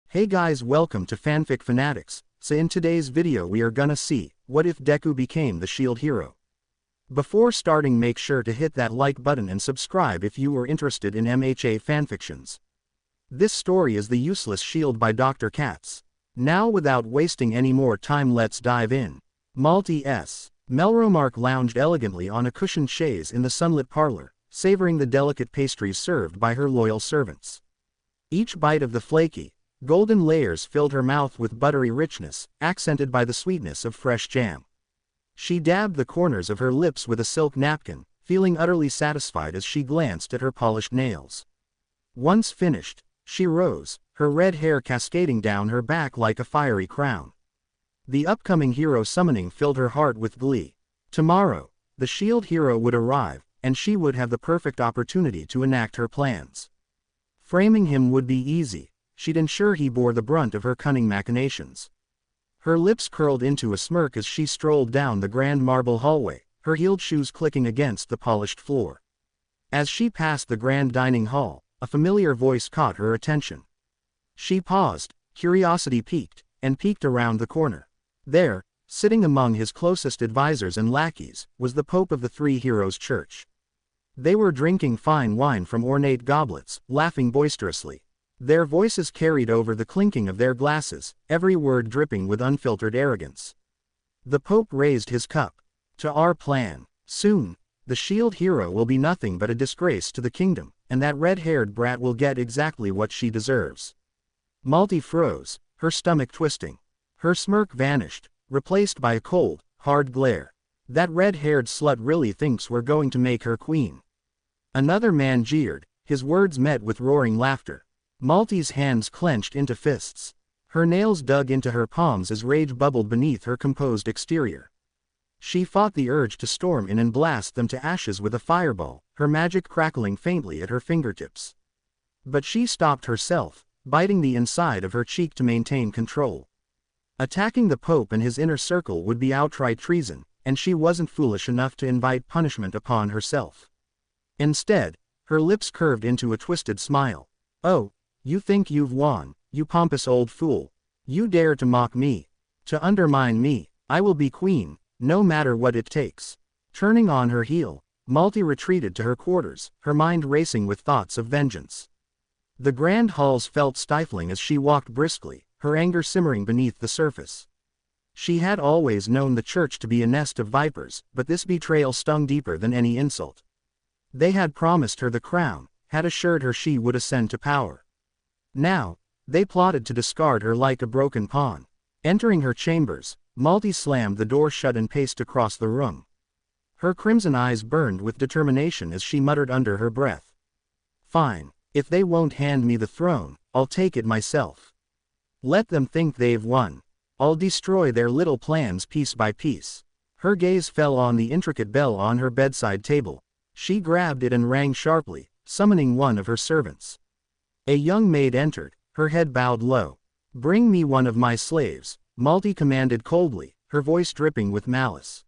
Hey guys, welcome to Fanfic Fanatics. So in today's video we are gonna see, what if Deku became the shield hero? Before starting, make sure to hit that like button and subscribe if you are interested in MHA fanfictions. This story is The Useless Shield by Dr.Cats. Now without wasting any more time, let's dive in. Maltese. Melromark lounged elegantly on a cushioned chaise in the sunlit parlor, savoring the delicate pastries served by her loyal servants. Each bite of the flaky, golden layers filled her mouth with buttery richness, accented by the sweetness of fresh jam. She dabbed the corners of her lips with a silk napkin, feeling utterly satisfied as she glanced at her polished nails. Once finished, she rose, her red hair cascading down her back like a fiery crown. The upcoming hero summoning filled her heart with glee. Tomorrow, the shield hero would arrive, and she would have the perfect opportunity to enact her plans. Framing him would be easy. She'd ensure he bore the brunt of her cunning machinations. Her lips curled into a smirk as she strolled down the grand marble hallway, her heeled shoes clicking against the polished floor. As she passed the grand dining hall, a familiar voice caught her attention. She paused, curiosity piqued, and peeked around the corner. There, sitting among his closest advisors and lackeys, was the Pope of the Three Heroes Church. They were drinking fine wine from ornate goblets, laughing boisterously. Their voices carried over the clinking of their glasses, every word dripping with unfiltered arrogance. The Pope raised his cup. To our plan. Soon, the shield hero will be nothing but a disgrace to the kingdom, and that red-haired brat will get exactly what she deserves. Malty froze, her stomach twisting. Her smirk vanished, replaced by a cold, hard glare. That red-haired slut really thinks we're going to make her queen. Another man jeered, his words met with roaring laughter. Malty's hands clenched into fists. Her nails dug into her palms as rage bubbled beneath her composed exterior. She fought the urge to storm in and blast them to ashes with a fireball, her magic crackling faintly at her fingertips. But she stopped herself, biting the inside of her cheek to maintain control. Attacking the Pope and his inner circle would be outright treason, and she wasn't foolish enough to invite punishment upon herself. Instead, her lips curved into a twisted smile. "Oh, you think you've won, you pompous old fool. You dare to mock me. To undermine me. I will be queen, no matter what it takes." Turning on her heel, Malty retreated to her quarters, her mind racing with thoughts of vengeance. The grand halls felt stifling as she walked briskly, her anger simmering beneath the surface. She had always known the church to be a nest of vipers, but this betrayal stung deeper than any insult. They had promised her the crown, had assured her she would ascend to power. Now, they plotted to discard her like a broken pawn. Entering her chambers, Malty slammed the door shut and paced across the room. Her crimson eyes burned with determination as she muttered under her breath. "Fine, if they won't hand me the throne, I'll take it myself. Let them think they've won. I'll destroy their little plans piece by piece." Her gaze fell on the intricate bell on her bedside table. She grabbed it and rang sharply, summoning one of her servants. A young maid entered, her head bowed low. "Bring me one of my slaves," Malty commanded coldly, her voice dripping with malice.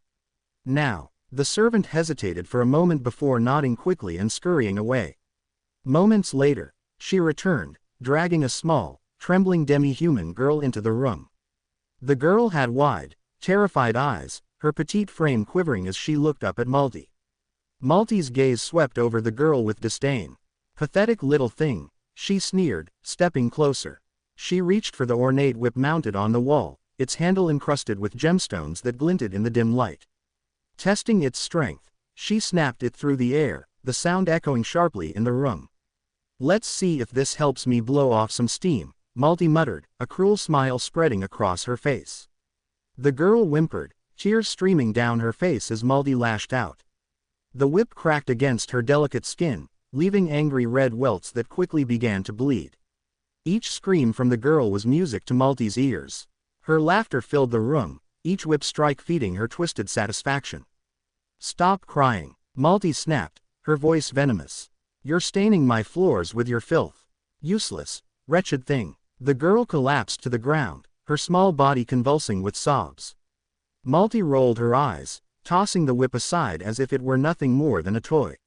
"Now." The servant hesitated for a moment before nodding quickly and scurrying away. Moments later, she returned, dragging a small, trembling demi-human girl into the room. The girl had wide, terrified eyes, her petite frame quivering as she looked up at Malty. Malty's gaze swept over the girl with disdain. "Pathetic little thing," she sneered, stepping closer. She reached for the ornate whip mounted on the wall, its handle encrusted with gemstones that glinted in the dim light. Testing its strength, she snapped it through the air, the sound echoing sharply in the room. "Let's see if this helps me blow off some steam," Malty muttered, a cruel smile spreading across her face. The girl whimpered, tears streaming down her face as Malty lashed out. The whip cracked against her delicate skin, leaving angry red welts that quickly began to bleed. Each scream from the girl was music to Malty's ears. Her laughter filled the room, each whip strike feeding her twisted satisfaction. "Stop crying," Malty snapped, her voice venomous. "You're staining my floors with your filth. Useless, wretched thing." The girl collapsed to the ground, her small body convulsing with sobs. Malty rolled her eyes, tossing the whip aside as if it were nothing more than a toy.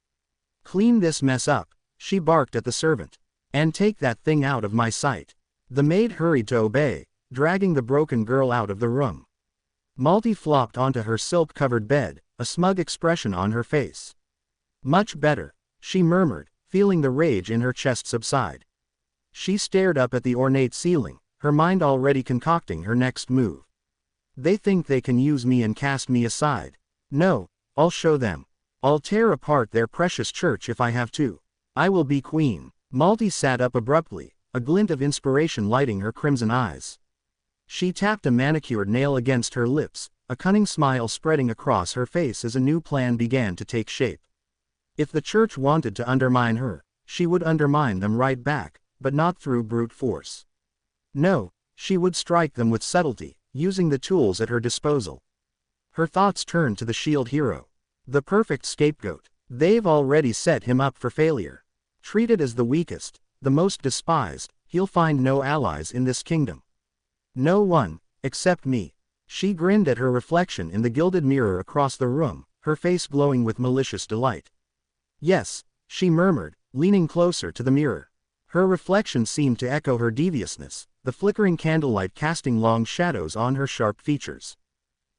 "Clean this mess up," she barked at the servant. "And take that thing out of my sight." The maid hurried to obey, dragging the broken girl out of the room. Malty flopped onto her silk-covered bed, a smug expression on her face. Much better, she murmured, feeling the rage in her chest subside. She stared up at the ornate ceiling, her mind already concocting her next move. They think they can use me and cast me aside. No, I'll show them. I'll tear apart their precious church if I have to. I will be queen. Malty sat up abruptly, a glint of inspiration lighting her crimson eyes. She tapped a manicured nail against her lips, a cunning smile spreading across her face as a new plan began to take shape. If the church wanted to undermine her, she would undermine them right back, but not through brute force. No, she would strike them with subtlety, using the tools at her disposal. Her thoughts turned to the shield hero. The perfect scapegoat. They've already set him up for failure. Treated as the weakest, the most despised, he'll find no allies in this kingdom. No one, except me. She grinned at her reflection in the gilded mirror across the room, her face glowing with malicious delight. Yes, she murmured, leaning closer to the mirror. Her reflection seemed to echo her deviousness, the flickering candlelight casting long shadows on her sharp features.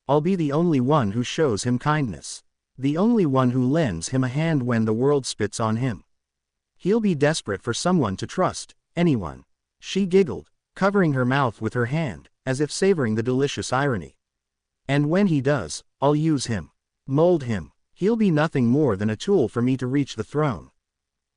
I'll be the only one who shows him kindness. The only one who lends him a hand when the world spits on him. He'll be desperate for someone to trust, anyone. She giggled, covering her mouth with her hand, as if savoring the delicious irony. And when he does, I'll use him. Mold him. He'll be nothing more than a tool for me to reach the throne.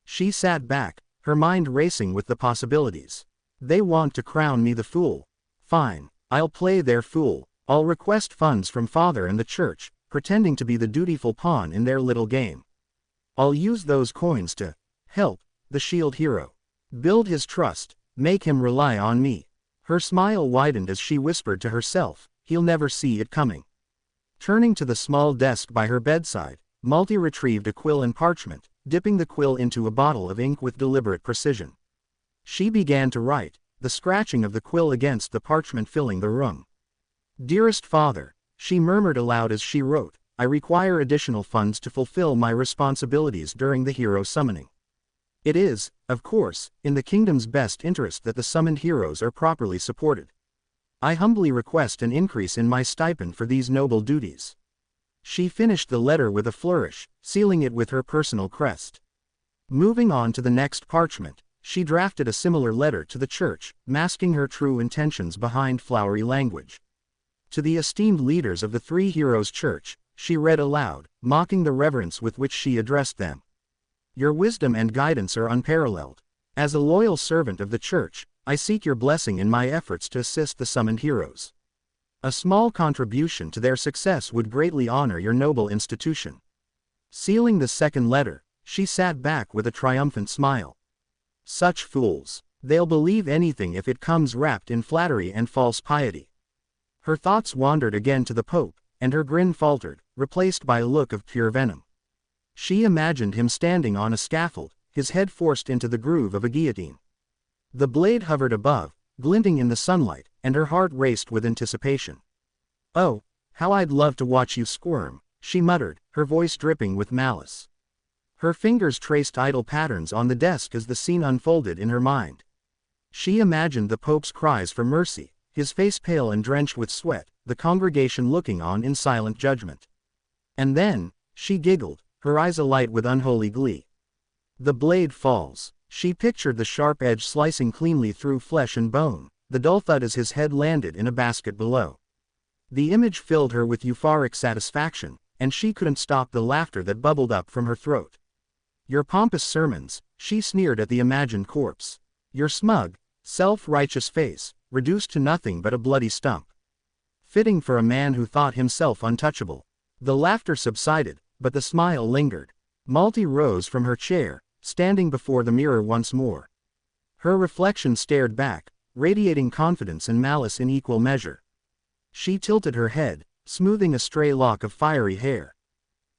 She sat back, her mind racing with the possibilities. They want to crown me the fool. Fine, I'll play their fool. I'll request funds from father and the church, pretending to be the dutiful pawn in their little game. I'll use those coins to help the shield hero. Build his trust, make him rely on me. Her smile widened as she whispered to herself, he'll never see it coming. Turning to the small desk by her bedside, Malty retrieved a quill and parchment, dipping the quill into a bottle of ink with deliberate precision. She began to write, the scratching of the quill against the parchment filling the room. Dearest father, she murmured aloud as she wrote, I require additional funds to fulfill my responsibilities during the hero summoning. It is, of course, in the kingdom's best interest that the summoned heroes are properly supported. I humbly request an increase in my stipend for these noble duties. She finished the letter with a flourish, sealing it with her personal crest. Moving on to the next parchment, she drafted a similar letter to the church, masking her true intentions behind flowery language. To the esteemed leaders of the Three Heroes Church, she read aloud, mocking the reverence with which she addressed them. Your wisdom and guidance are unparalleled. As a loyal servant of the church, I seek your blessing in my efforts to assist the summoned heroes. A small contribution to their success would greatly honor your noble institution. Sealing the second letter, she sat back with a triumphant smile. Such fools. They'll believe anything if it comes wrapped in flattery and false piety. Her thoughts wandered again to the Pope, and her grin faltered, replaced by a look of pure venom. She imagined him standing on a scaffold, his head forced into the groove of a guillotine. The blade hovered above, glinting in the sunlight, and her heart raced with anticipation. Oh, how I'd love to watch you squirm, she muttered, her voice dripping with malice. Her fingers traced idle patterns on the desk as the scene unfolded in her mind. She imagined the Pope's cries for mercy, his face pale and drenched with sweat, the congregation looking on in silent judgment. And then, she giggled, her eyes alight with unholy glee. The blade falls. She pictured the sharp edge slicing cleanly through flesh and bone, the dull thud as his head landed in a basket below. The image filled her with euphoric satisfaction, and she couldn't stop the laughter that bubbled up from her throat. Your pompous sermons, she sneered at the imagined corpse. Your smug, self-righteous face, reduced to nothing but a bloody stump. Fitting for a man who thought himself untouchable. The laughter subsided, but the smile lingered. Malty rose from her chair, standing before the mirror once more. Her reflection stared back, radiating confidence and malice in equal measure. She tilted her head, smoothing a stray lock of fiery hair.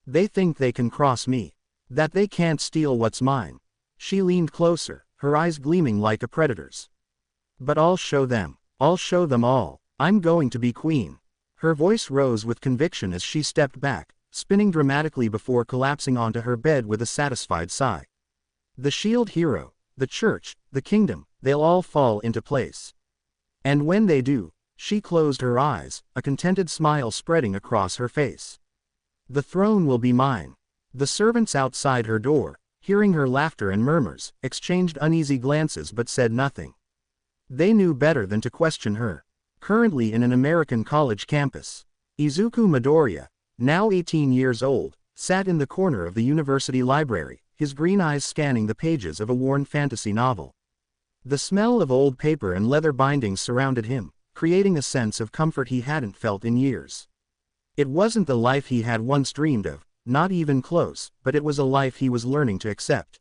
They think they can cross me. That they can't steal what's mine. She leaned closer, her eyes gleaming like a predator's. But I'll show them. I'll show them all. I'm going to be queen. Her voice rose with conviction as she stepped back, spinning dramatically before collapsing onto her bed with a satisfied sigh. The shield hero, the church, the kingdom, they'll all fall into place. And when they do, she closed her eyes, a contented smile spreading across her face. The throne will be mine. The servants outside her door, hearing her laughter and murmurs, exchanged uneasy glances but said nothing. They knew better than to question her. Currently in an American college campus, Izuku Midoriya, now 18 years old, sat in the corner of the university library, his green eyes scanning the pages of a worn fantasy novel. The smell of old paper and leather bindings surrounded him, creating a sense of comfort he hadn't felt in years. It wasn't the life he had once dreamed of, not even close, but it was a life he was learning to accept.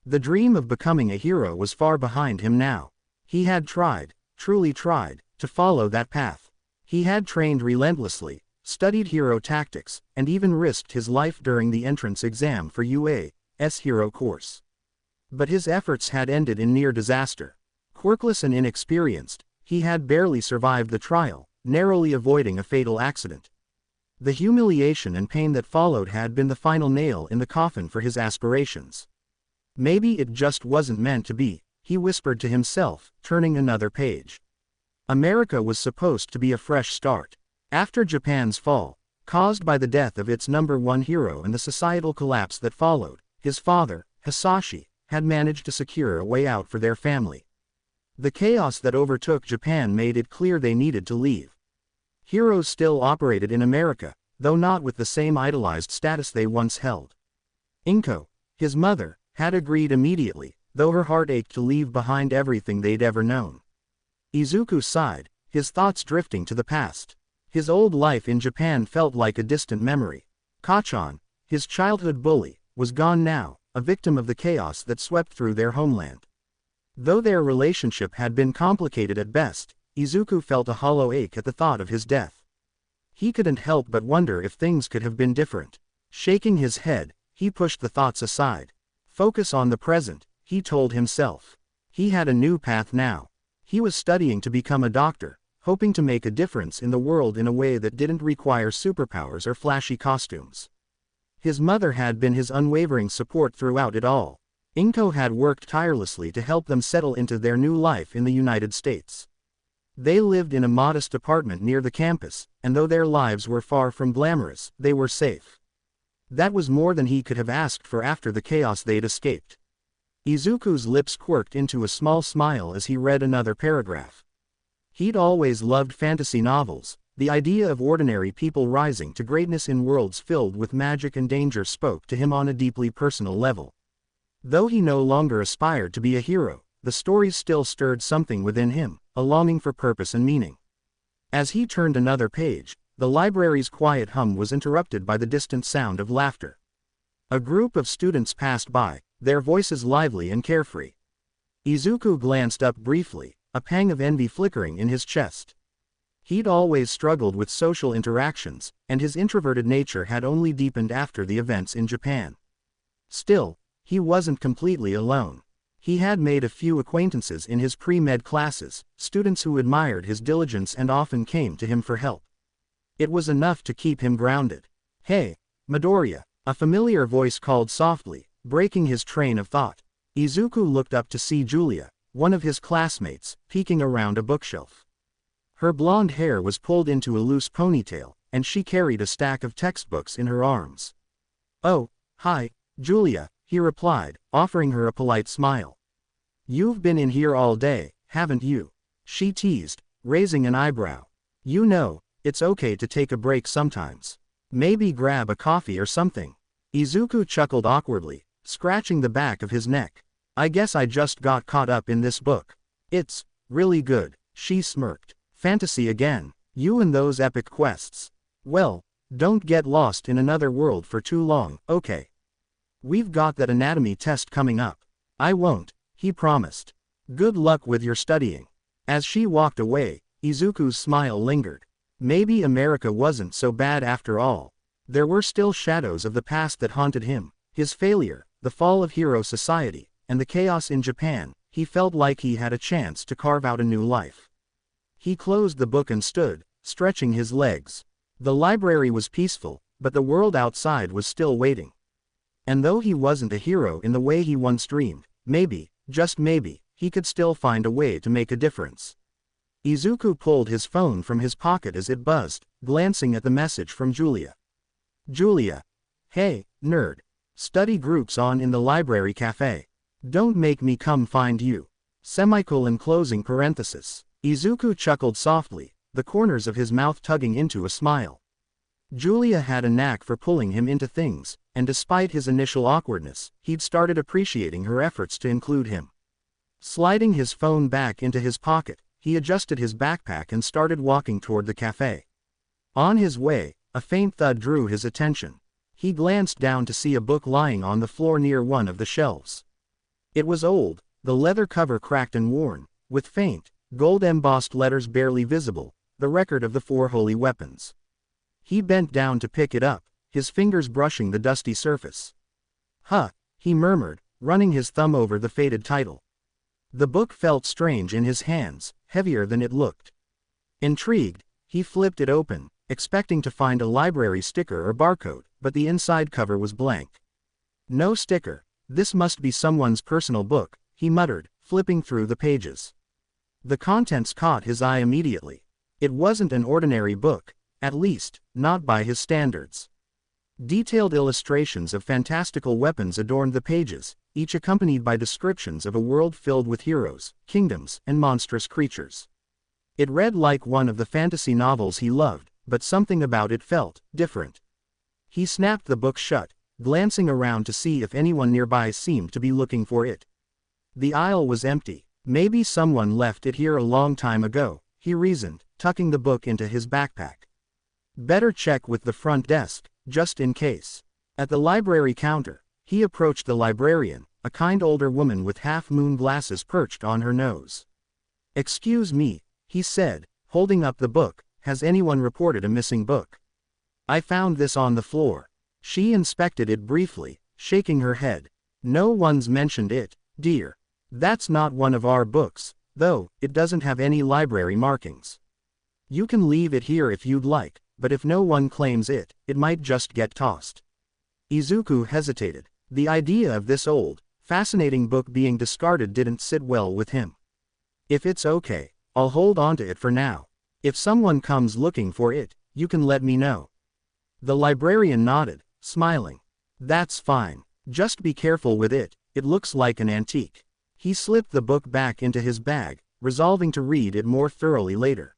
The dream of becoming a hero was far behind him now. He had tried, truly tried, to follow that path. He had trained relentlessly, studied hero tactics, and even risked his life during the entrance exam for UA's hero course. But his efforts had ended in near disaster. Quirkless and inexperienced, he had barely survived the trial, narrowly avoiding a fatal accident. The humiliation and pain that followed had been the final nail in the coffin for his aspirations. Maybe it just wasn't meant to be, he whispered to himself, turning another page. America was supposed to be a fresh start. After Japan's fall, caused by the death of its #1 hero and the societal collapse that followed, his father, Hisashi, had managed to secure a way out for their family. The chaos that overtook Japan made it clear they needed to leave. Heroes still operated in America, though not with the same idolized status they once held. Inko, his mother, had agreed immediately, though her heart ached to leave behind everything they'd ever known. Izuku sighed, his thoughts drifting to the past. His old life in Japan felt like a distant memory. Kachan, his childhood bully, was gone now, a victim of the chaos that swept through their homeland. Though their relationship had been complicated at best, Izuku felt a hollow ache at the thought of his death. He couldn't help but wonder if things could have been different. Shaking his head, he pushed the thoughts aside. Focus on the present, he told himself. He had a new path now. He was studying to become a doctor, hoping to make a difference in the world in a way that didn't require superpowers or flashy costumes. His mother had been his unwavering support throughout it all. Inko had worked tirelessly to help them settle into their new life in the United States. They lived in a modest apartment near the campus, and though their lives were far from glamorous, they were safe. That was more than he could have asked for after the chaos they'd escaped. Izuku's lips quirked into a small smile as he read another paragraph. He'd always loved fantasy novels. The idea of ordinary people rising to greatness in worlds filled with magic and danger spoke to him on a deeply personal level. Though he no longer aspired to be a hero, the stories still stirred something within him, a longing for purpose and meaning. As he turned another page, the library's quiet hum was interrupted by the distant sound of laughter. A group of students passed by, their voices lively and carefree. Izuku glanced up briefly, a pang of envy flickering in his chest. He'd always struggled with social interactions, and his introverted nature had only deepened after the events in Japan. Still, he wasn't completely alone. He had made a few acquaintances in his pre-med classes, students who admired his diligence and often came to him for help. It was enough to keep him grounded. "Hey, Midoriya," a familiar voice called softly, breaking his train of thought. Izuku looked up to see Julia, one of his classmates, peeking around a bookshelf. Her blonde hair was pulled into a loose ponytail, and she carried a stack of textbooks in her arms. "Oh, hi, Julia," he replied, offering her a polite smile. "You've been in here all day, haven't you?" she teased, raising an eyebrow. "You know, it's okay to take a break sometimes. Maybe grab a coffee or something." Izuku chuckled awkwardly, scratching the back of his neck. "I guess I just got caught up in this book. It's really good," she smirked. "Fantasy again. You and those epic quests. Well, don't get lost in another world for too long, okay? We've got that anatomy test coming up." "I won't," he promised. "Good luck with your studying." As she walked away, Izuku's smile lingered. Maybe America wasn't so bad after all. There were still shadows of the past that haunted him, his failure, the fall of hero society, and the chaos in Japan. He felt like he had a chance to carve out a new life. He closed the book and stood, stretching his legs. The library was peaceful, but the world outside was still waiting. And though he wasn't a hero in the way he once dreamed, maybe, just maybe, he could still find a way to make a difference. Izuku pulled his phone from his pocket as it buzzed, glancing at the message from Julia. Julia. Hey, nerd. Study groups on in the library cafe. Don't make me come find you. Semicolon closing parenthesis. Izuku chuckled softly, the corners of his mouth tugging into a smile. Julia had a knack for pulling him into things, and despite his initial awkwardness, he'd started appreciating her efforts to include him. Sliding his phone back into his pocket, he adjusted his backpack and started walking toward the cafe. On his way, a faint thud drew his attention. He glanced down to see a book lying on the floor near one of the shelves. It was old, the leather cover cracked and worn, with faint, gold-embossed letters barely visible, the record of the 4 holy weapons. He bent down to pick it up, his fingers brushing the dusty surface. Huh, he murmured, running his thumb over the faded title. The book felt strange in his hands, heavier than it looked. Intrigued, he flipped it open, expecting to find a library sticker or barcode, but the inside cover was blank. No sticker. This must be someone's personal book, he muttered, flipping through the pages. The contents caught his eye immediately. It wasn't an ordinary book, at least, not by his standards. Detailed illustrations of fantastical weapons adorned the pages, each accompanied by descriptions of a world filled with heroes, kingdoms, and monstrous creatures. It read like one of the fantasy novels he loved, but something about it felt different. He snapped the book shut, glancing around to see if anyone nearby seemed to be looking for it. The aisle was empty. Maybe someone left it here a long time ago, he reasoned, tucking the book into his backpack. Better check with the front desk, just in case. At the library counter, he approached the librarian, a kind older woman with half-moon glasses perched on her nose. Excuse me, he said, holding up the book, has anyone reported a missing book? I found this on the floor. She inspected it briefly, shaking her head. No one's mentioned it, dear. That's not one of our books, though, it doesn't have any library markings. You can leave it here if you'd like, but if no one claims it, it might just get tossed. Izuku hesitated. The idea of this old, fascinating book being discarded didn't sit well with him. If it's okay, I'll hold on to it for now. If someone comes looking for it, you can let me know. The librarian nodded, smiling. That's fine. Just be careful with it, it looks like an antique. He slipped the book back into his bag, resolving to read it more thoroughly later.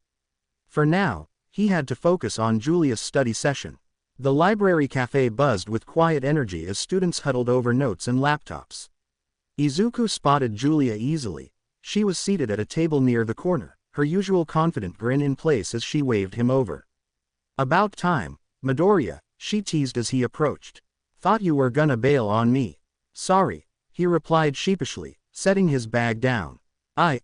For now, he had to focus on Julia's study session. The library cafe buzzed with quiet energy as students huddled over notes and laptops. Izuku spotted Julia easily. She was seated at a table near the corner, her usual confident grin in place as she waved him over. About time, Midoriya, she teased as he approached. Thought you were gonna bail on me. Sorry, he replied sheepishly, setting his bag down. I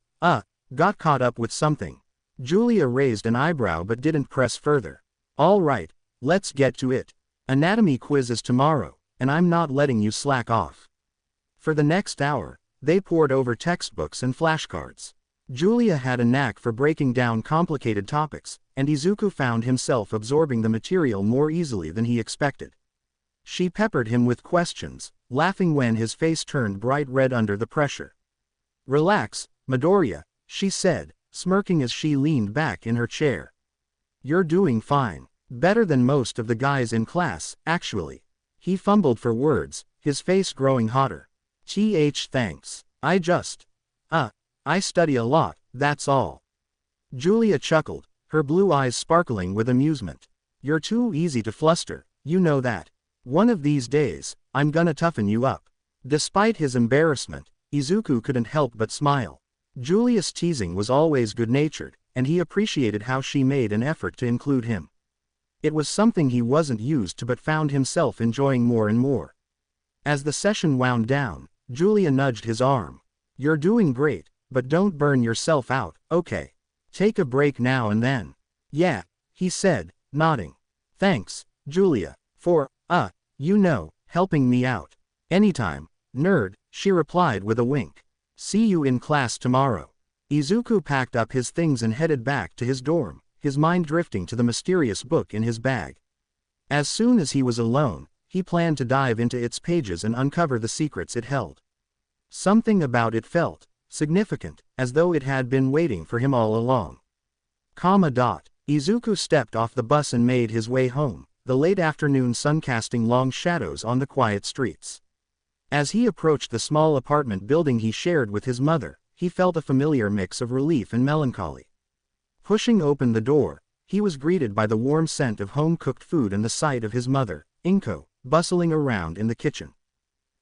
got caught up with something. Julia raised an eyebrow but didn't press further. All right, let's get to it. Anatomy quiz is tomorrow, and I'm not letting you slack off. For the next hour, they pored over textbooks and flashcards. Julia had a knack for breaking down complicated topics, and Izuku found himself absorbing the material more easily than he expected. She peppered him with questions, laughing when his face turned bright red under the pressure. Relax, Midoriya, she said, smirking as she leaned back in her chair. You're doing fine. Better than most of the guys in class, actually. He fumbled for words, his face growing hotter. Thanks. I study a lot, that's all. Julia chuckled, her blue eyes sparkling with amusement. You're too easy to fluster, you know that. One of these days, I'm gonna toughen you up. Despite his embarrassment, Izuku couldn't help but smile. Julia's teasing was always good-natured, and he appreciated how she made an effort to include him. It was something he wasn't used to but found himself enjoying more and more. As the session wound down, Julia nudged his arm. You're doing great, but don't burn yourself out, okay? Take a break now and then. Yeah, he said, nodding. Thanks, Julia, for, helping me out. Anytime, nerd, she replied with a wink. See you in class tomorrow. Izuku packed up his things and headed back to his dorm, his mind drifting to the mysterious book in his bag. As soon as he was alone, he planned to dive into its pages and uncover the secrets it held. Something about it felt significant, as though it had been waiting for him all along. Izuku stepped off the bus and made his way home, the late afternoon sun casting long shadows on the quiet streets. As he approached the small apartment building he shared with his mother, he felt a familiar mix of relief and melancholy. Pushing open the door, he was greeted by the warm scent of home-cooked food and the sight of his mother, Inko, bustling around in the kitchen.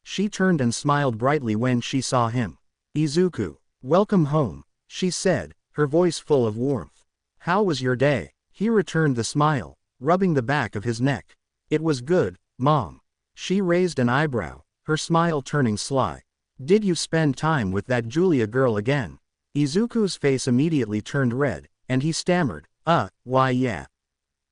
She turned and smiled brightly when she saw him. "Izuku, welcome home," she said, her voice full of warmth. "How was your day?" He returned the smile, rubbing the back of his neck. "It was good, Mom." She raised an eyebrow, her smile turning sly. "Did you spend time with that Julia girl again?" Izuku's face immediately turned red, and he stammered, why yeah.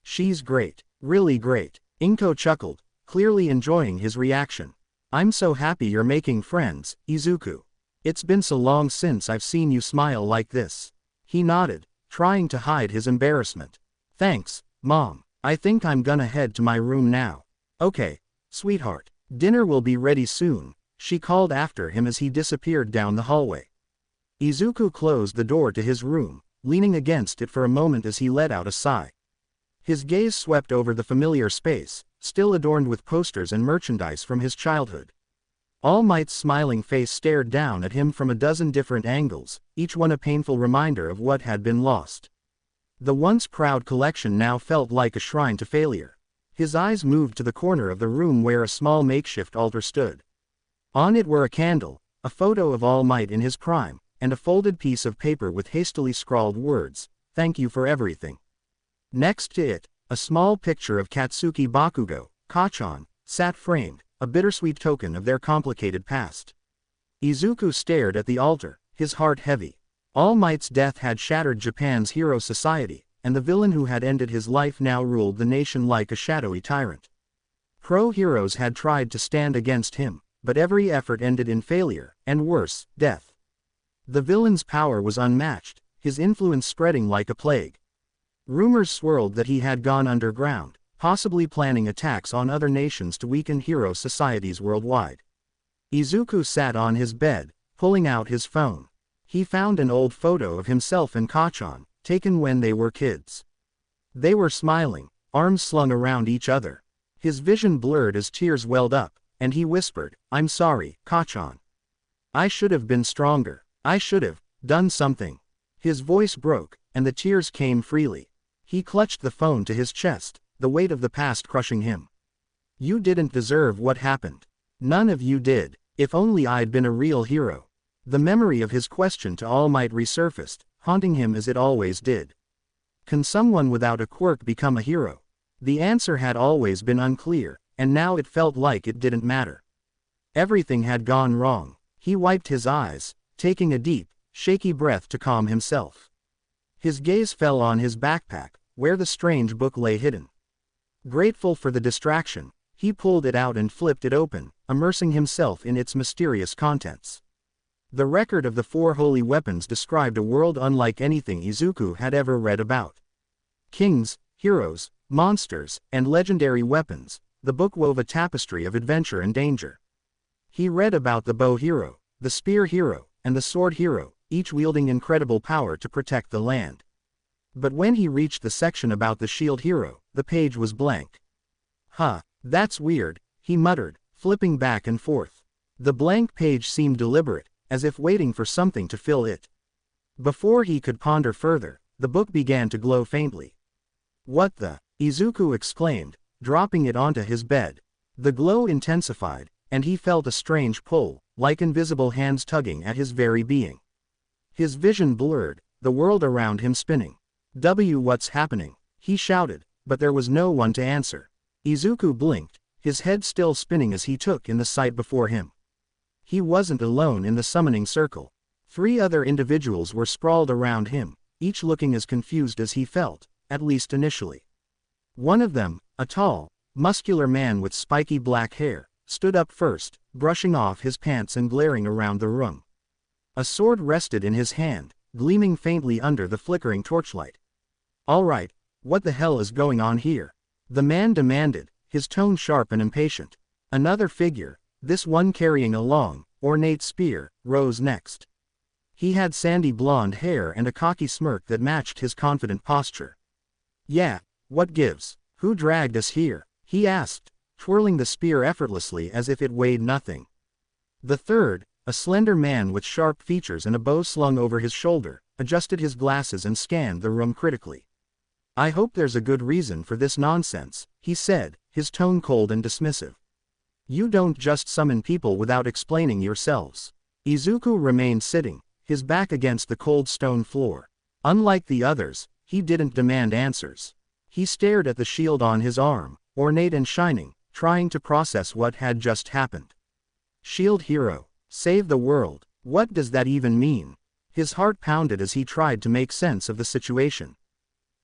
"She's great, really great." Inko chuckled, clearly enjoying his reaction. "I'm so happy you're making friends, Izuku. It's been so long since I've seen you smile like this." He nodded, trying to hide his embarrassment. "Thanks, Mom. I think I'm gonna head to my room now." "Okay, sweetheart. Dinner will be ready soon," she called after him as he disappeared down the hallway. Izuku closed the door to his room, leaning against it for a moment as he let out a sigh. His gaze swept over the familiar space, still adorned with posters and merchandise from his childhood. All Might's smiling face stared down at him from a dozen different angles, each one a painful reminder of what had been lost. The once proud collection now felt like a shrine to failure. His eyes moved to the corner of the room where a small makeshift altar stood. On it were a candle, a photo of All Might in his prime, and a folded piece of paper with hastily scrawled words, "Thank you for everything." Next to it, a small picture of Katsuki Bakugo, Kachan, sat framed, a bittersweet token of their complicated past. Izuku stared at the altar, his heart heavy. All Might's death had shattered Japan's hero society, and the villain who had ended his life now ruled the nation like a shadowy tyrant. Pro-heroes had tried to stand against him, but every effort ended in failure, and worse, death. The villain's power was unmatched, his influence spreading like a plague. Rumors swirled that he had gone underground, possibly planning attacks on other nations to weaken hero societies worldwide. Izuku sat on his bed, pulling out his phone. He found an old photo of himself and Kachan, taken when they were kids. They were smiling, arms slung around each other. His vision blurred as tears welled up, and he whispered, "I'm sorry, Kachan. I should have been stronger. I should have done something." His voice broke, and the tears came freely. He clutched the phone to his chest, the weight of the past crushing him. "You didn't deserve what happened. None of you did. If only I'd been a real hero." The memory of his question to All Might resurfaced, haunting him as it always did. Can someone without a quirk become a hero? The answer had always been unclear, and now it felt like it didn't matter. Everything had gone wrong. He wiped his eyes, taking a deep, shaky breath to calm himself. His gaze fell on his backpack, where the strange book lay hidden. Grateful for the distraction, he pulled it out and flipped it open, immersing himself in its mysterious contents. The record of the 4 holy weapons described a world unlike anything Izuku had ever read about. Kings, heroes, monsters, and legendary weapons, the book wove a tapestry of adventure and danger. He read about the bow hero, the spear hero, and the sword hero, each wielding incredible power to protect the land. But when he reached the section about the shield hero, the page was blank. "Huh, that's weird," he muttered, flipping back and forth. The blank page seemed deliberate, as if waiting for something to fill it. Before he could ponder further, the book began to glow faintly. "What the?" Izuku exclaimed, dropping it onto his bed. The glow intensified, and he felt a strange pull, like invisible hands tugging at his very being. His vision blurred, the world around him spinning. What's happening?" he shouted, but there was no one to answer. Izuku blinked, his head still spinning as he took in the sight before him. He wasn't alone in the summoning circle. 3 other individuals were sprawled around him, each looking as confused as he felt, at least initially. One of them, a tall, muscular man with spiky black hair, stood up first, brushing off his pants and glaring around the room. A sword rested in his hand, gleaming faintly under the flickering torchlight. "All right, what the hell is going on here?" the man demanded, his tone sharp and impatient. Another figure, this one carrying a long, ornate spear, rose next. He had sandy blonde hair and a cocky smirk that matched his confident posture. "Yeah, what gives? Who dragged us here?" he asked, twirling the spear effortlessly as if it weighed nothing. The third, a slender man with sharp features and a bow slung over his shoulder, adjusted his glasses and scanned the room critically. "I hope there's a good reason for this nonsense," he said, his tone cold and dismissive. "You don't just summon people without explaining yourselves." Izuku remained sitting, his back against the cold stone floor. Unlike the others, he didn't demand answers. He stared at the shield on his arm, ornate and shining, trying to process what had just happened. Shield hero, save the world, what does that even mean? His heart pounded as he tried to make sense of the situation.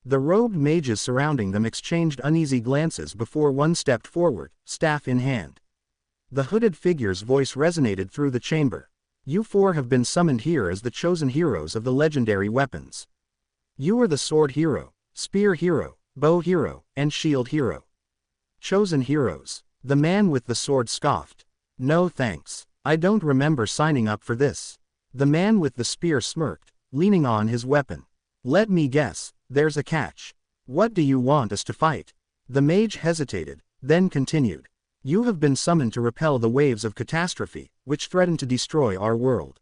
The robed mages surrounding them exchanged uneasy glances before one stepped forward, staff in hand. The hooded figure's voice resonated through the chamber. "You four have been summoned here as the chosen heroes of the legendary weapons. You are the sword hero, spear hero, bow hero, and shield hero. Chosen heroes." The man with the sword scoffed. "No thanks. I don't remember signing up for this." The man with the spear smirked, leaning on his weapon. "Let me guess, there's a catch. What do you want us to fight?" The mage hesitated, then continued. "You have been summoned to repel the waves of catastrophe, which threaten to destroy our world."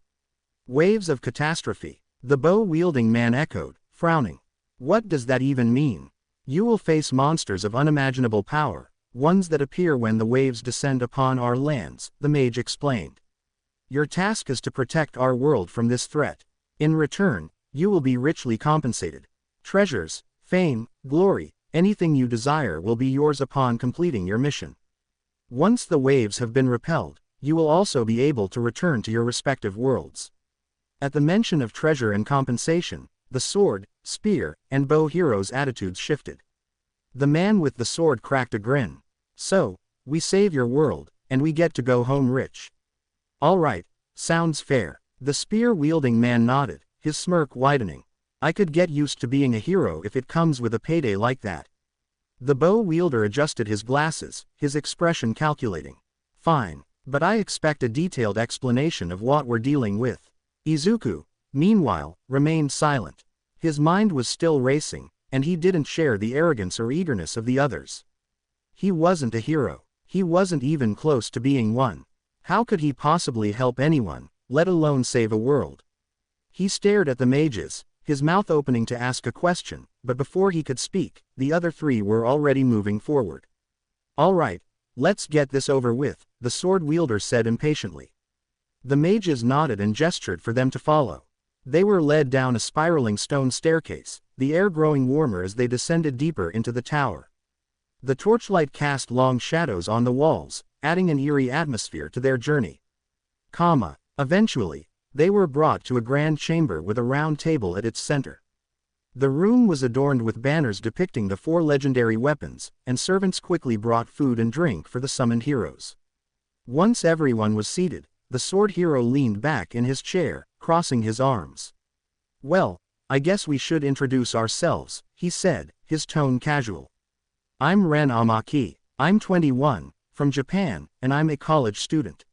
"Waves of catastrophe," the bow-wielding man echoed, frowning. "What does that even mean?" "You will face monsters of unimaginable power, ones that appear when the waves descend upon our lands," the mage explained. "Your task is to protect our world from this threat. In return, you will be richly compensated. Treasures, fame, glory, anything you desire will be yours upon completing your mission. Once the waves have been repelled, you will also be able to return to your respective worlds." At the mention of treasure and compensation, the sword, spear, and bow heroes' attitudes shifted. The man with the sword cracked a grin. "So, we save your world, and we get to go home rich. All right, sounds fair." The spear-wielding man nodded, his smirk widening. "I could get used to being a hero if it comes with a payday like that." The bow-wielder adjusted his glasses, his expression calculating. "Fine, but I expect a detailed explanation of what we're dealing with." Izuku, meanwhile, remained silent. His mind was still racing, and he didn't share the arrogance or eagerness of the others. He wasn't a hero. He wasn't even close to being one. How could he possibly help anyone, let alone save a world? He stared at the mages, his mouth opening to ask a question, but before he could speak, the other three were already moving forward. "All right, let's get this over with," the sword wielder said impatiently. The mages nodded and gestured for them to follow. They were led down a spiraling stone staircase, the air growing warmer as they descended deeper into the tower. The torchlight cast long shadows on the walls, adding an eerie atmosphere to their journey. Eventually, they were brought to a grand chamber with a round table at its center. The room was adorned with banners depicting the four legendary weapons, and servants quickly brought food and drink for the summoned heroes. Once everyone was seated, the sword hero leaned back in his chair, crossing his arms. "Well, I guess we should introduce ourselves," he said, his tone casual. "I'm Ren Amaki. I'm 21, from Japan, and I'm a college student.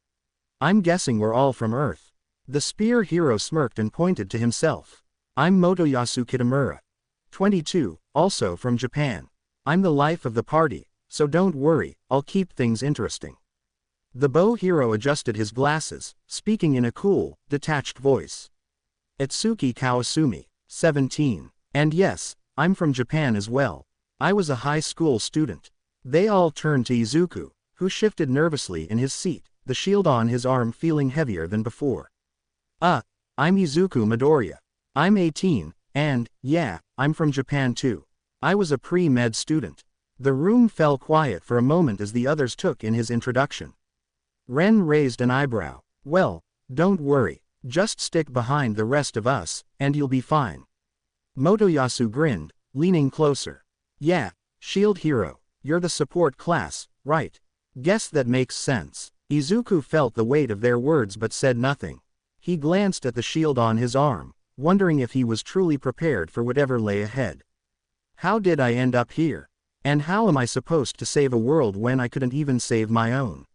I'm guessing we're all from Earth." The spear hero smirked and pointed to himself. "I'm Motoyasu Kitamura. 22, also from Japan. I'm the life of the party, so don't worry, I'll keep things interesting." The bow hero adjusted his glasses, speaking in a cool, detached voice. "Itsuki Kawasumi, 17. And yes, I'm from Japan as well. I was a high school student." They all turned to Izuku, who shifted nervously in his seat, the shield on his arm feeling heavier than before. I'm Izuku Midoriya. I'm 18, and, yeah, I'm from Japan too. I was a pre-med student." The room fell quiet for a moment as the others took in his introduction. Ren raised an eyebrow. "Well, don't worry, just stick behind the rest of us, and you'll be fine." Motoyasu grinned, leaning closer. "Yeah, shield hero, you're the support class, right? Guess that makes sense." Izuku felt the weight of their words but said nothing. He glanced at the shield on his arm, wondering if he was truly prepared for whatever lay ahead. "How did I end up here? And how am I supposed to save a world when I couldn't even save my own?"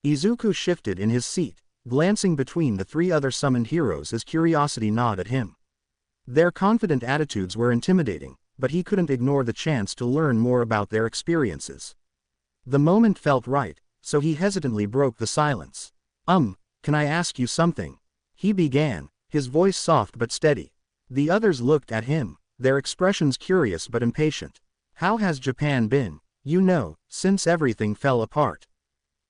Izuku shifted in his seat, glancing between the three other summoned heroes as curiosity gnawed at him. Their confident attitudes were intimidating, but he couldn't ignore the chance to learn more about their experiences. The moment felt right, so he hesitantly broke the silence. Can I ask you something?" he began, his voice soft but steady. The others looked at him, their expressions curious but impatient. "How has Japan been, since everything fell apart?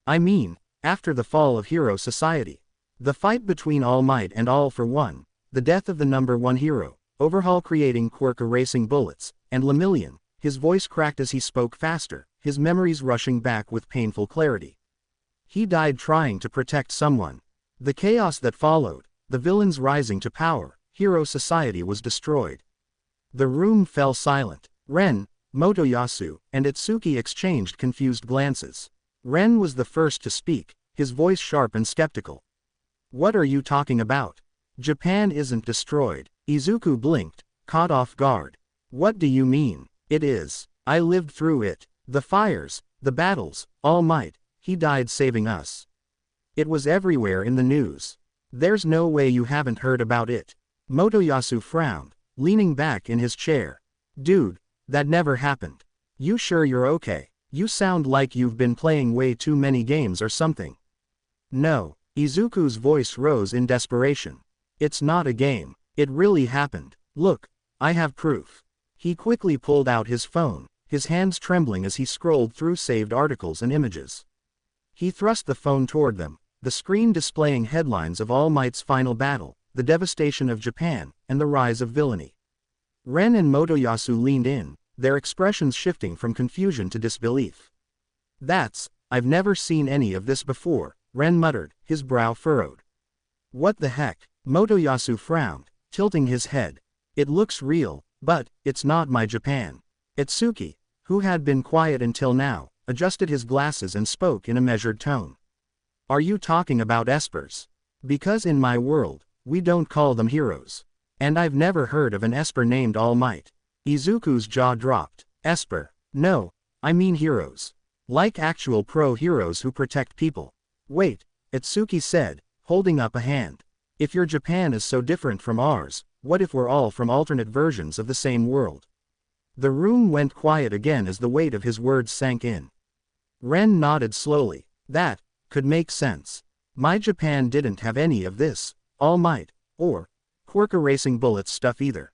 I mean, after the fall of Hero Society. The fight between All Might and All for One, the death of the number one hero, Overhaul creating quirk erasing bullets, and Lemillion." His voice cracked as he spoke faster, his memories rushing back with painful clarity. "He died trying to protect someone. The chaos that followed, the villains rising to power, Hero Society was destroyed." The room fell silent. Ren, Motoyasu, and Itsuki exchanged confused glances. Ren was the first to speak, his voice sharp and skeptical. "What are you talking about? Japan isn't destroyed." Izuku blinked, caught off guard. "What do you mean? It is. I lived through it. The fires, the battles, All Might, he died saving us. It was everywhere in the news. There's no way you haven't heard about it." Motoyasu frowned, leaning back in his chair. "Dude, that never happened. You sure you're okay? You sound like you've been playing way too many games or something." "No." Izuku's voice rose in desperation. "It's not a game. It really happened. Look, I have proof." He quickly pulled out his phone, his hands trembling as he scrolled through saved articles and images. He thrust the phone toward them, the screen displaying headlines of All Might's final battle, the devastation of Japan, and the rise of villainy. Ren and Motoyasu leaned in, their expressions shifting from confusion to disbelief. I've never seen any of this before," Ren muttered, his brow furrowed. "What the heck?" Motoyasu frowned, tilting his head. "It looks real, but it's not my Japan." Itsuki, who had been quiet until now, adjusted his glasses and spoke in a measured tone. "Are you talking about espers? Because in my world, we don't call them heroes. And I've never heard of an esper named All Might." Izuku's jaw dropped. "Esper? No, I mean heroes. Like actual pro-heroes who protect people." "Wait," Itsuki said, holding up a hand. "If your Japan is so different from ours, what if we're all from alternate versions of the same world?" The room went quiet again as the weight of his words sank in. Ren nodded slowly. "That could make sense. My Japan didn't have any of this, All Might, or quirk erasing bullets stuff either."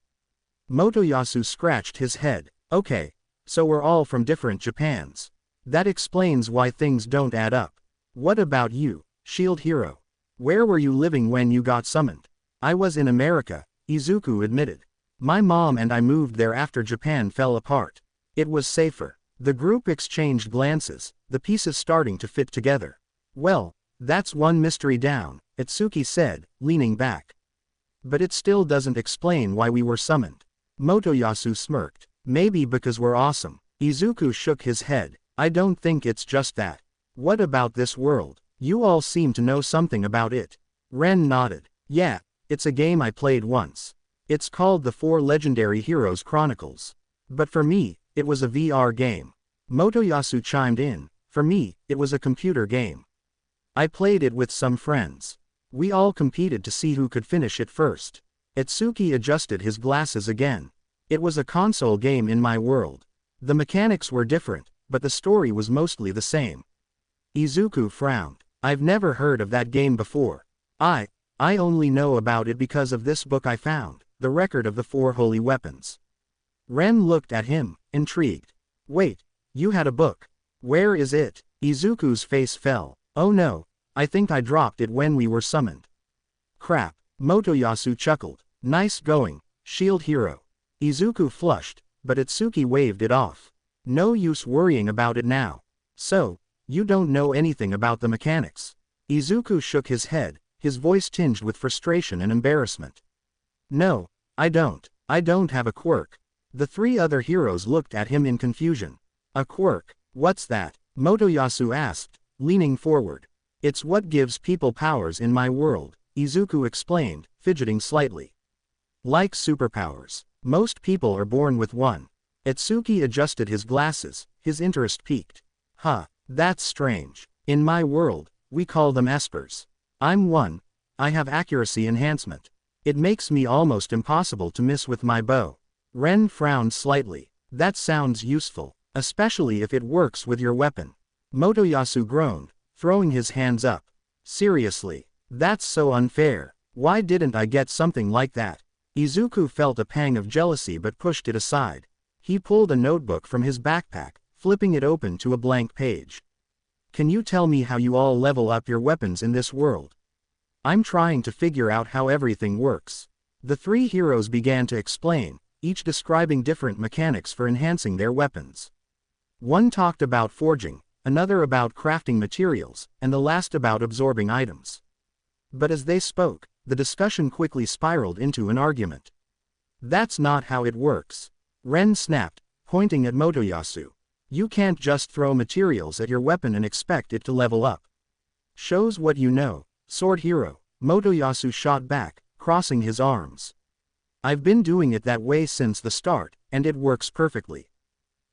Motoyasu scratched his head. "Okay, so we're all from different Japans. That explains why things don't add up. What about you, Shield Hero? Where were you living when you got summoned?" "I was in America," Izuku admitted. "My mom and I moved there after Japan fell apart. It was safer." The group exchanged glances, the pieces starting to fit together. "Well, that's one mystery down," Itsuki said, leaning back. "But it still doesn't explain why we were summoned." Motoyasu smirked. "Maybe because we're awesome." Izuku shook his head. "I don't think it's just that." "What about this world? You all seem to know something about it." Ren nodded. "Yeah, it's a game I played once. It's called the Four Legendary Heroes Chronicles. But for me, it was a VR game." Motoyasu chimed in. "For me, it was a computer game. I played it with some friends. We all competed to see who could finish it first." Itsuki adjusted his glasses again. "It was a console game in my world. The mechanics were different, but the story was mostly the same." Izuku frowned. "I've never heard of that game before. I only know about it because of this book I found, the record of the Four Holy Weapons." Ren looked at him, intrigued. "Wait, you had a book. Where is it?" Izuku's face fell. "Oh no, I think I dropped it when we were summoned." "Crap," Motoyasu chuckled. "Nice going, Shield Hero." Izuku flushed, but Itsuki waved it off. "No use worrying about it now. So, you don't know anything about the mechanics?" Izuku shook his head, his voice tinged with frustration and embarrassment. "No, I don't. I don't have a quirk." The three other heroes looked at him in confusion. "A quirk? What's that?" Motoyasu asked, leaning forward. "It's what gives people powers in my world," Izuku explained, fidgeting slightly. "Like superpowers. Most people are born with one." Itsuki adjusted his glasses, his interest piqued. "Huh, that's strange. In my world, we call them espers." I'm 1. I have accuracy enhancement. It makes me almost impossible to miss with my bow. Ren frowned slightly. That sounds useful, especially if it works with your weapon. Motoyasu groaned, throwing his hands up. Seriously, that's so unfair. Why didn't I get something like that? Izuku felt a pang of jealousy but pushed it aside. He pulled a notebook from his backpack, flipping it open to a blank page. Can you tell me how you all level up your weapons in this world? I'm trying to figure out how everything works. The three heroes began to explain, each describing different mechanics for enhancing their weapons. One talked about forging, another about crafting materials, and the last about absorbing items. But as they spoke, the discussion quickly spiraled into an argument. That's not how it works. Ren snapped, pointing at Motoyasu. You can't just throw materials at your weapon and expect it to level up. Shows what you know, Sword Hero, Motoyasu shot back, crossing his arms. I've been doing it that way since the start, and it works perfectly.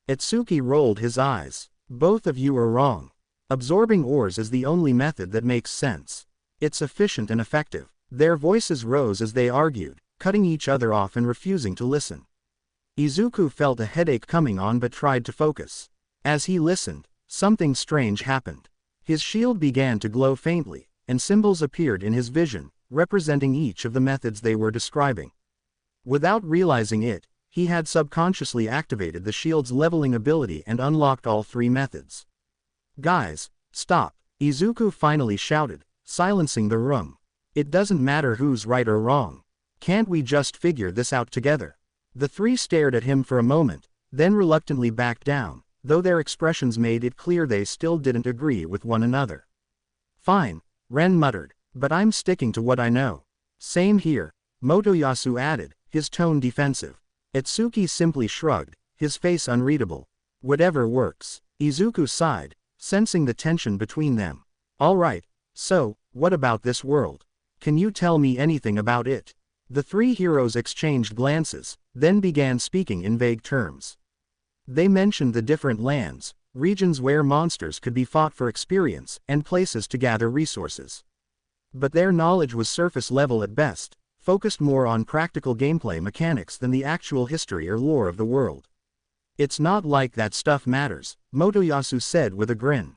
Itsuki rolled his eyes. Both of you are wrong. Absorbing ores is the only method that makes sense. It's efficient and effective. Their voices rose as they argued, cutting each other off and refusing to listen. Izuku felt a headache coming on but tried to focus. As he listened, something strange happened. His shield began to glow faintly, and symbols appeared in his vision, representing each of the methods they were describing. Without realizing it, he had subconsciously activated the shield's leveling ability and unlocked all three methods. Guys, stop, Izuku finally shouted, silencing the room. It doesn't matter who's right or wrong. Can't we just figure this out together? The three stared at him for a moment, then reluctantly backed down, though their expressions made it clear they still didn't agree with one another. Fine, Ren muttered, but I'm sticking to what I know. Same here, Motoyasu added, his tone defensive. Itsuki simply shrugged, his face unreadable. Whatever works. Izuku sighed, sensing the tension between them. All right, so, what about this world? Can you tell me anything about it? The three heroes exchanged glances, then began speaking in vague terms. They mentioned the different lands, regions where monsters could be fought for experience, and places to gather resources. But their knowledge was surface level at best, focused more on practical gameplay mechanics than the actual history or lore of the world. It's not like that stuff matters, Motoyasu said with a grin.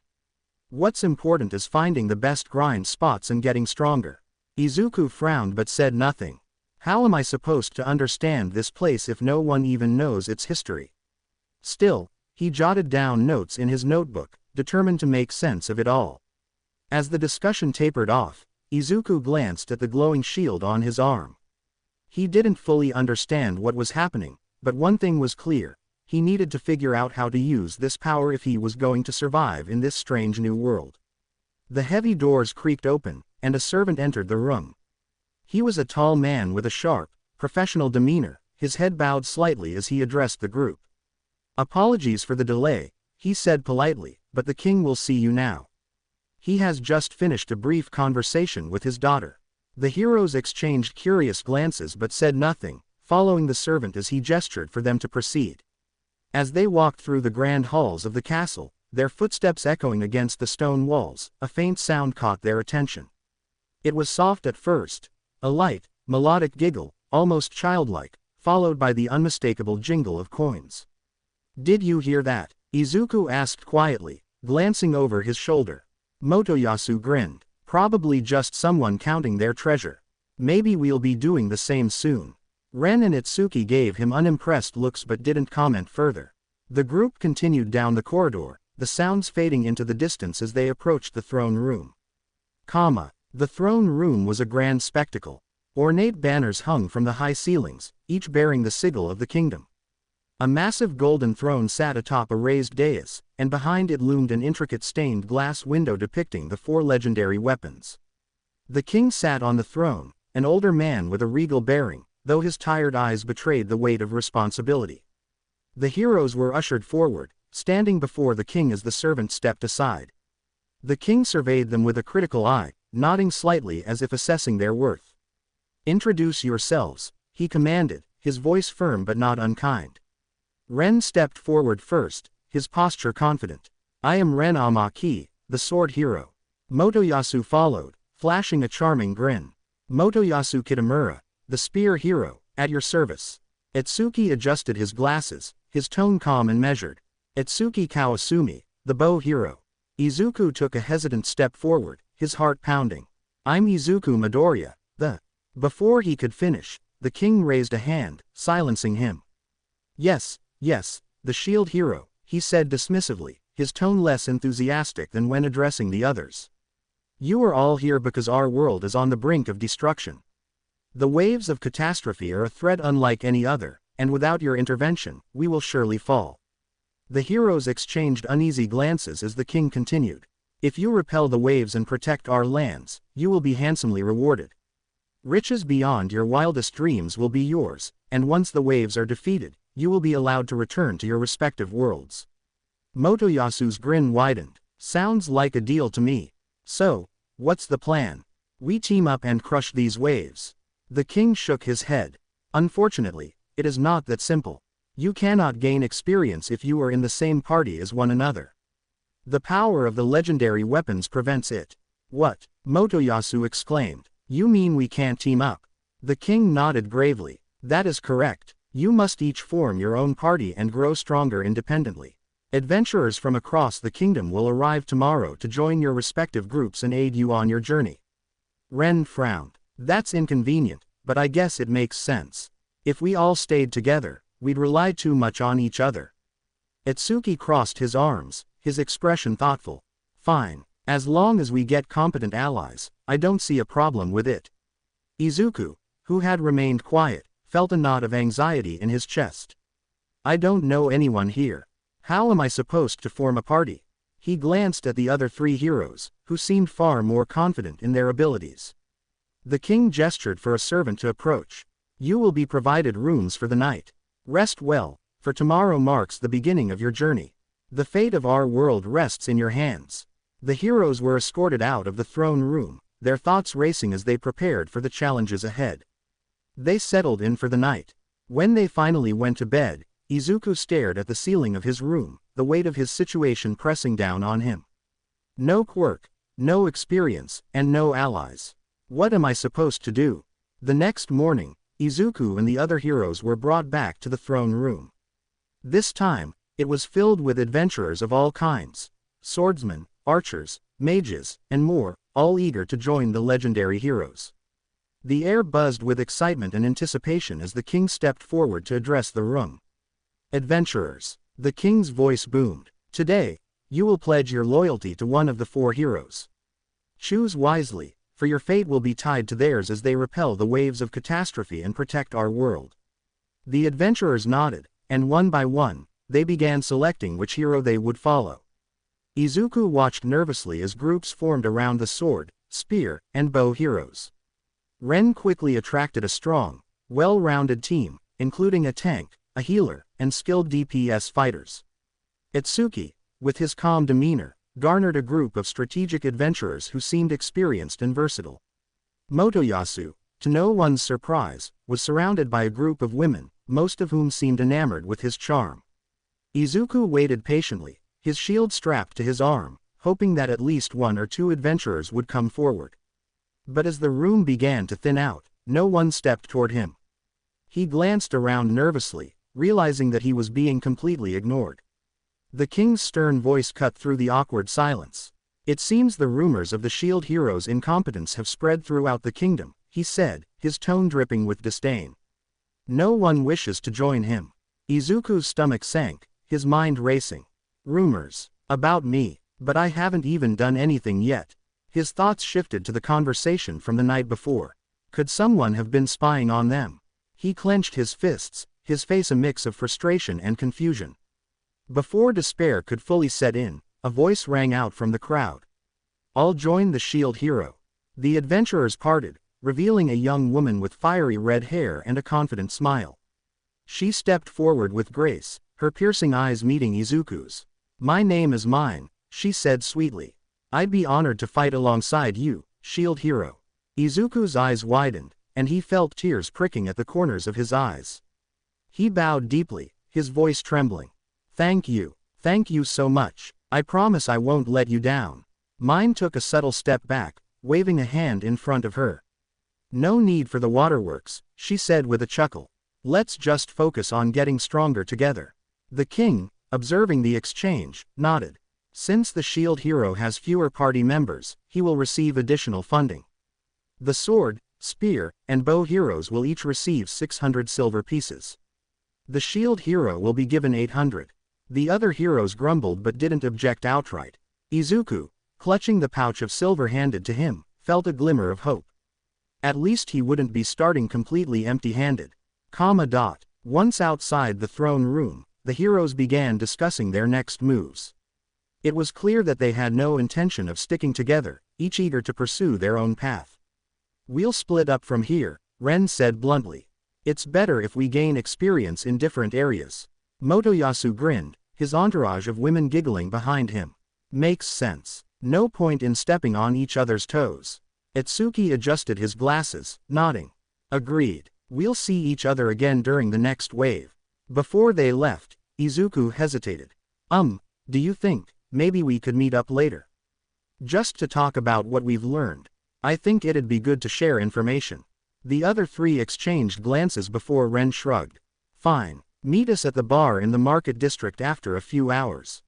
What's important is finding the best grind spots and getting stronger. Izuku frowned but said nothing. How am I supposed to understand this place if no one even knows its history? Still, he jotted down notes in his notebook, determined to make sense of it all. As the discussion tapered off, Izuku glanced at the glowing shield on his arm. He didn't fully understand what was happening, but one thing was clear. He needed to figure out how to use this power if he was going to survive in this strange new world. The heavy doors creaked open, and a servant entered the room. He was a tall man with a sharp, professional demeanor, his head bowed slightly as he addressed the group. Apologies for the delay, he said politely, but the king will see you now. He has just finished a brief conversation with his daughter. The heroes exchanged curious glances but said nothing, following the servant as he gestured for them to proceed. As they walked through the grand halls of the castle, their footsteps echoing against the stone walls, a faint sound caught their attention. It was soft at first, a light, melodic giggle, almost childlike, followed by the unmistakable jingle of coins. Did you hear that? Izuku asked quietly, glancing over his shoulder. Motoyasu grinned. Probably just someone counting their treasure. Maybe we'll be doing the same soon. Ren and Itsuki gave him unimpressed looks but didn't comment further. The group continued down the corridor, the sounds fading into the distance as they approached the throne room. The throne room was a grand spectacle. Ornate banners hung from the high ceilings, each bearing the sigil of the kingdom. A massive golden throne sat atop a raised dais, and behind it loomed an intricate stained glass window depicting the 4 legendary weapons. The king sat on the throne, an older man with a regal bearing, though his tired eyes betrayed the weight of responsibility. The heroes were ushered forward, standing before the king as the servant stepped aside. The king surveyed them with a critical eye, nodding slightly as if assessing their worth. Introduce yourselves, he commanded, his voice firm but not unkind. Ren stepped forward first, his posture confident. I am Ren Amaki, the sword hero. Motoyasu followed, flashing a charming grin. Motoyasu Kitamura, the spear hero, at your service. Itsuki adjusted his glasses, his tone calm and measured. Itsuki Kawasumi, the bow hero. Izuku took a hesitant step forward, his heart pounding. I'm Izuku Midoriya, the... Before he could finish, the king raised a hand, silencing him. Yes, the shield hero, he said dismissively, his tone less enthusiastic than when addressing the others. You are all here because our world is on the brink of destruction. The waves of catastrophe are a threat unlike any other, and without your intervention, we will surely fall. The heroes exchanged uneasy glances as the king continued. If you repel the waves and protect our lands, you will be handsomely rewarded. Riches beyond your wildest dreams will be yours, and once the waves are defeated, you will be allowed to return to your respective worlds. Motoyasu's grin widened. Sounds like a deal to me. So, what's the plan? We team up and crush these waves. The king shook his head. Unfortunately, it is not that simple. You cannot gain experience if you are in the same party as one another. The power of the legendary weapons prevents it. What? Motoyasu exclaimed. You mean we can't team up? The king nodded gravely. That is correct. You must each form your own party and grow stronger independently. Adventurers from across the kingdom will arrive tomorrow to join your respective groups and aid you on your journey. Ren frowned. That's inconvenient, but I guess it makes sense. If we all stayed together, we'd rely too much on each other. Itsuki crossed his arms, his expression thoughtful. Fine. As long as we get competent allies, I don't see a problem with it. Izuku, who had remained quiet, felt a knot of anxiety in his chest. I don't know anyone here. How am I supposed to form a party? He glanced at the other three heroes, who seemed far more confident in their abilities. The king gestured for a servant to approach. You will be provided rooms for the night. Rest well, for tomorrow marks the beginning of your journey. The fate of our world rests in your hands. The heroes were escorted out of the throne room, their thoughts racing as they prepared for the challenges ahead. They settled in for the night. When they finally went to bed, Izuku stared at the ceiling of his room, the weight of his situation pressing down on him. No quirk, no experience, and no allies. What am I supposed to do? The next morning, Izuku and the other heroes were brought back to the throne room. This time, it was filled with adventurers of all kinds. Swordsmen, archers, mages, and more, all eager to join the legendary heroes. The air buzzed with excitement and anticipation as the king stepped forward to address the room. Adventurers, the king's voice boomed. Today, you will pledge your loyalty to one of the four heroes. Choose wisely, for your fate will be tied to theirs as they repel the waves of catastrophe and protect our world. The adventurers nodded, and one by one, they began selecting which hero they would follow. Izuku watched nervously as groups formed around the sword, spear, and bow heroes. Ren quickly attracted a strong, well-rounded team, including a tank, a healer, and skilled DPS fighters. Itsuki, with his calm demeanor, garnered a group of strategic adventurers who seemed experienced and versatile. Motoyasu, to no one's surprise, was surrounded by a group of women, most of whom seemed enamored with his charm. Izuku waited patiently, his shield strapped to his arm, hoping that at least one or two adventurers would come forward. But as the room began to thin out, no one stepped toward him. He glanced around nervously, realizing that he was being completely ignored. The king's stern voice cut through the awkward silence. It seems the rumors of the shield hero's incompetence have spread throughout the kingdom, he said, his tone dripping with disdain. No one wishes to join him. Izuku's stomach sank, his mind racing. Rumors. About me. But I haven't even done anything yet. His thoughts shifted to the conversation from the night before. Could someone have been spying on them? He clenched his fists, his face a mix of frustration and confusion. Before despair could fully set in, a voice rang out from the crowd. I'll join the shield hero. The adventurers parted, revealing a young woman with fiery red hair and a confident smile. She stepped forward with grace, her piercing eyes meeting Izuku's. My name is mine, she said sweetly. I'd be honored to fight alongside you, shield hero. Izuku's eyes widened, and he felt tears pricking at the corners of his eyes. He bowed deeply, his voice trembling. Thank you so much. I promise I won't let you down. Mine took a subtle step back, waving a hand in front of her. "No need for the waterworks," she said with a chuckle. "Let's just focus on getting stronger together." The king, observing the exchange, nodded. Since the shield hero has fewer party members, he will receive additional funding. The sword, spear, and bow heroes will each receive 600 silver pieces. The shield hero will be given 800. The other heroes grumbled but didn't object outright. Izuku, clutching the pouch of silver handed to him, felt a glimmer of hope. At least he wouldn't be starting completely empty-handed. Once outside the throne room, the heroes began discussing their next moves. It was clear that they had no intention of sticking together, each eager to pursue their own path. "We'll split up from here," Ren said bluntly. "It's better if we gain experience in different areas." Motoyasu grinned, his entourage of women giggling behind him. "Makes sense. No point in stepping on each other's toes." Itsuki adjusted his glasses, nodding. "Agreed. We'll see each other again during the next wave." Before they left, Izuku hesitated. Do you think, maybe we could meet up later? Just to talk about what we've learned. I think it'd be good to share information." The other three exchanged glances before Ren shrugged. "Fine. Meet us at the bar in the market district after a few hours.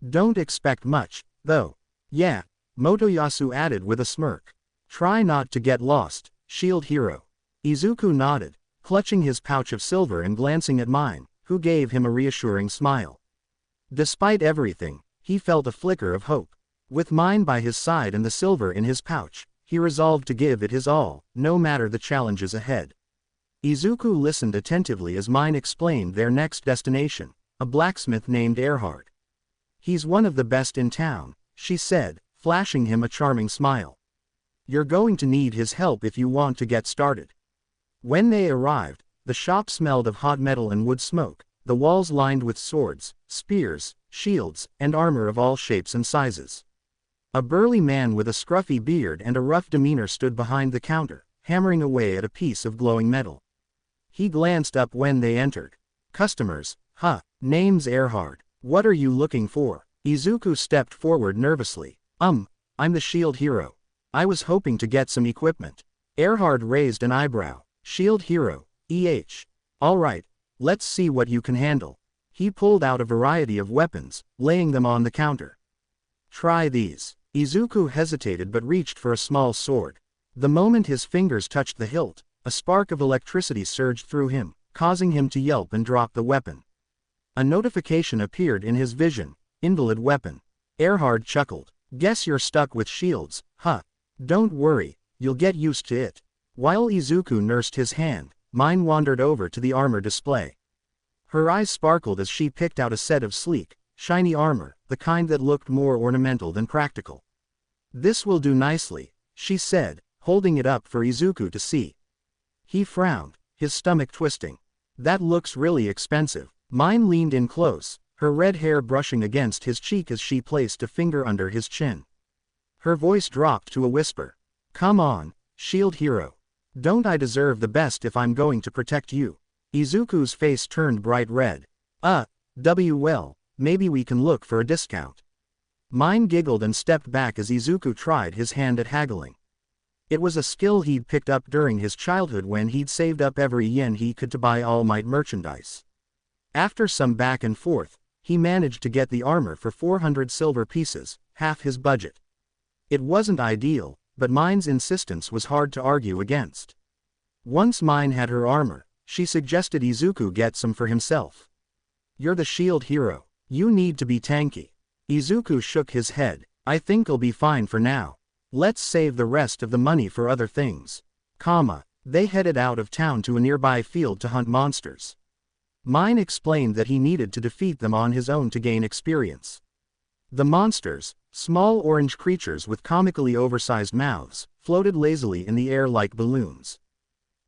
Don't expect much, though." "Yeah," Motoyasu added with a smirk. "Try not to get lost, shield hero." Izuku nodded, clutching his pouch of silver and glancing at Mine, who gave him a reassuring smile. Despite everything, he felt a flicker of hope. With Mine by his side and the silver in his pouch, he resolved to give it his all, no matter the challenges ahead. Izuku listened attentively as Mine explained their next destination, a blacksmith named Erhard. "He's one of the best in town," she said, flashing him a charming smile. "You're going to need his help if you want to get started." When they arrived, the shop smelled of hot metal and wood smoke, the walls lined with swords, spears, shields, and armor of all shapes and sizes. A burly man with a scruffy beard and a rough demeanor stood behind the counter, hammering away at a piece of glowing metal. He glanced up when they entered. "Customers, huh? Name's Erhard. What are you looking for?" Izuku stepped forward nervously. I'm the shield hero. I was hoping to get some equipment." Erhard raised an eyebrow. "Shield hero, All right, let's see what you can handle." He pulled out a variety of weapons, laying them on the counter. "Try these." Izuku hesitated but reached for a small sword. The moment his fingers touched the hilt, a spark of electricity surged through him, causing him to yelp and drop the weapon. A notification appeared in his vision, "Invalid weapon." Erhard chuckled. "Guess you're stuck with shields, huh? Don't worry, you'll get used to it." While Izuku nursed his hand, Mine wandered over to the armor display. Her eyes sparkled as she picked out a set of sleek, shiny armor, the kind that looked more ornamental than practical. "This will do nicely," she said, holding it up for Izuku to see. He frowned, his stomach twisting. "That looks really expensive." Mine leaned in close, her red hair brushing against his cheek as she placed a finger under his chin. Her voice dropped to a whisper. "Come on, shield hero. Don't I deserve the best if I'm going to protect you?" Izuku's face turned bright red. Well, maybe we can look for a discount." Mine giggled and stepped back as Izuku tried his hand at haggling. It was a skill he'd picked up during his childhood when he'd saved up every yen he could to buy All Might merchandise. After some back and forth, he managed to get the armor for 400 silver pieces, half his budget. It wasn't ideal, but Mine's insistence was hard to argue against. Once Mine had her armor, she suggested Izuku get some for himself. "You're the shield hero. You need to be tanky." Izuku shook his head. "I think I'll be fine for now. Let's save the rest of the money for other things." They headed out of town to a nearby field to hunt monsters. Mine explained that he needed to defeat them on his own to gain experience. The monsters, small orange creatures with comically oversized mouths, floated lazily in the air like balloons.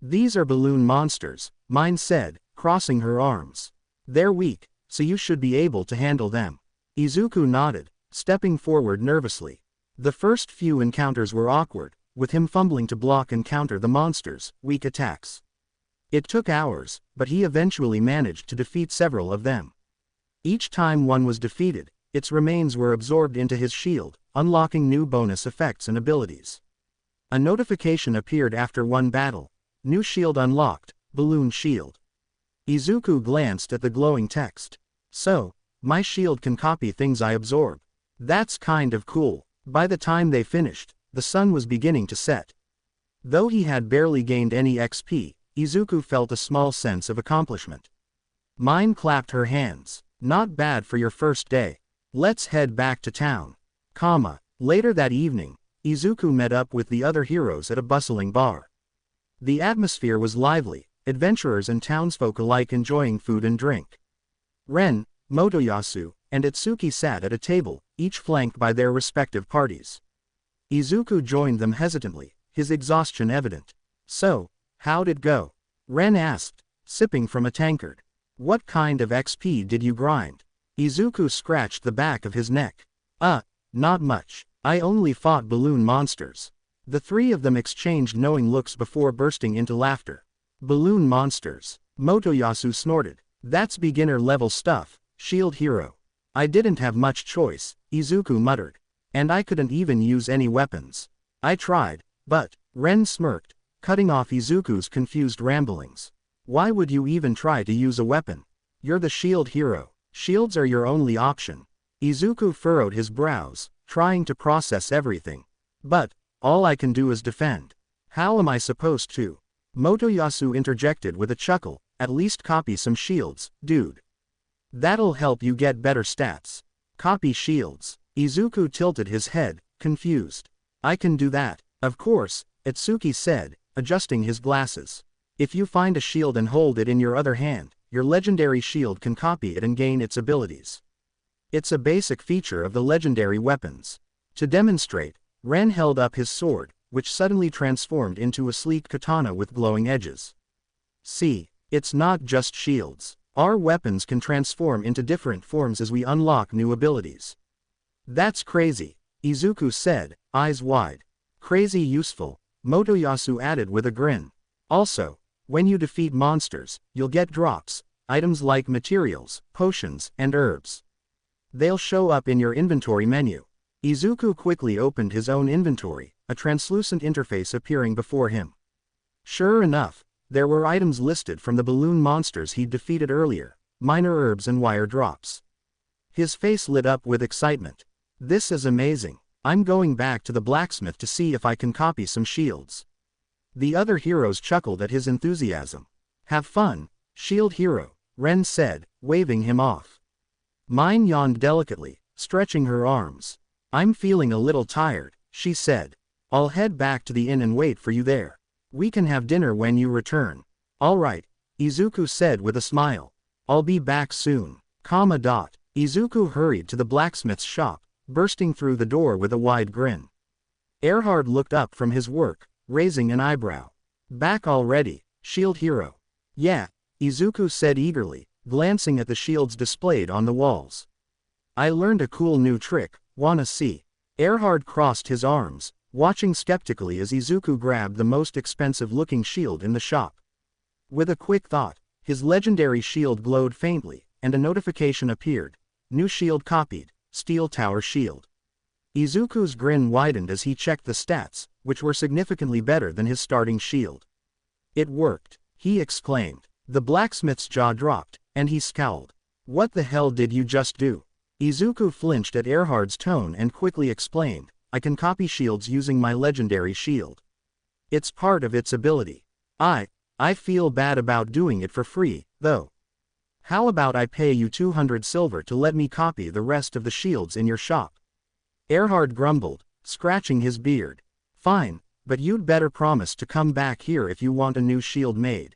"These are balloon monsters," Mine said, crossing her arms. "They're weak, so you should be able to handle them." Izuku nodded, stepping forward nervously. The first few encounters were awkward, with him fumbling to block and counter the monsters' weak attacks. It took hours, but he eventually managed to defeat several of them. Each time one was defeated, its remains were absorbed into his shield, unlocking new bonus effects and abilities. A notification appeared after one battle. New shield unlocked, balloon shield. Izuku glanced at the glowing text. So, my shield can copy things I absorb. That's kind of cool. By the time they finished, the sun was beginning to set. Though he had barely gained any XP, Izuku felt a small sense of accomplishment. Mine clapped her hands. Not bad for your first day. Let's head back to town. Later that evening, Izuku met up with the other heroes at a bustling bar. The atmosphere was lively, adventurers and townsfolk alike enjoying food and drink. Ren, Motoyasu, and Itsuki sat at a table, each flanked by their respective parties. Izuku joined them hesitantly, his exhaustion evident. So, how'd it go? Ren asked, sipping from a tankard. What kind of XP did you grind? Izuku scratched the back of his neck. Not much. I only fought balloon monsters. The three of them exchanged knowing looks before bursting into laughter. Balloon monsters. Motoyasu snorted. That's beginner-level stuff, shield hero. I didn't have much choice, Izuku muttered. And I couldn't even use any weapons. I tried, but, Ren smirked, cutting off Izuku's confused ramblings. Why would you even try to use a weapon? You're the shield hero. Shields are your only option. Izuku furrowed his brows, trying to process everything. But, all I can do is defend. How am I supposed to? Motoyasu interjected with a chuckle, at least copy some shields, dude. That'll help you get better stats. Copy shields. Izuku tilted his head, confused. I can do that. Of course, Itsuki said, adjusting his glasses. If you find a shield and hold it in your other hand, your legendary shield can copy it and gain its abilities. It's a basic feature of the legendary weapons. To demonstrate, Ren held up his sword, which suddenly transformed into a sleek katana with glowing edges. See, it's not just shields. Our weapons can transform into different forms as we unlock new abilities. That's crazy, Izuku said, eyes wide. Crazy useful, Motoyasu added with a grin. Also, when you defeat monsters, you'll get drops, items like materials, potions, and herbs. They'll show up in your inventory menu. Izuku quickly opened his own inventory, a translucent interface appearing before him. Sure enough, there were items listed from the balloon monsters he'd defeated earlier, minor herbs and wire drops. His face lit up with excitement. This is amazing. I'm going back to the blacksmith to see if I can copy some shields. The other heroes chuckled at his enthusiasm. Have fun, shield hero, Ren said, waving him off. Mine yawned delicately, stretching her arms. I'm feeling a little tired, she said. I'll head back to the inn and wait for you there. We can have dinner when you return. All right, Izuku said with a smile. I'll be back soon. Izuku hurried to the blacksmith's shop, bursting through the door with a wide grin. Erhard looked up from his work, raising an eyebrow. Back already, shield hero. Yeah, Izuku said eagerly, glancing at the shields displayed on the walls. I learned a cool new trick, wanna see? Erhard crossed his arms, watching skeptically as Izuku grabbed the most expensive-looking shield in the shop. With a quick thought, his legendary shield glowed faintly, and a notification appeared. New shield copied, Steel Tower Shield. Izuku's grin widened as he checked the stats, which were significantly better than his starting shield. It worked, he exclaimed. The blacksmith's jaw dropped, and he scowled. What the hell did you just do? Izuku flinched at Erhard's tone and quickly explained, I can copy shields using my legendary shield. It's part of its ability. I feel bad about doing it for free, though. How about I pay you 200 silver to let me copy the rest of the shields in your shop? Erhard grumbled, scratching his beard. Fine, but you'd better promise to come back here if you want a new shield made.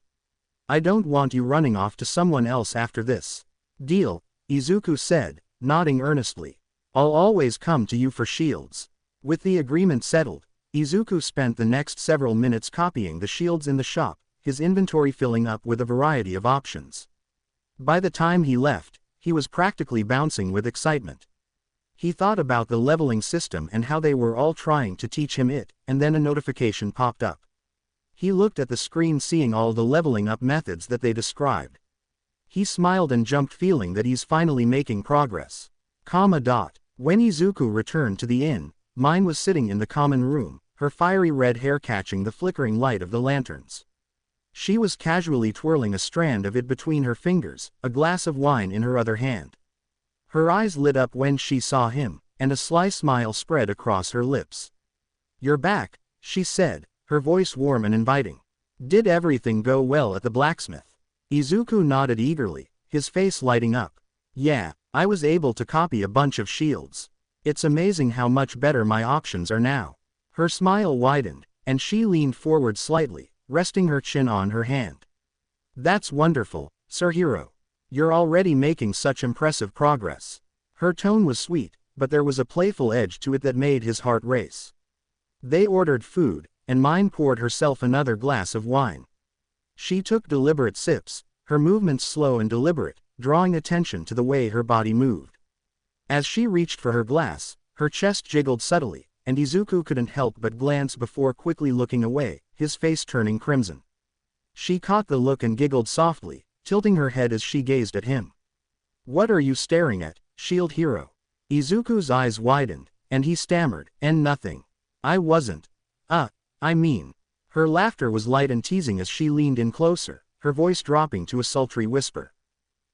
I don't want you running off to someone else after this. Deal, Izuku said, nodding earnestly. I'll always come to you for shields. With the agreement settled, Izuku spent the next several minutes copying the shields in the shop, his inventory filling up with a variety of options. By the time he left, he was practically bouncing with excitement. He thought about the leveling system and how they were all trying to teach him it, and then a notification popped up. He looked at the screen seeing all the leveling up methods that they described. He smiled and jumped feeling that he's finally making progress. When Izuku returned to the inn, Mine was sitting in the common room, her fiery red hair catching the flickering light of the lanterns. She was casually twirling a strand of it between her fingers, a glass of wine in her other hand. Her eyes lit up when she saw him, and a sly smile spread across her lips. "You're back," she said, her voice warm and inviting. "Did everything go well at the blacksmith?" Izuku nodded eagerly, his face lighting up. "Yeah, I was able to copy a bunch of shields. It's amazing how much better my options are now." Her smile widened, and she leaned forward slightly, resting her chin on her hand. "That's wonderful, Sir Hero. You're already making such impressive progress." Her tone was sweet, but there was a playful edge to it that made his heart race. They ordered food, and Mine poured herself another glass of wine. She took deliberate sips, her movements slow and deliberate, drawing attention to the way her body moved. As she reached for her glass, her chest jiggled subtly, and Izuku couldn't help but glance before quickly looking away, his face turning crimson. She caught the look and giggled softly, tilting her head as she gazed at him. "What are you staring at, Shield Hero?" Izuku's eyes widened, and he stammered, "And nothing. I wasn't. I mean." Her laughter was light and teasing as she leaned in closer, her voice dropping to a sultry whisper.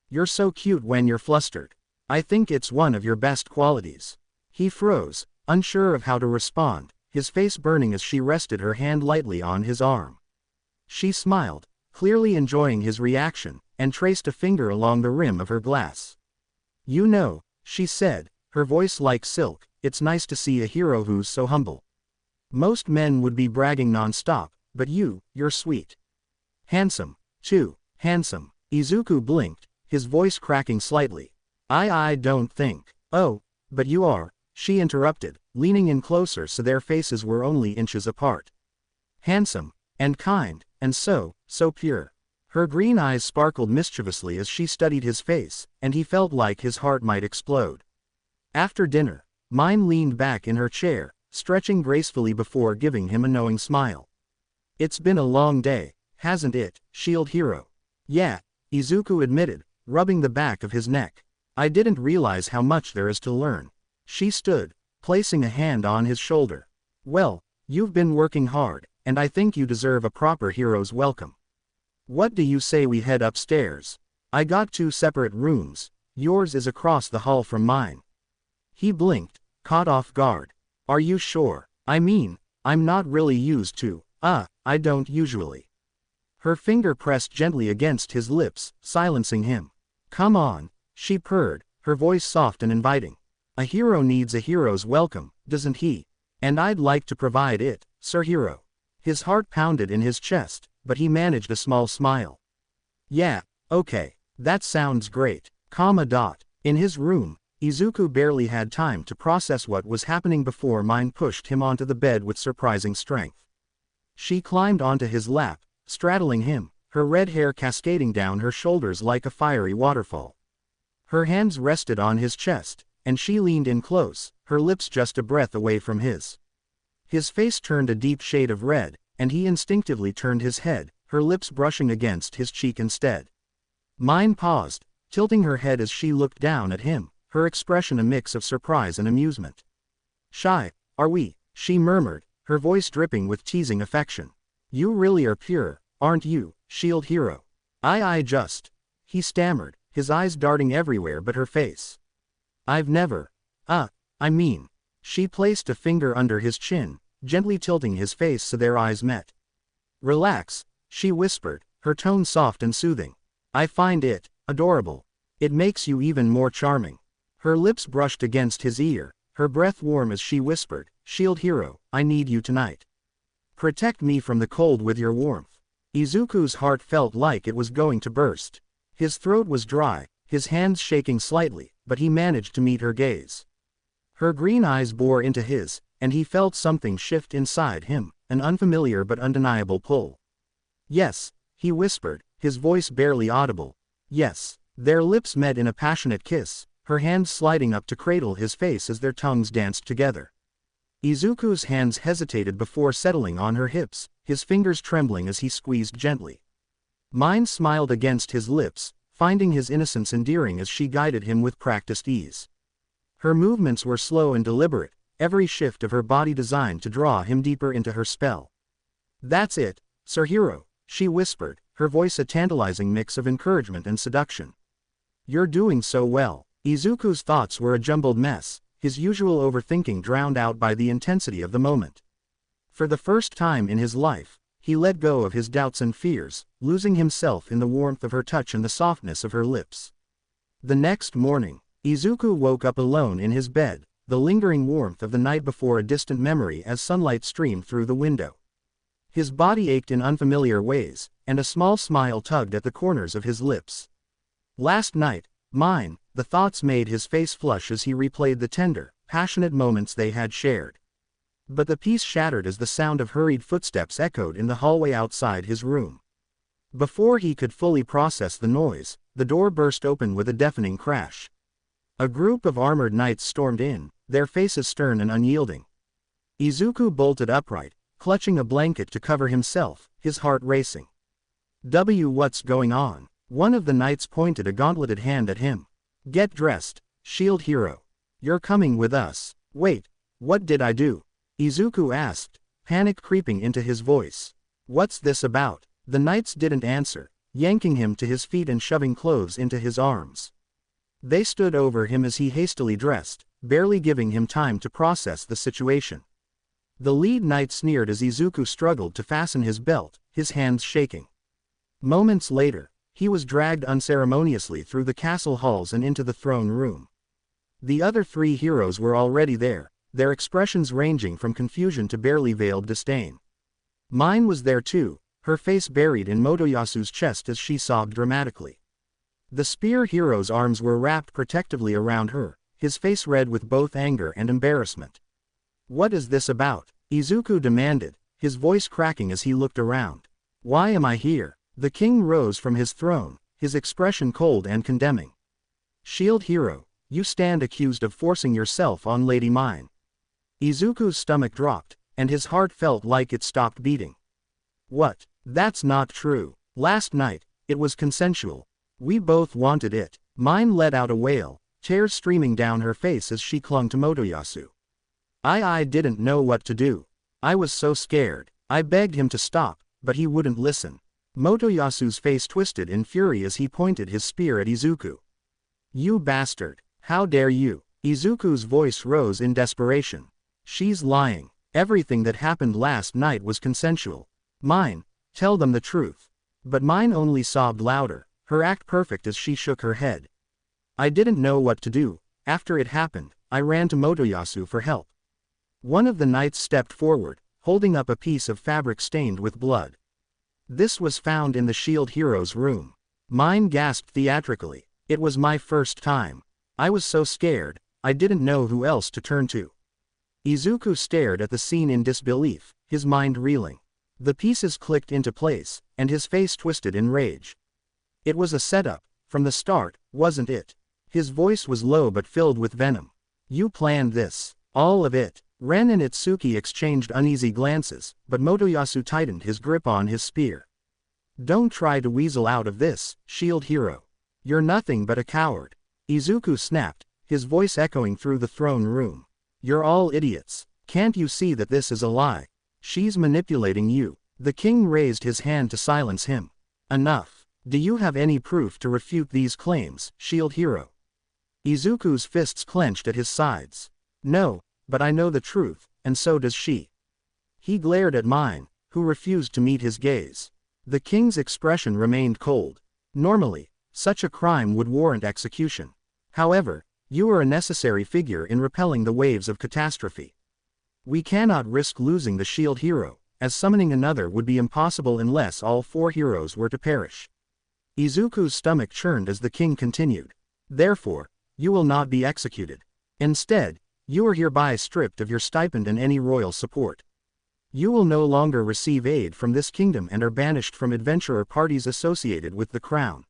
"You're so cute when you're flustered. I think it's one of your best qualities." He froze, unsure of how to respond, his face burning as she rested her hand lightly on his arm. She smiled, clearly enjoying his reaction, and traced a finger along the rim of her glass. "You know," she said, her voice like silk, "it's nice to see a hero who's so humble. Most men would be bragging non-stop, but you're sweet. Handsome, too, handsome." Izuku blinked, his voice cracking slightly. I don't think." "Oh, but you are," she interrupted, leaning in closer so their faces were only inches apart. "Handsome, and kind, and so pure." Her green eyes sparkled mischievously as she studied his face, and he felt like his heart might explode. After dinner, Mine leaned back in her chair, stretching gracefully before giving him a knowing smile. "It's been a long day, hasn't it, Shield Hero?" "Yeah," Izuku admitted, rubbing the back of his neck. "I didn't realize how much there is to learn." She stood, placing a hand on his shoulder. "Well, you've been working hard, and I think you deserve a proper hero's welcome. What do you say we head upstairs? I got 2 separate rooms, yours is across the hall from mine." He blinked, caught off guard. "Are you sure? I mean, I'm not really used to, I don't usually." Her finger pressed gently against his lips, silencing him. "Come on," she purred, her voice soft and inviting. "A hero needs a hero's welcome, doesn't he? And I'd like to provide it, Sir Hero." His heart pounded in his chest, but he managed a small smile. "Yeah, okay, that sounds great." In his room, Izuku barely had time to process what was happening before Mine pushed him onto the bed with surprising strength. She climbed onto his lap, straddling him, her red hair cascading down her shoulders like a fiery waterfall. Her hands rested on his chest, and she leaned in close, her lips just a breath away from his. His face turned a deep shade of red, and he instinctively turned his head, her lips brushing against his cheek instead. Mine paused, tilting her head as she looked down at him, her expression a mix of surprise and amusement. "Shy, are we?" she murmured, her voice dripping with teasing affection. "You really are pure, aren't you, Shield Hero?" I just," he stammered, his eyes darting everywhere but her face. "I've never, I mean." She placed a finger under his chin, gently tilting his face so their eyes met. "Relax," she whispered, her tone soft and soothing. "I find it adorable. It makes you even more charming." Her lips brushed against his ear, her breath warm as she whispered, "Shield Hero, I need you tonight. Protect me from the cold with your warmth." Izuku's heart felt like it was going to burst. His throat was dry, his hands shaking slightly, but he managed to meet her gaze. Her green eyes bore into his, and he felt something shift inside him, an unfamiliar but undeniable pull. "Yes," he whispered, his voice barely audible. "Yes." Their lips met in a passionate kiss, her hands sliding up to cradle his face as their tongues danced together. Izuku's hands hesitated before settling on her hips, his fingers trembling as he squeezed gently. Mine smiled against his lips, finding his innocence endearing as she guided him with practiced ease. Her movements were slow and deliberate, every shift of her body designed to draw him deeper into her spell. "That's it, Sir Hero," she whispered, her voice a tantalizing mix of encouragement and seduction. "You're doing so well." Izuku's thoughts were a jumbled mess, his usual overthinking drowned out by the intensity of the moment. For the first time in his life, he let go of his doubts and fears, losing himself in the warmth of her touch and the softness of her lips. The next morning, Izuku woke up alone in his bed, the lingering warmth of the night before a distant memory as sunlight streamed through the window. His body ached in unfamiliar ways, and a small smile tugged at the corners of his lips. Last night, mine, the thoughts made his face flush as he replayed the tender, passionate moments they had shared. But the peace shattered as the sound of hurried footsteps echoed in the hallway outside his room. Before he could fully process the noise, the door burst open with a deafening crash. A group of armored knights stormed in, their faces stern and unyielding. Izuku bolted upright, clutching a blanket to cover himself, his heart racing. What's going on?" One of the knights pointed a gauntleted hand at him. "Get dressed, Shield Hero. You're coming with us." "Wait, what did I do?" Izuku asked, panic creeping into his voice. "What's this about?" The knights didn't answer, yanking him to his feet and shoving clothes into his arms. They stood over him as he hastily dressed, barely giving him time to process the situation. The lead knight sneered as Izuku struggled to fasten his belt, his hands shaking. Moments later, he was dragged unceremoniously through the castle halls and into the throne room. The other three heroes were already there, their expressions ranging from confusion to barely veiled disdain. Mine was there too, her face buried in Motoyasu's chest as she sobbed dramatically. The spear hero's arms were wrapped protectively around her, his face red with both anger and embarrassment. "What is this about?" Izuku demanded, his voice cracking as he looked around. "Why am I here?" The king rose from his throne, his expression cold and condemning. "Shield Hero, you stand accused of forcing yourself on Lady Mine." Izuku's stomach dropped, and his heart felt like it stopped beating. "What? That's not true. Last night, it was consensual. We both wanted it." Mine let out a wail, tears streaming down her face as she clung to Motoyasu. I didn't know what to do. I was so scared. I begged him to stop, but he wouldn't listen." Motoyasu's face twisted in fury as he pointed his spear at Izuku. "You bastard! How dare you!" Izuku's voice rose in desperation. "She's lying. Everything that happened last night was consensual. Mine, tell them the truth." But Mine only sobbed louder, her act perfect as she shook her head. "I didn't know what to do. After it happened, I ran to Motoyasu for help." One of the knights stepped forward, holding up a piece of fabric stained with blood. "This was found in the Shield Hero's room." Mine gasped theatrically. "It was my first time. I was so scared, I didn't know who else to turn to." Izuku stared at the scene in disbelief, his mind reeling. The pieces clicked into place, and his face twisted in rage. "It was a setup, from the start, wasn't it?" His voice was low but filled with venom. "You planned this. All of it." Ren and Itsuki exchanged uneasy glances, but Motoyasu tightened his grip on his spear. "Don't try to weasel out of this, Shield Hero. You're nothing but a coward." Izuku snapped, his voice echoing through the throne room. "You're all idiots. Can't you see that this is a lie? She's manipulating you." The king raised his hand to silence him. "Enough. Do you have any proof to refute these claims, Shield Hero?" Izuku's fists clenched at his sides. "No, but I know the truth, and so does she." He glared at Mine, who refused to meet his gaze. The king's expression remained cold. Normally, such a crime would warrant execution. However, you are a necessary figure in repelling the waves of catastrophe. We cannot risk losing the Shield Hero, as summoning another would be impossible unless all four heroes were to perish. Izuku's stomach churned as the king continued. "Therefore, you will not be executed. Instead, you are hereby stripped of your stipend and any royal support. You will no longer receive aid from this kingdom and are banished from adventurer parties associated with the crown.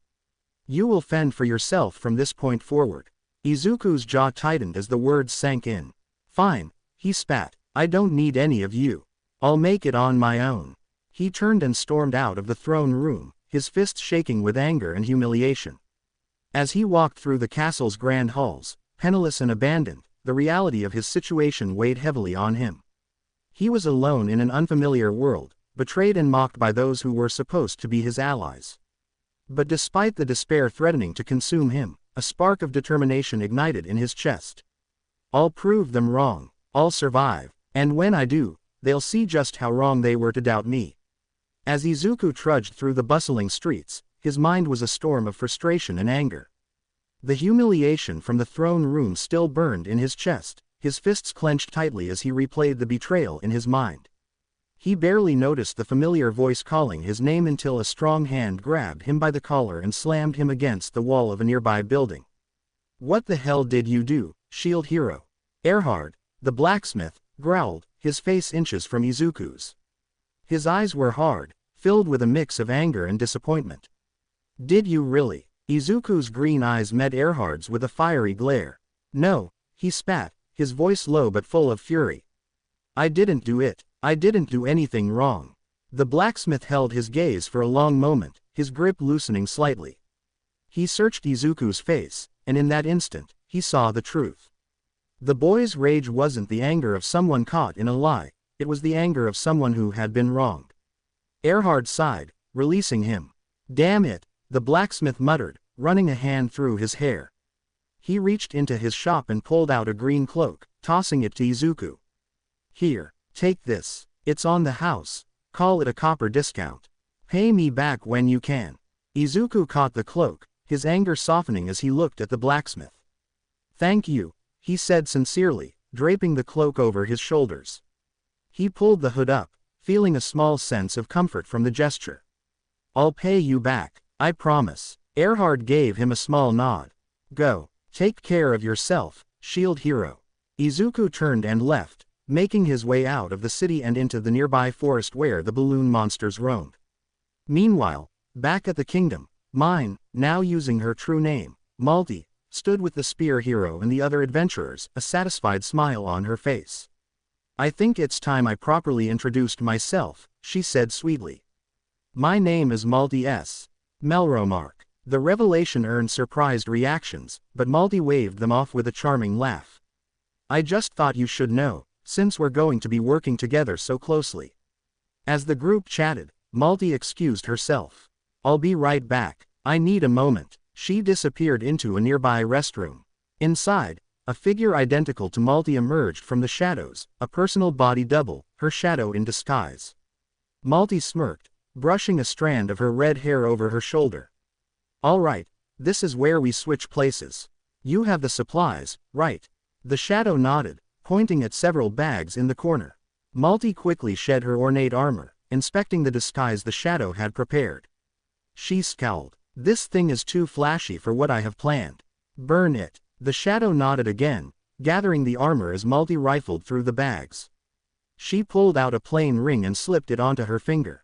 You will fend for yourself from this point forward." Izuku's jaw tightened as the words sank in. "Fine," he spat. "I don't need any of you. I'll make it on my own." He turned and stormed out of the throne room, his fists shaking with anger and humiliation. As he walked through the castle's grand halls, penniless and abandoned, the reality of his situation weighed heavily on him. He was alone in an unfamiliar world, betrayed and mocked by those who were supposed to be his allies. But despite the despair threatening to consume him, a spark of determination ignited in his chest. I'll prove them wrong, I'll survive, and when I do, they'll see just how wrong they were to doubt me. As Izuku trudged through the bustling streets, his mind was a storm of frustration and anger. The humiliation from the throne room still burned in his chest, his fists clenched tightly as he replayed the betrayal in his mind. He barely noticed the familiar voice calling his name until a strong hand grabbed him by the collar and slammed him against the wall of a nearby building. "What the hell did you do, Shield Hero?" Erhard, the blacksmith, growled, his face inches from Izuku's. His eyes were hard, filled with a mix of anger and disappointment. "Did you really?" Izuku's green eyes met Erhard's with a fiery glare. "No," he spat, his voice low but full of fury. "I didn't do it. I didn't do anything wrong." The blacksmith held his gaze for a long moment, his grip loosening slightly. He searched Izuku's face, and in that instant, he saw the truth. The boy's rage wasn't the anger of someone caught in a lie, it was the anger of someone who had been wronged. Erhard sighed, releasing him. "Damn it," the blacksmith muttered, running a hand through his hair. He reached into his shop and pulled out a green cloak, tossing it to Izuku. "Here, take this. It's on the house. Call it a copper discount. Pay me back when you can." Izuku caught the cloak, his anger softening as he looked at the blacksmith. "Thank you," he said sincerely, draping the cloak over his shoulders. He pulled the hood up, feeling a small sense of comfort from the gesture. "I'll pay you back, I promise." Erhard gave him a small nod. "Go, take care of yourself, Shield Hero." Izuku turned and left, making his way out of the city and into the nearby forest where the balloon monsters roamed. Meanwhile, back at the kingdom, Mine, now using her true name, Malti, stood with the spear hero and the other adventurers, a satisfied smile on her face. "I think it's time I properly introduced myself," she said sweetly. "My name is Malti S. Melromark." The revelation earned surprised reactions, but Malti waved them off with a charming laugh. "I just thought you should know, since we're going to be working together so closely." As the group chatted, Malti excused herself. "I'll be right back, I need a moment." She disappeared into a nearby restroom. Inside, a figure identical to Malti emerged from the shadows, a personal body double, her shadow in disguise. Malti smirked, brushing a strand of her red hair over her shoulder. "All right, this is where we switch places. You have the supplies, right?" The shadow nodded, pointing at several bags in the corner. Malti quickly shed her ornate armor, inspecting the disguise the shadow had prepared. She scowled. "This thing is too flashy for what I have planned. Burn it." The shadow nodded again, gathering the armor as Malti rifled through the bags. She pulled out a plain ring and slipped it onto her finger.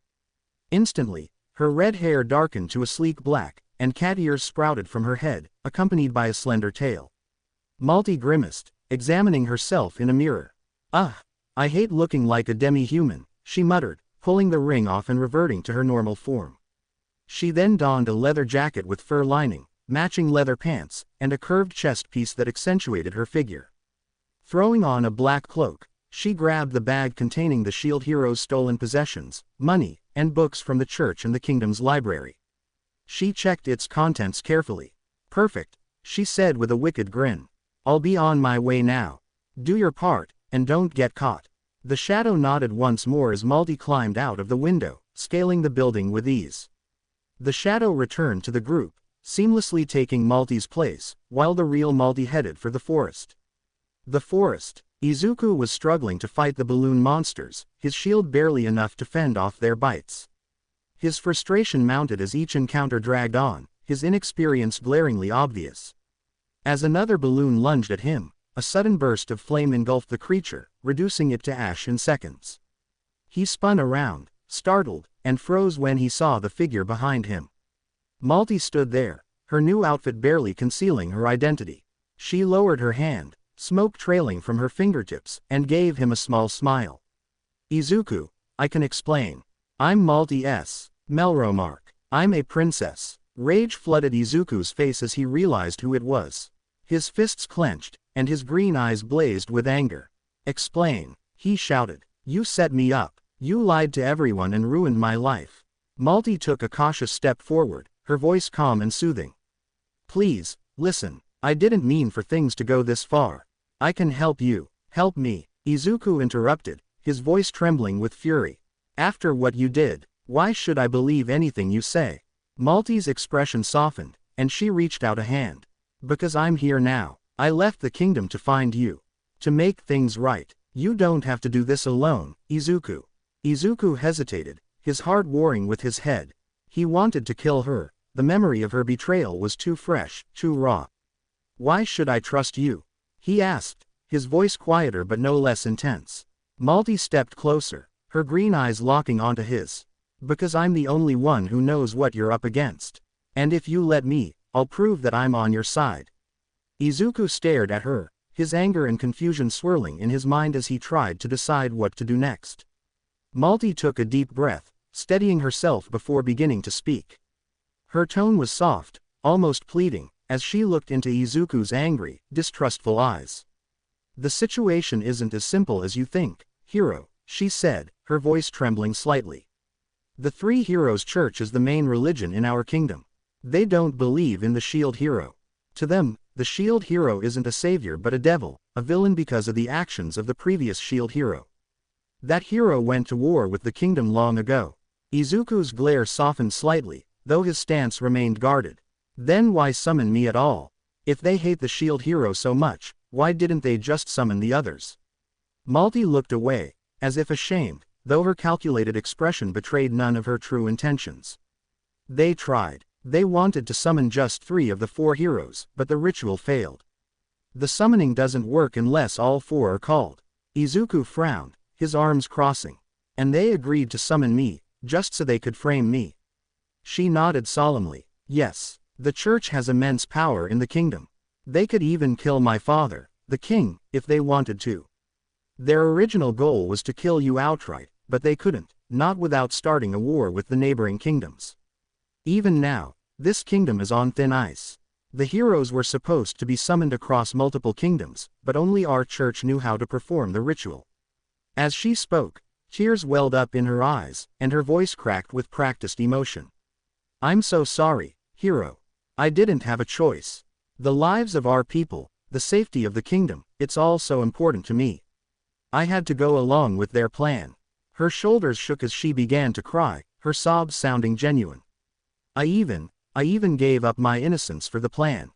Instantly, her red hair darkened to a sleek black, and cat ears sprouted from her head, accompanied by a slender tail. Malti grimaced, examining herself in a mirror. "Ugh, I hate looking like a demi-human," she muttered, pulling the ring off and reverting to her normal form. She then donned a leather jacket with fur lining, matching leather pants, and a curved chest piece that accentuated her figure. Throwing on a black cloak, she grabbed the bag containing the Shield Hero's stolen possessions, money, and books from the church and the kingdom's library. She checked its contents carefully. "Perfect," she said with a wicked grin. "I'll be on my way now. Do your part, and don't get caught." The shadow nodded once more as Malti climbed out of the window, scaling the building with ease. The shadow returned to the group, seamlessly taking Malti's place, while the real Malti headed for the forest. The forest. Izuku was struggling to fight the balloon monsters, his shield barely enough to fend off their bites. His frustration mounted as each encounter dragged on, his inexperience glaringly obvious. As another balloon lunged at him, a sudden burst of flame engulfed the creature, reducing it to ash in seconds. He spun around, startled, and froze when he saw the figure behind him. Malti stood there, her new outfit barely concealing her identity. She lowered her hand, smoke trailing from her fingertips, and gave him a small smile. "Izuku, I can explain. I'm Malti S. Melromark. I'm a princess." Rage flooded Izuku's face as he realized who it was. His fists clenched, and his green eyes blazed with anger. "Explain," he shouted. "You set me up. You lied to everyone and ruined my life." Malty took a cautious step forward, her voice calm and soothing. "Please, listen. I didn't mean for things to go this far. I can help you. Help me." Izuku interrupted, his voice trembling with fury. "After what you did, why should I believe anything you say?" Malty's expression softened, and she reached out a hand. "Because I'm here now. I left the kingdom to find you. To make things right. You don't have to do this alone, Izuku." Izuku hesitated, his heart warring with his head. He wanted to kill her. The memory of her betrayal was too fresh, too raw. "Why should I trust you?" he asked, his voice quieter but no less intense. Malty stepped closer, her green eyes locking onto his. "Because I'm the only one who knows what you're up against. And if you let me, I'll prove that I'm on your side." Izuku stared at her, his anger and confusion swirling in his mind as he tried to decide what to do next. Malty took a deep breath, steadying herself before beginning to speak. Her tone was soft, almost pleading, as she looked into Izuku's angry, distrustful eyes. "The situation isn't as simple as you think, hero," she said, her voice trembling slightly. "The Three Heroes Church is the main religion in our kingdom. They don't believe in the shield hero. To them, the shield hero isn't a savior but a devil, a villain because of the actions of the previous shield hero. That hero went to war with the kingdom long ago." Izuku's glare softened slightly, though his stance remained guarded. "Then why summon me at all? If they hate the shield hero so much, why didn't they just summon the others?" Malty looked away, as if ashamed, though her calculated expression betrayed none of her true intentions. "They tried. They wanted to summon just 3 of the 4 heroes, but the ritual failed. The summoning doesn't work unless all 4 are called." Izuku frowned, his arms crossing. "And they agreed to summon me, just so they could frame me." She nodded solemnly. "Yes, the church has immense power in the kingdom. They could even kill my father, the king, if they wanted to. Their original goal was to kill you outright, but they couldn't, not without starting a war with the neighboring kingdoms. Even now, this kingdom is on thin ice. The heroes were supposed to be summoned across multiple kingdoms, but only our church knew how to perform the ritual." As she spoke, tears welled up in her eyes, and her voice cracked with practiced emotion. "I'm so sorry, hero. I didn't have a choice. The lives of our people, the safety of the kingdom, it's all so important to me. I had to go along with their plan." Her shoulders shook as she began to cry, her sobs sounding genuine. I even gave up my innocence for the plan.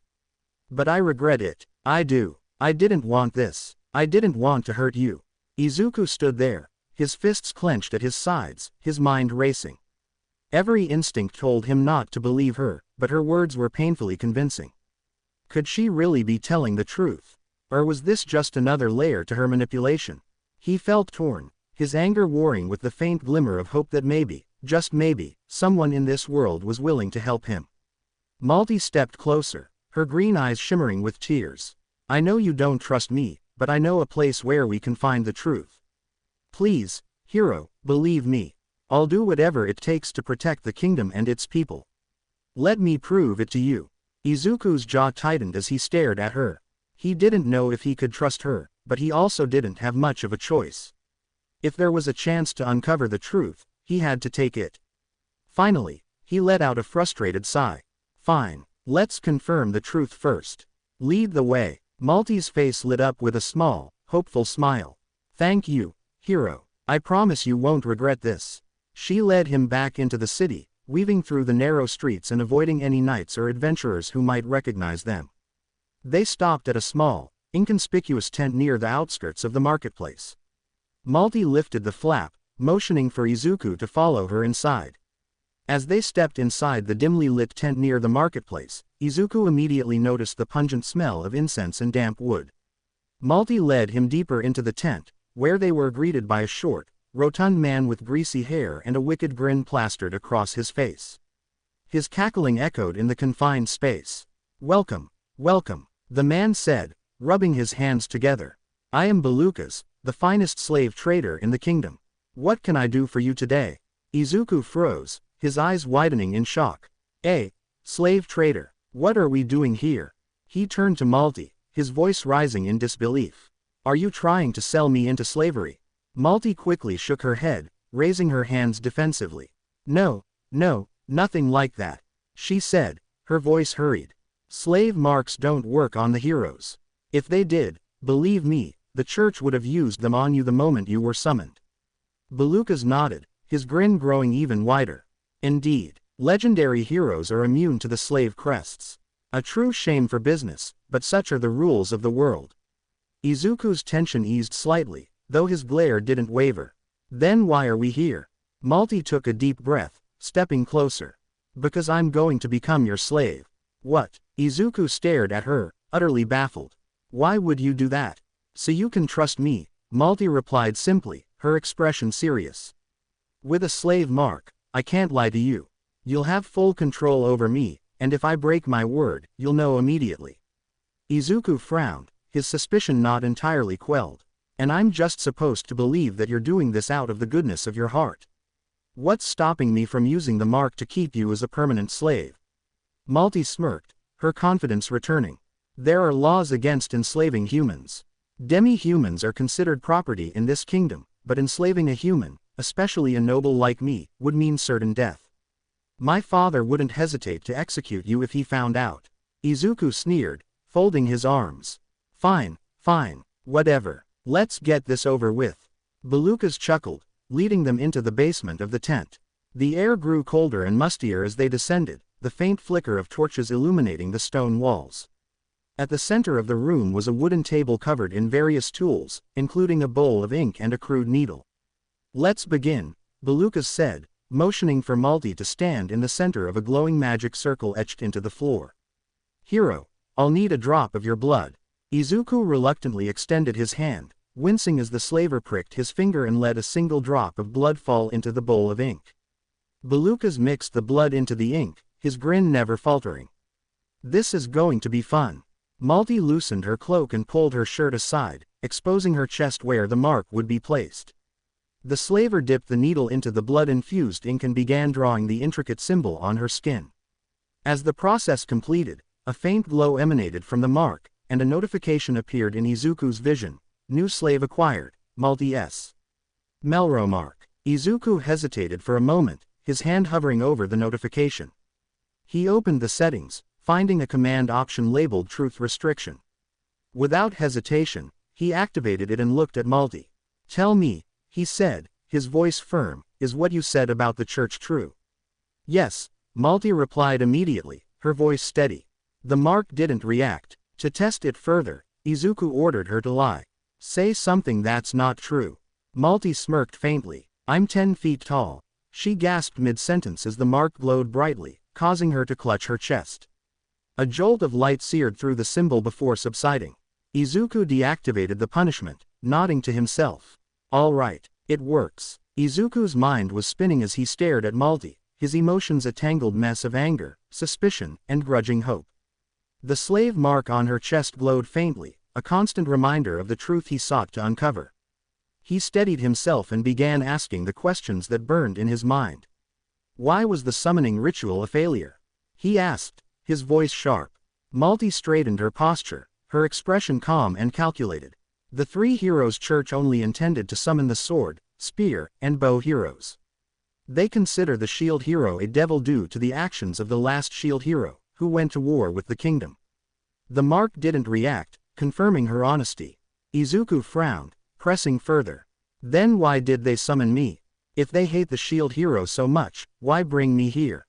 But I regret it. I do. I didn't want this. I didn't want to hurt you." Izuku stood there, his fists clenched at his sides, his mind racing. Every instinct told him not to believe her, but her words were painfully convincing. Could she really be telling the truth? Or was this just another layer to her manipulation? He felt torn, his anger warring with the faint glimmer of hope that maybe, just maybe, someone in this world was willing to help him. Malty stepped closer, her green eyes shimmering with tears. "I know you don't trust me, but I know a place where we can find the truth. Please, hero, believe me. I'll do whatever it takes to protect the kingdom and its people. Let me prove it to you." Izuku's jaw tightened as he stared at her. He didn't know if he could trust her, but he also didn't have much of a choice. If there was a chance to uncover the truth, he had to take it. Finally, he let out a frustrated sigh. "Fine, let's confirm the truth first. Lead the way." Malty's face lit up with a small, hopeful smile. "Thank you, hero. I promise you won't regret this." She led him back into the city, weaving through the narrow streets and avoiding any knights or adventurers who might recognize them. They stopped at a small, inconspicuous tent near the outskirts of the marketplace. Malty lifted the flap, motioning for Izuku to follow her inside. As they stepped inside the dimly lit tent near the marketplace, Izuku immediately noticed the pungent smell of incense and damp wood. Malty led him deeper into the tent, where they were greeted by a short, rotund man with greasy hair and a wicked grin plastered across his face. His cackling echoed in the confined space. "Welcome, welcome," the man said, rubbing his hands together. "I am Belukas, the finest slave trader in the kingdom. What can I do for you today?" Izuku froze, his eyes widening in shock. "Slave trader, what are we doing here?" He turned to Malty, his voice rising in disbelief. Are you trying to sell me into slavery? Malty quickly shook her head, raising her hands defensively. No, no, nothing like that, she said, her voice hurried. Slave marks don't work on the heroes. If they did, believe me, the church would have used them on you the moment you were summoned. Belucas nodded, his grin growing even wider. Indeed, legendary heroes are immune to the slave crests. A true shame for business, but such are the rules of the world. Izuku's tension eased slightly, though his glare didn't waver. Then why are we here? Malty took a deep breath, stepping closer. Because I'm going to become your slave. What? Izuku stared at her, utterly baffled. Why would you do that? So you can trust me, Malty replied simply, her expression serious. With a slave mark, I can't lie to you. You'll have full control over me, and if I break my word, you'll know immediately. Izuku frowned, his suspicion not entirely quelled. And I'm just supposed to believe that you're doing this out of the goodness of your heart. What's stopping me from using the mark to keep you as a permanent slave? Malty smirked, her confidence returning. There are laws against enslaving humans. Demi-humans are considered property in this kingdom, but enslaving a human, especially a noble like me, would mean certain death. My father wouldn't hesitate to execute you if he found out. Izuku sneered, folding his arms. Fine, fine, whatever. Let's get this over with. Belucas chuckled, leading them into the basement of the tent. The air grew colder and mustier as they descended, the faint flicker of torches illuminating the stone walls. At the center of the room was a wooden table covered in various tools, including a bowl of ink and a crude needle. Let's begin, Belucas said, motioning for Malty to stand in the center of a glowing magic circle etched into the floor. Hero, I'll need a drop of your blood. Izuku reluctantly extended his hand, wincing as the slaver pricked his finger and let a single drop of blood fall into the bowl of ink. Belucas mixed the blood into the ink, his grin never faltering. This is going to be fun. Malty loosened her cloak and pulled her shirt aside, exposing her chest where the mark would be placed. The slaver dipped the needle into the blood-infused ink and began drawing the intricate symbol on her skin. As the process completed, a faint glow emanated from the mark, and a notification appeared in Izuku's vision. New slave acquired, Malty S. Melro mark. Izuku hesitated for a moment, his hand hovering over the notification. He opened the settings, finding a command option labeled Truth Restriction. Without hesitation, he activated it and looked at Malty. Tell me, he said, his voice firm, is what you said about the church true? Yes, Malty replied immediately, her voice steady. The mark didn't react. To test it further, Izuku ordered her to lie. Say something that's not true. Malty smirked faintly. I'm 10 feet tall. She gasped mid-sentence as the mark glowed brightly, causing her to clutch her chest. A jolt of light seared through the symbol before subsiding. Izuku deactivated the punishment, nodding to himself. All right, it works. Izuku's mind was spinning as he stared at Malty, his emotions a tangled mess of anger, suspicion, and grudging hope. The slave mark on her chest glowed faintly, a constant reminder of the truth he sought to uncover. He steadied himself and began asking the questions that burned in his mind. Why was the summoning ritual a failure? He asked, his voice sharp. Malty straightened her posture, her expression calm and calculated. The three heroes' church only intended to summon the sword, spear, and bow heroes. They consider the shield hero a devil due to the actions of the last shield hero, who went to war with the kingdom. The mark didn't react, confirming her honesty. Izuku frowned, pressing further. Then why did they summon me? If they hate the shield hero so much, why bring me here?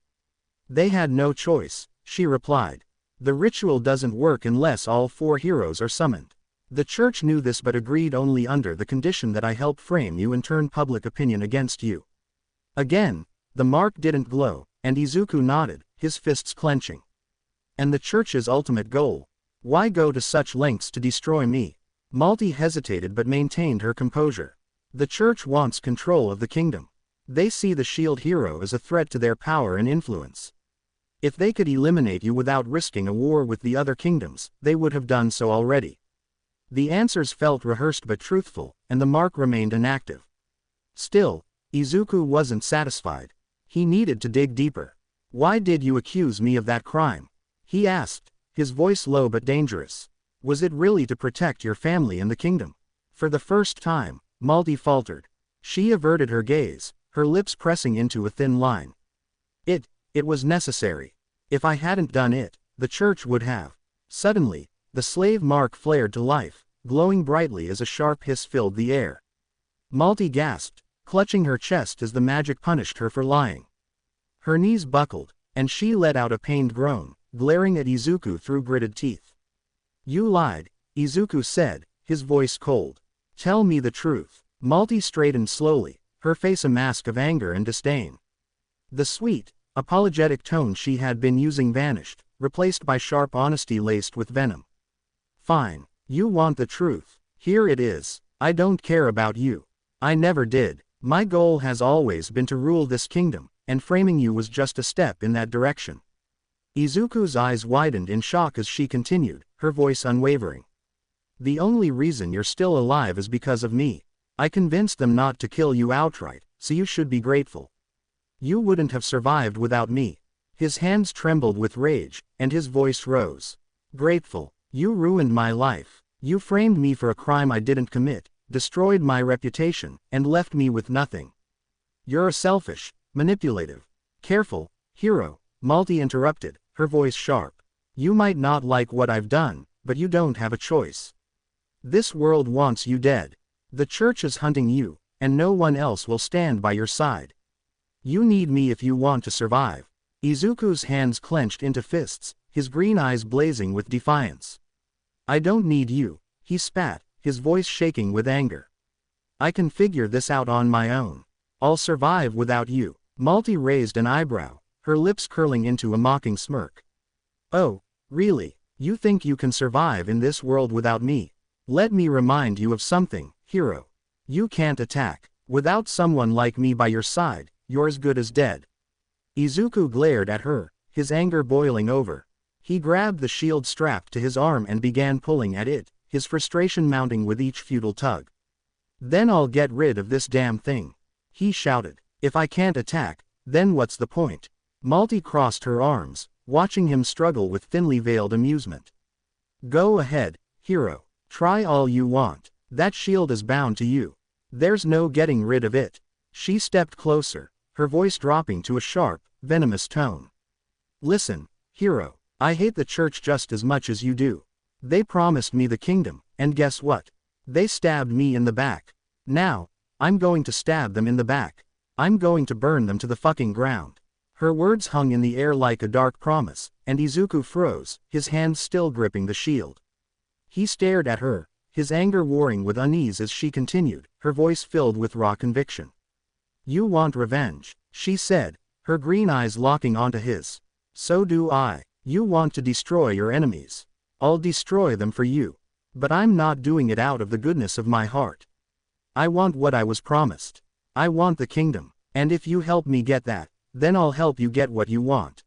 They had no choice, she replied. The ritual doesn't work unless all four heroes are summoned. The church knew this but agreed only under the condition that I help frame you and turn public opinion against you. Again, the mark didn't glow, and Izuku nodded, his fists clenching. And the church's ultimate goal? Why go to such lengths to destroy me? Malty hesitated but maintained her composure. The church wants control of the kingdom. They see the shield hero as a threat to their power and influence. If they could eliminate you without risking a war with the other kingdoms, they would have done so already. The answers felt rehearsed but truthful, and the mark remained inactive. Still, Izuku wasn't satisfied. He needed to dig deeper. Why did you accuse me of that crime? He asked, his voice low but dangerous. Was it really to protect your family and the kingdom? For the first time, Malty faltered. She averted her gaze, her lips pressing into a thin line. It was necessary. If I hadn't done it, the church would have. Suddenly, the slave mark flared to life, glowing brightly as a sharp hiss filled the air. Malty gasped, clutching her chest as the magic punished her for lying. Her knees buckled, and she let out a pained groan, glaring at Izuku through gritted teeth. You lied, Izuku said, his voice cold. Tell me the truth. Malty straightened slowly, her face a mask of anger and disdain. The sweet, apologetic tone she had been using vanished, replaced by sharp honesty laced with venom. Fine, you want the truth. Here it is. I don't care about you. I never did. My goal has always been to rule this kingdom, and framing you was just a step in that direction. Izuku's eyes widened in shock as she continued, her voice unwavering. The only reason you're still alive is because of me. I convinced them not to kill you outright, so you should be grateful. You wouldn't have survived without me. His hands trembled with rage, and his voice rose. Grateful. You ruined my life. You framed me for a crime I didn't commit, destroyed my reputation, and left me with nothing. You're a selfish, manipulative. Careful, hero, Malty interrupted, her voice sharp. You might not like what I've done, but you don't have a choice. This world wants you dead. The church is hunting you, and no one else will stand by your side. You need me if you want to survive. Izuku's hands clenched into fists, his green eyes blazing with defiance. I don't need you, he spat, his voice shaking with anger. I can figure this out on my own. I'll survive without you. Malty raised an eyebrow, her lips curling into a mocking smirk. Oh, really? You think you can survive in this world without me? Let me remind you of something, hero. You can't attack. Without someone like me by your side, you're as good as dead. Izuku glared at her, his anger boiling over. He grabbed the shield strapped to his arm and began pulling at it, his frustration mounting with each futile tug. Then I'll get rid of this damn thing, he shouted. If I can't attack, then what's the point? Malty crossed her arms, watching him struggle with thinly veiled amusement. Go ahead, hero. Try all you want. That shield is bound to you. There's no getting rid of it. She stepped closer, her voice dropping to a sharp, venomous tone. Listen, hero, I hate the church just as much as you do. They promised me the kingdom, and guess what? They stabbed me in the back. Now, I'm going to stab them in the back. I'm going to burn them to the fucking ground. Her words hung in the air like a dark promise, and Izuku froze, his hands still gripping the shield. He stared at her, his anger warring with unease as she continued, her voice filled with raw conviction. You want revenge, she said, her green eyes locking onto his. So do I. You want to destroy your enemies. I'll destroy them for you. But I'm not doing it out of the goodness of my heart. I want what I was promised. I want the kingdom, and if you help me get that, then I'll help you get what you want.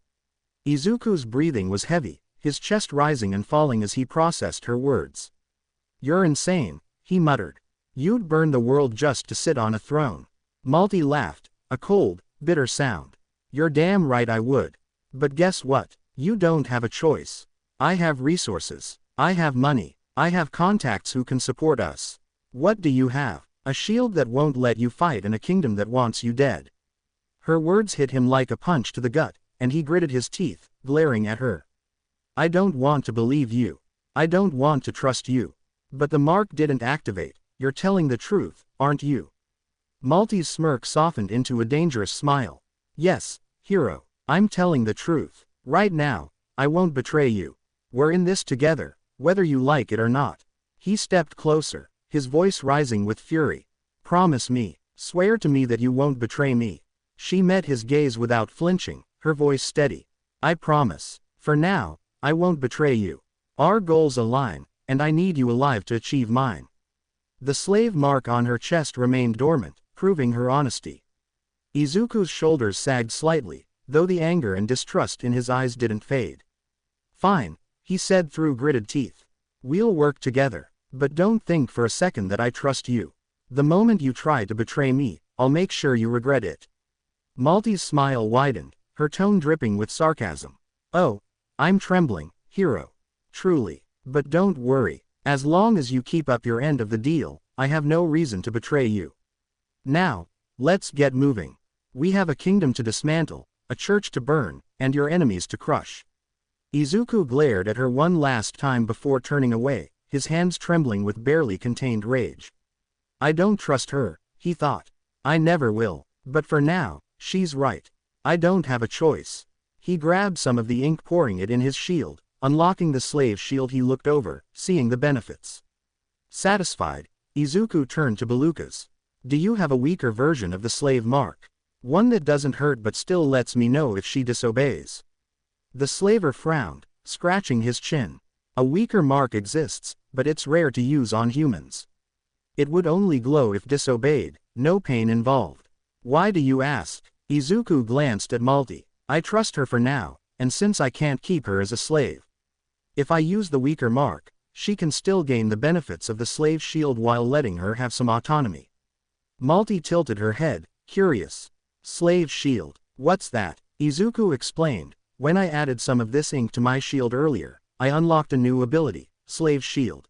Izuku's breathing was heavy, his chest rising and falling as he processed her words. You're insane, he muttered. You'd burn the world just to sit on a throne. Malty laughed, a cold, bitter sound. You're damn right I would. But guess what? You don't have a choice. I have resources. I have money. I have contacts who can support us. What do you have? A shield that won't let you fight and a kingdom that wants you dead. Her words hit him like a punch to the gut, and he gritted his teeth, glaring at her. I don't want to believe you. I don't want to trust you. But the mark didn't activate. You're telling the truth, aren't you? Malty's smirk softened into a dangerous smile. Yes, hero, I'm telling the truth. Right now, I won't betray you. We're in this together, whether you like it or not. He stepped closer, his voice rising with fury. Promise me, swear to me that you won't betray me. She met his gaze without flinching, her voice steady. I promise. For now, I won't betray you. Our goals align, and I need you alive to achieve mine. The slave mark on her chest remained dormant, proving her honesty. Izuku's shoulders sagged slightly, though the anger and distrust in his eyes didn't fade. Fine, he said through gritted teeth. We'll work together, but don't think for a second that I trust you. The moment you try to betray me, I'll make sure you regret it. Malty's smile widened, her tone dripping with sarcasm. Oh, I'm trembling, hero. Truly. But don't worry, as long as you keep up your end of the deal, I have no reason to betray you. Now, let's get moving. We have a kingdom to dismantle, a church to burn, and your enemies to crush. Izuku glared at her one last time before turning away, his hands trembling with barely contained rage. I don't trust her, he thought. I never will, but for now, she's right. I don't have a choice. He grabbed some of the ink, pouring it in his shield, unlocking the slave shield. He looked over, seeing the benefits. Satisfied, Izuku turned to Belukas. Do you have a weaker version of the slave mark? One that doesn't hurt but still lets me know if she disobeys. The slaver frowned, scratching his chin. A weaker mark exists, but it's rare to use on humans. It would only glow if disobeyed, no pain involved. Why do you ask? Izuku glanced at Malty. I trust her for now, and since I can't keep her as a slave. If I use the weaker mark, she can still gain the benefits of the slave shield while letting her have some autonomy. Malty tilted her head, curious. Slave shield, what's that? Izuku explained. When I added some of this ink to my shield earlier, I unlocked a new ability, Slave Shield.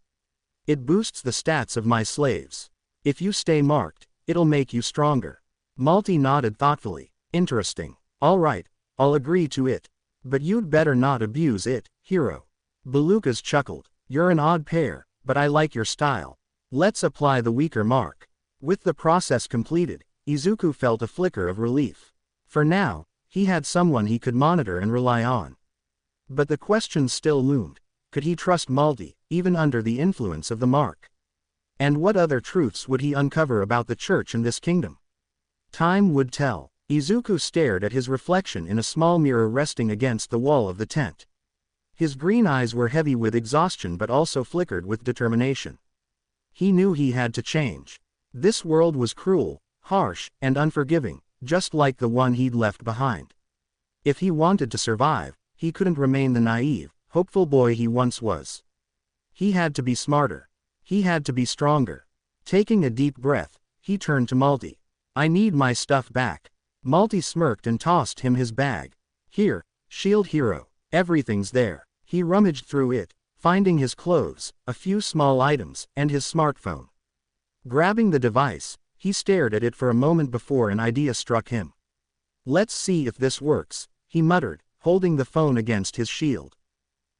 It boosts the stats of my slaves. If you stay marked, it'll make you stronger. Malty nodded thoughtfully. Interesting. All right, I'll agree to it. But you'd better not abuse it, hero. Belukas chuckled. You're an odd pair, but I like your style. Let's apply the weaker mark. With the process completed, Izuku felt a flicker of relief. For now, he had someone he could monitor and rely on. But the question still loomed. Could he trust Malty, even under the influence of the mark? And what other truths would he uncover about the church and this kingdom? Time would tell. Izuku stared at his reflection in a small mirror resting against the wall of the tent. His green eyes were heavy with exhaustion but also flickered with determination. He knew he had to change. This world was cruel, harsh, and unforgiving, just like the one he'd left behind. If he wanted to survive, he couldn't remain the naive, hopeful boy he once was. He had to be smarter. He had to be stronger. Taking a deep breath, he turned to Malty. I need my stuff back. Malty smirked and tossed him his bag. Here, Shield Hero, everything's there. He rummaged through it, finding his clothes, a few small items, and his smartphone. Grabbing the device, he stared at it for a moment before an idea struck him. Let's see if this works, he muttered, holding the phone against his shield.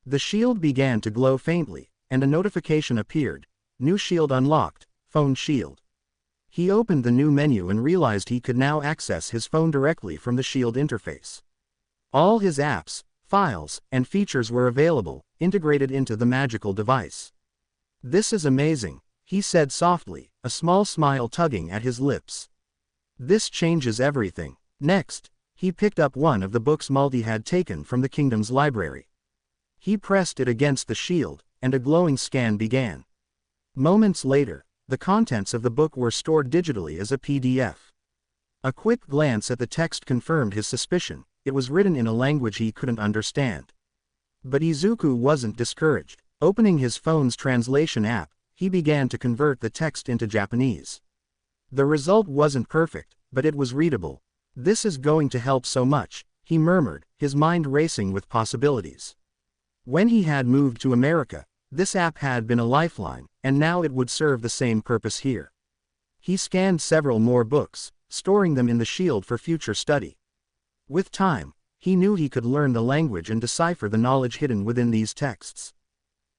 The shield began to glow faintly, and a notification appeared. New shield unlocked, phone shield. He opened the new menu and realized he could now access his phone directly from the shield interface. All his apps, files, and features were available, integrated into the magical device. This is amazing, he said softly, a small smile tugging at his lips. This changes everything. Next, he picked up one of the books Malty had taken from the kingdom's library. He pressed it against the shield, and a glowing scan began. Moments later, the contents of the book were stored digitally as a PDF. A quick glance at the text confirmed his suspicion. It was written in a language he couldn't understand. But Izuku wasn't discouraged. Opening his phone's translation app, he began to convert the text into Japanese. The result wasn't perfect, but it was readable. This is going to help so much, he murmured, his mind racing with possibilities. When he had moved to America, this app had been a lifeline, and now it would serve the same purpose here. He scanned several more books, storing them in the shield for future study. With time, he knew he could learn the language and decipher the knowledge hidden within these texts.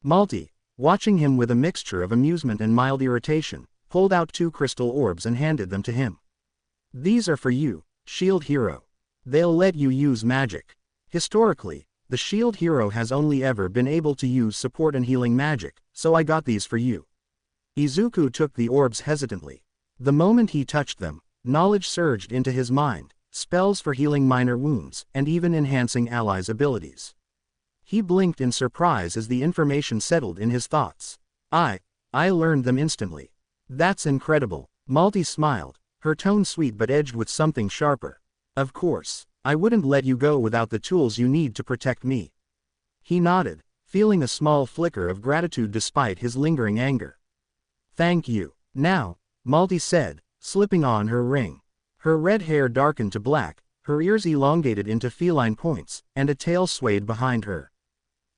Malty, watching him with a mixture of amusement and mild irritation, pulled out 2 crystal orbs and handed them to him. These are for you, Shield Hero. They'll let you use magic. Historically, the Shield Hero has only ever been able to use support and healing magic, so I got these for you. Izuku took the orbs hesitantly. The moment he touched them, knowledge surged into his mind, spells for healing minor wounds, and even enhancing allies' abilities. He blinked in surprise as the information settled in his thoughts. I learned them instantly. That's incredible. Malty smiled, her tone sweet but edged with something sharper. Of course, I wouldn't let you go without the tools you need to protect me. He nodded, feeling a small flicker of gratitude despite his lingering anger. Thank you. Now, Malty said, slipping on her ring. Her red hair darkened to black, her ears elongated into feline points, and a tail swayed behind her.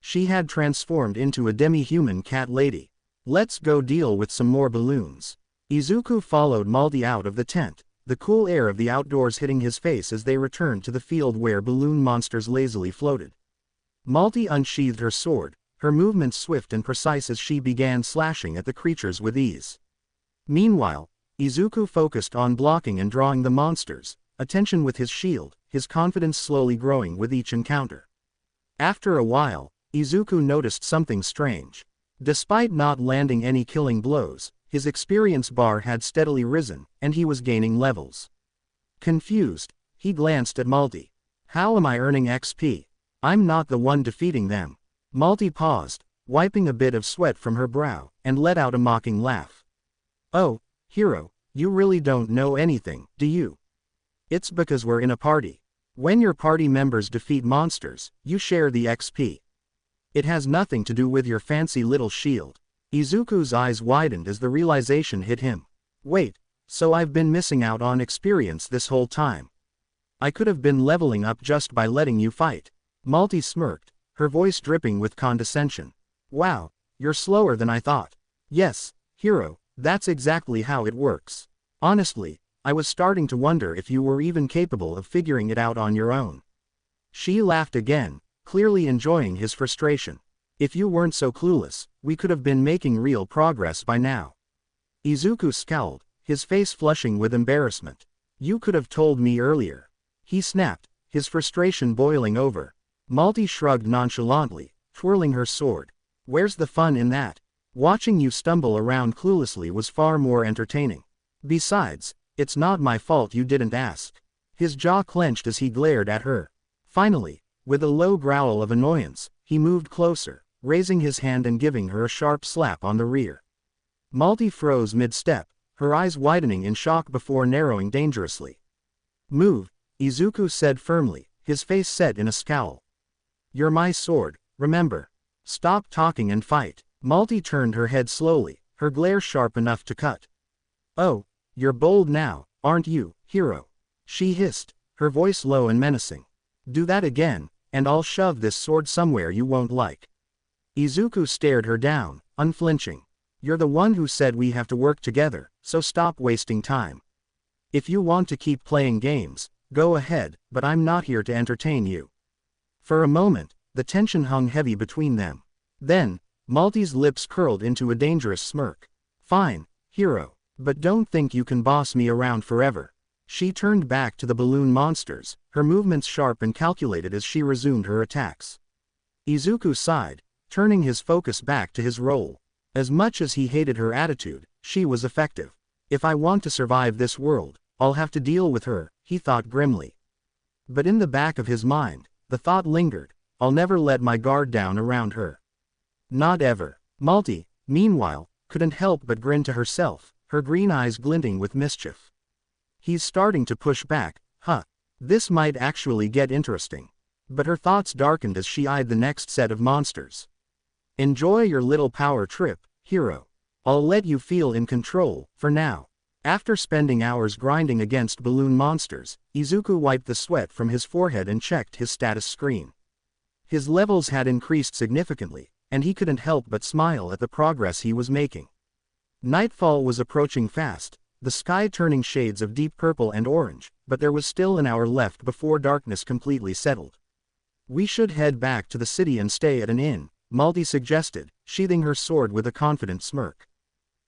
She had transformed into a demi-human cat lady. Let's go deal with some more balloons. Izuku followed Malty out of the tent, the cool air of the outdoors hitting his face as they returned to the field where balloon monsters lazily floated. Malty unsheathed her sword, her movements swift and precise as she began slashing at the creatures with ease. Meanwhile, Izuku focused on blocking and drawing the monsters, attention with his shield, his confidence slowly growing with each encounter. After a while, Izuku noticed something strange. Despite not landing any killing blows, his experience bar had steadily risen, and he was gaining levels. Confused, he glanced at Malty. How am I earning XP? I'm not the one defeating them. Malty paused, wiping a bit of sweat from her brow, and let out a mocking laugh. Oh, hero, you really don't know anything, do you? It's because we're in a party. When your party members defeat monsters, you share the XP. It has nothing to do with your fancy little shield. Izuku's eyes widened as the realization hit him. Wait, so I've been missing out on experience this whole time. I could have been leveling up just by letting you fight. Malty smirked, her voice dripping with condescension. Wow, you're slower than I thought. Yes, hero, that's exactly how it works. Honestly, I was starting to wonder if you were even capable of figuring it out on your own. She laughed again, clearly enjoying his frustration. If you weren't so clueless, we could have been making real progress by now. Izuku scowled, his face flushing with embarrassment. You could have told me earlier. He snapped, his frustration boiling over. Malty shrugged nonchalantly, twirling her sword. Where's the fun in that? Watching you stumble around cluelessly was far more entertaining. Besides, it's not my fault you didn't ask. His jaw clenched as he glared at her. Finally, with a low growl of annoyance, he moved closer, raising his hand and giving her a sharp slap on the rear. Malty froze mid-step, her eyes widening in shock before narrowing dangerously. Move, Izuku said firmly, his face set in a scowl. You're my sword, remember. Stop talking and fight. Malty turned her head slowly, her glare sharp enough to cut. Oh, you're bold now, aren't you, hero? She hissed, her voice low and menacing. Do that again, and I'll shove this sword somewhere you won't like. Izuku stared her down, unflinching. You're the one who said we have to work together, so stop wasting time. If you want to keep playing games, go ahead, but I'm not here to entertain you. For a moment, the tension hung heavy between them. Then, Malty's lips curled into a dangerous smirk. Fine, hero, but don't think you can boss me around forever. She turned back to the balloon monsters, her movements sharp and calculated as she resumed her attacks. Izuku sighed, turning his focus back to his role. As much as he hated her attitude, she was effective. If I want to survive this world, I'll have to deal with her, he thought grimly. But in the back of his mind, the thought lingered, I'll never let my guard down around her. Not ever. Malty, meanwhile, couldn't help but grin to herself, her green eyes glinting with mischief. He's starting to push back, huh? This might actually get interesting. But her thoughts darkened as she eyed the next set of monsters. Enjoy your little power trip, hero. I'll let you feel in control, for now. After spending hours grinding against balloon monsters, Izuku wiped the sweat from his forehead and checked his status screen. His levels had increased significantly, and he couldn't help but smile at the progress he was making. Nightfall was approaching fast, the sky turning shades of deep purple and orange, but there was still an hour left before darkness completely settled. We should head back to the city and stay at an inn, Malty suggested, sheathing her sword with a confident smirk.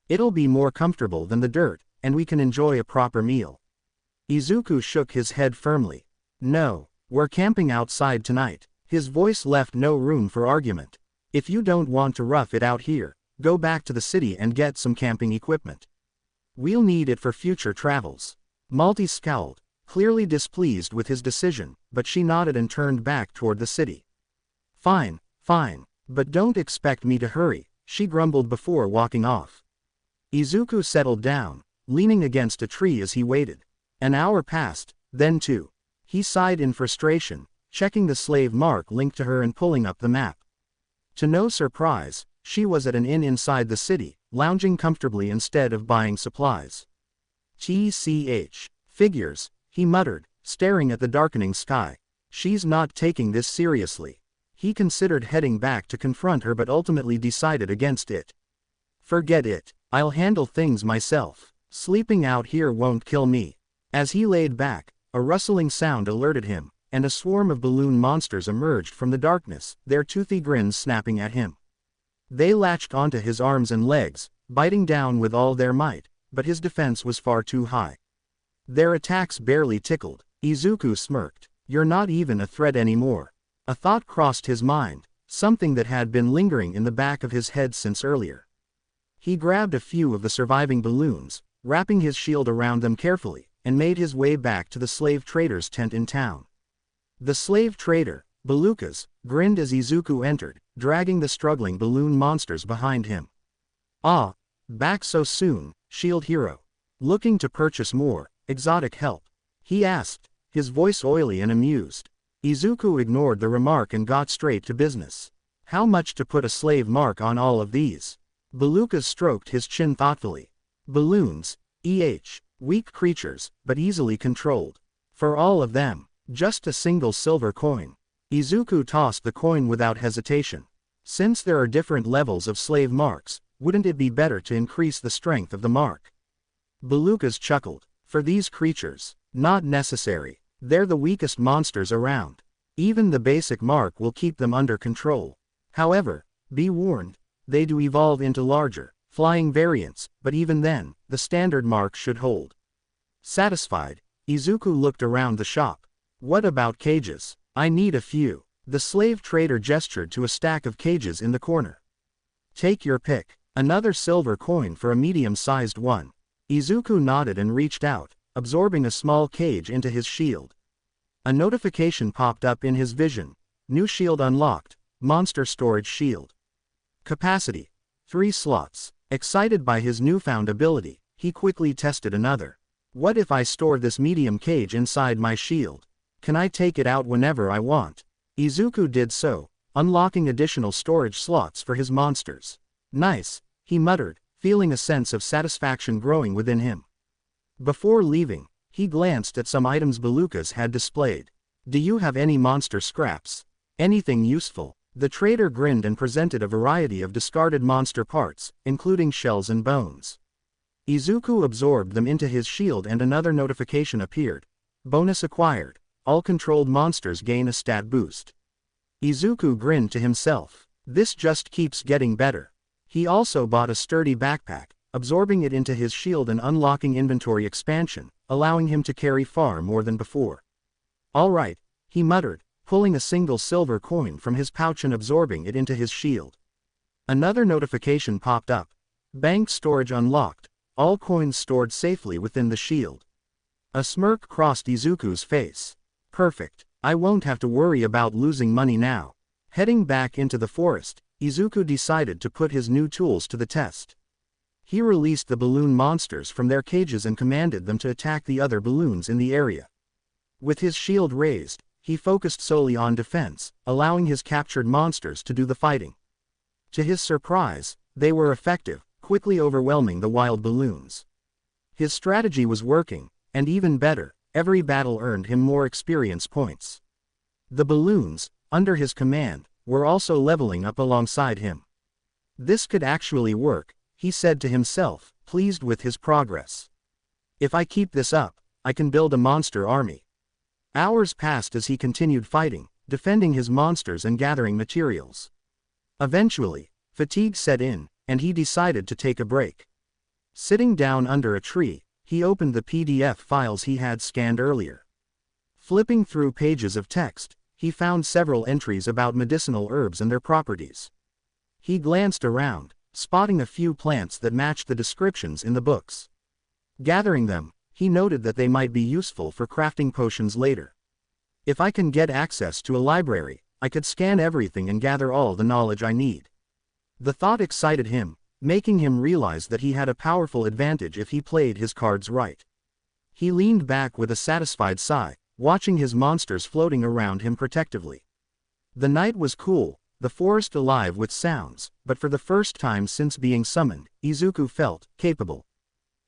It'll be more comfortable than the dirt, and we can enjoy a proper meal. Izuku shook his head firmly. No, we're camping outside tonight. His voice left no room for argument. If you don't want to rough it out here, go back to the city and get some camping equipment. We'll need it for future travels. Malty scowled, clearly displeased with his decision, but she nodded and turned back toward the city. Fine, fine, but don't expect me to hurry, she grumbled before walking off. Izuku settled down, leaning against a tree as he waited. An hour passed, then two. He sighed in frustration, checking the slave mark linked to her and pulling up the map. To no surprise, she was at an inn inside the city, lounging comfortably instead of buying supplies. TCH. Figures, he muttered, staring at the darkening sky. She's not taking this seriously. He considered heading back to confront her but ultimately decided against it. Forget it, I'll handle things myself. Sleeping out here won't kill me. As he laid back, a rustling sound alerted him, and a swarm of balloon monsters emerged from the darkness, their toothy grins snapping at him. They latched onto his arms and legs, biting down with all their might, but his defense was far too high. Their attacks barely tickled. Izuku smirked. You're not even a threat anymore. A thought crossed his mind, something that had been lingering in the back of his head since earlier. He grabbed a few of the surviving balloons, wrapping his shield around them carefully, and made his way back to the slave trader's tent in town. The slave trader, Belukaz, grinned as Izuku entered, dragging the struggling balloon monsters behind him. Ah, back so soon, shield hero. Looking to purchase more exotic help? He asked, his voice oily and amused. Izuku ignored the remark and got straight to business. How much to put a slave mark on all of these? Belukaz stroked his chin thoughtfully. Balloons, weak creatures, but easily controlled. For all of them, just a single silver coin. Izuku tossed the coin without hesitation. Since there are different levels of slave marks, wouldn't it be better to increase the strength of the mark? Belukaz chuckled. For these creatures, not necessary. They're the weakest monsters around. Even the basic mark will keep them under control. However, be warned, they do evolve into larger, flying variants, but even then, the standard mark should hold. Satisfied, Izuku looked around the shop. What about cages? I need a few. The slave trader gestured to a stack of cages in the corner. Take your pick. Another silver coin for a medium-sized one. Izuku nodded and reached out, absorbing a small cage into his shield. A notification popped up in his vision. New shield unlocked. Monster storage shield. Capacity: 3 slots. Excited by his newfound ability, he quickly tested another. What if I store this medium cage inside my shield? Can I take it out whenever I want? Izuku did so, unlocking additional storage slots for his monsters. Nice, he muttered, feeling a sense of satisfaction growing within him. Before leaving, he glanced at some items Belukaz had displayed. Do you have any monster scraps? Anything useful? The trader grinned and presented a variety of discarded monster parts, including shells and bones. Izuku absorbed them into his shield and another notification appeared. Bonus acquired. All controlled monsters gain a stat boost. Izuku grinned to himself. This just keeps getting better. He also bought a sturdy backpack, absorbing it into his shield and unlocking inventory expansion, allowing him to carry far more than before. All right, he muttered, pulling a single silver coin from his pouch and absorbing it into his shield. Another notification popped up. Bank storage unlocked. All coins stored safely within the shield. A smirk crossed Izuku's face. Perfect. I won't have to worry about losing money now. Heading back into the forest, Izuku decided to put his new tools to the test. He released the balloon monsters from their cages and commanded them to attack the other balloons in the area. With his shield raised, he focused solely on defense, allowing his captured monsters to do the fighting. To his surprise, they were effective, quickly overwhelming the wild balloons. His strategy was working, and even better, every battle earned him more experience points. The balloons, under his command, were also leveling up alongside him. This could actually work, he said to himself, pleased with his progress. If I keep this up, I can build a monster army. Hours passed as he continued fighting, defending his monsters and gathering materials. Eventually, fatigue set in, and he decided to take a break. Sitting down under a tree, he opened the PDF files he had scanned earlier. Flipping through pages of text, he found several entries about medicinal herbs and their properties. He glanced around, spotting a few plants that matched the descriptions in the books. Gathering them, he noted that they might be useful for crafting potions later. If I can get access to a library, I could scan everything and gather all the knowledge I need. The thought excited him, making him realize that he had a powerful advantage if he played his cards right. He leaned back with a satisfied sigh, watching his monsters floating around him protectively. The night was cool, the forest alive with sounds, but for the first time since being summoned, Izuku felt capable.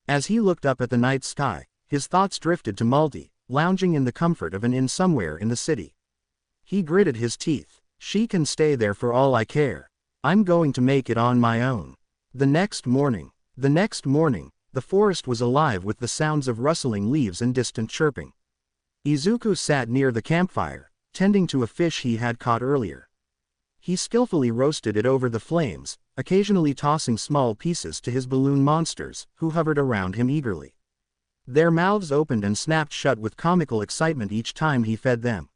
As he looked up at the night sky, his thoughts drifted to Multi, lounging in the comfort of an inn somewhere in the city. He gritted his teeth. She can stay there for all I care. I'm going to make it on my own. The next morning, the forest was alive with the sounds of rustling leaves and distant chirping. Izuku sat near the campfire, tending to a fish he had caught earlier. He skillfully roasted it over the flames, occasionally tossing small pieces to his balloon monsters, who hovered around him eagerly. Their mouths opened and snapped shut with comical excitement each time he fed them.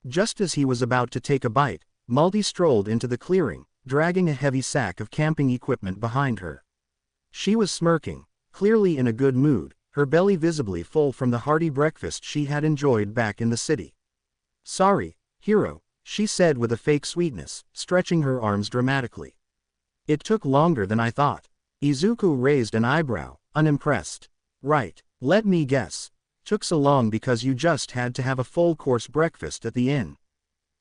Just as he was about to take a bite, Malty strolled into the clearing, dragging a heavy sack of camping equipment behind her. She was smirking, clearly in a good mood, her belly visibly full from the hearty breakfast she had enjoyed back in the city. "Sorry, Hiro," she said with a fake sweetness, stretching her arms dramatically. "It took longer than I thought." Izuku raised an eyebrow, unimpressed. "Right, let me guess. Took so long because you just had to have a full-course breakfast at the inn."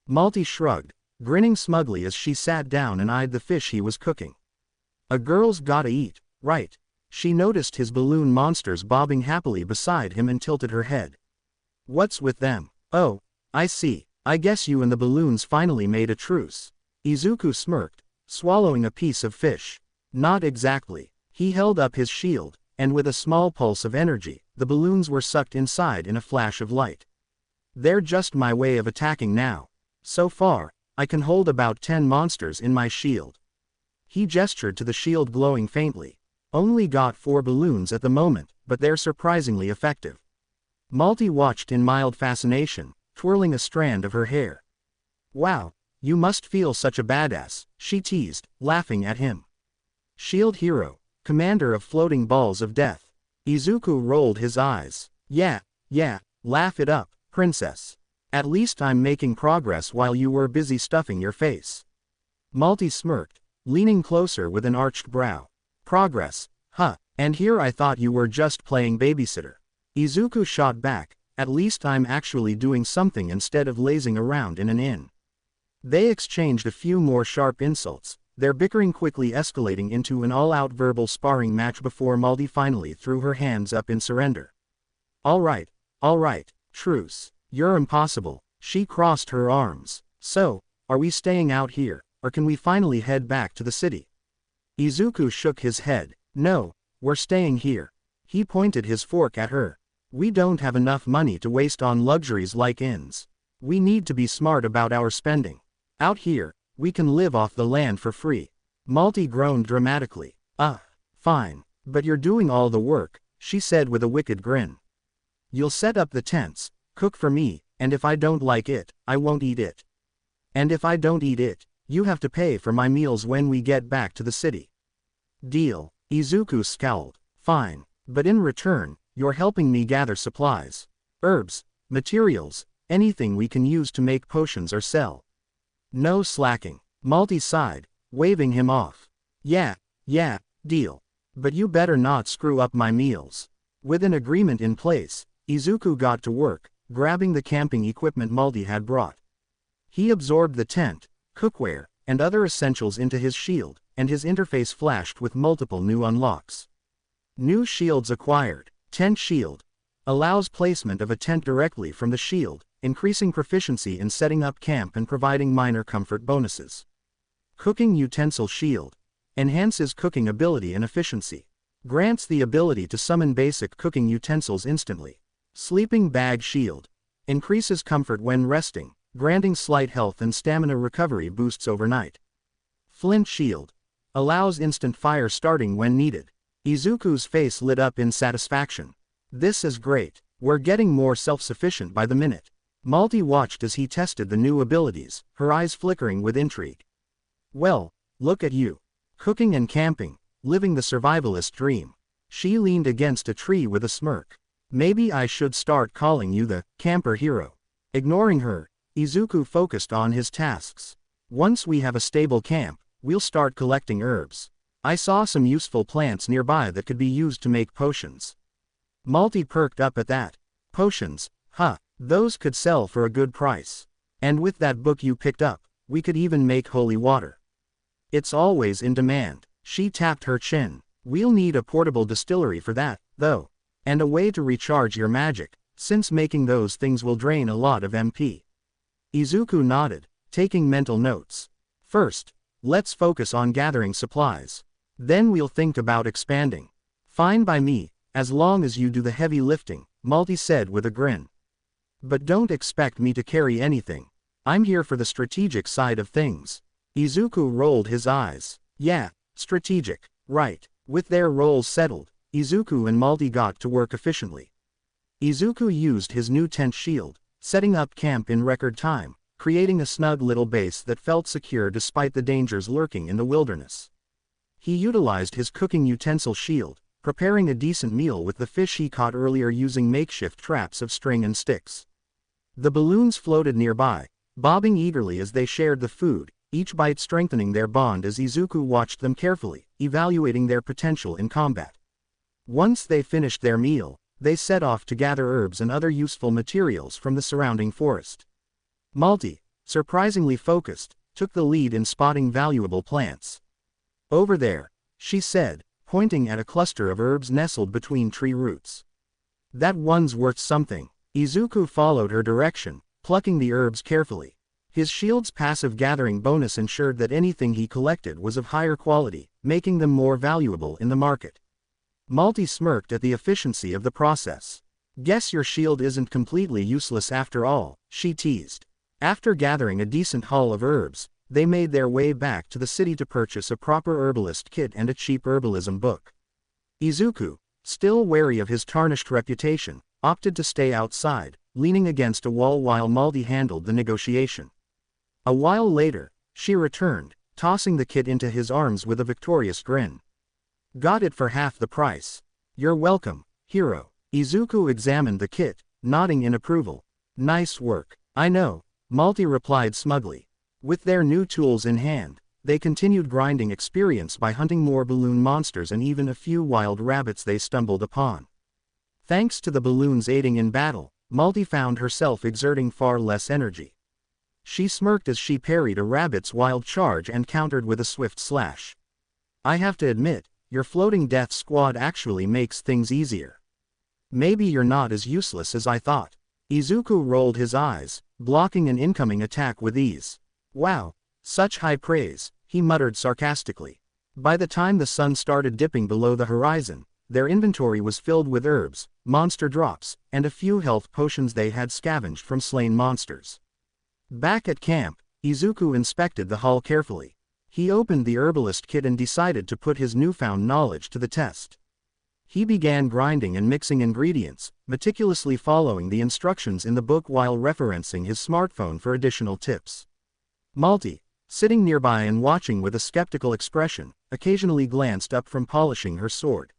Malty shrugged, grinning smugly as she sat down and eyed the fish he was cooking. "A girl's gotta eat, right?" She noticed his balloon monsters bobbing happily beside him and tilted her head. "What's with them?" "Oh, I see. I guess you and the balloons finally made a truce." Izuku smirked, swallowing a piece of fish. "Not exactly." He held up his shield, and with a small pulse of energy, the balloons were sucked inside in a flash of light. "They're just my way of attacking now. So far, I can hold about 10 monsters in my shield." He gestured to the shield glowing faintly. "Only got 4 balloons at the moment, but they're surprisingly effective." Malty watched in mild fascination, twirling a strand of her hair. "Wow, you must feel such a badass," she teased, laughing at him. "Shield hero, commander of floating balls of death." Izuku rolled his eyes. Yeah, laugh it up, princess. At least I'm making progress while you were busy stuffing your face." Malty smirked, leaning closer with an arched brow. "Progress, huh, and here I thought you were just playing babysitter." Izuku shot back, "At least I'm actually doing something instead of lazing around in an inn." They exchanged a few more sharp insults, their bickering quickly escalating into an all-out verbal sparring match before Malty finally threw her hands up in surrender. All right, truce. You're impossible." She crossed her arms. "So, are we staying out here, or can we finally head back to the city?" Izuku shook his head. "No, we're staying here." He pointed his fork at her. "We don't have enough money to waste on luxuries like inns. We need to be smart about our spending. Out here, we can live off the land for free." Malty groaned dramatically. Fine. But you're doing all the work," she said with a wicked grin. "You'll set up the tents, cook for me, and if I don't like it, I won't eat it. And if I don't eat it, you have to pay for my meals when we get back to the city." "Deal." Izuku scowled. "Fine. But in return, you're helping me gather supplies. Herbs, materials, anything we can use to make potions or sell." "No slacking." Malty sighed, waving him off. Yeah, deal. But you better not screw up my meals." With an agreement in place, Izuku got to work, grabbing the camping equipment Malty had brought. He absorbed the tent, cookware, and other essentials into his shield, and his interface flashed with multiple new unlocks. New shields acquired. Tent shield. Allows placement of a tent directly from the shield, increasing proficiency in setting up camp and providing minor comfort bonuses. Cooking utensil shield. Enhances cooking ability and efficiency. Grants the ability to summon basic cooking utensils instantly. Sleeping bag shield. Increases comfort when resting, granting slight health and stamina recovery boosts overnight. Flint shield. Allows instant fire starting when needed. Izuku's face lit up in satisfaction. "This is great. We're getting more self-sufficient by the minute." Malty watched as he tested the new abilities, her eyes flickering with intrigue. "Well, look at you. Cooking and camping, living the survivalist dream." She leaned against a tree with a smirk. "Maybe I should start calling you the camper hero." Ignoring her, Izuku focused on his tasks. "Once we have a stable camp, we'll start collecting herbs. I saw some useful plants nearby that could be used to make potions." Malty perked up at that. "Potions, huh, those could sell for a good price. And with that book you picked up, we could even make holy water. It's always in demand." She tapped her chin. "We'll need a portable distillery for that, though. And a way to recharge your magic, since making those things will drain a lot of MP." Izuku nodded, taking mental notes. First, let's focus on gathering supplies. Then we'll think about expanding. Fine by me, as long as you do the heavy lifting, Malty said with a grin. But don't expect me to carry anything. I'm here for the strategic side of things. Izuku rolled his eyes. Yeah, strategic, right. With their roles settled, Izuku and Malty got to work efficiently. Izuku used his new tent shield, setting up camp in record time, creating a snug little base that felt secure despite the dangers lurking in the wilderness. He utilized his cooking utensil shield, preparing a decent meal with the fish he caught earlier using makeshift traps of string and sticks. The balloons floated nearby, bobbing eagerly as they shared the food, each bite strengthening their bond as Izuku watched them carefully, evaluating their potential in combat. Once they finished their meal, they set off to gather herbs and other useful materials from the surrounding forest. Malty, surprisingly focused, took the lead in spotting valuable plants. Over there, she said, pointing at a cluster of herbs nestled between tree roots. That one's worth something. Izuku followed her direction, plucking the herbs carefully. His shield's passive gathering bonus ensured that anything he collected was of higher quality, making them more valuable in the market. Malty smirked at the efficiency of the process. Guess your shield isn't completely useless after all, she teased. After gathering a decent haul of herbs, they made their way back to the city to purchase a proper herbalist kit and a cheap herbalism book. Izuku, still wary of his tarnished reputation, opted to stay outside, leaning against a wall while Malty handled the negotiation. A while later, she returned, tossing the kit into his arms with a victorious grin. Got it for half the price. You're welcome, hero. Izuku examined the kit, nodding in approval. Nice work. I know, Malty replied smugly. With their new tools in hand, they continued grinding experience by hunting more balloon monsters and even a few wild rabbits they stumbled upon. Thanks to the balloons aiding in battle, Malty found herself exerting far less energy. She smirked as she parried a rabbit's wild charge and countered with a swift slash. I have to admit, your floating death squad actually makes things easier. Maybe you're not as useless as I thought. Izuku rolled his eyes, blocking an incoming attack with ease. Wow, such high praise, he muttered sarcastically. By the time the sun started dipping below the horizon, their inventory was filled with herbs, monster drops, and a few health potions they had scavenged from slain monsters. Back at camp, Izuku inspected the haul carefully. He opened the herbalist kit and decided to put his newfound knowledge to the test. He began grinding and mixing ingredients, meticulously following the instructions in the book while referencing his smartphone for additional tips. Malty, sitting nearby and watching with a skeptical expression, occasionally glanced up from polishing her sword.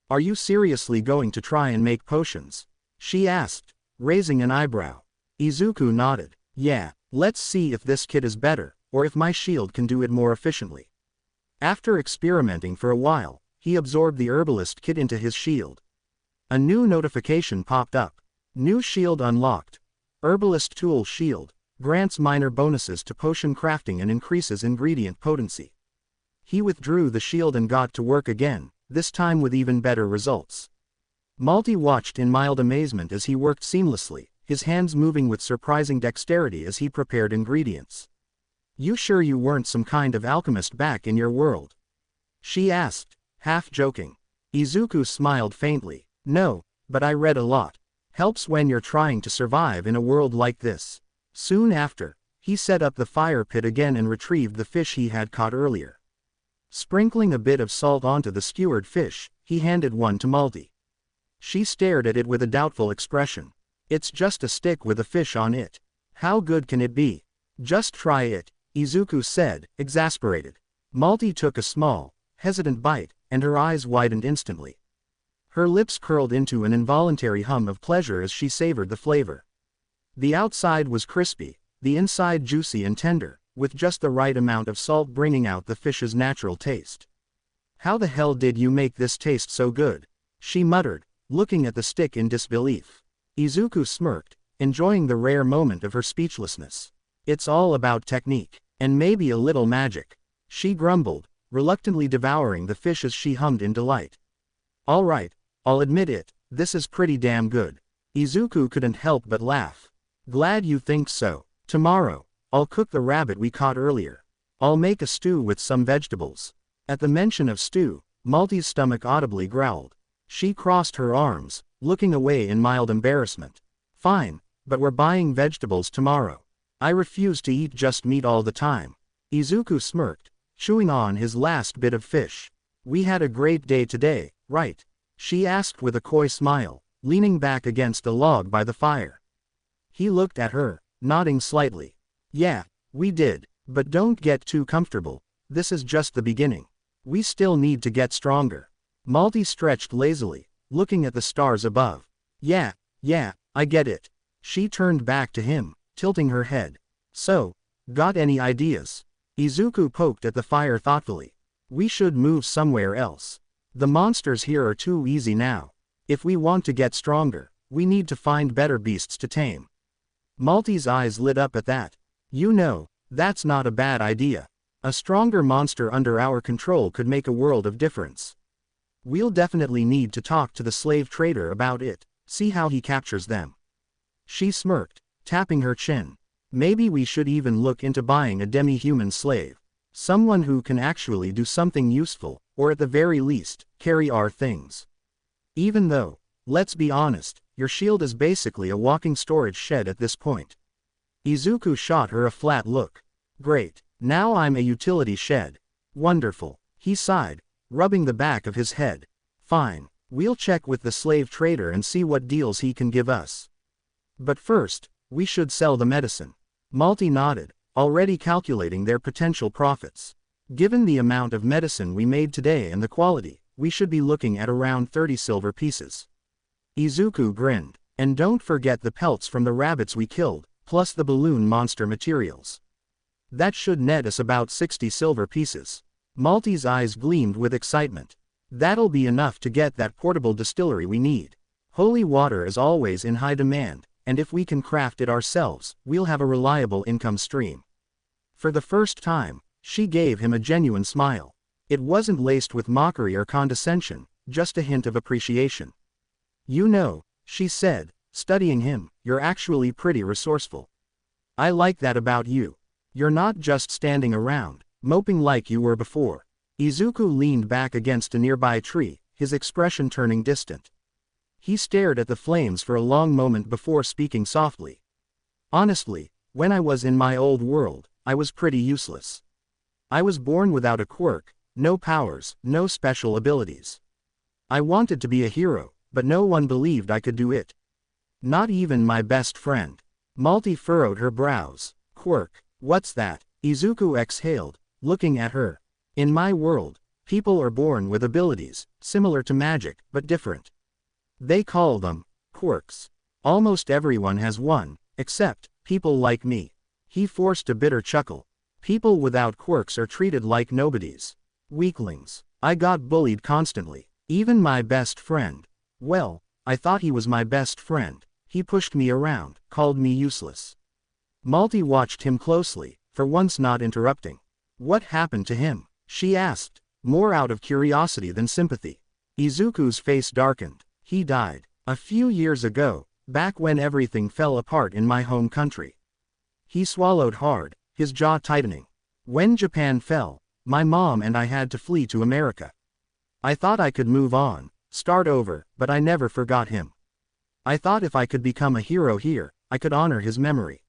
Are you seriously going to try and make potions? She asked, raising an eyebrow. Izuku nodded. Yeah, let's see if this kit is better, or if my shield can do it more efficiently. After experimenting for a while, he absorbed the herbalist kit into his shield. A new notification popped up. New shield unlocked. Herbalist tool shield. Grants minor bonuses to potion crafting and increases ingredient potency. He withdrew the shield and got to work again, this time with even better results. Malty watched in mild amazement as he worked seamlessly, his hands moving with surprising dexterity as he prepared ingredients. You sure you weren't some kind of alchemist back in your world? She asked, half joking. Izuku smiled faintly. No, but I read a lot. Helps when you're trying to survive in a world like this. Soon after, he set up the fire pit again and retrieved the fish he had caught earlier. Sprinkling a bit of salt onto the skewered fish, he handed one to Malty. She stared at it with a doubtful expression. It's just a stick with a fish on it. How good can it be? Just try it, Izuku said, exasperated. Malty took a small, hesitant bite, and her eyes widened instantly. Her lips curled into an involuntary hum of pleasure as she savored the flavor. The outside was crispy, the inside juicy and tender, with just the right amount of salt bringing out the fish's natural taste. How the hell did you make this taste so good? She muttered, looking at the stick in disbelief. Izuku smirked, enjoying the rare moment of her speechlessness. It's all about technique, and maybe a little magic. She grumbled, reluctantly devouring the fish as she hummed in delight. All right, I'll admit it, this is pretty damn good. Izuku couldn't help but laugh. Glad you think so. Tomorrow, I'll cook the rabbit we caught earlier. I'll make a stew with some vegetables. At the mention of stew, Malty's stomach audibly growled. She crossed her arms, looking away in mild embarrassment. Fine, but we're buying vegetables tomorrow. I refuse to eat just meat all the time. Izuku smirked, chewing on his last bit of fish. We had a great day today, right? She asked with a coy smile, leaning back against a log by the fire. He looked at her, nodding slightly. Yeah, we did, but don't get too comfortable. This is just the beginning. We still need to get stronger. Malty stretched lazily, looking at the stars above. Yeah, I get it. She turned back to him, tilting her head. So, got any ideas? Izuku poked at the fire thoughtfully. We should move somewhere else. The monsters here are too easy now. If we want to get stronger, we need to find better beasts to tame. Malty's eyes lit up at that. You know, that's not a bad idea. A stronger monster under our control could make a world of difference. We'll definitely need to talk to the slave trader about it, see how he captures them. She smirked, tapping her chin. Maybe we should even look into buying a demi-human slave. Someone who can actually do something useful, or at the very least, carry our things. Even though, let's be honest, your shield is basically a walking storage shed at this point. Izuku shot her a flat look. Great, now I'm a utility shed. Wonderful, he sighed, rubbing the back of his head. Fine, we'll check with the slave trader and see what deals he can give us. But first, we should sell the medicine. Malty nodded, already calculating their potential profits. Given the amount of medicine we made today and the quality, we should be looking at around 30 silver pieces. Izuku grinned. And don't forget the pelts from the rabbits we killed, plus the balloon monster materials. That should net us about 60 silver pieces. Malty's eyes gleamed with excitement. That'll be enough to get that portable distillery we need. Holy water is always in high demand, and if we can craft it ourselves, we'll have a reliable income stream. For the first time, she gave him a genuine smile. It wasn't laced with mockery or condescension, just a hint of appreciation. You know, she said, studying him, you're actually pretty resourceful. I like that about you. You're not just standing around, moping like you were before. Izuku leaned back against a nearby tree, his expression turning distant. He stared at the flames for a long moment before speaking softly. Honestly, when I was in my old world, I was pretty useless. I was born without a quirk, no powers, no special abilities. I wanted to be a hero, but no one believed I could do it. Not even my best friend. Malty furrowed her brows. Quirk, what's that? Izuku exhaled, looking at her. In my world, people are born with abilities, similar to magic, but different. They call them quirks. Almost everyone has one, except people like me. He forced a bitter chuckle. People without quirks are treated like nobodies. Weaklings. I got bullied constantly. Even my best friend. Well, I thought he was my best friend. He pushed me around, called me useless. Malty watched him closely, for once not interrupting. What happened to him? She asked, more out of curiosity than sympathy. Izuku's face darkened. He died. A few years ago, back when everything fell apart in my home country. He swallowed hard, his jaw tightening. When Japan fell, my mom and I had to flee to America. I thought I could move on, start over, but I never forgot him. I thought if I could become a hero here, I could honor his memory.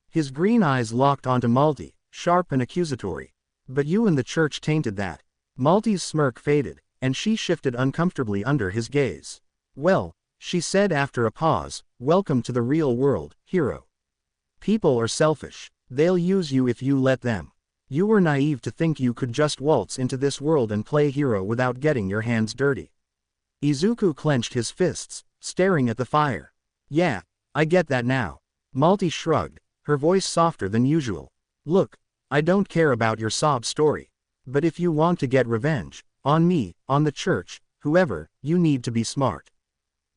His green eyes locked onto Malty, sharp and accusatory. But you and the church tainted that. Malty's smirk faded, and she shifted uncomfortably under his gaze. Well, she said after a pause, welcome to the real world, hero. People are selfish. They'll use you if you let them. You were naive to think you could just waltz into this world and play hero without getting your hands dirty. Izuku clenched his fists, staring at the fire. Yeah, I get that now. Malty shrugged, her voice softer than usual. Look, I don't care about your sob story. But if you want to get revenge, on me, on the church, whoever, you need to be smart.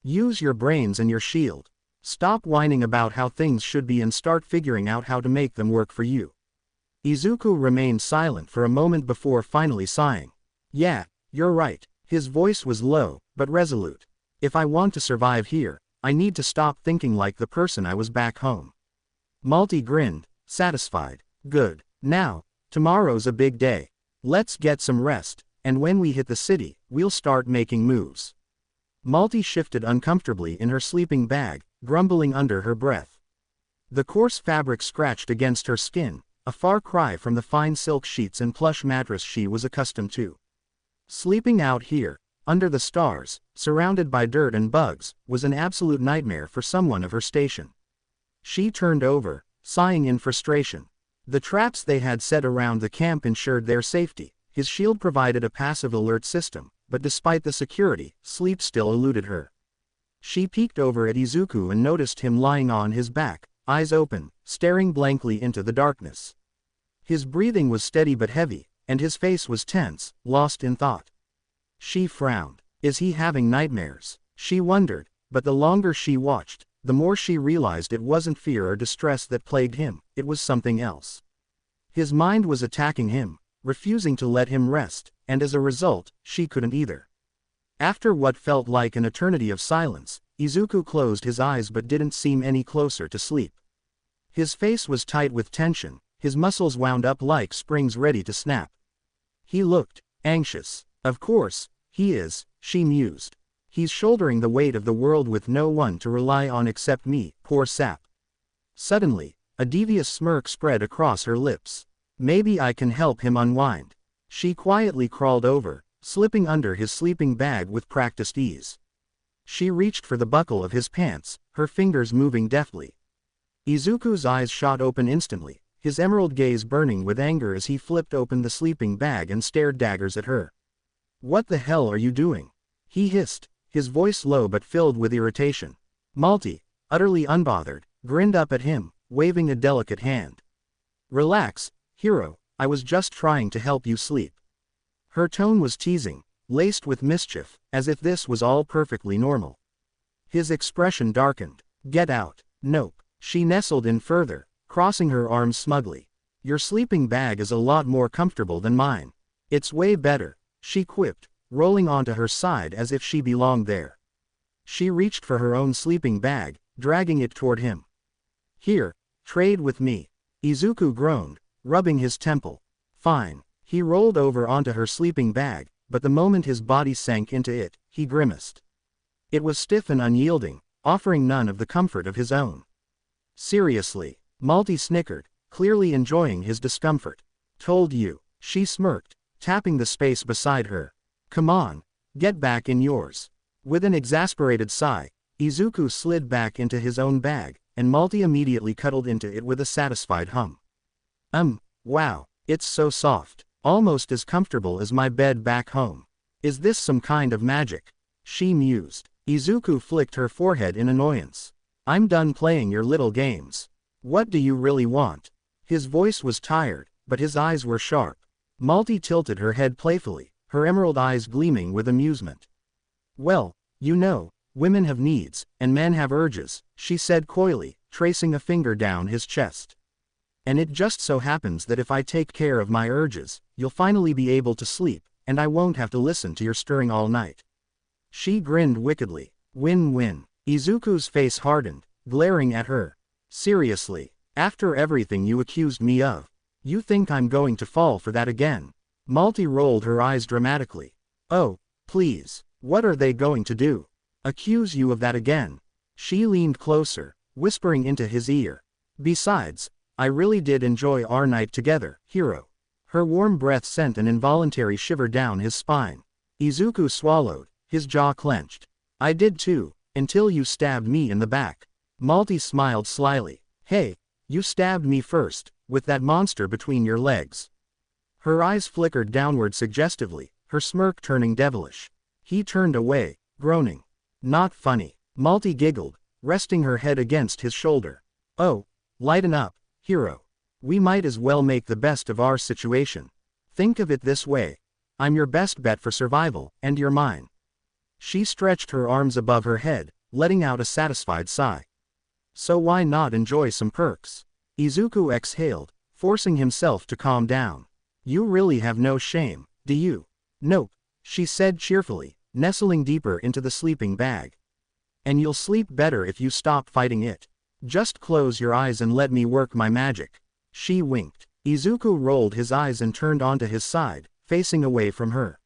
Use your brains and your shield. Stop whining about how things should be and start figuring out how to make them work for you. Izuku remained silent for a moment before finally sighing. Yeah, you're right. His voice was low, but resolute. If I want to survive here, I need to stop thinking like the person I was back home. Malty grinned, satisfied. Good. Now, tomorrow's a big day. Let's get some rest, and when we hit the city, we'll start making moves. Malty shifted uncomfortably in her sleeping bag, grumbling under her breath. The coarse fabric scratched against her skin, a far cry from the fine silk sheets and plush mattress she was accustomed to. Sleeping out here, under the stars, surrounded by dirt and bugs, was an absolute nightmare for someone of her station. She turned over, sighing in frustration. The traps they had set around the camp ensured their safety. His shield provided a passive alert system, but despite the security, sleep still eluded her. She peeked over at Izuku and noticed him lying on his back, eyes open, staring blankly into the darkness. His breathing was steady but heavy, and his face was tense, lost in thought. She frowned. Is he having nightmares? She wondered, but the longer she watched, the more she realized it wasn't fear or distress that plagued him, it was something else. His mind was attacking him, refusing to let him rest, and as a result, she couldn't either. After what felt like an eternity of silence, Izuku closed his eyes but didn't seem any closer to sleep. His face was tight with tension, his muscles wound up like springs ready to snap. He looked anxious. Of course, he is, she mused. He's shouldering the weight of the world with no one to rely on except me, poor sap. Suddenly, a devious smirk spread across her lips. Maybe I can help him unwind. She quietly crawled over, slipping under his sleeping bag with practiced ease. She reached for the buckle of his pants, her fingers moving deftly. Izuku's eyes shot open instantly, his emerald gaze burning with anger as he flipped open the sleeping bag and stared daggers at her. What the hell are you doing? He hissed, his voice low but filled with irritation. Malty, utterly unbothered, grinned up at him, waving a delicate hand. Relax, hero, I was just trying to help you sleep. Her tone was teasing, laced with mischief, as if this was all perfectly normal. His expression darkened. Get out. Nope. She nestled in further, crossing her arms smugly. Your sleeping bag is a lot more comfortable than mine. It's way better, she quipped, rolling onto her side as if she belonged there. She reached for her own sleeping bag, dragging it toward him. Here, trade with me. Izuku groaned, rubbing his temple. Fine. He rolled over onto her sleeping bag, but the moment his body sank into it, he grimaced. It was stiff and unyielding, offering none of the comfort of his own. Seriously, Malty snickered, clearly enjoying his discomfort. Told you, she smirked, tapping the space beside her. Come on, get back in yours. With an exasperated sigh, Izuku slid back into his own bag, and Malty immediately cuddled into it with a satisfied hum. Wow, it's so soft, almost as comfortable as my bed back home. Is this some kind of magic? She mused. Izuku flicked her forehead in annoyance. I'm done playing your little games. What do you really want? His voice was tired, but his eyes were sharp. Malty tilted her head playfully, her emerald eyes gleaming with amusement. Well, you know, women have needs, and men have urges, she said coyly, tracing a finger down his chest. And it just so happens that if I take care of my urges, you'll finally be able to sleep, and I won't have to listen to your stirring all night. She grinned wickedly. Win-win. Izuku's face hardened, glaring at her. Seriously, after everything you accused me of, you think I'm going to fall for that again? Malty rolled her eyes dramatically. Oh, please, what are they going to do? Accuse you of that again? She leaned closer, whispering into his ear. Besides, I really did enjoy our night together, hero. Her warm breath sent an involuntary shiver down his spine. Izuku swallowed, his jaw clenched. I did too, until you stabbed me in the back. Malty smiled slyly. Hey, you stabbed me first, with that monster between your legs. Her eyes flickered downward suggestively, her smirk turning devilish. He turned away, groaning. Not funny. Malty giggled, resting her head against his shoulder. Oh, lighten up, hero. We might as well make the best of our situation. Think of it this way. I'm your best bet for survival, and you're mine. She stretched her arms above her head, letting out a satisfied sigh. So why not enjoy some perks? Izuku exhaled, forcing himself to calm down. You really have no shame, do you? Nope, she said cheerfully, nestling deeper into the sleeping bag. And you'll sleep better if you stop fighting it. Just close your eyes and let me work my magic. She winked. Izuku rolled his eyes and turned onto his side, facing away from her.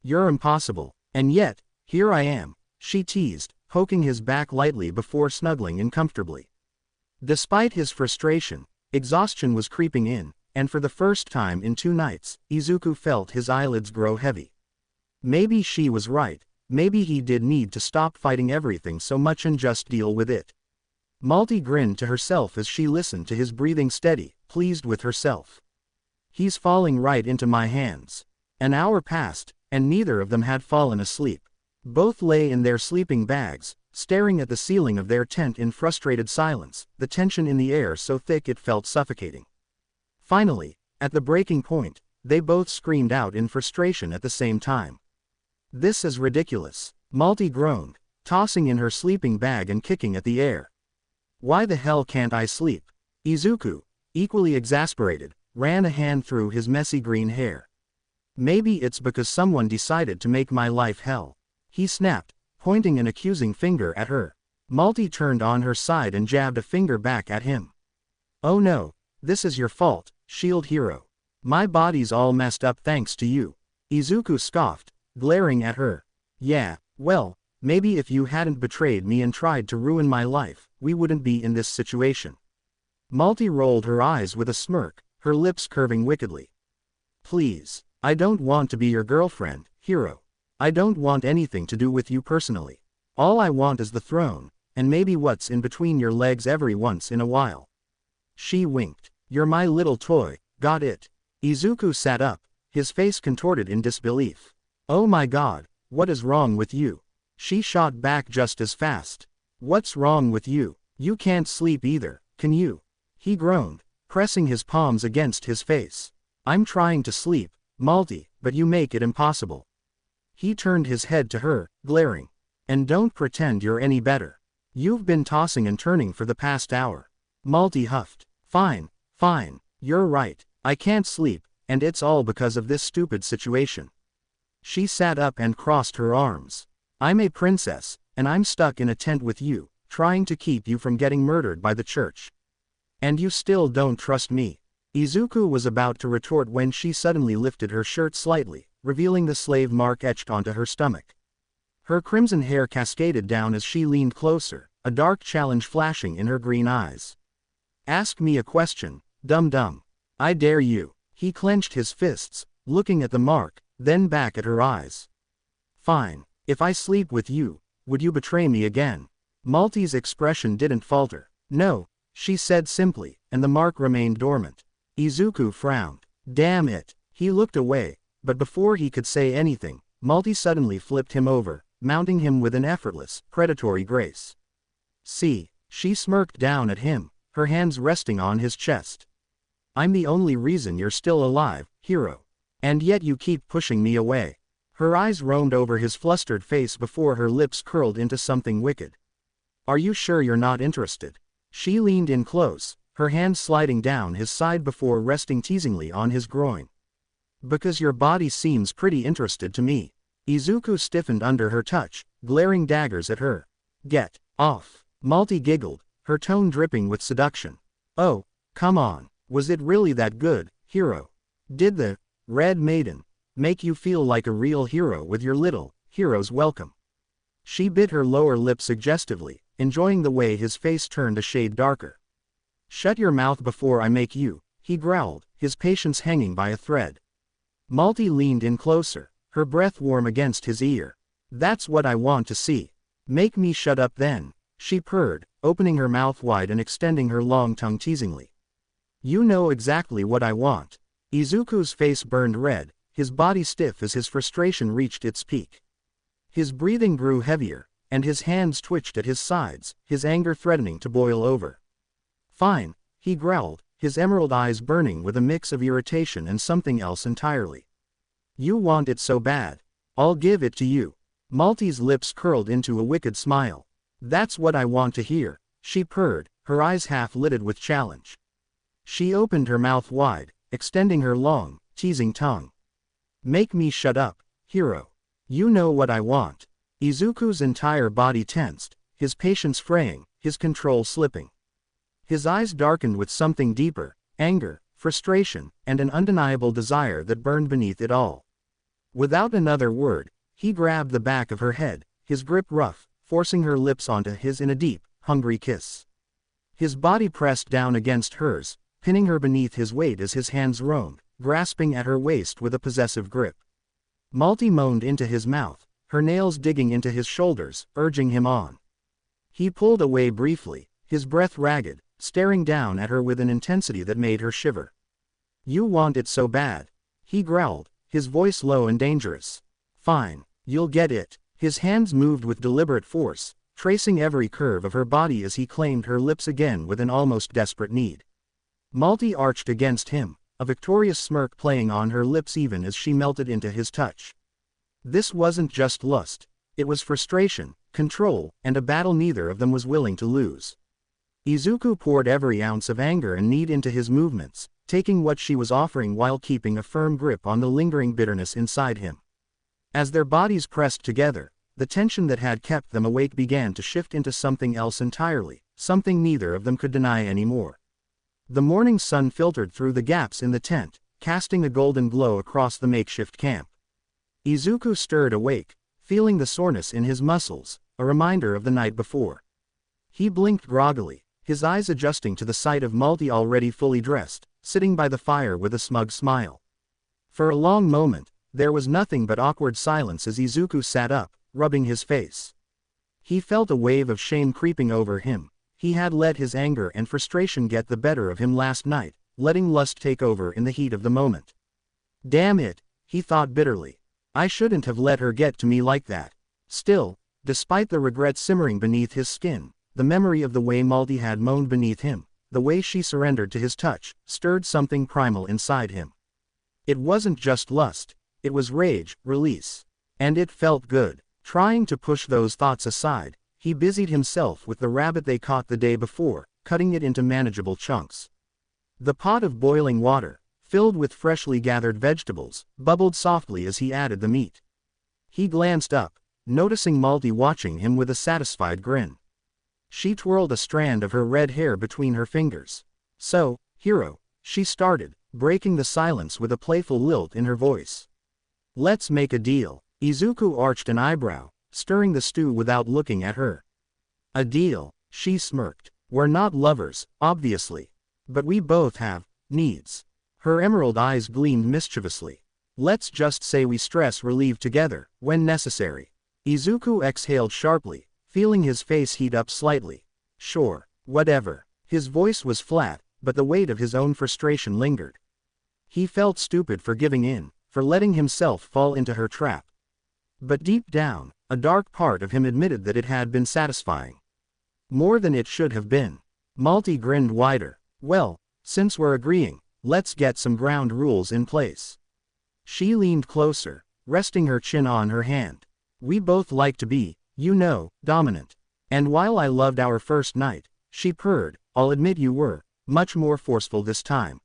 You're impossible. And yet, here I am, she teased, poking his back lightly before snuggling in comfortably. Despite his frustration, exhaustion was creeping in, and for the first time in 2 nights, Izuku felt his eyelids grow heavy. Maybe she was right, maybe he did need to stop fighting everything so much and just deal with it. Malty grinned to herself as she listened to his breathing steady, pleased with herself. He's falling right into my hands. An hour passed, and neither of them had fallen asleep. Both lay in their sleeping bags, staring at the ceiling of their tent in frustrated silence, the tension in the air so thick it felt suffocating. Finally, at the breaking point, they both screamed out in frustration at the same time. This is ridiculous, Malty groaned, tossing in her sleeping bag and kicking at the air. Why the hell can't I sleep? Izuku, equally exasperated, ran a hand through his messy green hair. Maybe it's because someone decided to make my life hell, he snapped, pointing an accusing finger at her. Malty turned on her side and jabbed a finger back at him. Oh no, this is your fault, shield hero. My body's all messed up thanks to you. Izuku scoffed, glaring at her. Yeah, well, maybe if you hadn't betrayed me and tried to ruin my life, we wouldn't be in this situation. Malty rolled her eyes with a smirk, her lips curving wickedly. Please, I don't want to be your girlfriend, hero. I don't want anything to do with you personally. All I want is the throne, and maybe what's in between your legs every once in a while. She winked. You're my little toy, got it? Izuku sat up, his face contorted in disbelief. Oh my god, what is wrong with you? She shot back just as fast. What's wrong with you? You can't sleep either, can you? He groaned, pressing his palms against his face. I'm trying to sleep, Malty, but you make it impossible. He turned his head to her, glaring. And don't pretend you're any better. You've been tossing and turning for the past hour. Malty huffed. Fine, fine, you're right, I can't sleep, and it's all because of this stupid situation. She sat up and crossed her arms. I'm a princess, and I'm stuck in a tent with you, trying to keep you from getting murdered by the church. And you still don't trust me. Izuku was about to retort when she suddenly lifted her shirt slightly, revealing the slave mark etched onto her stomach. Her crimson hair cascaded down as she leaned closer, a dark challenge flashing in her green eyes. Ask me a question, dum-dum. I dare you. He clenched his fists, looking at the mark, then back at her eyes. Fine, if I sleep with you, would you betray me again? Malty's expression didn't falter. No, she said simply, and the mark remained dormant. Izuku frowned. Damn it. He looked away, but before he could say anything, Malty suddenly flipped him over, mounting him with an effortless, predatory grace. See, she smirked down at him, her hands resting on his chest. I'm the only reason you're still alive, hero. And yet you keep pushing me away. Her eyes roamed over his flustered face before her lips curled into something wicked. Are you sure you're not interested? She leaned in close, her hand sliding down his side before resting teasingly on his groin. Because your body seems pretty interested to me. Izuku stiffened under her touch, glaring daggers at her. Get off. Malty giggled, her tone dripping with seduction. Oh, come on, was it really that good, hero? Did the Red Maiden make you feel like a real hero with your little hero's welcome? She bit her lower lip suggestively, enjoying the way his face turned a shade darker. Shut your mouth before I make you, he growled, his patience hanging by a thread. Malty leaned in closer, her breath warm against his ear. That's what I want to see. Make me shut up then, she purred, opening her mouth wide and extending her long tongue teasingly. You know exactly what I want. Izuku's face burned red, his body stiff as his frustration reached its peak. His breathing grew heavier, and his hands twitched at his sides, his anger threatening to boil over. Fine, he growled, his emerald eyes burning with a mix of irritation and something else entirely. You want it so bad. I'll give it to you. Malty's lips curled into a wicked smile. That's what I want to hear, she purred, her eyes half-lidded with challenge. She opened her mouth wide, extending her long, teasing tongue. Make me shut up, hero. You know what I want. Izuku's entire body tensed, his patience fraying, his control slipping. His eyes darkened with something deeper, anger, frustration, and an undeniable desire that burned beneath it all. Without another word, he grabbed the back of her head, his grip rough, forcing her lips onto his in a deep, hungry kiss. His body pressed down against hers, pinning her beneath his weight as his hands roamed, grasping at her waist with a possessive grip. Malty moaned into his mouth, her nails digging into his shoulders, urging him on. He pulled away briefly, his breath ragged, staring down at her with an intensity that made her shiver. "You want it so bad," he growled, his voice low and dangerous. "Fine, you'll get it." His hands moved with deliberate force, tracing every curve of her body as he claimed her lips again with an almost desperate need. Malty arched against him, a victorious smirk playing on her lips even as she melted into his touch. This wasn't just lust, it was frustration, control, and a battle neither of them was willing to lose. Izuku poured every ounce of anger and need into his movements, taking what she was offering while keeping a firm grip on the lingering bitterness inside him. As their bodies pressed together, the tension that had kept them awake began to shift into something else entirely, something neither of them could deny anymore. The morning sun filtered through the gaps in the tent, casting a golden glow across the makeshift camp. Izuku stirred awake, feeling the soreness in his muscles, a reminder of the night before. He blinked groggily, his eyes adjusting to the sight of Malty already fully dressed, sitting by the fire with a smug smile. For a long moment, there was nothing but awkward silence as Izuku sat up, rubbing his face. He felt a wave of shame creeping over him. He had let his anger and frustration get the better of him last night, letting lust take over in the heat of the moment. Damn it, he thought bitterly. I shouldn't have let her get to me like that. Still, despite the regret simmering beneath his skin, the memory of the way Malty had moaned beneath him, the way she surrendered to his touch, stirred something primal inside him. It wasn't just lust, it was rage, release. And it felt good. Trying to push those thoughts aside, he busied himself with the rabbit they caught the day before, cutting it into manageable chunks. The pot of boiling water, filled with freshly gathered vegetables, bubbled softly as he added the meat. He glanced up, noticing Malty watching him with a satisfied grin. She twirled a strand of her red hair between her fingers. "So, hero," she started, breaking the silence with a playful lilt in her voice. "Let's make a deal." Izuku arched an eyebrow, stirring the stew without looking at her. "A deal," she smirked. "We're not lovers, obviously. But we both have needs." Her emerald eyes gleamed mischievously. "Let's just say we stress relieve together, when necessary." Izuku exhaled sharply, feeling his face heat up slightly. "Sure, whatever." His voice was flat, but the weight of his own frustration lingered. He felt stupid for giving in, for letting himself fall into her trap. But deep down, a dark part of him admitted that it had been satisfying. More than it should have been. Malty grinned wider. "Well, since we're agreeing, let's get some ground rules in place." She leaned closer, resting her chin on her hand. "We both like to be, you know, dominant. And while I loved our first night," she purred, "I'll admit you were much more forceful this time."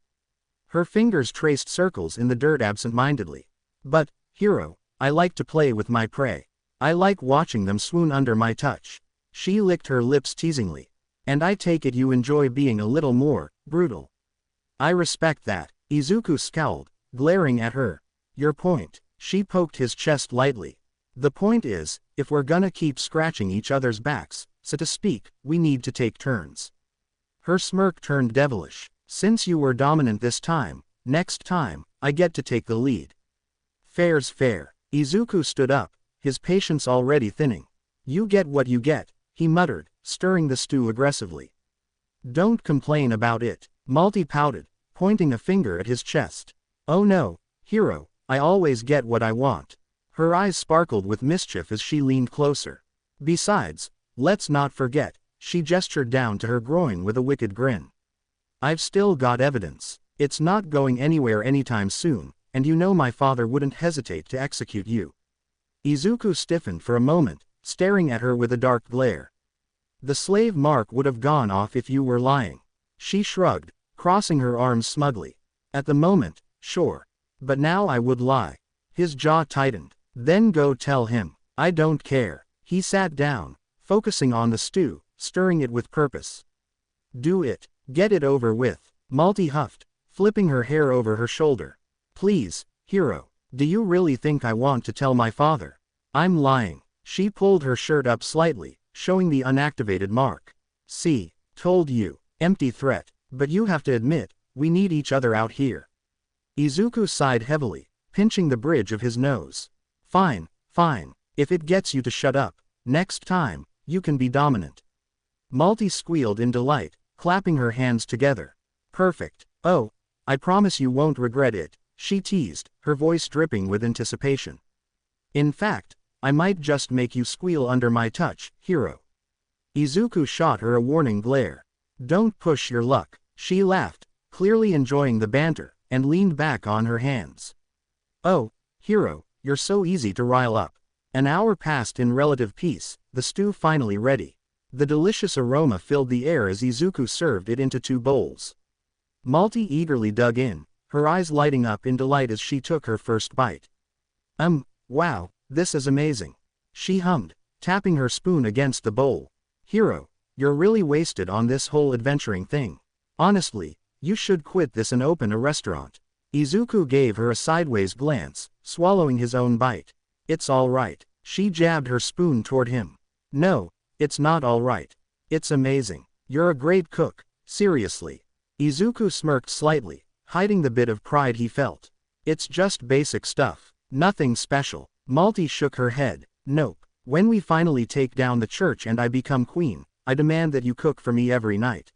Her fingers traced circles in the dirt absent-mindedly. "But, hero, I like to play with my prey. I like watching them swoon under my touch." She licked her lips teasingly. "And I take it you enjoy being a little more brutal." "I respect that." Izuku scowled, glaring at her. "Your point." She poked his chest lightly. "The point is, if we're gonna keep scratching each other's backs, so to speak, we need to take turns." Her smirk turned devilish. "Since you were dominant this time, next time, I get to take the lead." "Fair's fair." Izuku stood up, his patience already thinning. "You get what you get," he muttered, stirring the stew aggressively. "Don't complain about it." Malty pouted, pointing a finger at his chest. "Oh no, hero, I always get what I want." Her eyes sparkled with mischief as she leaned closer. "Besides, let's not forget," she gestured down to her groin with a wicked grin. "I've still got evidence. It's not going anywhere anytime soon, and you know my father wouldn't hesitate to execute you." Izuku stiffened for a moment, staring at her with a dark glare. "The slave mark would have gone off if you were lying." She shrugged, crossing her arms smugly. "At the moment, sure. But now I would lie." His jaw tightened. "Then go tell him." "I don't care." He sat down, focusing on the stew, stirring it with purpose. "Do it. Get it over with." Malty huffed, flipping her hair over her shoulder. Please, Hero, do you really think I want to tell my father? I'm lying. She pulled her shirt up slightly, showing the unactivated mark. See, told you. Empty threat. But you have to admit, we need each other out here. Izuku sighed heavily, pinching the bridge of his nose. Fine, fine. If it gets you to shut up, next time, you can be dominant. Malty squealed in delight, clapping her hands together. Perfect. Oh, I promise you won't regret it, she teased, her voice dripping with anticipation. In fact, I might just make you squeal under my touch, Hero. Izuku shot her a warning glare. Don't push your luck, she laughed, clearly enjoying the banter, and leaned back on her hands. Oh, Hero, you're so easy to rile up. An hour passed in relative peace, the stew finally ready. The delicious aroma filled the air as Izuku served it into 2 bowls. Malty eagerly dug in, her eyes lighting up in delight as she took her first bite. Wow, this is amazing. She hummed, tapping her spoon against the bowl. Hero, you're really wasted on this whole adventuring thing. Honestly, you should quit this and open a restaurant. Izuku gave her a sideways glance, swallowing his own bite. It's all right. She jabbed her spoon toward him. No, it's not all right. It's amazing. You're a great cook, seriously. Izuku smirked slightly, hiding the bit of pride he felt. It's just basic stuff. Nothing special. Malty shook her head. Nope. When we finally take down the church and I become queen, I demand that you cook for me every night.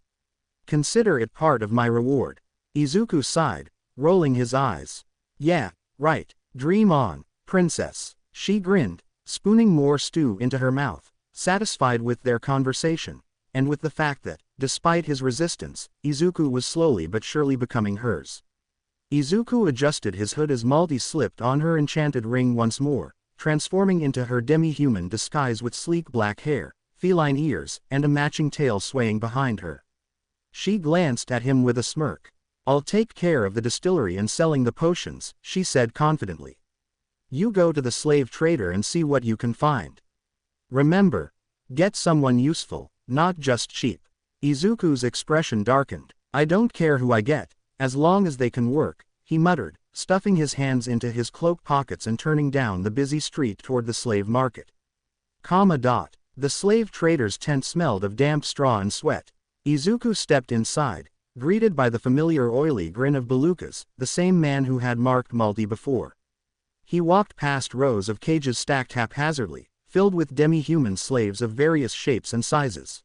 Consider it part of my reward. Izuku sighed, rolling his eyes. Yeah, right. Dream on, princess. She grinned, spooning more stew into her mouth, satisfied with their conversation, and with the fact that, despite his resistance, Izuku was slowly but surely becoming hers. Izuku adjusted his hood as Malty slipped on her enchanted ring once more, transforming into her demi-human disguise with sleek black hair, feline ears, and a matching tail swaying behind her. She glanced at him with a smirk. I'll take care of the distillery and selling the potions, she said confidently. You go to the slave trader and see what you can find. Remember, get someone useful, not just cheap. Izuku's expression darkened. I don't care who I get, as long as they can work, he muttered, stuffing his hands into his cloak pockets and turning down the busy street toward the slave market. The slave trader's tent smelled of damp straw and sweat. Izuku stepped inside, greeted by the familiar oily grin of Belukas, the same man who had marked Malty before. He walked past rows of cages stacked haphazardly, filled with demi-human slaves of various shapes and sizes.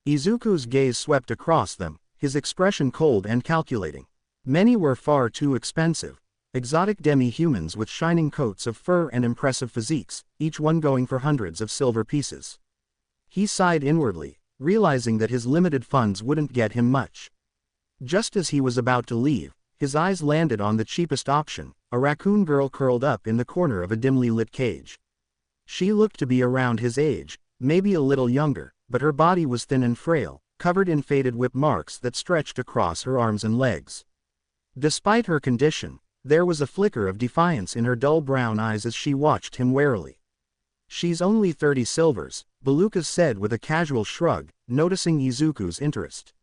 Izuku's gaze swept across them, his expression cold and calculating. Many were far too expensive, exotic demi-humans with shining coats of fur and impressive physiques, each one going for hundreds of silver pieces. He sighed inwardly, realizing that his limited funds wouldn't get him much. Just as he was about to leave, his eyes landed on the cheapest option, a raccoon girl curled up in the corner of a dimly lit cage. She looked to be around his age, maybe a little younger, but her body was thin and frail, covered in faded whip marks that stretched across her arms and legs. Despite her condition, there was a flicker of defiance in her dull brown eyes as she watched him warily. She's only 30 silvers, Belukas said with a casual shrug, noticing Izuku's interest.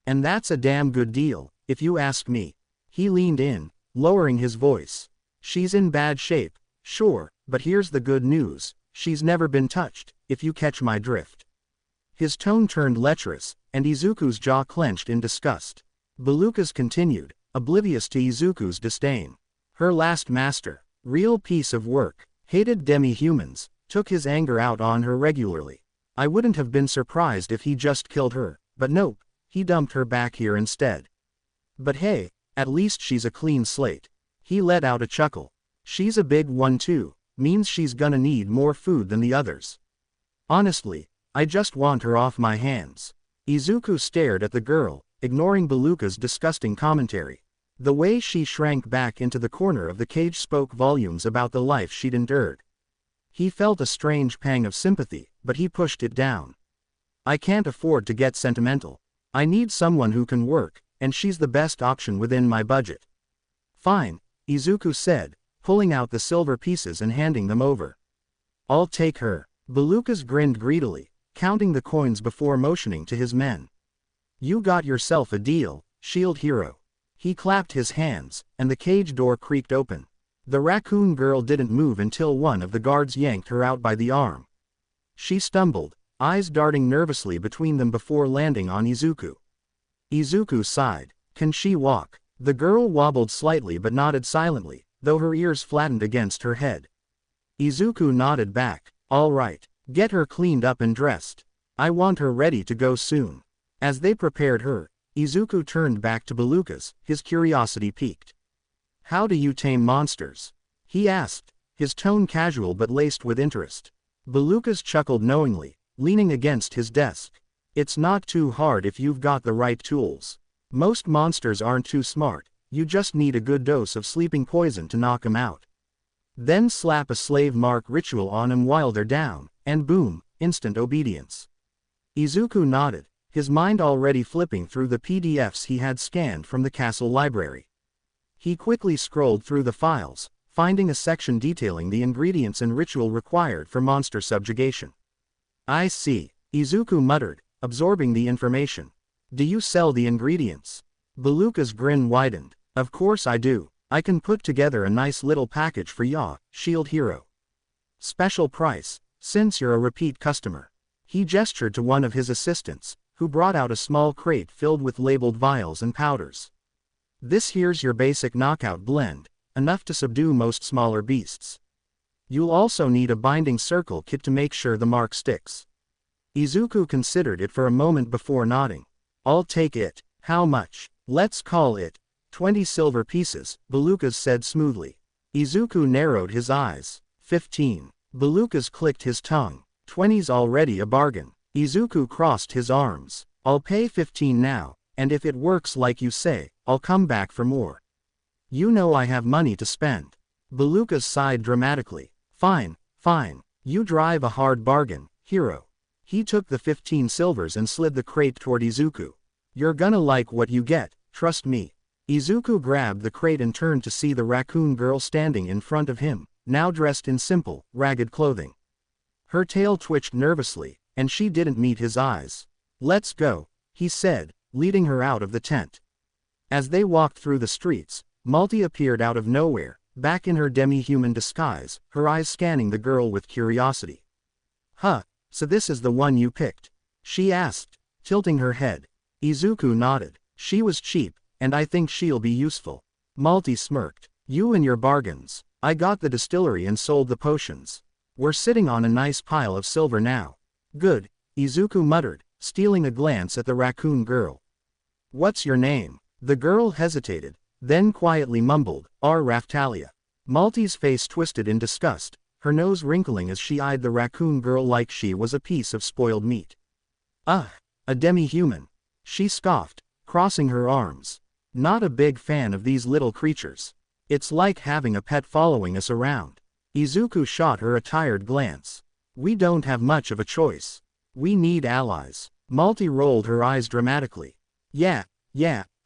And that's a damn good deal, if you ask me. He leaned in, lowering his voice. She's in bad shape, sure, but here's the good news, she's never been touched, if you catch my drift. His tone turned lecherous, and Izuku's jaw clenched in disgust. Belukas continued, oblivious to Izuku's disdain. Her last master, real piece of work, hated demi-humans, took his anger out on her regularly. I wouldn't have been surprised if he just killed her, but nope, he dumped her back here instead. But hey, at least she's a clean slate. He let out a chuckle. She's a big one too, means she's gonna need more food than the others. Honestly, I just want her off my hands. Izuku stared at the girl, ignoring Belukas's disgusting commentary. The way she shrank back into the corner of the cage spoke volumes about the life she'd endured. He felt a strange pang of sympathy, but he pushed it down. I can't afford to get sentimental. I need someone who can work, and she's the best option within my budget. Fine, Izuku said, pulling out the silver pieces and handing them over. I'll take her. Belukas grinned greedily, counting the coins before motioning to his men. You got yourself a deal, Shield Hero. He clapped his hands, and the cage door creaked open. The raccoon girl didn't move until one of the guards yanked her out by the arm. She stumbled, eyes darting nervously between them before landing on Izuku. Izuku sighed. Can she walk? The girl wobbled slightly but nodded silently, though her ears flattened against her head. Izuku nodded back. All right, get her cleaned up and dressed. I want her ready to go soon. As they prepared her, Izuku turned back to Belucas, his curiosity piqued. How do you tame monsters? He asked, his tone casual but laced with interest. Belucas chuckled knowingly, leaning against his desk. It's not too hard if you've got the right tools. Most monsters aren't too smart, you just need a good dose of sleeping poison to knock 'em out. Then slap a slave mark ritual on 'em while they're down, and boom, instant obedience. Izuku nodded, his mind already flipping through the PDFs he had scanned from the castle library. He quickly scrolled through the files, finding a section detailing the ingredients and ritual required for monster subjugation. I see, Izuku muttered, absorbing the information. Do you sell the ingredients? Beluca's grin widened. Of course I do. I can put together a nice little package for ya, Shield Hero. Special price, since you're a repeat customer. He gestured to one of his assistants, who brought out a small crate filled with labeled vials and powders. This here's your basic knockout blend, enough to subdue most smaller beasts. You'll also need a binding circle kit to make sure the mark sticks. Izuku considered it for a moment before nodding. I'll take it. How much? Let's call it 20 silver pieces, Belucas said smoothly. Izuku narrowed his eyes. 15. Belucas clicked his tongue. 20's already a bargain. Izuku crossed his arms. I'll pay 15 now, and if it works like you say, I'll come back for more. You know I have money to spend. Belucas sighed dramatically. Fine, fine. You drive a hard bargain, hero. He took the 15 silvers and slid the crate toward Izuku. You're gonna like what you get, trust me. Izuku grabbed the crate and turned to see the raccoon girl standing in front of him, now dressed in simple, ragged clothing. Her tail twitched nervously, and she didn't meet his eyes. Let's go, he said, leading her out of the tent. As they walked through the streets, Malty appeared out of nowhere, back in her demi-human disguise, her eyes scanning the girl with curiosity. Huh, so this is the one you picked? She asked, tilting her head. Izuku nodded. She was cheap, and I think she'll be useful. Malty smirked. You and your bargains. I got the distillery and sold the potions. We're sitting on a nice pile of silver now. Good, Izuku muttered, stealing a glance at the raccoon girl. What's your name? The girl hesitated, then quietly mumbled, Raftalia. Malty's face twisted in disgust, her nose wrinkling as she eyed the raccoon girl like she was a piece of spoiled meat. Ugh, a demi-human. She scoffed, crossing her arms. Not a big fan of these little creatures. It's like having a pet following us around. Izuku shot her a tired glance. We don't have much of a choice. We need allies. Malty rolled her eyes dramatically. Yeah,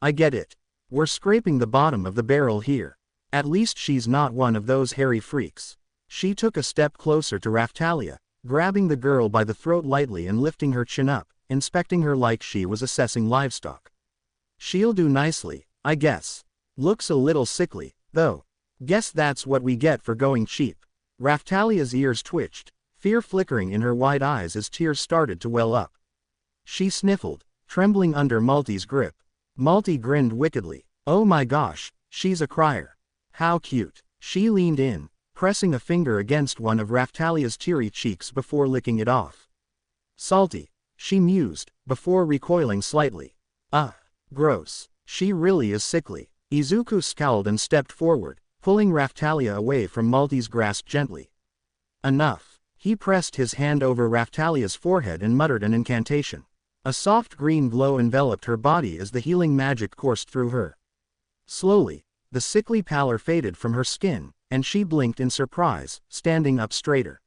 I get it. We're scraping the bottom of the barrel here. At least she's not one of those hairy freaks. She took a step closer to Raftalia, grabbing the girl by the throat lightly and lifting her chin up, inspecting her like she was assessing livestock. She'll do nicely, I guess. Looks a little sickly, though. Guess that's what we get for going cheap. Raftalia's ears twitched, fear flickering in her wide eyes as tears started to well up. She sniffled, trembling under Malty's grip. Malty grinned wickedly. Oh my gosh, she's a crier. How cute. She leaned in, pressing a finger against one of Raftalia's teary cheeks before licking it off. Salty, she mused, before recoiling slightly. Gross. She really is sickly. Izuku scowled and stepped forward, pulling Raftalia away from Malty's grasp gently. Enough. He pressed his hand over Raftalia's forehead and muttered an incantation. A soft green glow enveloped her body as the healing magic coursed through her. Slowly, the sickly pallor faded from her skin, and she blinked in surprise, standing up straighter.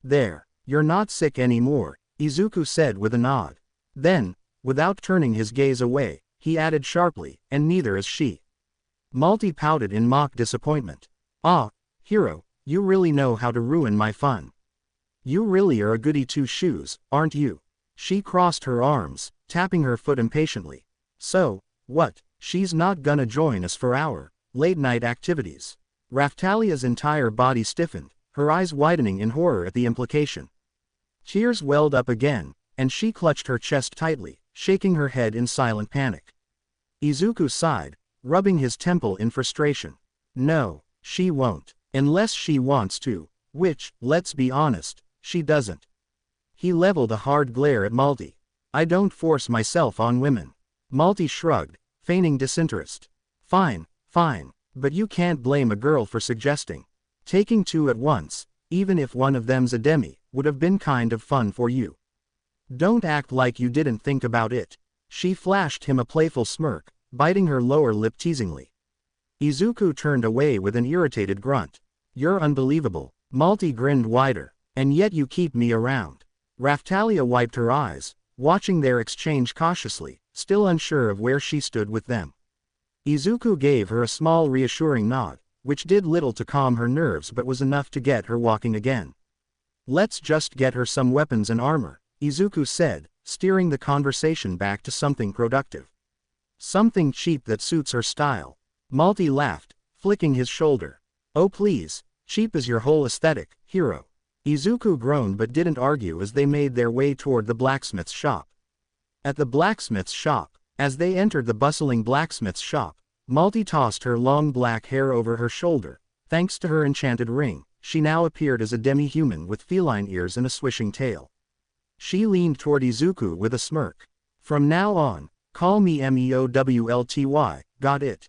There, you're not sick anymore, Izuku said with a nod. Then, without turning his gaze away, he added sharply, and neither is she. Malty pouted in mock disappointment. Ah, hero, you really know how to ruin my fun. You really are a goody two-shoes, aren't you? She crossed her arms, tapping her foot impatiently. So, What, she's not gonna join us for our late-night activities? Raphtalia's entire body stiffened, her eyes widening in horror at the implication. Tears welled up again, and she clutched her chest tightly, shaking her head in silent panic. Izuku sighed, rubbing his temple in frustration. No, she won't. Unless she wants to, which, let's be honest, she doesn't. He leveled a hard glare at Malty. I don't force myself on women. Malty shrugged, feigning disinterest. Fine, fine, but you can't blame a girl for suggesting. Taking two at once, even if one of them's a demi, would have been kind of fun for you. Don't act like you didn't think about it. She flashed him a playful smirk, biting her lower lip teasingly. Izuku turned away with an irritated grunt. You're unbelievable. Malty grinned wider. And yet you keep me around. Raphtalia wiped her eyes, watching their exchange cautiously, still unsure of where she stood with them. Izuku gave her a small reassuring nod, which did little to calm her nerves but was enough to get her walking again. Let's just get her some weapons and armor, Izuku said, steering the conversation back to something productive. Something cheap that suits her style. Malty laughed, flicking his shoulder. Oh please, cheap is your whole aesthetic, hero. Izuku groaned but didn't argue as they made their way toward the blacksmith's shop. At the blacksmith's shop, as they entered the bustling blacksmith's shop, Malty tossed her long black hair over her shoulder. Thanks to her enchanted ring, she now appeared as a demi-human with feline ears and a swishing tail. She leaned toward Izuku with a smirk. From now on, call me Meowlty, got it?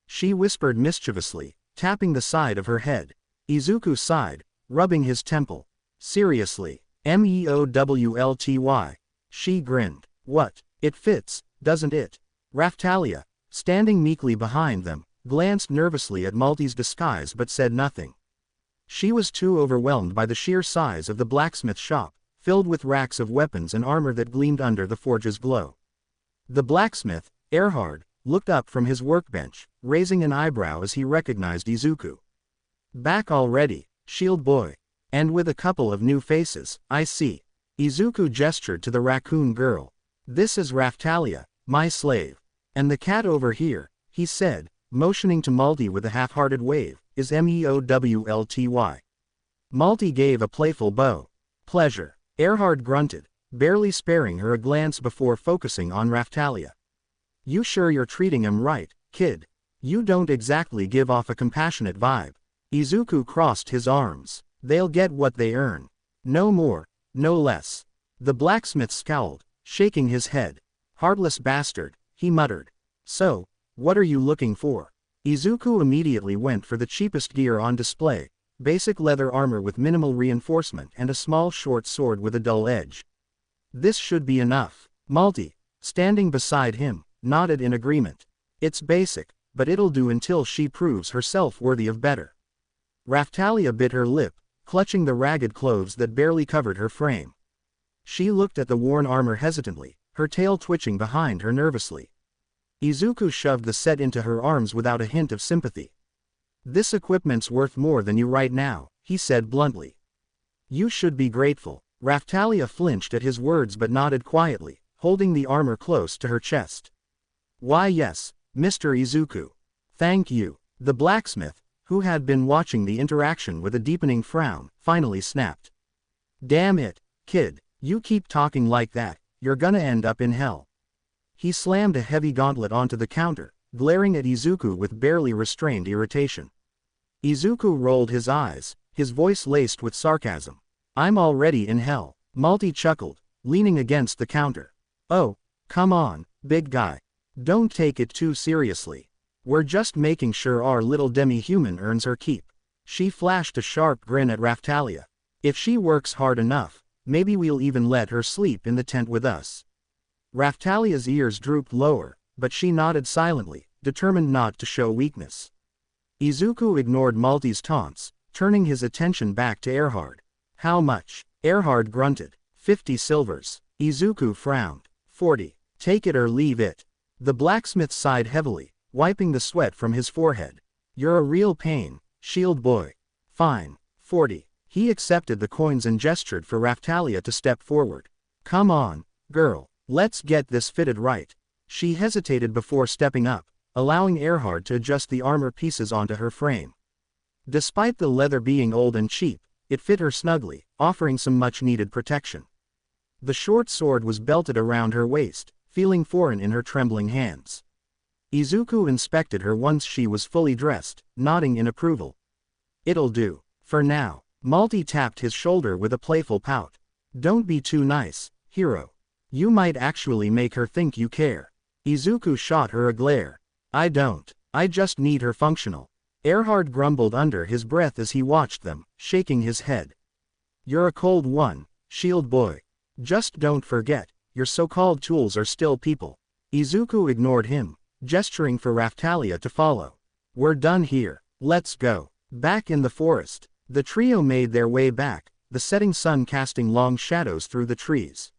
She whispered mischievously, tapping the side of her head. Izuku sighed, rubbing his temple. Seriously, Meowlty? She grinned. What, it fits, doesn't it? Raphtalia, standing meekly behind them, glanced nervously at Malty's disguise but said nothing. She was too overwhelmed by the sheer size of the blacksmith shop, filled with racks of weapons and armor that gleamed under the forge's glow. The blacksmith, Erhard, looked up from his workbench, raising an eyebrow as he recognized Izuku. Back already, shield boy. And with a couple of new faces, I see. Izuku gestured to the raccoon girl. This is Raphtalia, my slave. And the cat over here, he said, motioning to Malty with a half-hearted wave, is Meowlty. Malty gave a playful bow. Pleasure. Erhard grunted, barely sparing her a glance before focusing on Raphtalia. You sure you're treating him right, kid? You don't exactly give off a compassionate vibe. Izuku crossed his arms. They'll get what they earn. No more, no less. The blacksmith scowled, shaking his head. Heartless bastard, he muttered. So, what are you looking for? Izuku immediately went for the cheapest gear on display, basic leather armor with minimal reinforcement and a small short sword with a dull edge. This should be enough. Malty, standing beside him, nodded in agreement. It's basic, but it'll do until she proves herself worthy of better. Raphtalia bit her lip, clutching the ragged clothes that barely covered her frame. She looked at the worn armor hesitantly, her tail twitching behind her nervously. Izuku shoved the set into her arms without a hint of sympathy. This equipment's worth more than you right now, he said bluntly. You should be grateful. Raphtalia flinched at his words but nodded quietly, holding the armor close to her chest. Why yes, Mr. Izuku. Thank you. The blacksmith, who had been watching the interaction with a deepening frown, finally snapped. Damn it, kid, you keep talking like that, you're gonna end up in hell. He slammed a heavy gauntlet onto the counter, glaring at Izuku with barely restrained irritation. Izuku rolled his eyes, his voice laced with sarcasm. I'm already in hell. Malty chuckled, leaning against the counter. Oh, come on, big guy. Don't take it too seriously. We're just making sure our little demi-human earns her keep. She flashed a sharp grin at Raphtalia. If she works hard enough, maybe we'll even let her sleep in the tent with us. Raphtalia's ears drooped lower, but she nodded silently, determined not to show weakness. Izuku ignored Malty's taunts, turning his attention back to Erhard. How much? Erhard grunted. 50 silvers. Izuku frowned. 40. Take it or leave it. The blacksmith sighed heavily, wiping the sweat from his forehead. You're a real pain, shield boy. Fine. 40. He accepted the coins and gestured for Raphtalia to step forward. Come on, girl, let's get this fitted right. She hesitated before stepping up, allowing Erhard to adjust the armor pieces onto her frame. Despite the leather being old and cheap, it fit her snugly, offering some much-needed protection. The short sword was belted around her waist, feeling foreign in her trembling hands. Izuku inspected her once she was fully dressed, nodding in approval. "It'll do. For now." Malty tapped his shoulder with a playful pout. "Don't be too nice, hero. You might actually make her think you care." Izuku shot her a glare. "I don't. I just need her functional." Erhard grumbled under his breath as he watched them, shaking his head. "You're a cold one, shield boy. Just don't forget, your so-called tools are still people." Izuku ignored him, gesturing for Raphtalia to follow. "We're done here. Let's go." Back in the forest, the trio made their way back, the setting sun casting long shadows through the trees.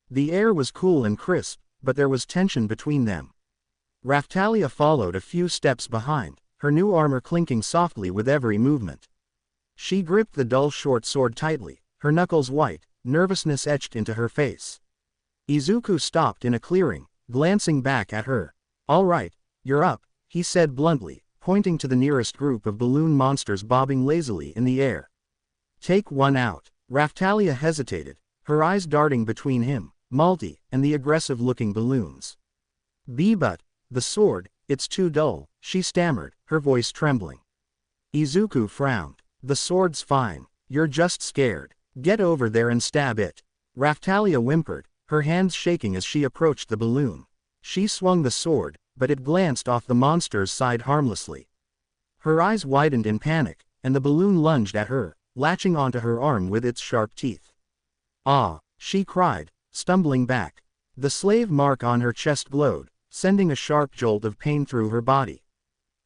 The air was cool and crisp, but there was tension between them. Raphtalia followed a few steps behind, her new armor clinking softly with every movement. She gripped the dull short sword tightly, her knuckles white, nervousness etched into her face. Izuku stopped in a clearing, glancing back at her. "All right, you're up," he said bluntly, pointing to the nearest group of balloon monsters bobbing lazily in the air. "Take one out." Raphtalia hesitated, her eyes darting between him, Malty, and the aggressive-looking balloons. But the sword, it's too dull," she stammered, her voice trembling. Izuku frowned. "The sword's fine. You're just scared. Get over there and stab it." Raphtalia whimpered, her hands shaking as she approached the balloon. She swung the sword, but it glanced off the monster's side harmlessly. Her eyes widened in panic, and the balloon lunged at her, latching onto her arm with its sharp teeth. "Ah!" she cried, stumbling back. The slave mark on her chest glowed, sending a sharp jolt of pain through her body.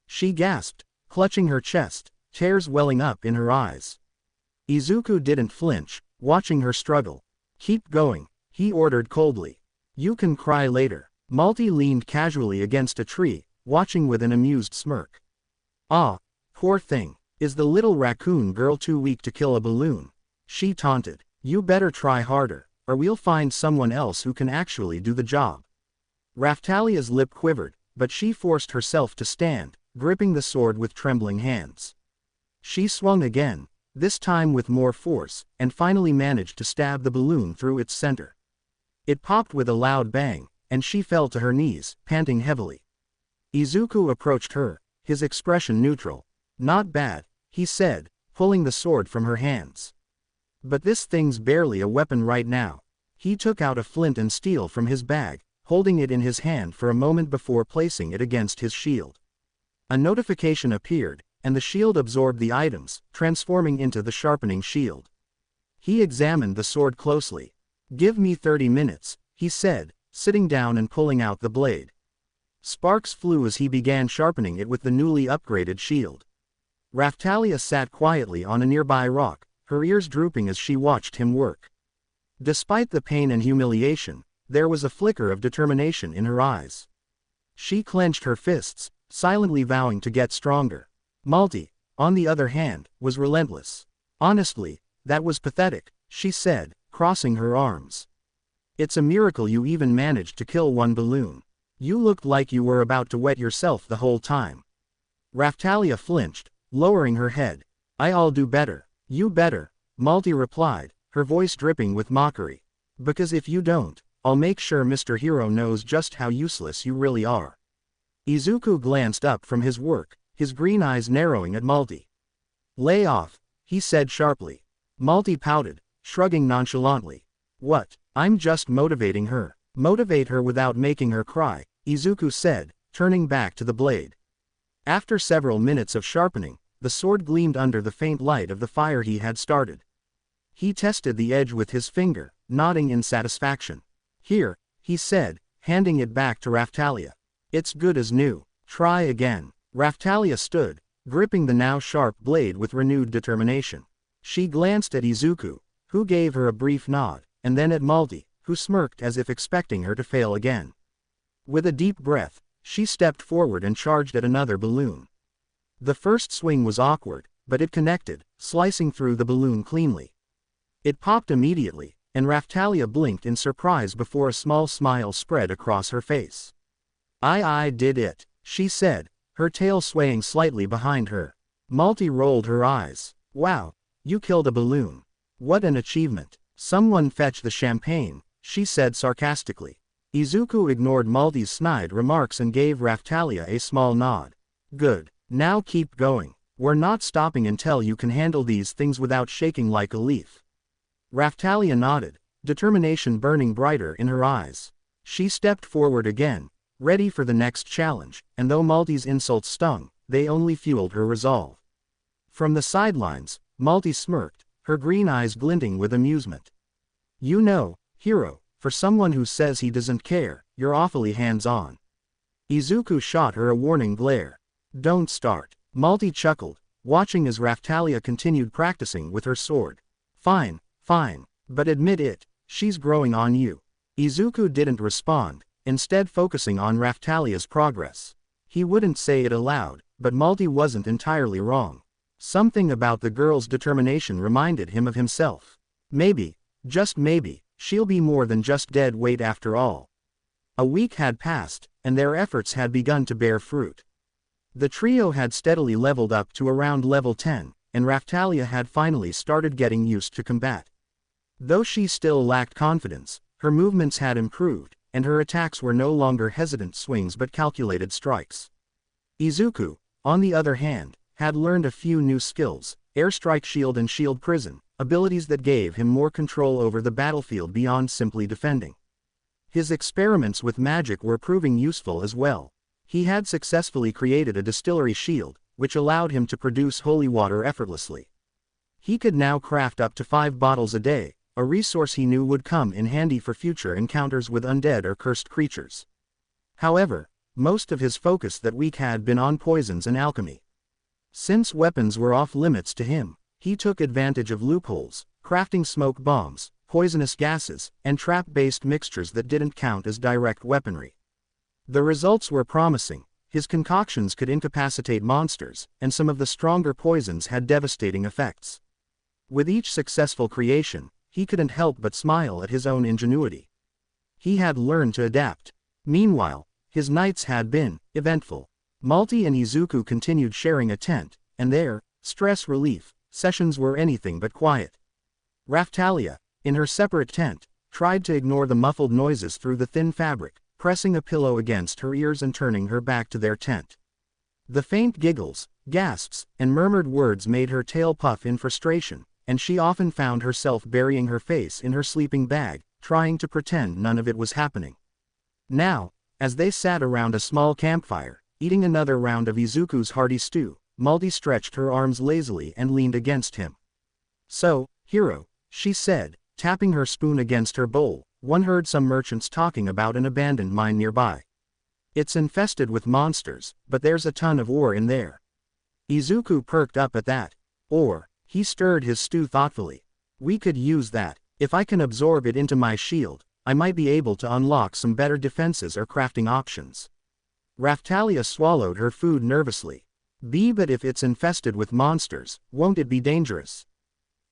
She gasped, clutching her chest, tears welling up in her eyes. Izuku didn't flinch, watching her struggle. "Keep going," he ordered coldly. "You can cry later." Malty leaned casually against a tree, watching with an amused smirk. "Ah, poor thing. Is the little raccoon girl too weak to kill a balloon?" she taunted. "You better try harder, or we'll find someone else who can actually do the job." Raphtalia's lip quivered, but she forced herself to stand, gripping the sword with trembling hands. She swung again, this time with more force, and finally managed to stab the balloon through its center. It popped with a loud bang, and she fell to her knees, panting heavily. Izuku approached her, his expression neutral. "Not bad," he said, pulling the sword from her hands. "But this thing's barely a weapon right now." He took out a flint and steel from his bag, holding it in his hand for a moment before placing it against his shield. A notification appeared, and the shield absorbed the items, transforming into the sharpening shield. He examined the sword closely. "Give me 30 minutes, he said, sitting down and pulling out the blade. Sparks flew as he began sharpening it with the newly upgraded shield. Raphtalia sat quietly on a nearby rock, her ears drooping as she watched him work. Despite the pain and humiliation, there was a flicker of determination in her eyes. She clenched her fists, silently vowing to get stronger. Malty, on the other hand, was relentless. "Honestly, that was pathetic," she said, crossing her arms. "It's a miracle you even managed to kill one balloon. You looked like you were about to wet yourself the whole time." Raphtalia flinched, lowering her head. "I'll do better." "You better," Malty replied, her voice dripping with mockery. "Because if you don't, I'll make sure Mr. Hero knows just how useless you really are." Izuku glanced up from his work, his green eyes narrowing at Malty. "Lay off," he said sharply. Malty pouted, shrugging nonchalantly. "What? I'm just motivating her." "Motivate her without making her cry," Izuku said, turning back to the blade. After several minutes of sharpening, the sword gleamed under the faint light of the fire he had started. He tested the edge with his finger, nodding in satisfaction. "Here," he said, handing it back to Raphtalia. "It's good as new. Try again." Raphtalia stood, gripping the now sharp blade with renewed determination. She glanced at Izuku, who gave her a brief nod, and then at Malty, who smirked as if expecting her to fail again. With a deep breath, she stepped forward and charged at another balloon. The first swing was awkward, but it connected, slicing through the balloon cleanly. It popped immediately, and Raphtalia blinked in surprise before a small smile spread across her face. I did it, she said, her tail swaying slightly behind her. Malty rolled her eyes. Wow, you killed a balloon. What an achievement. Someone fetch the champagne, she said sarcastically. Izuku ignored Malty's snide remarks and gave Raphtalia a small nod. Good. Now keep going. We're not stopping until you can handle these things without shaking like a leaf. Raphtalia nodded, determination burning brighter in her eyes. She stepped forward again, ready for the next challenge, and though Malty's insults stung, they only fueled her resolve. From the sidelines, Malty smirked, her green eyes glinting with amusement. You know, Hero, for someone who says he doesn't care, you're awfully hands-on. Izuku shot her a warning glare. Don't start. Malty chuckled, watching as Raphtalia continued practicing with her sword. Fine, but admit it, she's growing on you. Izuku didn't respond, instead focusing on Raphtalia's progress. He wouldn't say it aloud, but Malty wasn't entirely wrong. Something about the girl's determination reminded him of himself. Maybe, just maybe, she'll be more than just dead weight after all. A week had passed, and their efforts had begun to bear fruit. The trio had steadily leveled up to around level 10, and Raphtalia had finally started getting used to combat. Though she still lacked confidence, her movements had improved, and her attacks were no longer hesitant swings but calculated strikes. Izuku, on the other hand, had learned a few new skills, airstrike shield and shield prison, abilities that gave him more control over the battlefield beyond simply defending. His experiments with magic were proving useful as well. He had successfully created a distillery shield, which allowed him to produce holy water effortlessly. He could now craft up to 5 bottles a day, a resource he knew would come in handy for future encounters with undead or cursed creatures. However, most of his focus that week had been on poisons and alchemy. Since weapons were off limits to him, he took advantage of loopholes, crafting smoke bombs, poisonous gases, and trap-based mixtures that didn't count as direct weaponry. The results were promising. His concoctions could incapacitate monsters, and some of the stronger poisons had devastating effects. With each successful creation, he couldn't help but smile at his own ingenuity. He had learned to adapt. Meanwhile, his nights had been eventful. Malty and Izuku continued sharing a tent, and their stress relief sessions were anything but quiet. Raphtalia, in her separate tent, tried to ignore the muffled noises through the thin fabric, pressing a pillow against her ears and turning her back to their tent. The faint giggles, gasps, and murmured words made her tail puff in frustration, and she often found herself burying her face in her sleeping bag, trying to pretend none of it was happening. Now, as they sat around a small campfire, eating another round of Izuku's hearty stew, Malty stretched her arms lazily and leaned against him. So, Hero, she said, tapping her spoon against her bowl, one heard some merchants talking about an abandoned mine nearby. It's infested with monsters, but there's a ton of ore in there. Izuku perked up at that. Ore, he stirred his stew thoughtfully. We could use that. If I can absorb it into my shield, I might be able to unlock some better defenses or crafting options. Raphtalia swallowed her food nervously. But if it's infested with monsters, won't it be dangerous?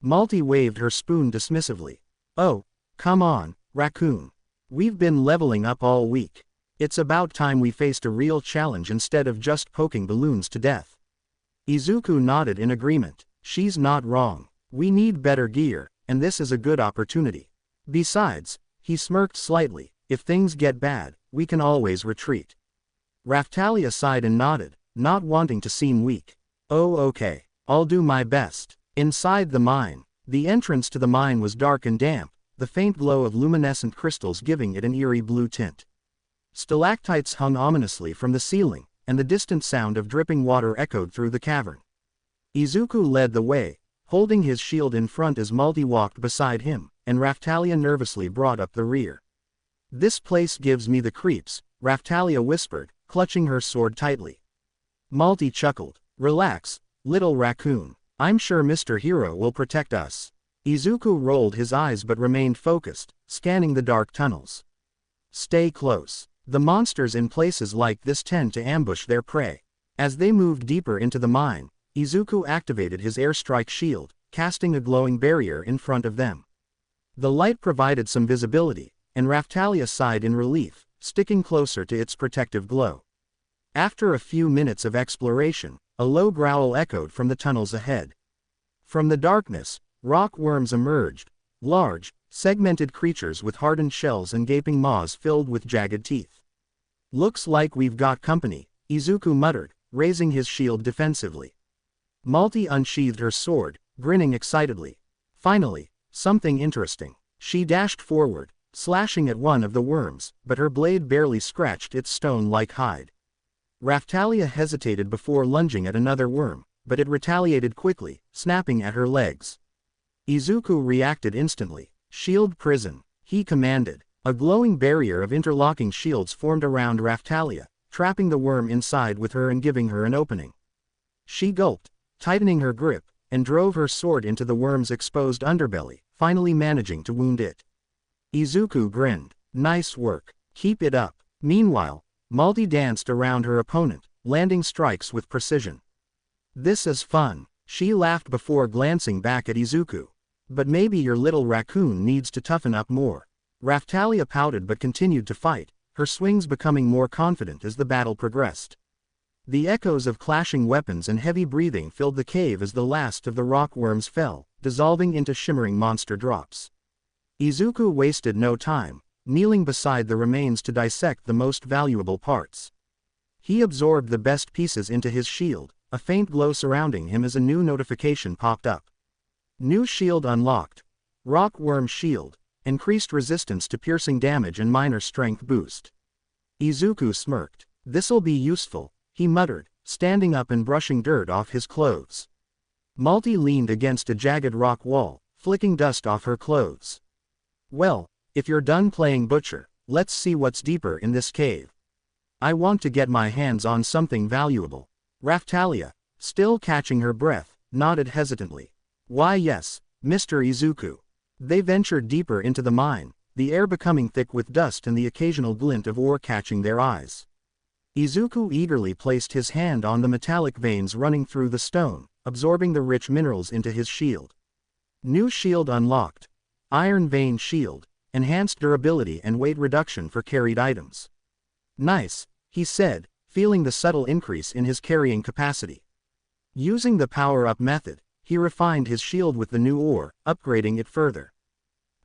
Malty waved her spoon dismissively. Oh, come on, Raccoon. We've been leveling up all week. It's about time we faced a real challenge instead of just poking balloons to death. Izuku nodded in agreement. She's not wrong. We need better gear, and this is a good opportunity. Besides, he smirked slightly, if things get bad, we can always retreat. Raphtalia sighed and nodded, not wanting to seem weak. Oh okay, I'll do my best. Inside the mine, the entrance to the mine was dark and damp, the faint glow of luminescent crystals giving it an eerie blue tint. Stalactites hung ominously from the ceiling, and the distant sound of dripping water echoed through the cavern. Izuku led the way, holding his shield in front as Malty walked beside him, and Raphtalia nervously brought up the rear. This place gives me the creeps, Raphtalia whispered, clutching her sword tightly. Malty chuckled. Relax, little raccoon. I'm sure Mr. Hero will protect us. Izuku rolled his eyes but remained focused, scanning the dark tunnels. Stay close. The monsters in places like this tend to ambush their prey. As they moved deeper into the mine, Izuku activated his airstrike shield, casting a glowing barrier in front of them. The light provided some visibility, and Raphtalia sighed in relief, sticking closer to its protective glow. After a few minutes of exploration, a low growl echoed from the tunnels ahead. From the darkness, rock worms emerged, large, segmented creatures with hardened shells and gaping maws filled with jagged teeth. "Looks like we've got company," Izuku muttered, raising his shield defensively. Malty unsheathed her sword, grinning excitedly. Finally, something interesting. She dashed forward, slashing at one of the worms, but her blade barely scratched its stone-like hide. Raphtalia hesitated before lunging at another worm, but it retaliated quickly, snapping at her legs. Izuku reacted instantly. "Shield prison," he commanded. A glowing barrier of interlocking shields formed around Raphtalia, trapping the worm inside with her and giving her an opening. She gulped, tightening her grip, and drove her sword into the worm's exposed underbelly, finally managing to wound it. Izuku grinned. "Nice work. Keep it up." Meanwhile, Malty danced around her opponent, landing strikes with precision. "This is fun," she laughed before glancing back at Izuku. "But maybe your little raccoon needs to toughen up more." Raphtalia pouted but continued to fight, her swings becoming more confident as the battle progressed. The echoes of clashing weapons and heavy breathing filled the cave as the last of the rock worms fell, dissolving into shimmering monster drops. Izuku wasted no time, kneeling beside the remains to dissect the most valuable parts. He absorbed the best pieces into his shield, a faint glow surrounding him as a new notification popped up. New shield unlocked. Rock worm shield. Increased resistance to piercing damage and minor strength boost. Izuku smirked. "This'll be useful," he muttered, standing up and brushing dirt off his clothes. Malty leaned against a jagged rock wall, flicking dust off her clothes. "Well, if you're done playing butcher, let's see what's deeper in this cave. I want to get my hands on something valuable." Raphtalia, still catching her breath, nodded hesitantly. "Why yes, Mr. Izuku." They ventured deeper into the mine, the air becoming thick with dust and the occasional glint of ore catching their eyes. Izuku eagerly placed his hand on the metallic veins running through the stone, absorbing the rich minerals into his shield. New shield unlocked. Iron vein shield, enhanced durability and weight reduction for carried items. "Nice," he said, feeling the subtle increase in his carrying capacity. Using the power-up method, he refined his shield with the new ore, upgrading it further.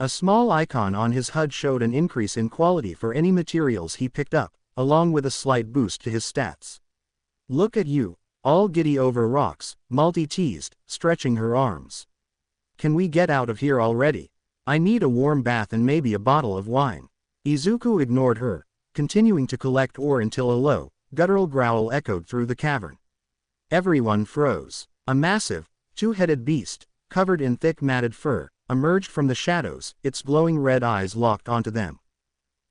A small icon on his HUD showed an increase in quality for any materials he picked up, along with a slight boost to his stats. "Look at you, all giddy over rocks," Malty teased, stretching her arms. "Can we get out of here already? I need a warm bath and maybe a bottle of wine." Izuku ignored her, continuing to collect ore until a low, guttural growl echoed through the cavern. Everyone froze. A massive, two-headed beast, covered in thick matted fur, emerged from the shadows, its glowing red eyes locked onto them.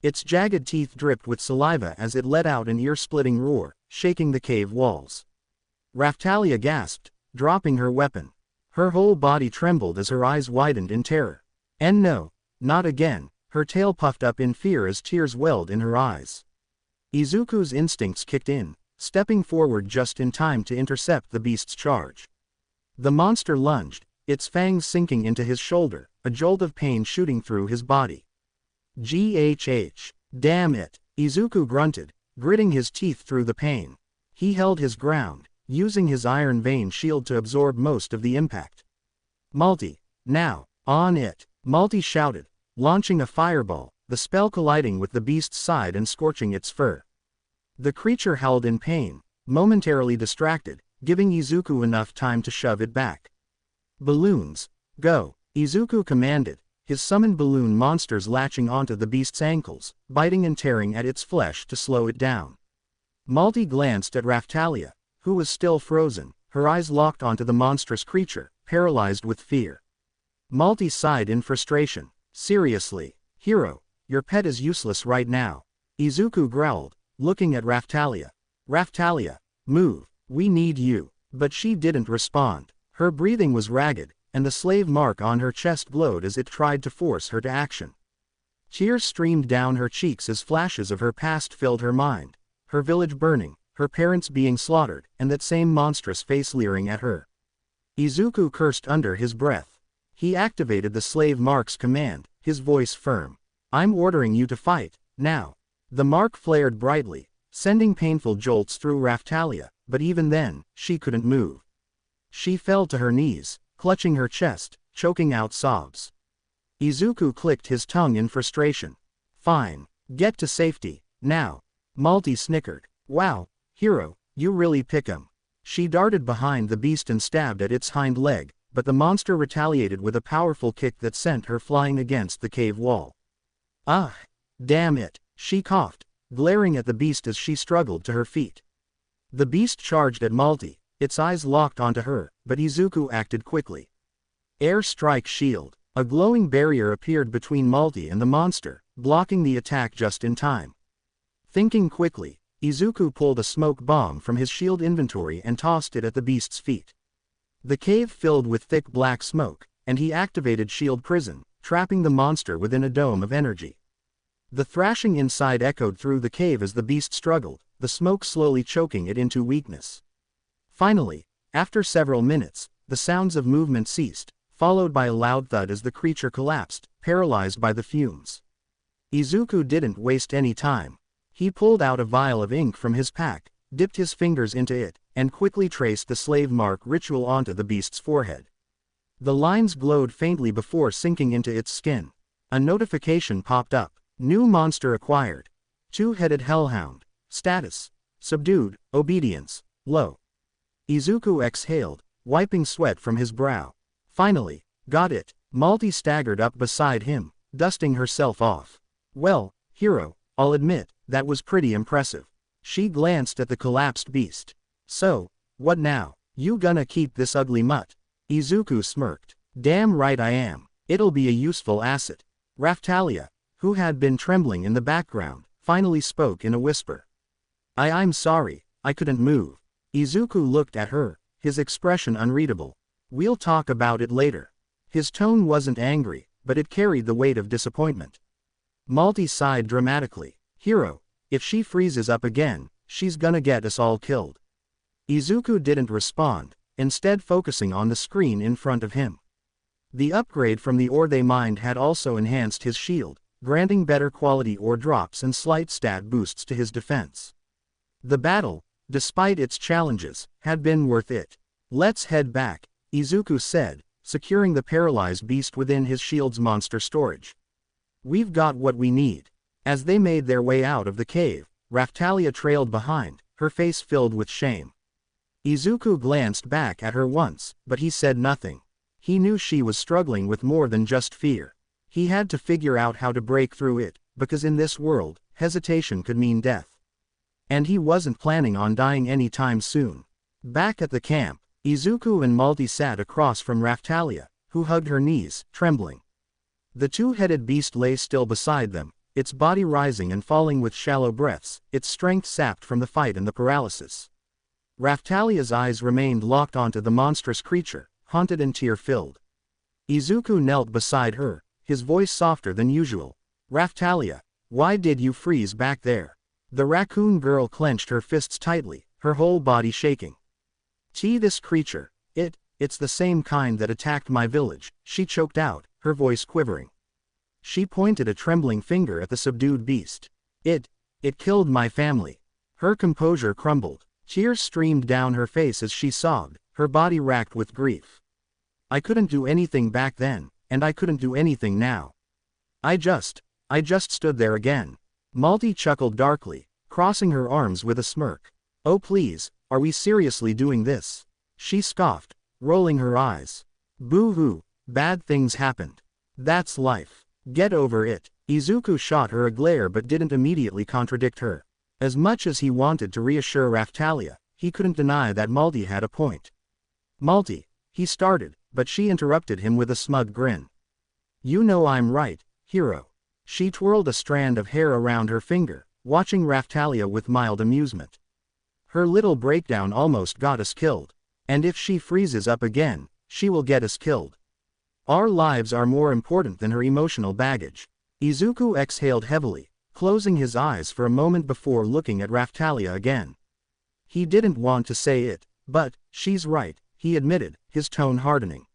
Its jagged teeth dripped with saliva as it let out an ear-splitting roar, shaking the cave walls. Raphtalia gasped, dropping her weapon. Her whole body trembled as her eyes widened in terror. And no, not again, her tail puffed up in fear as tears welled in her eyes. Izuku's instincts kicked in, stepping forward just in time to intercept the beast's charge. The monster lunged, its fangs sinking into his shoulder, a jolt of pain shooting through his body. "GHH, damn it," Izuku grunted, gritting his teeth through the pain. He held his ground, using his iron vein shield to absorb most of the impact. "Malty, now, on it," Malty shouted, launching a fireball, the spell colliding with the beast's side and scorching its fur. The creature howled in pain, momentarily distracted, giving Izuku enough time to shove it back. "Balloons, go," Izuku commanded, his summoned balloon monsters latching onto the beast's ankles, biting and tearing at its flesh to slow it down. Malty glanced at Raphtalia, who was still frozen, her eyes locked onto the monstrous creature, paralyzed with fear. Malty sighed in frustration. "Seriously, hero, your pet is useless right now," Izuku growled, looking at Raphtalia. "Raphtalia, move, we need you." But she didn't respond. Her breathing was ragged, and the slave mark on her chest glowed as it tried to force her to action. Tears streamed down her cheeks as flashes of her past filled her mind, her village burning, her parents being slaughtered, and that same monstrous face leering at her. Izuku cursed under his breath. He activated the slave mark's command, his voice firm. "I'm ordering you to fight, now." The mark flared brightly, sending painful jolts through Raftalia, but even then, she couldn't move. She fell to her knees, clutching her chest, choking out sobs. Izuku clicked his tongue in frustration. Fine. Get to safety, now. Malty snickered. Wow, Hiro, you really pick 'em. She darted behind the beast and stabbed at its hind leg, but the monster retaliated with a powerful kick that sent her flying against the cave wall. Ah! Damn it, she coughed, glaring at the beast as she struggled to her feet. The beast charged at Malty, its eyes locked onto her, but Izuku acted quickly. Air Strike Shield. A glowing barrier appeared between Malty and the monster, blocking the attack just in time. Thinking quickly, Izuku pulled a smoke bomb from his shield inventory and tossed it at the beast's feet. The cave filled with thick black smoke, and he activated Shield Prison, trapping the monster within a dome of energy. The thrashing inside echoed through the cave as the beast struggled, the smoke slowly choking it into weakness. Finally, after several minutes, the sounds of movement ceased, followed by a loud thud as the creature collapsed, paralyzed by the fumes. Izuku didn't waste any time. He pulled out a vial of ink from his pack, dipped his fingers into it, and quickly traced the slave mark ritual onto the beast's forehead. The lines glowed faintly before sinking into its skin. A notification popped up. New monster acquired. Two-headed hellhound. Status: subdued, obedience, low. Izuku exhaled, wiping sweat from his brow. Finally, got it. Malty staggered up beside him, dusting herself off. Well, Hiro, I'll admit, that was pretty impressive. She glanced at the collapsed beast. So, what now? You gonna keep this ugly mutt? Izuku smirked. Damn right I am. It'll be a useful asset. Raftalia, who had been trembling in the background, finally spoke in a whisper. I'm sorry, I couldn't move. Izuku looked at her, his expression unreadable. We'll talk about it later. His tone wasn't angry, but it carried the weight of disappointment. Malty sighed dramatically. Hiro, if she freezes up again, she's gonna get us all killed. Izuku didn't respond, instead focusing on the screen in front of him. The upgrade from the ore they mined had also enhanced his shield, granting better quality ore drops and slight stat boosts to his defense. The battle, despite its challenges, had been worth it. Let's head back, Izuku said, securing the paralyzed beast within his shield's monster storage. We've got what we need. As they made their way out of the cave, Raftalia trailed behind, her face filled with shame. Izuku glanced back at her once, but he said nothing. He knew she was struggling with more than just fear. He had to figure out how to break through it, because in this world, hesitation could mean death. And he wasn't planning on dying anytime soon. Back at the camp, Izuku and Malty sat across from Raftalia, who hugged her knees, trembling. The two-headed beast lay still beside them, its body rising and falling with shallow breaths, its strength sapped from the fight and the paralysis. Raftalia's eyes remained locked onto the monstrous creature, haunted and tear-filled. Izuku knelt beside her, his voice softer than usual. Raftalia, why did you freeze back there? The raccoon girl clenched her fists tightly, her whole body shaking. This creature, it's the same kind that attacked my village, she choked out, her voice quivering. She pointed a trembling finger at the subdued beast. It killed my family. Her composure crumbled. Tears streamed down her face as she sobbed, her body racked with grief. I couldn't do anything back then, and I couldn't do anything now. I just stood there again. Malty chuckled darkly, crossing her arms with a smirk. Oh please, are we seriously doing this? She scoffed, rolling her eyes. Boo-hoo, bad things happened. That's life. Get over it. Izuku shot her a glare but didn't immediately contradict her. As much as he wanted to reassure Raftalia, he couldn't deny that Malty had a point. Malty, he started, but she interrupted him with a smug grin. You know I'm right, Hiro. She twirled a strand of hair around her finger, watching Raftalia with mild amusement. Her little breakdown almost got us killed. And if she freezes up again, she will get us killed. Our lives are more important than her emotional baggage. Izuku exhaled heavily, closing his eyes for a moment before looking at Raftalia again. He didn't want to say it, but, she's right, he admitted, his tone hardening.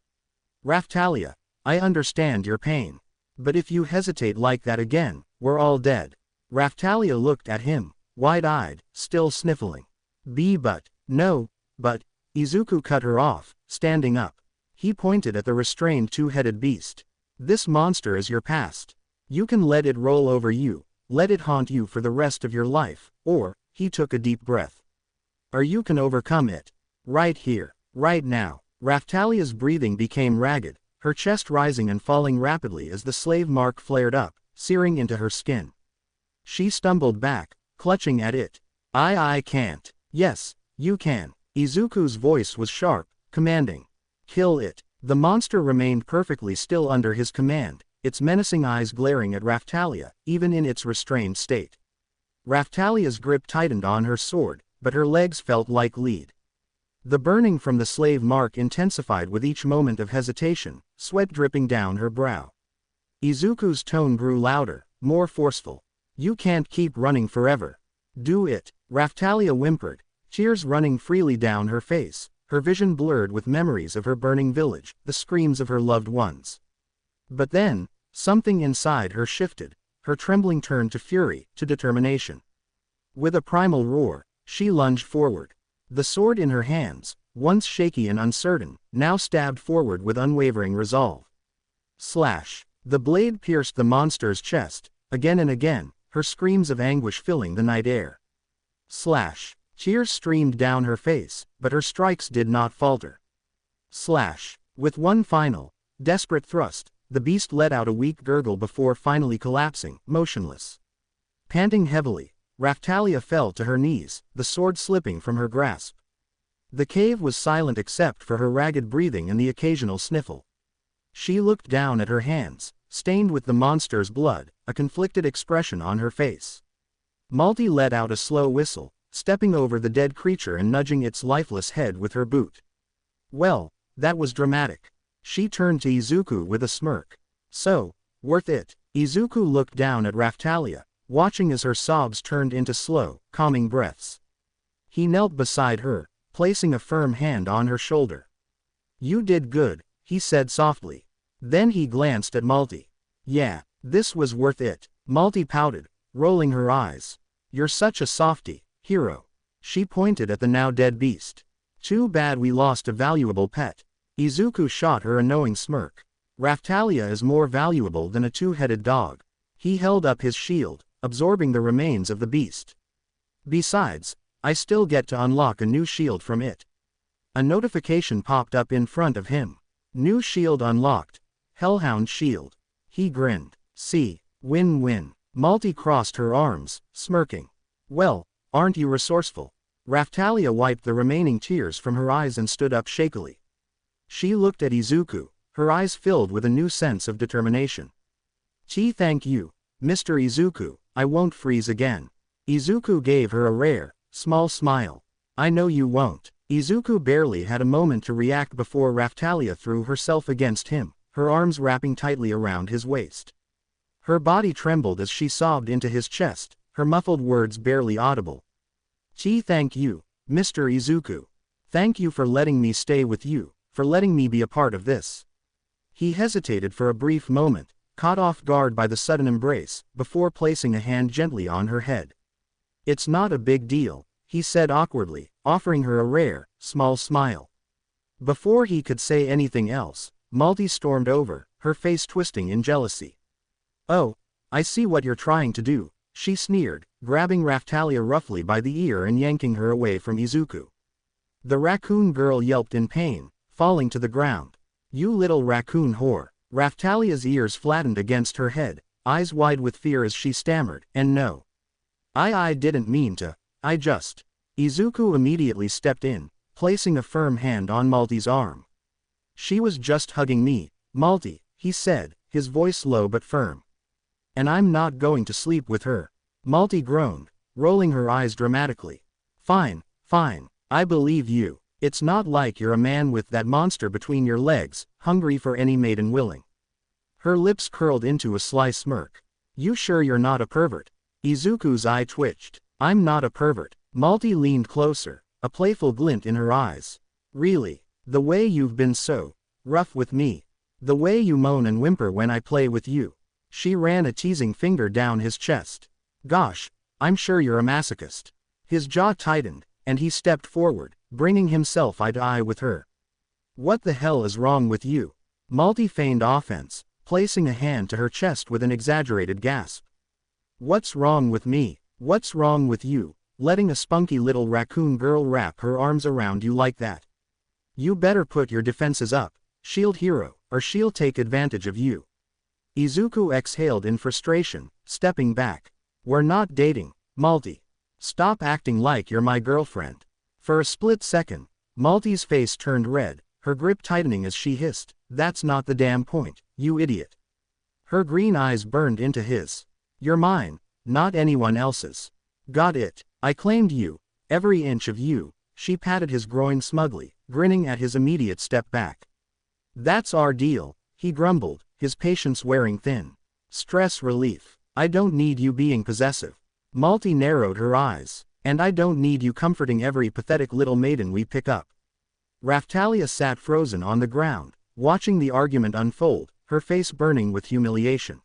Raftalia, I understand your pain. But if you hesitate like that again, we're all dead. Raftalia looked at him, wide-eyed, still sniffling. No, but, Izuku cut her off, standing up. He pointed at the restrained two-headed beast. This monster is your past. You can let it roll over you, let it haunt you for the rest of your life, or, he took a deep breath. Or you can overcome it. Right here, right now. Raftalia's breathing became ragged, her chest rising and falling rapidly as the slave mark flared up, searing into her skin. She stumbled back, clutching at it. I can't. Yes, you can. Izuku's voice was sharp, commanding. Kill it. The monster remained perfectly still under his command, its menacing eyes glaring at Raftalia, even in its restrained state. Raftalia's grip tightened on her sword, but her legs felt like lead. The burning from the slave mark intensified with each moment of hesitation, sweat dripping down her brow. Izuku's tone grew louder, more forceful. You can't keep running forever. Do it. Raftalia whimpered, tears running freely down her face, her vision blurred with memories of her burning village, the screams of her loved ones. But then, something inside her shifted, her trembling turned to fury, to determination. With a primal roar, she lunged forward. The sword in her hands, once shaky and uncertain, now stabbed forward with unwavering resolve. Slash! The blade pierced the monster's chest, again and again, her screams of anguish filling the night air. Slash! Tears streamed down her face, but her strikes did not falter. Slash! With one final, desperate thrust, the beast let out a weak gurgle before finally collapsing, motionless. Panting heavily, Raftalia fell to her knees, the sword slipping from her grasp. The cave was silent except for her ragged breathing and the occasional sniffle. She looked down at her hands, stained with the monster's blood, a conflicted expression on her face. Malty let out a slow whistle, stepping over the dead creature and nudging its lifeless head with her boot. Well, that was dramatic. She turned to Izuku with a smirk. So, worth it. Izuku looked down at Raftalia, watching as her sobs turned into slow, calming breaths. He knelt beside her, placing a firm hand on her shoulder. You did good, he said softly. Then he glanced at Malty. Yeah, this was worth it. Malty pouted, rolling her eyes. You're such a softie, hero. She pointed at the now dead beast. Too bad we lost a valuable pet. Izuku shot her a knowing smirk. Raftalia is more valuable than a two-headed dog. He held up his shield, absorbing the remains of the beast. Besides, I still get to unlock a new shield from it. A notification popped up in front of him. New shield unlocked. Hellhound shield. He grinned. See, win-win. Malty crossed her arms, smirking. Well, aren't you resourceful? Raftalia wiped the remaining tears from her eyes and stood up shakily. She looked at Izuku, her eyes filled with a new sense of determination. Thank you, Mr. Izuku, I won't freeze again. Izuku gave her a rare, small smile. I know you won't. Izuku barely had a moment to react before Raftalia threw herself against him, her arms wrapping tightly around his waist. Her body trembled as she sobbed into his chest, her muffled words barely audible. Thank you, Mr. Izuku. Thank you for letting me stay with you, for letting me be a part of this. He hesitated for a brief moment, caught off guard by the sudden embrace, before placing a hand gently on her head. It's not a big deal, he said awkwardly, offering her a rare, small smile. Before he could say anything else, Malty stormed over, her face twisting in jealousy. Oh, I see what you're trying to do, she sneered, grabbing Raftalia roughly by the ear and yanking her away from Izuku. The raccoon girl yelped in pain, falling to the ground. You little raccoon whore. Raftalia's ears flattened against her head, eyes wide with fear as she stammered, and no. I didn't mean to, I just. Izuku immediately stepped in, placing a firm hand on Malty's arm. She was just hugging me, Malty, he said, his voice low but firm. And I'm not going to sleep with her. Malty groaned, rolling her eyes dramatically. Fine, fine, I believe you. It's not like you're a man with that monster between your legs, hungry for any maiden willing. Her lips curled into a sly smirk. You sure you're not a pervert? Izuku's eye twitched. I'm not a pervert. Malty leaned closer, a playful glint in her eyes. Really, the way you've been so rough with me. The way you moan and whimper when I play with you. She ran a teasing finger down his chest. Gosh, I'm sure you're a masochist. His jaw tightened, and he stepped forward, bringing himself eye to eye with her. What the hell is wrong with you? Malty feigned offense, placing a hand to her chest with an exaggerated gasp. What's wrong with me? What's wrong with you, letting a spunky little raccoon girl wrap her arms around you like that? You better put your defenses up, shield hero, or she'll take advantage of you. Izuku exhaled in frustration, stepping back. We're not dating, Malty. Stop acting like you're my girlfriend. For a split second, Malty's face turned red, her grip tightening as she hissed, "That's not the damn point, you idiot." Her green eyes burned into his. "You're mine, not anyone else's. Got it? I claimed you, every inch of you." She patted his groin smugly, grinning at his immediate step back. "That's our deal," he grumbled, his patience wearing thin. "Stress relief. I don't need you being possessive." Malty narrowed her eyes. "And I don't need you comforting every pathetic little maiden we pick up." Raphtalia sat frozen on the ground, watching the argument unfold, her face burning with humiliation.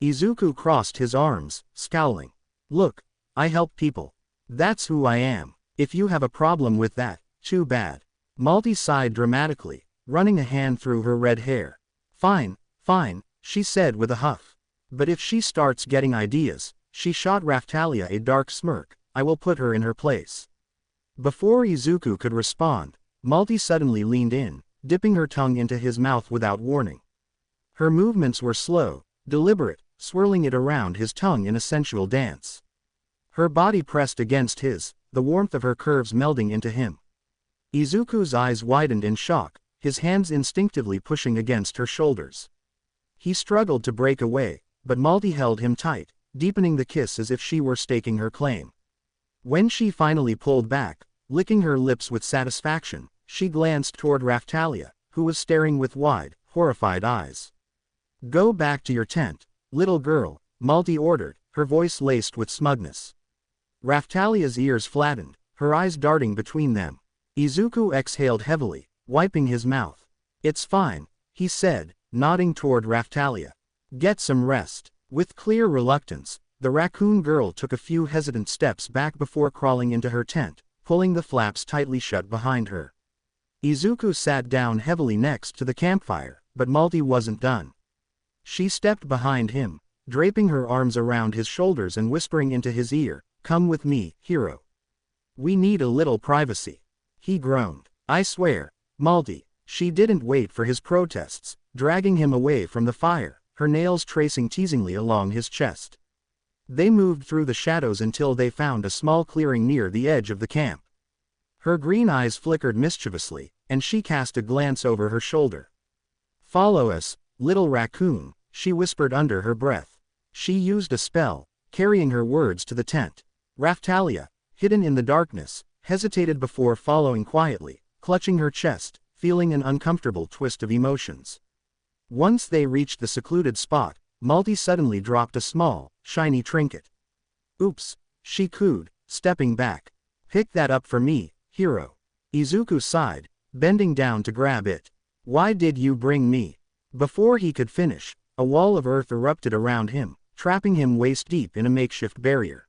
Izuku crossed his arms, scowling. "Look, I help people. That's who I am. If you have a problem with that, too bad." Malty sighed dramatically, running a hand through her red hair. "Fine, fine," she said with a huff. "But if she starts getting ideas," she shot Raphtalia a dark smirk, "I will put her in her place." Before Izuku could respond, Malty suddenly leaned in, dipping her tongue into his mouth without warning. Her movements were slow, deliberate, swirling it around his tongue in a sensual dance. Her body pressed against his, the warmth of her curves melding into him. Izuku's eyes widened in shock, his hands instinctively pushing against her shoulders. He struggled to break away, but Malty held him tight, deepening the kiss as if she were staking her claim. When she finally pulled back, licking her lips with satisfaction, she glanced toward Raphtalia, who was staring with wide, horrified eyes. "Go back to your tent, little girl," Malty ordered, her voice laced with smugness. Raphtalia's ears flattened, her eyes darting between them. Izuku exhaled heavily, wiping his mouth. "It's fine," he said, nodding toward Raphtalia. "Get some rest." With clear reluctance, the raccoon girl took a few hesitant steps back before crawling into her tent, pulling the flaps tightly shut behind her. Izuku sat down heavily next to the campfire, but Malty wasn't done. She stepped behind him, draping her arms around his shoulders and whispering into his ear, "Come with me, hero. We need a little privacy." He groaned. "I swear, Malty." She didn't wait for his protests, dragging him away from the fire, her nails tracing teasingly along his chest. They moved through the shadows until they found a small clearing near the edge of the camp. Her green eyes flickered mischievously, and she cast a glance over her shoulder. "Follow us, little raccoon," she whispered under her breath. She used a spell, carrying her words to the tent. Raphtalia, hidden in the darkness, hesitated before following quietly, clutching her chest, feeling an uncomfortable twist of emotions. Once they reached the secluded spot, Malty suddenly dropped a small, shiny trinket. "Oops," she cooed, stepping back. "Pick that up for me, hero." Izuku sighed, bending down to grab it. "Why did you bring me?" Before he could finish, a wall of earth erupted around him, trapping him waist-deep in a makeshift barrier.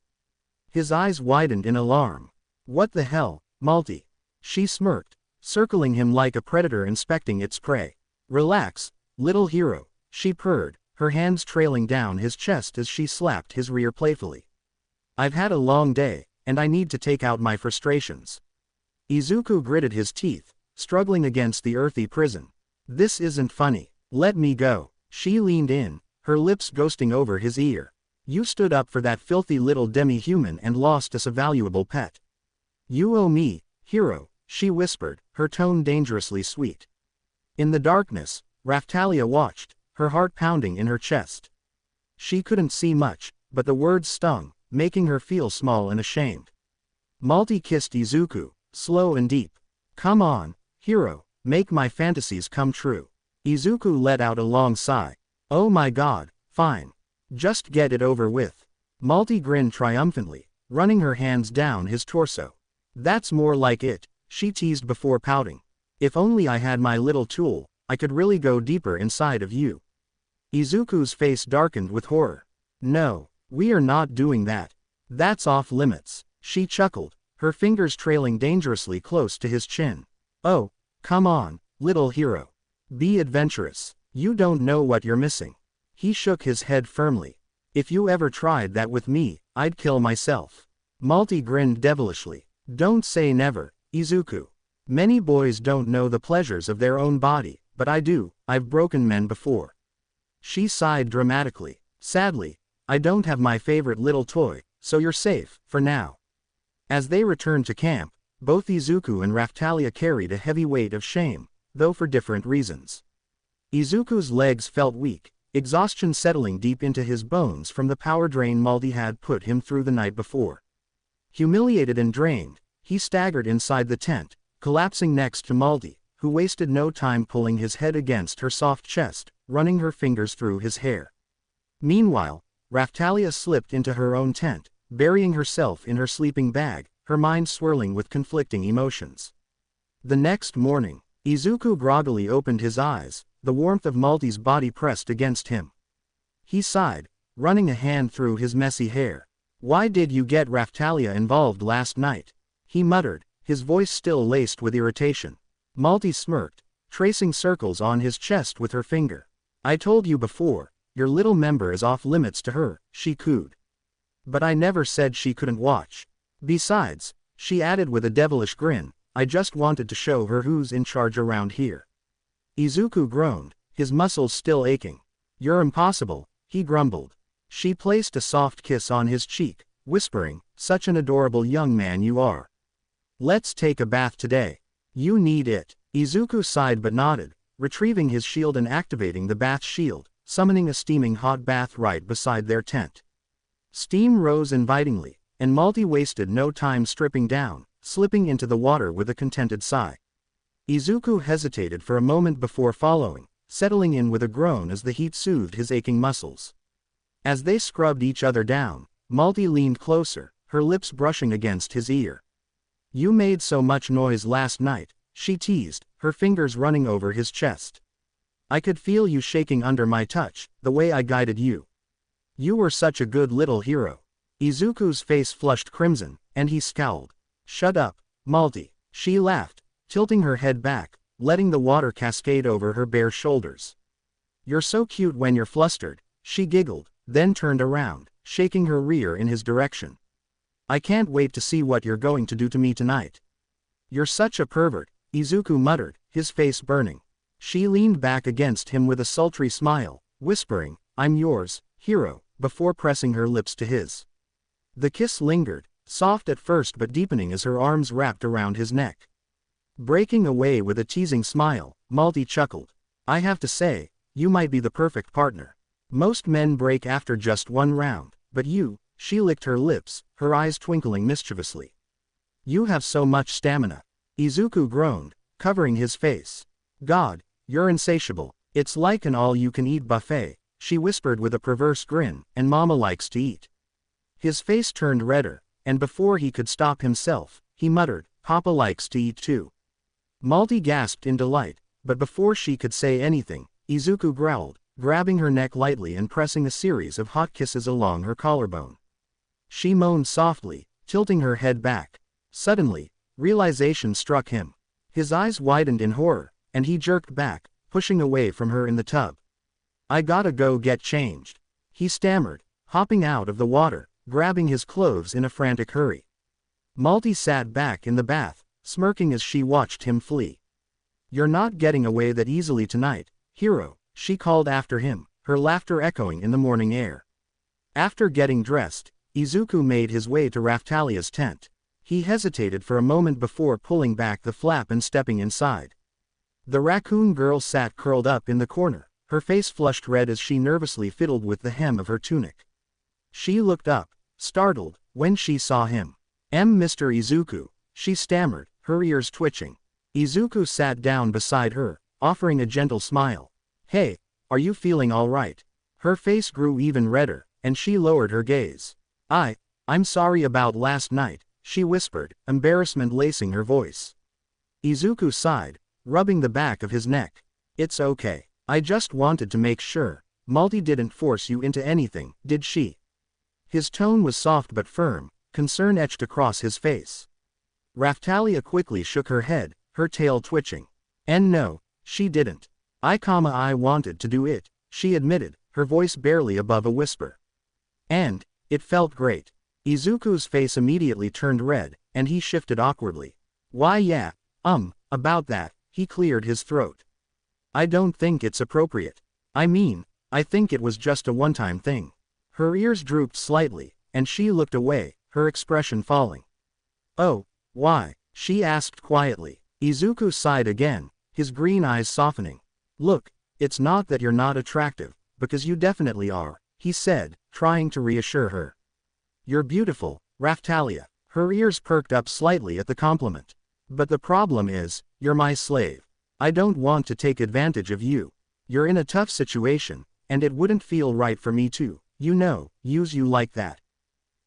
His eyes widened in alarm. "What the hell, Malty?" She smirked, circling him like a predator inspecting its prey. "Relax, little hero," she purred, her hands trailing down his chest as she slapped his rear playfully. "I've had a long day, and I need to take out my frustrations." Izuku gritted his teeth, struggling against the earthy prison. "This isn't funny. Let me go." She leaned in, her lips ghosting over his ear. "You stood up for that filthy little demi-human and lost us a valuable pet. You owe me, hero," she whispered, her tone dangerously sweet. In the darkness, Raphtalia watched, her heart pounding in her chest. She couldn't see much, but the words stung, making her feel small and ashamed. Malty kissed Izuku, slow and deep. "Come on, hero, make my fantasies come true." Izuku let out a long sigh. "Oh my god, fine. Just get it over with." Malty grinned triumphantly, running her hands down his torso. "That's more like it," she teased before pouting. "If only I had my little tool, I could really go deeper inside of you." Izuku's face darkened with horror. "No, We are not doing that. That's off limits, she chuckled, her fingers trailing dangerously close to his chin. Oh, come on, little hero. Be adventurous. You don't know what you're missing. He shook his head firmly. If you ever tried that with me, I'd kill myself. Malty grinned devilishly. Don't say never, Izuku. Many boys don't know the pleasures of their own body, but I do. I've broken men before. She sighed dramatically. Sadly, I don't have my favorite little toy, so you're safe, for now. As they returned to camp, both Izuku and Raphtalia carried a heavy weight of shame, though for different reasons. Izuku's legs felt weak, exhaustion settling deep into his bones from the power drain Malty had put him through the night before. Humiliated and drained, he staggered inside the tent, collapsing next to Malty, who wasted no time pulling his head against her soft chest, running her fingers through his hair. Meanwhile, Raphtalia slipped into her own tent, burying herself in her sleeping bag, her mind swirling with conflicting emotions. The next morning, Izuku groggily opened his eyes, the warmth of Malty's body pressed against him. He sighed, running a hand through his messy hair. Why did you get Raphtalia involved last night? He muttered, his voice still laced with irritation. Malty smirked, tracing circles on his chest with her finger. I told you before, your little member is off limits to her, she cooed. But I never said she couldn't watch. Besides, she added with a devilish grin, I just wanted to show her who's in charge around here. Izuku groaned, his muscles still aching. You're impossible, he grumbled. She placed a soft kiss on his cheek, whispering, such an adorable young man you are. Let's take a bath today. You need it. Izuku sighed but nodded, retrieving his shield and activating the bath shield, summoning a steaming hot bath right beside their tent. Steam rose invitingly, and Malty wasted no time stripping down, slipping into the water with a contented sigh. Izuku hesitated for a moment before following, settling in with a groan as the heat soothed his aching muscles. As they scrubbed each other down, Malty leaned closer, her lips brushing against his ear. You made so much noise last night, she teased, her fingers running over his chest. I could feel you shaking under my touch, the way I guided you. You were such a good little hero. Izuku's face flushed crimson, and he scowled. Shut up, Malty, she laughed, tilting her head back, letting the water cascade over her bare shoulders. You're so cute when you're flustered, she giggled, then turned around, shaking her rear in his direction. I can't wait to see what you're going to do to me tonight. You're such a pervert, Izuku muttered, his face burning. She leaned back against him with a sultry smile, whispering, I'm yours, hero, before pressing her lips to his. The kiss lingered, soft at first but deepening as her arms wrapped around his neck. Breaking away with a teasing smile, Malty chuckled. I have to say, you might be the perfect partner. Most men break after just one round, but you, she licked her lips, her eyes twinkling mischievously. You have so much stamina. Izuku groaned, covering his face. God, you're insatiable. It's like an all-you-can-eat buffet, she whispered with a perverse grin, and Mama likes to eat. His face turned redder, and before he could stop himself, he muttered, Papa likes to eat too. Malty gasped in delight, but before she could say anything, Izuku growled, grabbing her neck lightly and pressing a series of hot kisses along her collarbone. She moaned softly, tilting her head back. Suddenly, realization struck him. His eyes widened in horror, and he jerked back, pushing away from her in the tub. I gotta go get changed, he stammered, hopping out of the water, grabbing his clothes in a frantic hurry. Malty sat back in the bath, smirking as she watched him flee. You're not getting away that easily tonight, hero, she called after him, her laughter echoing in the morning air. After getting dressed, Izuku made his way to Raphtalia's tent. He hesitated for a moment before pulling back the flap and stepping inside. The raccoon girl sat curled up in the corner, her face flushed red as she nervously fiddled with the hem of her tunic. She looked up, startled, when she saw him. Mr. Izuku, she stammered, her ears twitching. Izuku sat down beside her, offering a gentle smile. Hey, are you feeling all right? Her face grew even redder, and she lowered her gaze. I'm sorry about last night, she whispered, embarrassment lacing her voice. Izuku sighed, rubbing the back of his neck. It's okay. I just wanted to make sure. Malty didn't force you into anything, did she? His tone was soft but firm, concern etched across his face. Raphtalia quickly shook her head, her tail twitching. And no, she didn't. I wanted to do it, she admitted, her voice barely above a whisper. And it felt great. Izuku's face immediately turned red, and he shifted awkwardly. Why yeah, about that, he cleared his throat. I don't think it's appropriate. I mean, I think it was just a one-time thing. Her ears drooped slightly, and she looked away, her expression falling. Oh, why? She asked quietly. Izuku sighed again, his green eyes softening. Look, it's not that you're not attractive, because you definitely are, he said, trying to reassure her. You're beautiful, Raphtalia. Her ears perked up slightly at the compliment. But the problem is, you're my slave. I don't want to take advantage of you. You're in a tough situation, and it wouldn't feel right for me to, use you like that.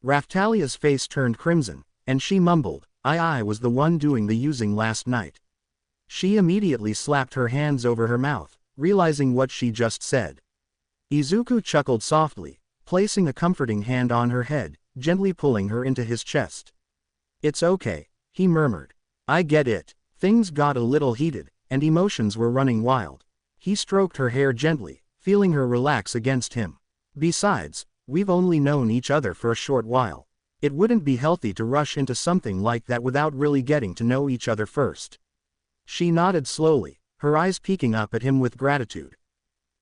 Raphtalia's face turned crimson, and she mumbled, I was the one doing the using last night. She immediately slapped her hands over her mouth, realizing what she just said. Izuku chuckled softly, placing a comforting hand on her head, gently pulling her into his chest. It's okay, he murmured. I get it. Things got a little heated, and emotions were running wild. He stroked her hair gently, feeling her relax against him. Besides, we've only known each other for a short while. It wouldn't be healthy to rush into something like that without really getting to know each other first. She nodded slowly, her eyes peeking up at him with gratitude.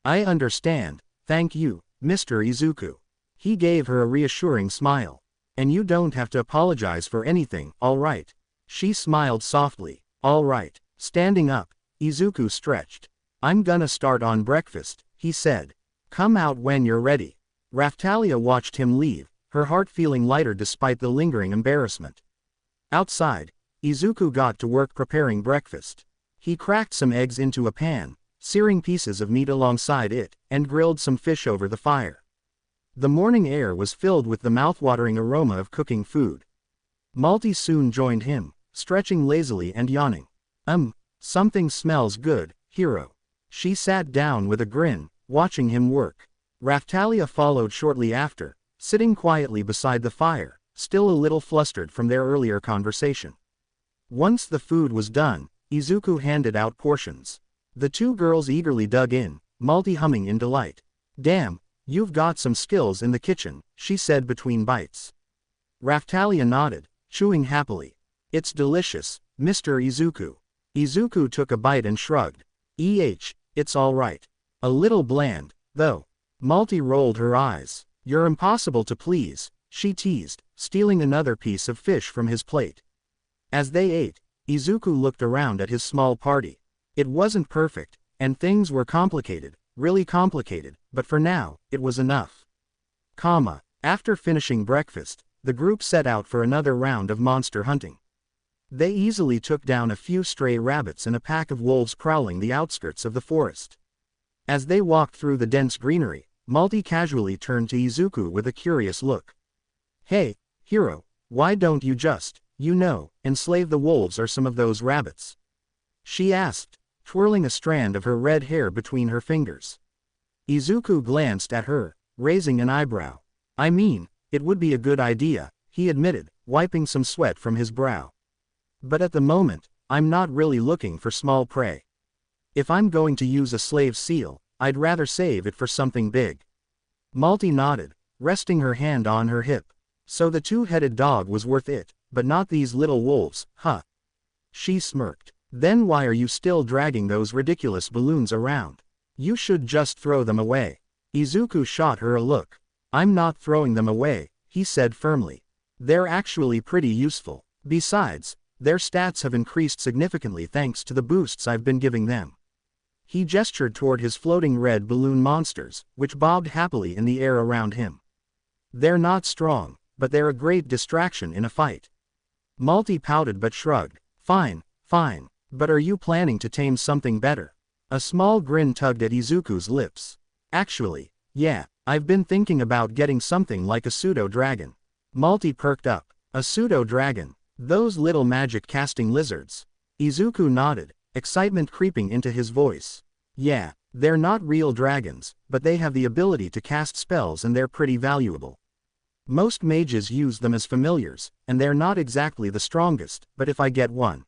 I understand, thank you, Mr. Izuku. He gave her a reassuring smile. And you don't have to apologize for anything, all right? She smiled softly. All right. Standing up, Izuku stretched. I'm gonna start on breakfast, he said. Come out when you're ready. Raphtalia watched him leave, her heart feeling lighter despite the lingering embarrassment. Outside, Izuku got to work preparing breakfast. He cracked some eggs into a pan, searing pieces of meat alongside it, and grilled some fish over the fire. The morning air was filled with the mouth-watering aroma of cooking food. Malty soon joined him, stretching lazily and yawning. Something smells good, Hiro. She sat down with a grin, watching him work. Raphtalia followed shortly after, sitting quietly beside the fire, still a little flustered from their earlier conversation. Once the food was done, Izuku handed out portions. The two girls eagerly dug in, Malty humming in delight. Damn, you've got some skills in the kitchen, she said between bites. Raphtalia nodded, chewing happily. It's delicious, Mr. Izuku. Izuku took a bite and shrugged. It's all right. A little bland, though. Malty rolled her eyes. You're impossible to please, she teased, stealing another piece of fish from his plate. As they ate, Izuku looked around at his small party. It wasn't perfect, and things were complicated, really complicated, but for now, it was enough. After finishing breakfast, the group set out for another round of monster hunting. They easily took down a few stray rabbits and a pack of wolves prowling the outskirts of the forest. As they walked through the dense greenery, Malty casually turned to Izuku with a curious look. Hey, Hiro, why don't you just, enslave the wolves or some of those rabbits? She asked, twirling a strand of her red hair between her fingers. Izuku glanced at her, raising an eyebrow. I mean, it would be a good idea, he admitted, wiping some sweat from his brow. But at the moment, I'm not really looking for small prey. If I'm going to use a slave seal, I'd rather save it for something big. Malty nodded, resting her hand on her hip. So the two-headed dog was worth it, but not these little wolves, huh? She smirked. Then why are you still dragging those ridiculous balloons around? You should just throw them away. Izuku shot her a look. I'm not throwing them away, he said firmly. They're actually pretty useful. Besides, their stats have increased significantly thanks to the boosts I've been giving them. He gestured toward his floating red balloon monsters, which bobbed happily in the air around him. They're not strong, but they're a great distraction in a fight. Malty pouted but shrugged. Fine, but are you planning to tame something better? A small grin tugged at Izuku's lips. Actually, yeah, I've been thinking about getting something like a pseudo-dragon. Malty perked up. A pseudo-dragon? Those little magic-casting lizards. Izuku nodded, excitement creeping into his voice. Yeah, they're not real dragons, but they have the ability to cast spells and they're pretty valuable. Most mages use them as familiars, and they're not exactly the strongest, but if I get one.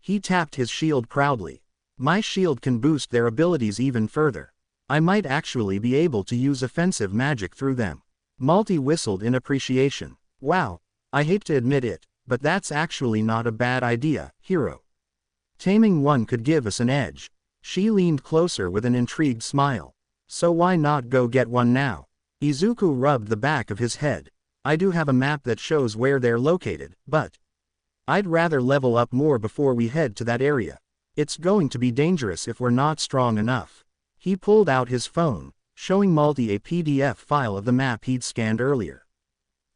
He tapped his shield proudly. My shield can boost their abilities even further. I might actually be able to use offensive magic through them. Malty whistled in appreciation. Wow, I hate to admit it, but that's actually not a bad idea, hero. Taming one could give us an edge. She leaned closer with an intrigued smile. So why not go get one now? Izuku rubbed the back of his head. I do have a map that shows where they're located, but I'd rather level up more before we head to that area. It's going to be dangerous if we're not strong enough. He pulled out his phone, showing Malty a PDF file of the map he'd scanned earlier.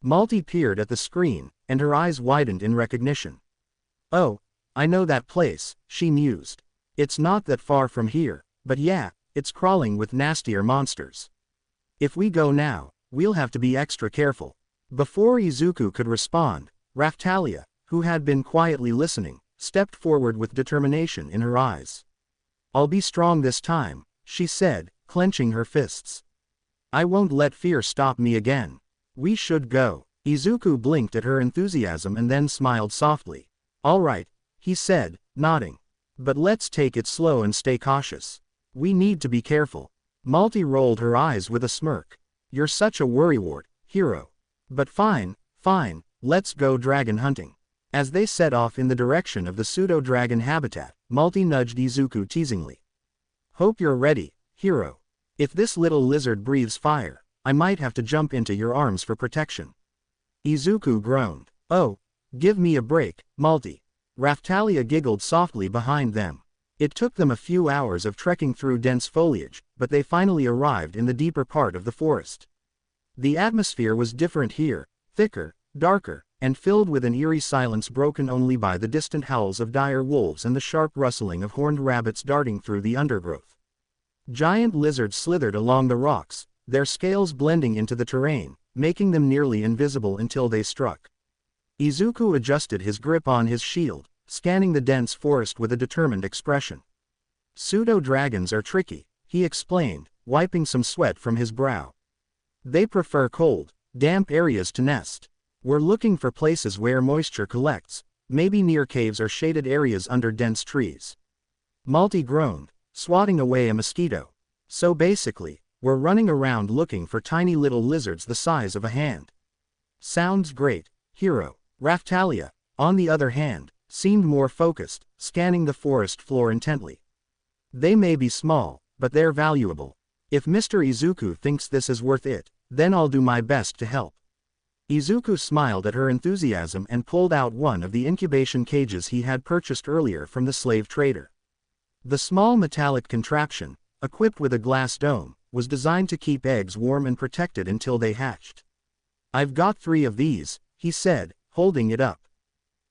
Malty peered at the screen, and her eyes widened in recognition. Oh, I know that place, she mused. It's not that far from here, but yeah, it's crawling with nastier monsters. If we go now, we'll have to be extra careful. Before Izuku could respond, Raftalia, who had been quietly listening, stepped forward with determination in her eyes. I'll be strong this time, she said, clenching her fists. I won't let fear stop me again. We should go. Izuku blinked at her enthusiasm and then smiled softly. All right, he said, nodding. But let's take it slow and stay cautious. We need to be careful. Malty rolled her eyes with a smirk. You're such a worrywart, hero. But fine, let's go dragon hunting. As they set off in the direction of the pseudo-dragon habitat, Malty nudged Izuku teasingly. Hope you're ready, hero. If this little lizard breathes fire, I might have to jump into your arms for protection. Izuku groaned. Oh, give me a break, Malty. Raftalia giggled softly behind them. It took them a few hours of trekking through dense foliage, but they finally arrived in the deeper part of the forest. The atmosphere was different here, thicker, darker, and filled with an eerie silence broken only by the distant howls of dire wolves and the sharp rustling of horned rabbits darting through the undergrowth. Giant lizards slithered along the rocks, their scales blending into the terrain, making them nearly invisible until they struck. Izuku adjusted his grip on his shield, scanning the dense forest with a determined expression. Pseudo-dragons are tricky, he explained, wiping some sweat from his brow. They prefer cold, damp areas to nest. We're looking for places where moisture collects, maybe near caves or shaded areas under dense trees. Malty groaned, swatting away a mosquito. So basically, we're running around looking for tiny little lizards the size of a hand. Sounds great, hero. Raftalia, on the other hand, seemed more focused, scanning the forest floor intently. They may be small, but they're valuable. If Mr. Izuku thinks this is worth it, then I'll do my best to help. Izuku smiled at her enthusiasm and pulled out one of the incubation cages he had purchased earlier from the slave trader. The small metallic contraption, equipped with a glass dome, was designed to keep eggs warm and protected until they hatched. I've got 3 of these, he said, holding it up.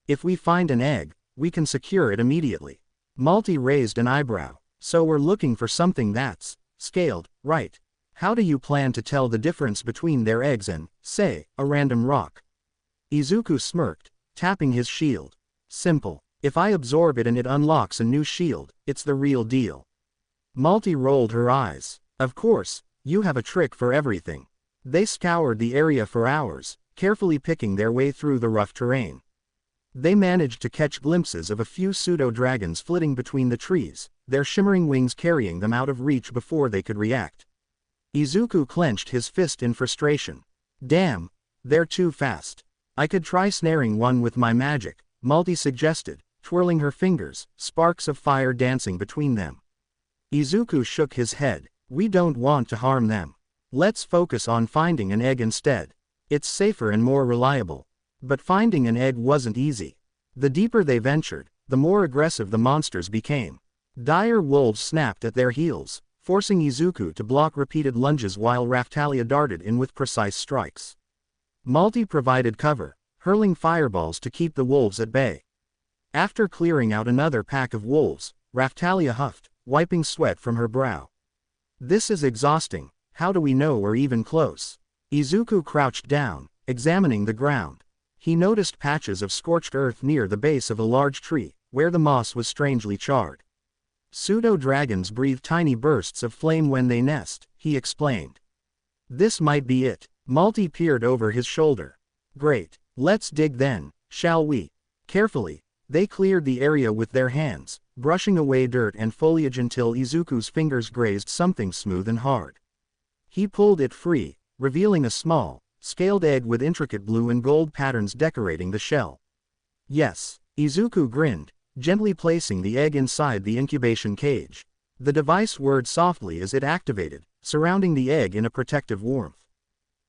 If we find an egg, we can secure it immediately. Malty raised an eyebrow. So we're looking for something that's scaled, right? How do you plan to tell the difference between their eggs and, say, a random rock? Izuku smirked, tapping his shield. Simple. If I absorb it and it unlocks a new shield, it's the real deal. Malty rolled her eyes. Of course, you have a trick for everything. They scoured the area for hours, carefully picking their way through the rough terrain. They managed to catch glimpses of a few pseudo-dragons flitting between the trees, their shimmering wings carrying them out of reach before they could react. Izuku clenched his fist in frustration. Damn, they're too fast. I could try snaring one with my magic, Malty suggested, twirling her fingers, sparks of fire dancing between them. Izuku shook his head. We don't want to harm them. Let's focus on finding an egg instead. It's safer and more reliable. But finding an egg wasn't easy. The deeper they ventured, the more aggressive the monsters became. Dire wolves snapped at their heels, forcing Izuku to block repeated lunges while Raftalia darted in with precise strikes. Malty provided cover, hurling fireballs to keep the wolves at bay. After clearing out another pack of wolves, Raftalia huffed, wiping sweat from her brow. This is exhausting. How do we know we're even close? Izuku crouched down, examining the ground. He noticed patches of scorched earth near the base of a large tree, where the moss was strangely charred. Pseudo-dragons breathe tiny bursts of flame when they nest, he explained. This might be it. Malty peered over his shoulder. Great. Let's dig then, shall we? Carefully, they cleared the area with their hands, brushing away dirt and foliage until Izuku's fingers grazed something smooth and hard. He pulled it free, revealing a small, scaled egg with intricate blue and gold patterns decorating the shell. Yes, Izuku grinned, gently placing the egg inside the incubation cage. The device whirred softly as it activated, surrounding the egg in a protective warmth.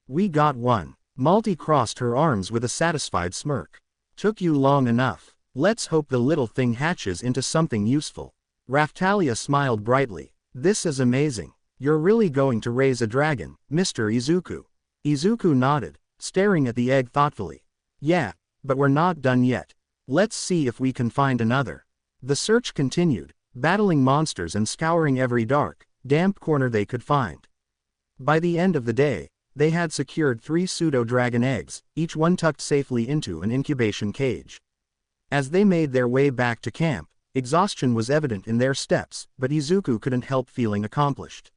We got one. Malty crossed her arms with a satisfied smirk. Took you long enough. Let's hope the little thing hatches into something useful. Raphtalia smiled brightly. This is amazing. You're really going to raise a dragon, Mr. Izuku. Izuku nodded, staring at the egg thoughtfully. Yeah, but we're not done yet. Let's see if we can find another. The search continued, battling monsters and scouring every dark, damp corner they could find. By the end of the day, they had secured 3 pseudo-dragon eggs, each one tucked safely into an incubation cage. As they made their way back to camp, exhaustion was evident in their steps, but Izuku couldn't help feeling accomplished.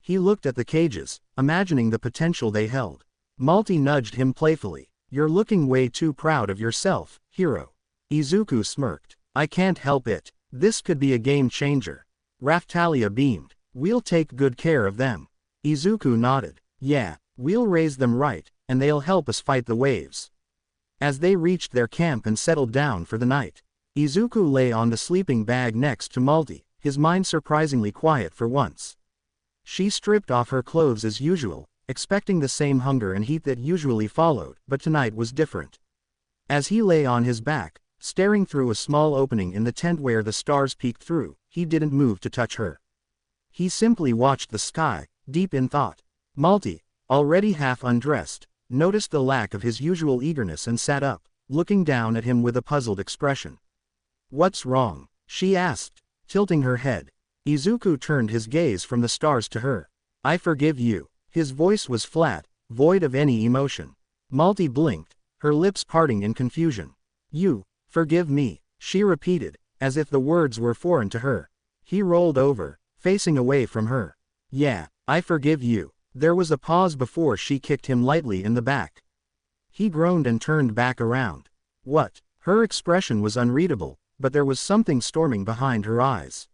He looked at the cages, imagining the potential they held. Malty nudged him playfully. You're looking way too proud of yourself, hero. Izuku smirked. I can't help it. This could be a game changer. Raphtalia beamed. We'll take good care of them. Izuku nodded. Yeah, we'll raise them right, and they'll help us fight the waves. As they reached their camp and settled down for the night, Izuku lay on the sleeping bag next to Malty, his mind surprisingly quiet for once. She stripped off her clothes as usual, expecting the same hunger and heat that usually followed, but tonight was different. As he lay on his back, staring through a small opening in the tent where the stars peeked through, he didn't move to touch her. He simply watched the sky, deep in thought. Malty, already half undressed, noticed the lack of his usual eagerness and sat up, looking down at him with a puzzled expression. What's wrong? She asked, tilting her head. Izuku turned his gaze from the stars to her. I forgive you. His voice was flat, void of any emotion. Malty blinked, her lips parting in confusion. You, forgive me, she repeated, as if the words were foreign to her. He rolled over, facing away from her. Yeah, I forgive you. There was a pause before she kicked him lightly in the back. He groaned and turned back around. What? Her expression was unreadable, but there was something storming behind her eyes.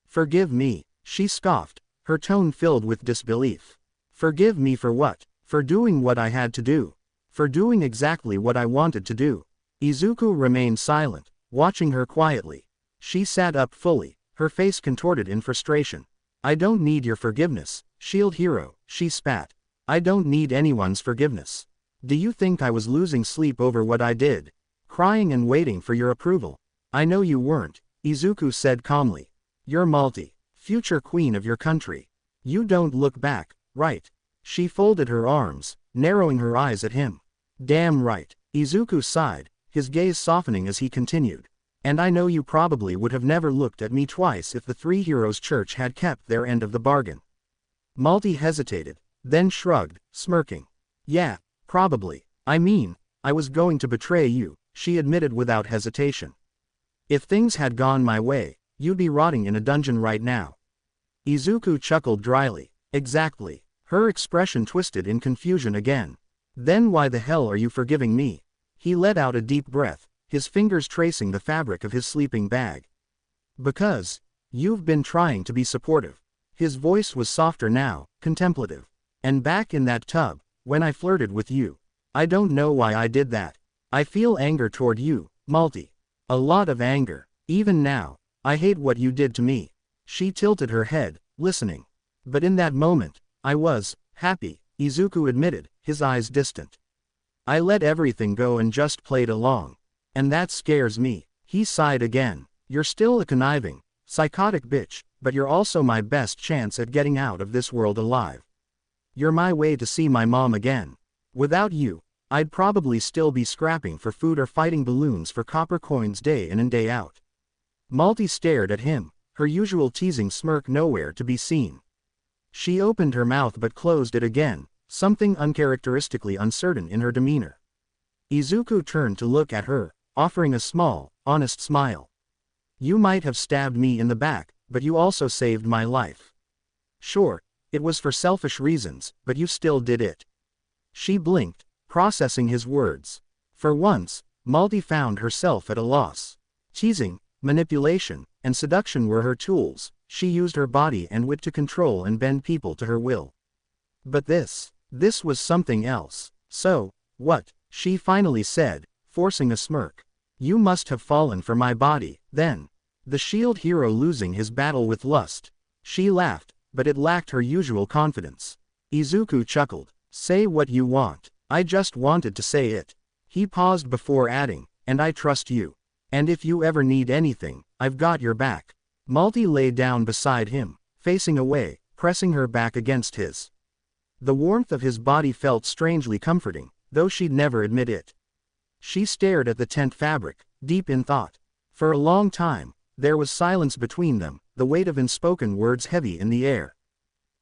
Forgive me, she scoffed, her tone filled with disbelief. Forgive me for what? For doing what I had to do. For doing exactly what I wanted to do. Izuku remained silent, watching her quietly. She sat up fully, her face contorted in frustration. I don't need your forgiveness, shield hero, she spat. I don't need anyone's forgiveness. Do you think I was losing sleep over what I did? Crying and waiting for your approval? I know you weren't, Izuku said calmly. You're Malty, future queen of your country. You don't look back, right? She folded her arms, narrowing her eyes at him. Damn right, Izuku sighed, his gaze softening as he continued. And I know you probably would have never looked at me twice if the Three Heroes Church had kept their end of the bargain. Malty hesitated, then shrugged, smirking. Yeah, probably. I mean, I was going to betray you, she admitted without hesitation. If things had gone my way, you'd be rotting in a dungeon right now. Izuku chuckled dryly. Exactly. Her expression twisted in confusion again. Then why the hell are you forgiving me? He let out a deep breath, his fingers tracing the fabric of his sleeping bag. Because you've been trying to be supportive. His voice was softer now, contemplative. And back in that tub, when I flirted with you. I don't know why I did that. I feel anger toward you, Malty. A lot of anger. Even now, I hate what you did to me. She tilted her head, listening. But in that moment, I was happy, Izuku admitted, his eyes distant. I let everything go and just played along. And that scares me. He sighed again. You're still a conniving, psychotic bitch, but you're also my best chance at getting out of this world alive. You're my way to see my mom again. Without you, I'd probably still be scrapping for food or fighting balloons for copper coins day in and day out. Malty stared at him, her usual teasing smirk nowhere to be seen. She opened her mouth but closed it again, something uncharacteristically uncertain in her demeanor. Izuku turned to look at her, offering a small, honest smile. You might have stabbed me in the back, but you also saved my life. Sure, it was for selfish reasons, but you still did it. She blinked, processing his words. For once, Malty found herself at a loss. Teasing, manipulation, and seduction were her tools. She used her body and wit to control and bend people to her will. But this was something else. So, what? She finally said, forcing a smirk. You must have fallen for my body, then. The shield hero losing his battle with lust. She laughed, but it lacked her usual confidence. Izuku chuckled. Say what you want. I just wanted to say it. He paused before adding, and I trust you. And if you ever need anything, I've got your back. Malty lay down beside him, facing away, pressing her back against his. The warmth of his body felt strangely comforting, though she'd never admit it. She stared at the tent fabric, deep in thought. For a long time, there was silence between them, the weight of unspoken words heavy in the air.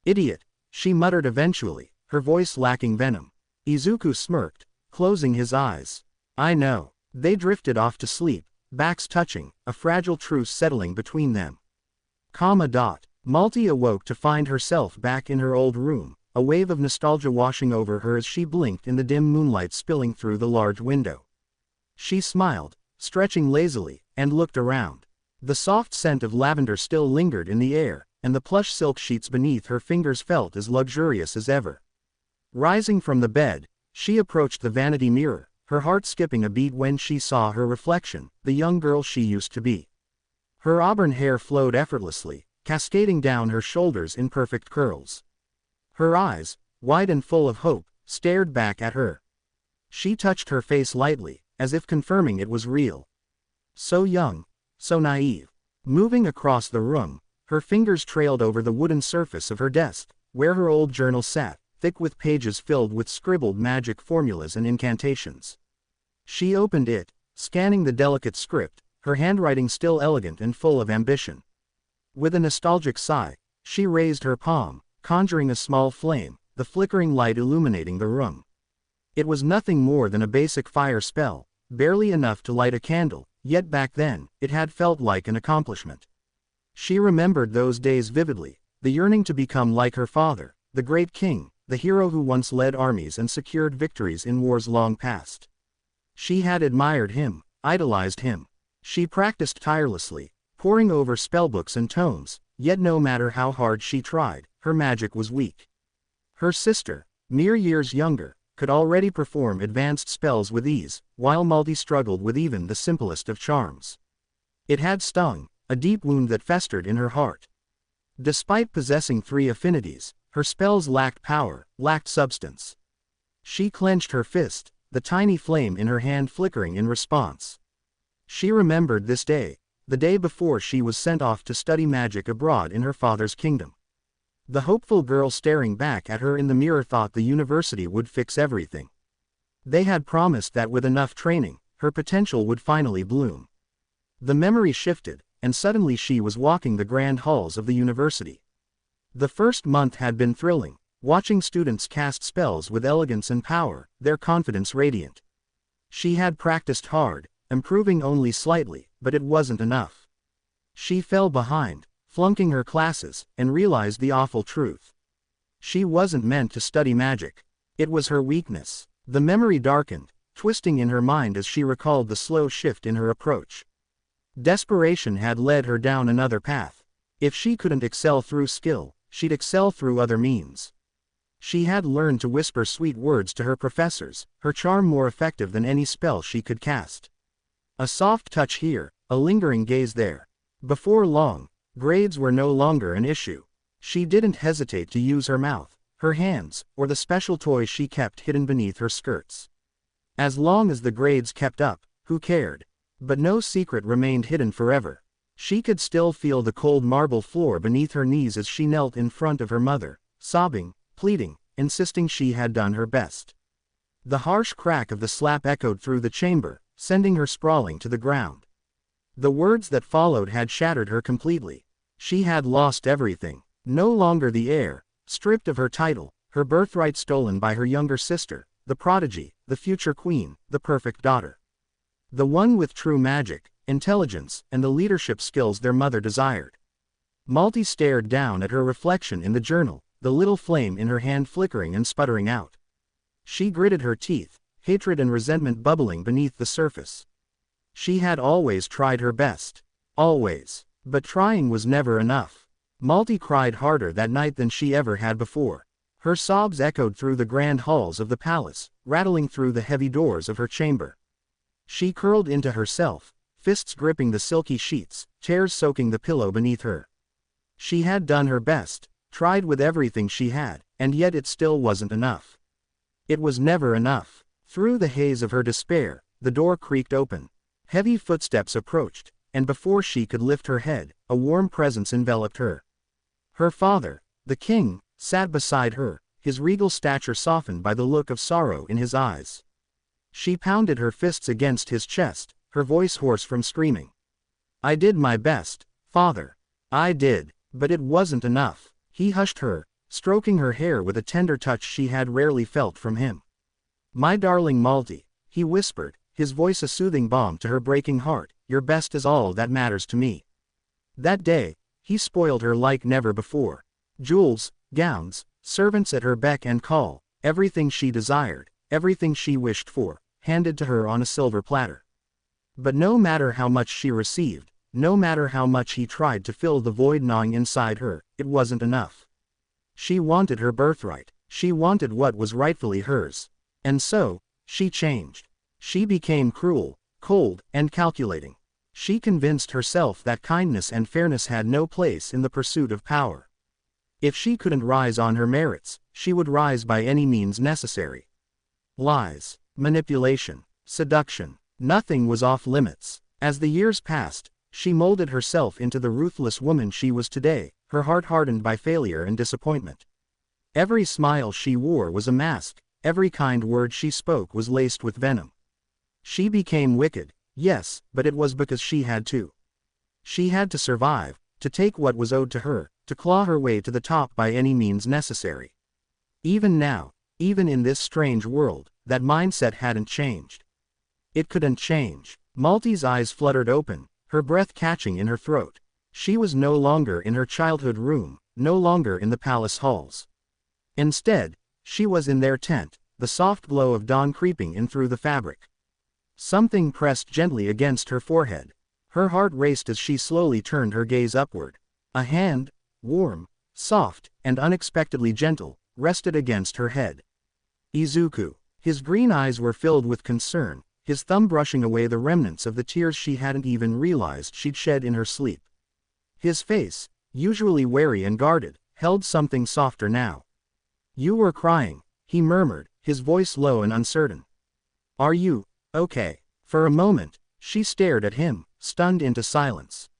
Idiot, she muttered eventually, her voice lacking venom. Izuku smirked, closing his eyes. I know. They drifted off to sleep, backs touching, a fragile truce settling between them. Malty awoke to find herself back in her old room, a wave of nostalgia washing over her as she blinked in the dim moonlight spilling through the large window. She smiled, stretching lazily, and looked around. The soft scent of lavender still lingered in the air, and the plush silk sheets beneath her fingers felt as luxurious as ever. Rising from the bed, she approached the vanity mirror, her heart skipping a beat when she saw her reflection, the young girl she used to be. Her auburn hair flowed effortlessly, cascading down her shoulders in perfect curls. Her eyes, wide and full of hope, stared back at her. She touched her face lightly, as if confirming it was real. So young, so naive. Moving across the room, her fingers trailed over the wooden surface of her desk, where her old journal sat, thick with pages filled with scribbled magic formulas and incantations. She opened it, scanning the delicate script, her handwriting still elegant and full of ambition. With a nostalgic sigh, she raised her palm, conjuring a small flame, the flickering light illuminating the room. It was nothing more than a basic fire spell, barely enough to light a candle, yet back then, it had felt like an accomplishment. She remembered those days vividly, the yearning to become like her father, the great king, the hero who once led armies and secured victories in wars long past. She had admired him, idolized him. She practiced tirelessly, poring over spellbooks and tomes, yet no matter how hard she tried, her magic was weak. Her sister, mere years younger, could already perform advanced spells with ease, while Malty struggled with even the simplest of charms. It had stung, a deep wound that festered in her heart. Despite possessing 3 affinities, her spells lacked power, lacked substance. She clenched her fist, the tiny flame in her hand flickering in response. She remembered this day, the day before she was sent off to study magic abroad in her father's kingdom. The hopeful girl staring back at her in the mirror thought the university would fix everything. They had promised that with enough training, her potential would finally bloom. The memory shifted, and suddenly she was walking the grand halls of the university. The first month had been thrilling, watching students cast spells with elegance and power, their confidence radiant. She had practiced hard, improving only slightly, but it wasn't enough. She fell behind, flunking her classes, and realized the awful truth. She wasn't meant to study magic. It was her weakness. The memory darkened, twisting in her mind as she recalled the slow shift in her approach. Desperation had led her down another path. If she couldn't excel through skill, she'd excel through other means. She had learned to whisper sweet words to her professors, her charm more effective than any spell she could cast. A soft touch here, a lingering gaze there. Before long, grades were no longer an issue. She didn't hesitate to use her mouth, her hands, or the special toys she kept hidden beneath her skirts. As long as the grades kept up, who cared? But no secret remained hidden forever. She could still feel the cold marble floor beneath her knees as she knelt in front of her mother, sobbing, pleading, insisting she had done her best. The harsh crack of the slap echoed through the chamber, sending her sprawling to the ground. The words that followed had shattered her completely. She had lost everything. No longer the heir, stripped of her title, her birthright stolen by her younger sister, the prodigy, the future queen, the perfect daughter. The one with true magic, intelligence, and the leadership skills their mother desired. Malty stared down at her reflection in the journal, the little flame in her hand flickering and sputtering out. She gritted her teeth, hatred and resentment bubbling beneath the surface. She had always tried her best. Always. But trying was never enough. Malty cried harder that night than she ever had before. Her sobs echoed through the grand halls of the palace, rattling through the heavy doors of her chamber. She curled into herself, fists gripping the silky sheets, tears soaking the pillow beneath her. She had done her best, tried with everything she had, and yet it still wasn't enough. It was never enough. Through the haze of her despair, the door creaked open. Heavy footsteps approached, and before she could lift her head, a warm presence enveloped her. Her father, the king, sat beside her, his regal stature softened by the look of sorrow in his eyes. She pounded her fists against his chest, her voice hoarse from screaming. "I did my best, father. I did, but it wasn't enough." He hushed her, stroking her hair with a tender touch she had rarely felt from him. "My darling Malty," he whispered, his voice a soothing balm to her breaking heart, "your best is all that matters to me." That day, he spoiled her like never before. Jewels, gowns, servants at her beck and call, everything she desired, everything she wished for, handed to her on a silver platter. But no matter how much she received, no matter how much he tried to fill the void gnawing inside her, it wasn't enough. She wanted her birthright. She wanted what was rightfully hers. And so, she changed. She became cruel, cold, and calculating. She convinced herself that kindness and fairness had no place in the pursuit of power. If she couldn't rise on her merits, she would rise by any means necessary. Lies, manipulation, seduction, nothing was off limits. As the years passed, she molded herself into the ruthless woman she was today, her heart hardened by failure and disappointment. Every smile she wore was a mask, every kind word she spoke was laced with venom. She became wicked, yes, but it was because she had to. She had to survive, to take what was owed to her, to claw her way to the top by any means necessary. Even now, even in this strange world, that mindset hadn't changed. It couldn't change. Malty's eyes fluttered open, her breath catching in her throat. She was no longer in her childhood room, no longer in the palace halls. Instead, she was in their tent, the soft glow of dawn creeping in through the fabric. Something pressed gently against her forehead. Her heart raced as she slowly turned her gaze upward. A hand, warm, soft, and unexpectedly gentle, rested against her head. Izuku. His green eyes were filled with concern, his thumb brushing away the remnants of the tears she hadn't even realized she'd shed in her sleep. His face, usually wary and guarded, held something softer now. "You were crying," he murmured, his voice low and uncertain. "Are you okay?" For a moment, she stared at him, stunned into silence.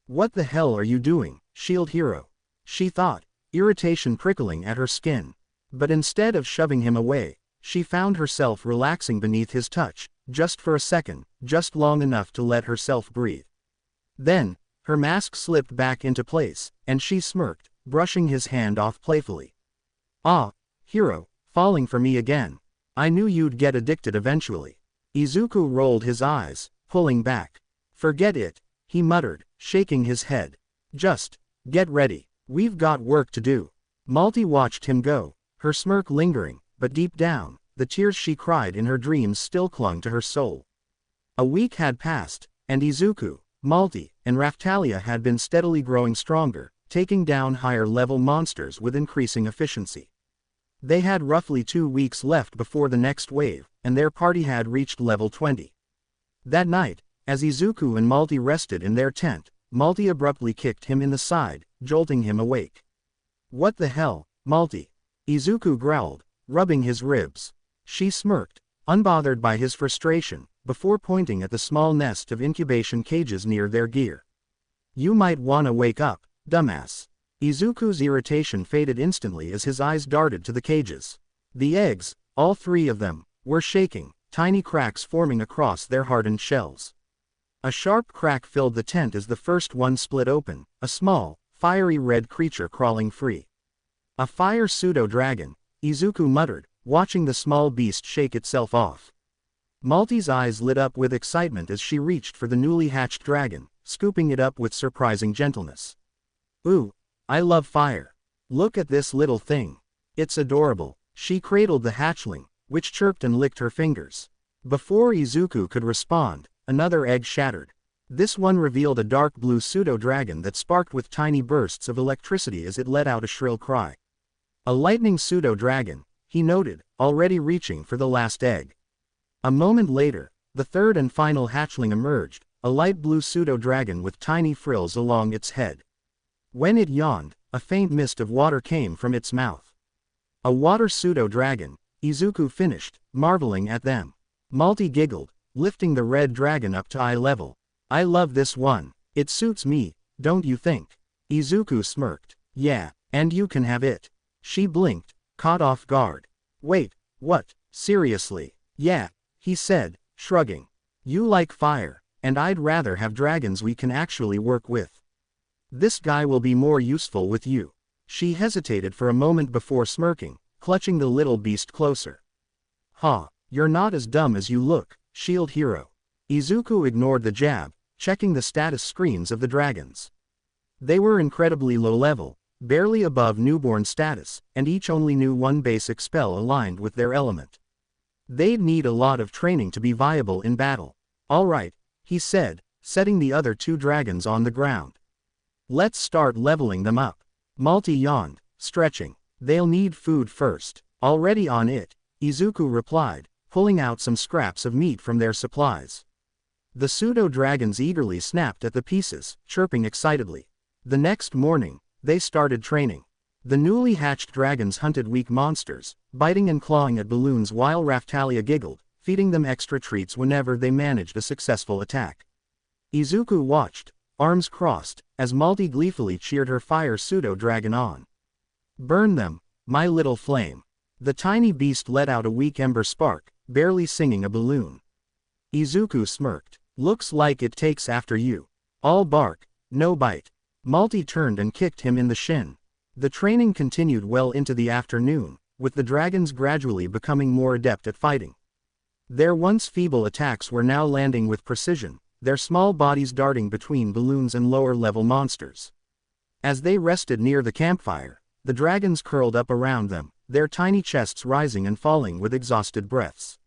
"What the hell are you doing, shield hero?" she thought, irritation prickling at her skin. But instead of shoving him away, she found herself relaxing beneath his touch, just for a second, just long enough to let herself breathe. Then, her mask slipped back into place, and she smirked, brushing his hand off playfully. "Ah, hero, falling for me again. I knew you'd get addicted eventually." Izuku rolled his eyes, pulling back. "Forget it," he muttered, shaking his head. "Just get ready. We've got work to do." Malty watched him go, her smirk lingering, but deep down, the tears she cried in her dreams still clung to her soul. A week had passed, and Izuku, Malty, and Raphtalia had been steadily growing stronger, taking down higher-level monsters with increasing efficiency. They had roughly 2 weeks left before the next wave, and their party had reached level 20. That night, as Izuku and Malty rested in their tent, Malty abruptly kicked him in the side, jolting him awake. "What the hell, Malty?" Izuku growled, rubbing his ribs. She smirked, unbothered by his frustration, before pointing at the small nest of incubation cages near their gear. "You might wanna wake up, dumbass." Izuku's irritation faded instantly as his eyes darted to the cages. The eggs, all 3 of them, were shaking, tiny cracks forming across their hardened shells. A sharp crack filled the tent as the first one split open, a small, fiery red creature crawling free. "A fire pseudo-dragon," Izuku muttered, watching the small beast shake itself off. Malty's eyes lit up with excitement as she reached for the newly hatched dragon, scooping it up with surprising gentleness. "Ooh, I love fire. Look at this little thing. It's adorable." She cradled the hatchling, which chirped and licked her fingers. Before Izuku could respond, another egg shattered. This one revealed a dark blue pseudo-dragon that sparked with tiny bursts of electricity as it let out a shrill cry. A lightning pseudo-dragon, he noted, already reaching for the last egg. A moment later, the third and final hatchling emerged, a light blue pseudo-dragon with tiny frills along its head. When it yawned, a faint mist of water came from its mouth. A water pseudo-dragon, Izuku finished, marveling at them. Malty giggled, lifting the red dragon up to eye level. I love this one. It suits me, don't you think? Izuku smirked. Yeah, and you can have it. She blinked, caught off guard. Wait, what? Seriously? Yeah, he said, shrugging. You like fire, and I'd rather have dragons we can actually work with. This guy will be more useful with you. She hesitated for a moment before smirking, clutching the little beast closer. Ha, you're not as dumb as you look, shield hero. Izuku ignored the jab, checking the status screens of the dragons. They were incredibly low level, barely above newborn status, and each only knew one basic spell aligned with their element. They'd need a lot of training to be viable in battle. Alright, he said, setting the other two dragons on the ground. Let's start leveling them up. Malty yawned, stretching. They'll need food first. Already on it, Izuku replied, pulling out some scraps of meat from their supplies. The pseudo-dragons eagerly snapped at the pieces, chirping excitedly. The next morning, they started training. The newly hatched dragons hunted weak monsters, biting and clawing at balloons while Raftalia giggled, feeding them extra treats whenever they managed a successful attack. Izuku watched, arms crossed, as Malty gleefully cheered her fire pseudo-dragon on. Burn them, my little flame. The tiny beast let out a weak ember spark, barely singing a balloon. Izuku smirked. Looks like it takes after you. All bark, no bite. Malty turned and kicked him in the shin. The training continued well into the afternoon, with the dragons gradually becoming more adept at fighting. Their once feeble attacks were now landing with precision, their small bodies darting between balloons and lower-level monsters. As they rested near the campfire, the dragons curled up around them, their tiny chests rising and falling with exhausted breaths.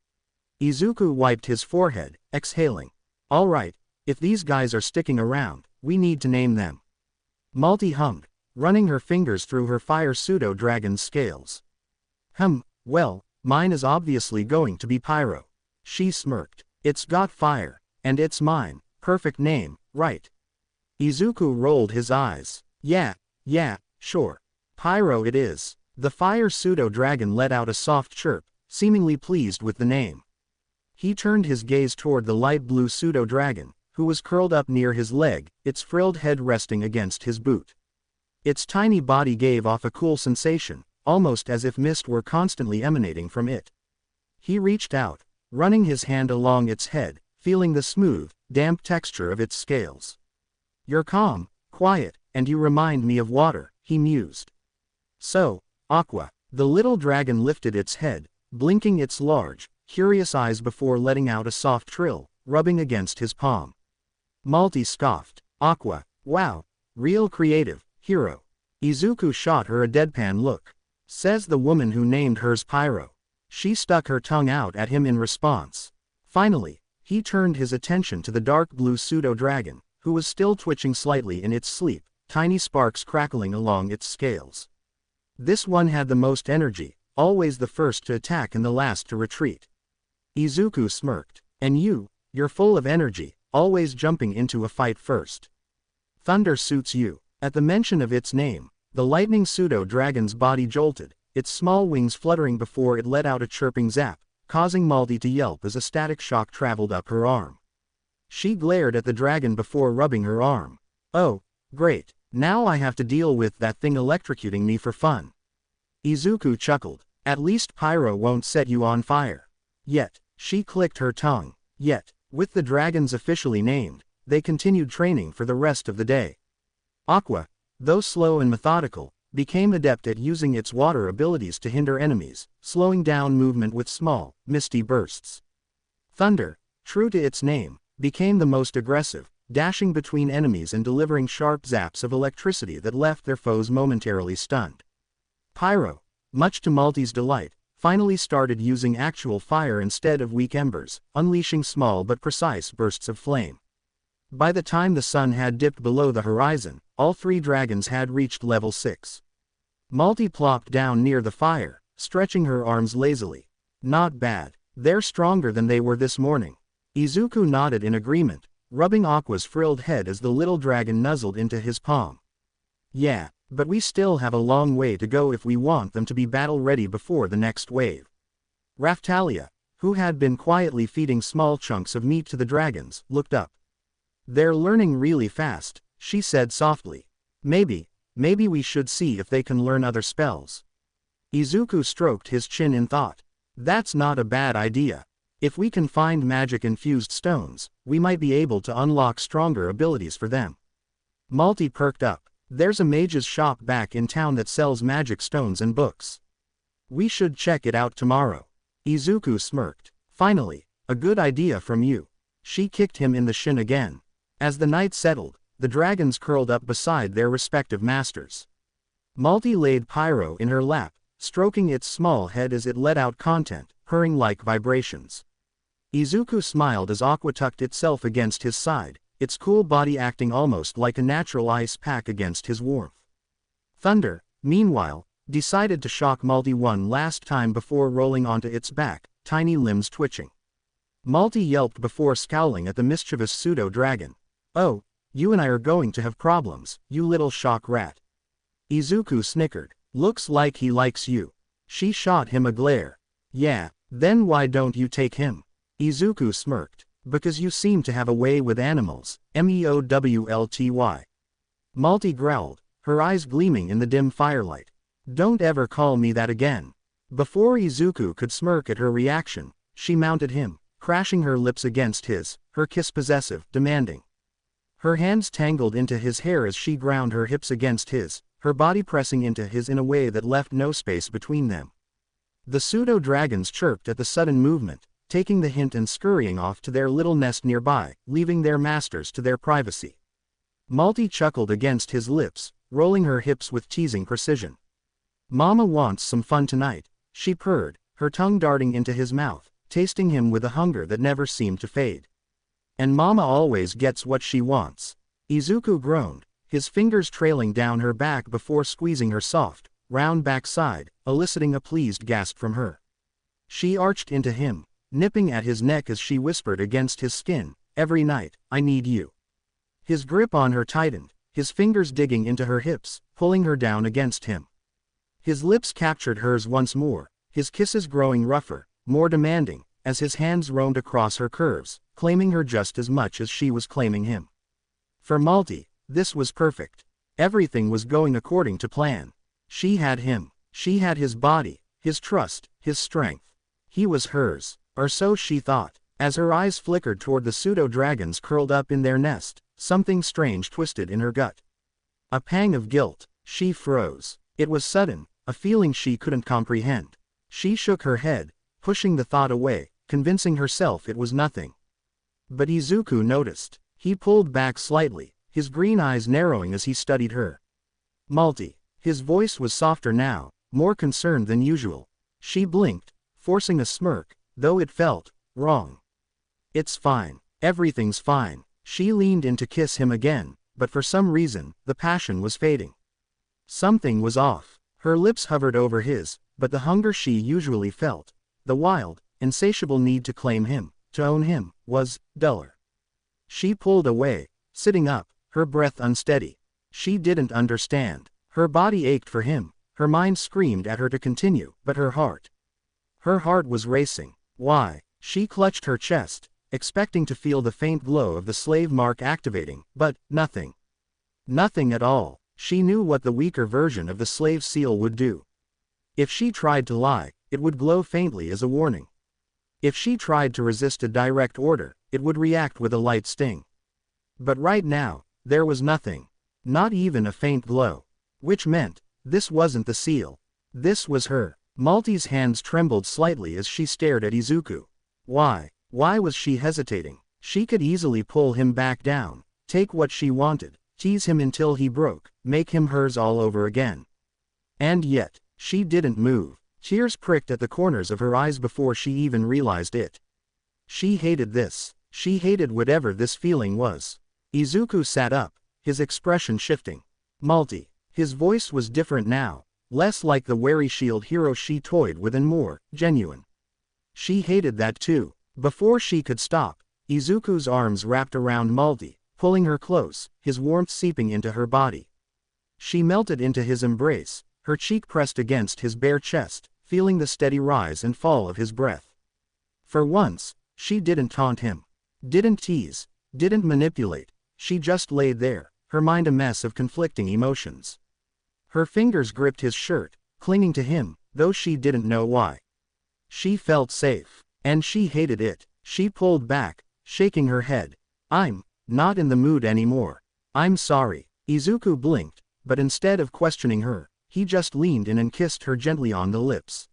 Izuku wiped his forehead, exhaling. Alright, if these guys are sticking around, we need to name them. Malty hummed, running her fingers through her fire pseudo-dragon's scales. Well, mine is obviously going to be Pyro. She smirked. It's got fire, and it's mine, perfect name, right? Izuku rolled his eyes. Yeah, sure. Pyro it is. The fire pseudo-dragon let out a soft chirp, seemingly pleased with the name. He turned his gaze toward the light blue pseudo-dragon, who was curled up near his leg, its frilled head resting against his boot. Its tiny body gave off a cool sensation, almost as if mist were constantly emanating from it. He reached out, running his hand along its head, feeling the smooth, damp texture of its scales. You're calm, quiet, and you remind me of water, he mused. So, Aqua. The little dragon lifted its head, blinking its large, curious eyes before letting out a soft trill, rubbing against his palm. Malty scoffed. Aqua. Wow. Real creative, hero. Izuku shot her a deadpan look. Says the woman who named hers Pyro. She stuck her tongue out at him in response. Finally, he turned his attention to the dark blue pseudo-dragon, who was still twitching slightly in its sleep, tiny sparks crackling along its scales. This one had the most energy, always the first to attack and the last to retreat. Izuku smirked. And you're full of energy, always jumping into a fight first. Thunder suits you. At the mention of its name, the lightning pseudo-dragon's body jolted, its small wings fluttering before it let out a chirping zap, causing Malty to yelp as a static shock traveled up her arm. She glared at the dragon before rubbing her arm. Oh, great, now I have to deal with that thing electrocuting me for fun. Izuku chuckled. At least Pyro won't set you on fire. Yet, she clicked her tongue. Yet, with the dragons officially named, they continued training for the rest of the day. Aqua, though slow and methodical, became adept at using its water abilities to hinder enemies, slowing down movement with small, misty bursts. Thunder, true to its name, became the most aggressive, dashing between enemies and delivering sharp zaps of electricity that left their foes momentarily stunned. Pyro, much to Malty's delight, finally started using actual fire instead of weak embers, unleashing small but precise bursts of flame. By the time the sun had dipped below the horizon, all 3 dragons had reached level 6. Malty plopped down near the fire, stretching her arms lazily. Not bad. They're stronger than they were this morning. Izuku nodded in agreement, rubbing Aqua's frilled head as the little dragon nuzzled into his palm. Yeah, but we still have a long way to go if we want them to be battle-ready before the next wave. Raftalia, who had been quietly feeding small chunks of meat to the dragons, looked up. They're learning really fast, she said softly. Maybe we should see if they can learn other spells. Izuku stroked his chin in thought. That's not a bad idea. If we can find magic-infused stones, we might be able to unlock stronger abilities for them. Malty perked up. There's a mage's shop back in town that sells magic stones and books. We should check it out tomorrow. Izuku smirked. Finally, a good idea from you. She kicked him in the shin again. As the night settled, the dragons curled up beside their respective masters. Malty laid Pyro in her lap, stroking its small head as it let out content, purring like vibrations. Izuku smiled as Aqua tucked itself against his side, its cool body acting almost like a natural ice pack against his warmth. Thunder, meanwhile, decided to shock Malty one last time before rolling onto its back, tiny limbs twitching. Malty yelped before scowling at the mischievous pseudo-dragon. Oh, you and I are going to have problems, you little shock rat. Izuku snickered. Looks like he likes you. She shot him a glare. Yeah, then why don't you take him? Izuku smirked. Because you seem to have a way with animals, MEOWLTY. Malty growled, her eyes gleaming in the dim firelight. Don't ever call me that again. Before Izuku could smirk at her reaction, she mounted him, crashing her lips against his, her kiss possessive, demanding. Her hands tangled into his hair as she ground her hips against his, her body pressing into his in a way that left no space between them. The pseudo-dragons chirped at the sudden movement, taking the hint and scurrying off to their little nest nearby, leaving their masters to their privacy. Malty chuckled against his lips, rolling her hips with teasing precision. Mama wants some fun tonight, she purred, her tongue darting into his mouth, tasting him with a hunger that never seemed to fade. And Mama always gets what she wants. Izuku groaned, his fingers trailing down her back before squeezing her soft, round backside, eliciting a pleased gasp from her. She arched into him, nipping at his neck as she whispered against his skin, every night, I need you. His grip on her tightened, his fingers digging into her hips, pulling her down against him. His lips captured hers once more, his kisses growing rougher, more demanding, as his hands roamed across her curves, claiming her just as much as she was claiming him. For Malty, this was perfect. Everything was going according to plan. She had him. She had his body, his trust, his strength. He was hers, or so she thought. As her eyes flickered toward the pseudo-dragons curled up in their nest, something strange twisted in her gut. A pang of guilt. She froze. It was sudden, a feeling she couldn't comprehend. She shook her head, pushing the thought away, convincing herself it was nothing. But Izuku noticed. He pulled back slightly, his green eyes narrowing as he studied her. Malty. His voice was softer now, more concerned than usual. She blinked, forcing a smirk, though it felt wrong. It's fine. Everything's fine. She leaned in to kiss him again, but for some reason, the passion was fading. Something was off. Her lips hovered over his, but the hunger she usually felt, the wild, insatiable need to claim him, to own him, was duller. She pulled away, sitting up, her breath unsteady. She didn't understand. Her body ached for him, her mind screamed at her to continue, but her heart was racing. Why? She clutched her chest, expecting to feel the faint glow of the slave mark activating, but nothing. Nothing at all. She knew what the weaker version of the slave seal would do. If she tried to lie, it would glow faintly as a warning. If she tried to resist a direct order, it would react with a light sting. But right now, there was nothing. Not even a faint glow. Which meant, this wasn't the seal. This was her. Malty's hands trembled slightly as she stared at Izuku. Why? Why was she hesitating? She could easily pull him back down, take what she wanted, tease him until he broke, make him hers all over again. And yet, she didn't move. Tears pricked at the corners of her eyes before she even realized it. She hated this. She hated whatever this feeling was. Izuku sat up, his expression shifting. Multi. His voice was different now, less like the wary shield hero she toyed with and more genuine. She hated that too. Before she could stop, Izuku's arms wrapped around Multi, pulling her close, his warmth seeping into her body. She melted into his embrace, her cheek pressed against his bare chest, feeling the steady rise and fall of his breath. For once, she didn't taunt him. Didn't tease. Didn't manipulate. She just laid there, her mind a mess of conflicting emotions. Her fingers gripped his shirt, clinging to him, though she didn't know why. She felt safe. And she hated it. She pulled back, shaking her head. I'm not in the mood anymore. I'm sorry. Izuku blinked, but instead of questioning her, he just leaned in and kissed her gently on the lips.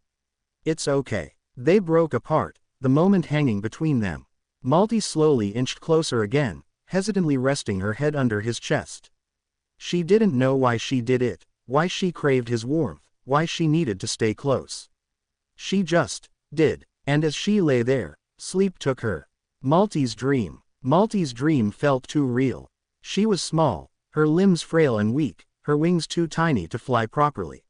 It's okay. They broke apart, the moment hanging between them. Multi slowly inched closer again, hesitantly resting her head under his chest. She didn't know why she did it, why she craved his warmth, why she needed to stay close. She just did, and as she lay there, sleep took her. Multi's dream felt too real. She was small, her limbs frail and weak, her wings too tiny to fly properly.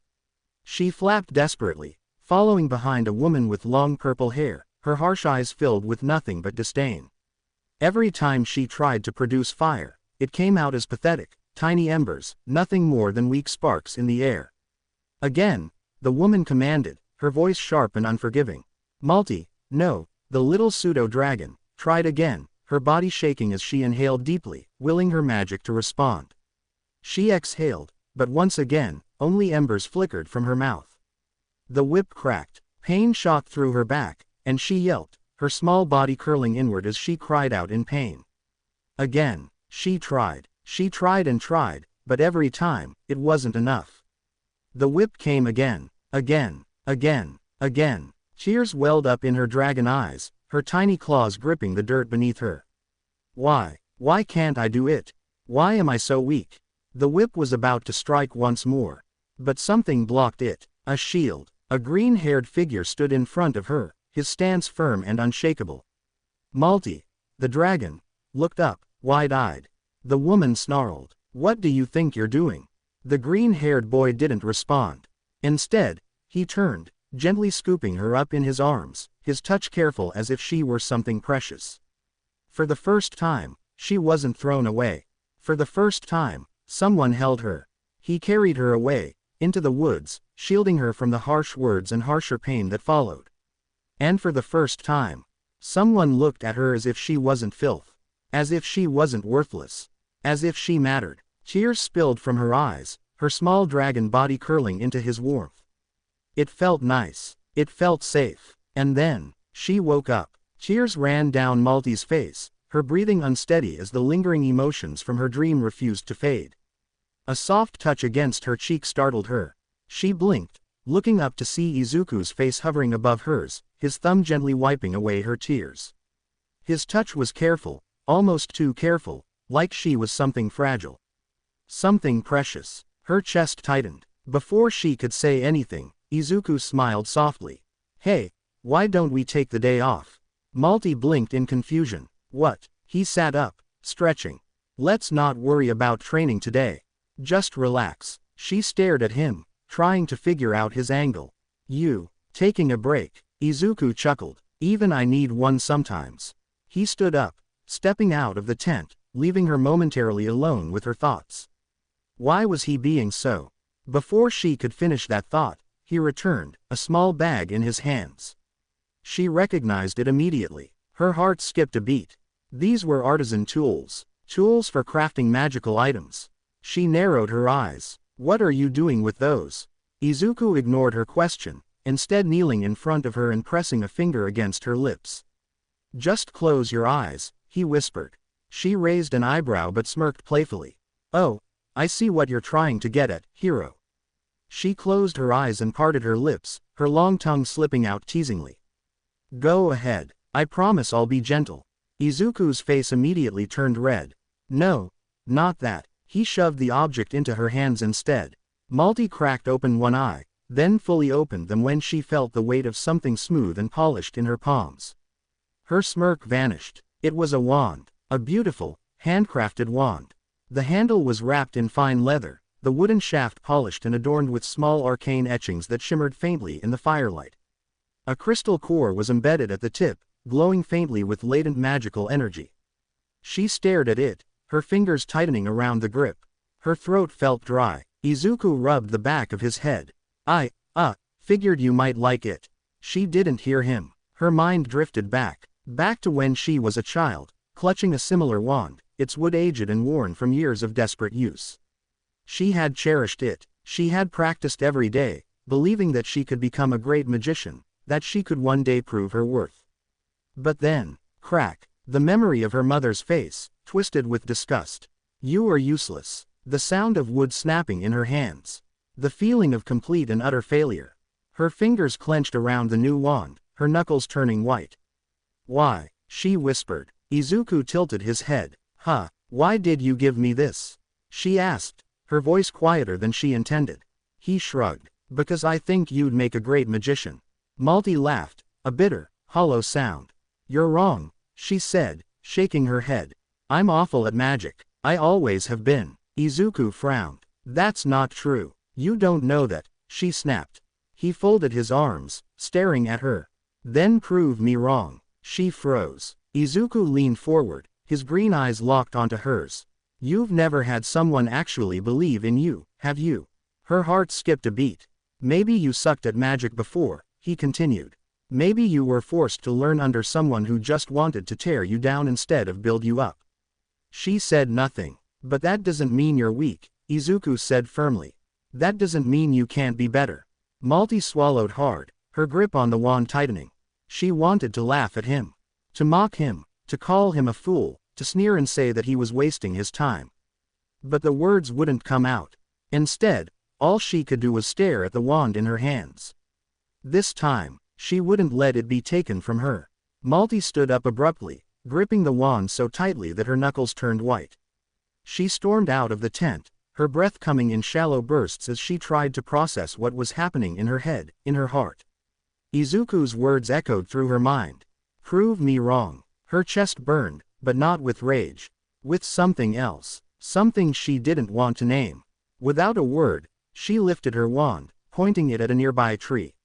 She flapped desperately, following behind a woman with long purple hair, her harsh eyes filled with nothing but disdain. Every time she tried to produce fire, it came out as pathetic, tiny embers, nothing more than weak sparks in the air. Again, the woman commanded, her voice sharp and unforgiving. Multi, no. The little pseudo-dragon tried again, her body shaking as she inhaled deeply, willing her magic to respond. She exhaled, but once again, only embers flickered from her mouth. The whip cracked, pain shot through her back, and she yelped, her small body curling inward as she cried out in pain. Again, she tried and tried, but every time, it wasn't enough. The whip came again. Tears welled up in her dragon eyes, her tiny claws gripping the dirt beneath her. Why can't I do it? Why am I so weak? The whip was about to strike once more. But something blocked it. A shield. A green-haired figure stood in front of her, his stance firm and unshakable. Multi, the dragon, looked up, wide-eyed. The woman snarled, "What do you think you're doing?" The green-haired boy didn't respond. Instead, he turned, gently scooping her up in his arms, his touch careful as if she were something precious. For the first time, she wasn't thrown away. For the first time, someone held her. He carried her away, into the woods, shielding her from the harsh words and harsher pain that followed. And for the first time, someone looked at her as if she wasn't filth. As if she wasn't worthless. As if she mattered. Tears spilled from her eyes, her small dragon body curling into his warmth. It felt nice. It felt safe. And then, she woke up. Tears ran down Multi's face, her breathing unsteady as the lingering emotions from her dream refused to fade. A soft touch against her cheek startled her. She blinked, looking up to see Izuku's face hovering above hers, his thumb gently wiping away her tears. His touch was careful, almost too careful, like she was something fragile. Something precious. Her chest tightened. Before she could say anything, Izuku smiled softly. "Hey, why don't we take the day off?" Multi blinked in confusion. "What?" He sat up, stretching. "Let's not worry about training today. Just relax." She stared at him, trying to figure out his angle. "You, taking a break?" Izuku chuckled. "Even I need one sometimes." He stood up, stepping out of the tent, leaving her momentarily alone with her thoughts. Why was he being so? Before she could finish that thought, he returned, a small bag in his hands. She recognized it immediately. Her heart skipped a beat. These were artisan tools. Tools for crafting magical items. She narrowed her eyes. "What are you doing with those?" Izuku ignored her question, instead kneeling in front of her and pressing a finger against her lips. "Just close your eyes," he whispered. She raised an eyebrow but smirked playfully. "Oh, I see what you're trying to get at, hero." She closed her eyes and parted her lips, her long tongue slipping out teasingly. "Go ahead. I promise I'll be gentle." Izuku's face immediately turned red. "No, not that." He shoved the object into her hands instead. Multi cracked open one eye, then fully opened them when she felt the weight of something smooth and polished in her palms. Her smirk vanished. It was a wand. A beautiful, handcrafted wand. The handle was wrapped in fine leather, the wooden shaft polished and adorned with small arcane etchings that shimmered faintly in the firelight. A crystal core was embedded at the tip, glowing faintly with latent magical energy. She stared at it, her fingers tightening around the grip. Her throat felt dry. Izuku rubbed the back of his head. Figured you might like it. She didn't hear him. Her mind drifted back to when she was a child, clutching a similar wand, its wood aged and worn from years of desperate use. She had cherished it. She had practiced every day, believing that she could become a great magician, that she could one day prove her worth. But then, crack, the memory of her mother's face, twisted with disgust. You are useless. The sound of wood snapping in her hands. The feeling of complete and utter failure. Her fingers clenched around the new wand, her knuckles turning white. Why? She whispered. Izuku tilted his head. Why did you give me this? She asked, her voice quieter than she intended. He shrugged. Because I think you'd make a great magician. Malty laughed, a bitter, hollow sound. You're wrong, she said, shaking her head. I'm awful at magic. I always have been. Izuku frowned. That's not true. You don't know that, she snapped. He folded his arms, staring at her. Then prove me wrong. She froze. Izuku leaned forward, his green eyes locked onto hers. You've never had someone actually believe in you, have you? Her heart skipped a beat. Maybe you sucked at magic before, he continued. Maybe you were forced to learn under someone who just wanted to tear you down instead of build you up. She said nothing. But that doesn't mean you're weak, Izuku said firmly. That doesn't mean you can't be better. Malty swallowed hard, her grip on the wand tightening. She wanted to laugh at him. To mock him, to call him a fool, to sneer and say that he was wasting his time. But the words wouldn't come out. Instead, all she could do was stare at the wand in her hands. This time, she wouldn't let it be taken from her. Malty stood up abruptly, gripping the wand so tightly that her knuckles turned white. She stormed out of the tent, her breath coming in shallow bursts as she tried to process what was happening in her head, in her heart. Izuku's words echoed through her mind. Prove me wrong. Her chest burned, but not with rage. With something else. Something she didn't want to name. Without a word, she lifted her wand, pointing it at a nearby tree.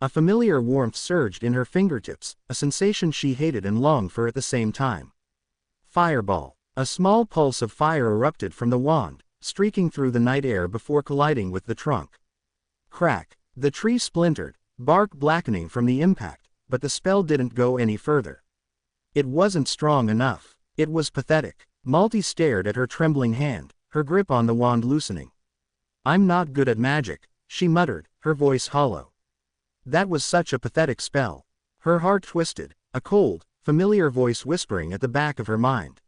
A familiar warmth surged in her fingertips, a sensation she hated and longed for at the same time. Fireball. A small pulse of fire erupted from the wand, streaking through the night air before colliding with the trunk. Crack. The tree splintered, bark blackening from the impact, but the spell didn't go any further. It wasn't strong enough. It was pathetic. Malty stared at her trembling hand, her grip on the wand loosening. I'm not good at magic, she muttered, her voice hollow. That was such a pathetic spell. Her heart twisted, a cold, familiar voice whispering at the back of her mind.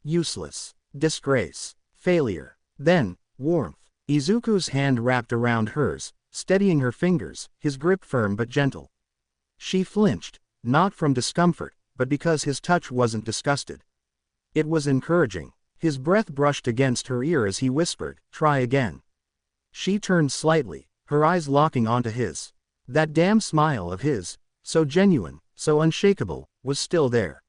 Useless. Disgrace. Failure. Then, warmth. Izuku's hand wrapped around hers, steadying her fingers, his grip firm but gentle. She flinched, not from discomfort, but because his touch wasn't disgusted. It was encouraging. His breath brushed against her ear as he whispered, "Try again." She turned slightly, her eyes locking onto his. That damn smile of his, so genuine, so unshakable, was still there.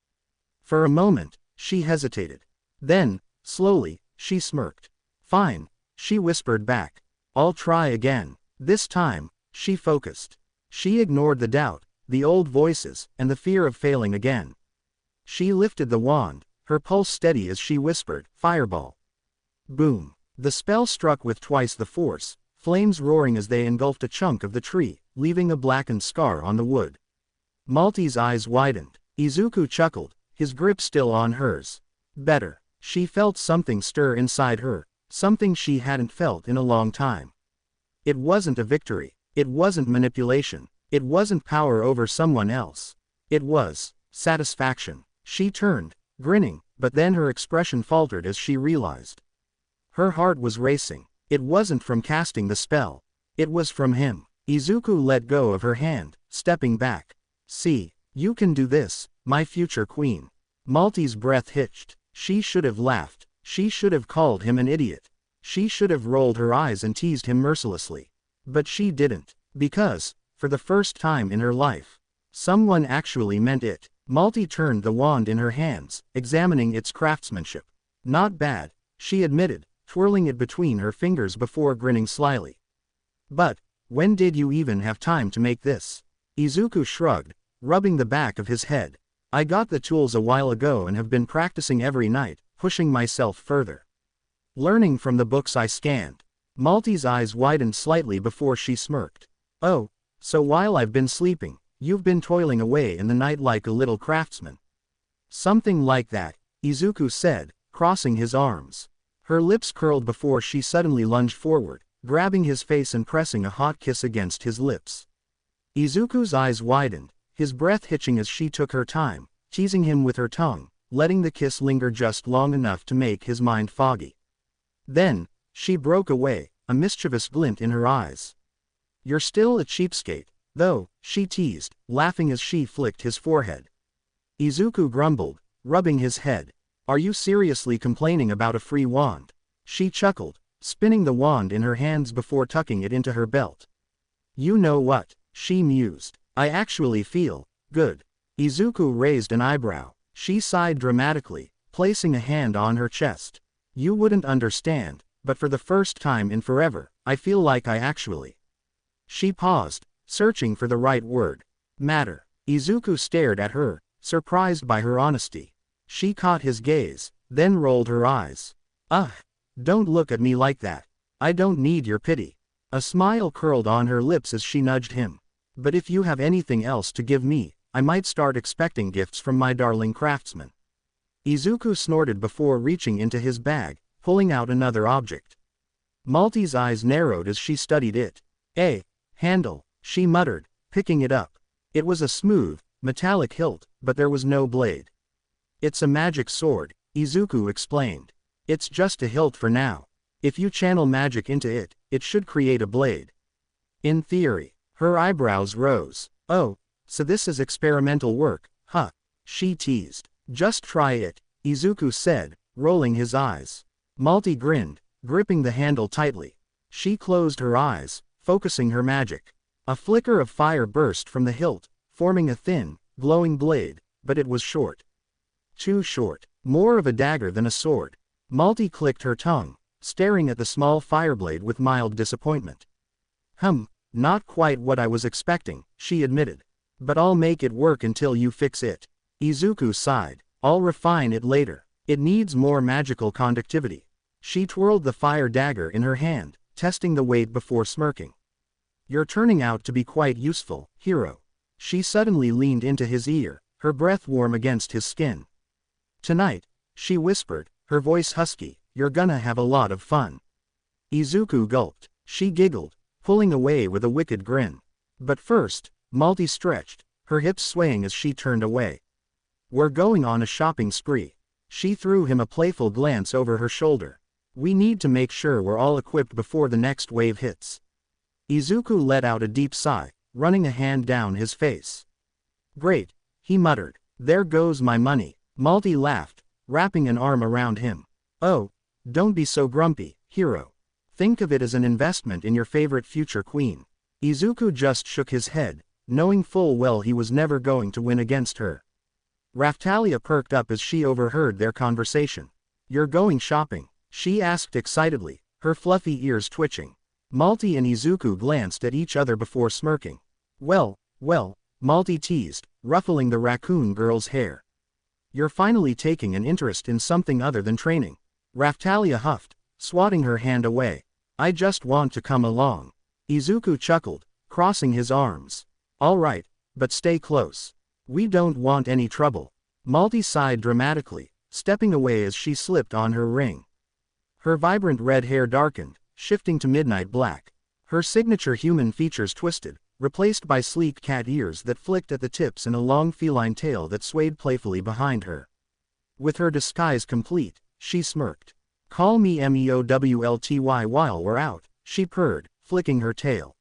For a moment, she hesitated. Then, slowly, she smirked. "Fine," she whispered back. "I'll try again." This time, she focused. She ignored the doubt, the old voices, and the fear of failing again. She lifted the wand, her pulse steady as she whispered, "Fireball." Boom. The spell struck with twice the force, flames roaring as they engulfed a chunk of the tree, leaving a blackened scar on the wood. Malty's eyes widened. Izuku chuckled, his grip still on hers. Better. She felt something stir inside her, something she hadn't felt in a long time. It wasn't a victory. It wasn't manipulation. It wasn't power over someone else. It was satisfaction. She turned, grinning, but then her expression faltered as she realized. Her heart was racing. It wasn't from casting the spell. It was from him. Izuku let go of her hand, stepping back. "See, you can do this, my future queen." Malty's breath hitched. She should have laughed. She should have called him an idiot. She should have rolled her eyes and teased him mercilessly. But she didn't. Because, for the first time in her life, someone actually meant it. Malty turned the wand in her hands, examining its craftsmanship. Not bad, she admitted, twirling it between her fingers before grinning slyly. But, when did you even have time to make this? Izuku shrugged, rubbing the back of his head. I got the tools a while ago and have been practicing every night, pushing myself further. Learning from the books I scanned. Malty's eyes widened slightly before she smirked. Oh, so while I've been sleeping, you've been toiling away in the night like a little craftsman. Something like that, Izuku said, crossing his arms. Her lips curled before she suddenly lunged forward, grabbing his face and pressing a hot kiss against his lips. Izuku's eyes widened, his breath hitching as she took her time, teasing him with her tongue, letting the kiss linger just long enough to make his mind foggy. Then, she broke away, a mischievous glint in her eyes. You're still a cheapskate, though, she teased, laughing as she flicked his forehead. Izuku grumbled, rubbing his head. Are you seriously complaining about a free wand? She chuckled, spinning the wand in her hands before tucking it into her belt. You know what, she mused. I actually feel good. Izuku raised an eyebrow. She sighed dramatically, placing a hand on her chest. You wouldn't understand, but for the first time in forever, I feel like I actually. She paused, searching for the right word. Matter. Izuku stared at her, surprised by her honesty. She caught his gaze, then rolled her eyes. Ugh, don't look at me like that. I don't need your pity. A smile curled on her lips as she nudged him. But if you have anything else to give me, I might start expecting gifts from my darling craftsman. Izuku snorted before reaching into his bag, pulling out another object. Malty's eyes narrowed as she studied it. A handle, she muttered, picking it up. It was a smooth, metallic hilt, but there was no blade. It's a magic sword, Izuku explained. It's just a hilt for now. If you channel magic into it, it should create a blade. In theory. Her eyebrows rose. Oh, so this is experimental work, huh? She teased. Just try it, Izuku said, rolling his eyes. Malty grinned, gripping the handle tightly. She closed her eyes, focusing her magic. A flicker of fire burst from the hilt, forming a thin, glowing blade, but it was short. Too short. More of a dagger than a sword. Malty clicked her tongue, staring at the small fireblade with mild disappointment. Not quite what I was expecting, she admitted. But I'll make it work until you fix it. Izuku sighed. I'll refine it later. It needs more magical conductivity. She twirled the fire dagger in her hand, testing the weight before smirking. You're turning out to be quite useful, hero. She suddenly leaned into his ear, her breath warm against his skin. Tonight, she whispered, her voice husky, you're gonna have a lot of fun. Izuku gulped. She giggled, pulling away with a wicked grin. But first, Malty stretched, her hips swaying as she turned away. We're going on a shopping spree. She threw him a playful glance over her shoulder. We need to make sure we're all equipped before the next wave hits. Izuku let out a deep sigh, running a hand down his face. Great, he muttered. There goes my money. Malty laughed, wrapping an arm around him. Oh, don't be so grumpy, hero. Think of it as an investment in your favorite future queen. Izuku just shook his head, knowing full well he was never going to win against her. Raphtalia perked up as she overheard their conversation. You're going shopping? She asked excitedly, her fluffy ears twitching. Malty and Izuku glanced at each other before smirking. Well, Malty teased, ruffling the raccoon girl's hair. You're finally taking an interest in something other than training. Raphtalia huffed, swatting her hand away. I just want to come along. Izuku chuckled, crossing his arms. All right, but stay close. We don't want any trouble. Malty sighed dramatically, stepping away as she slipped on her ring. Her vibrant red hair darkened, shifting to midnight black. Her signature human features twisted, replaced by sleek cat ears that flicked at the tips and a long feline tail that swayed playfully behind her. With her disguise complete, she smirked. Call me Meowlty while we're out, she purred, flicking her tail.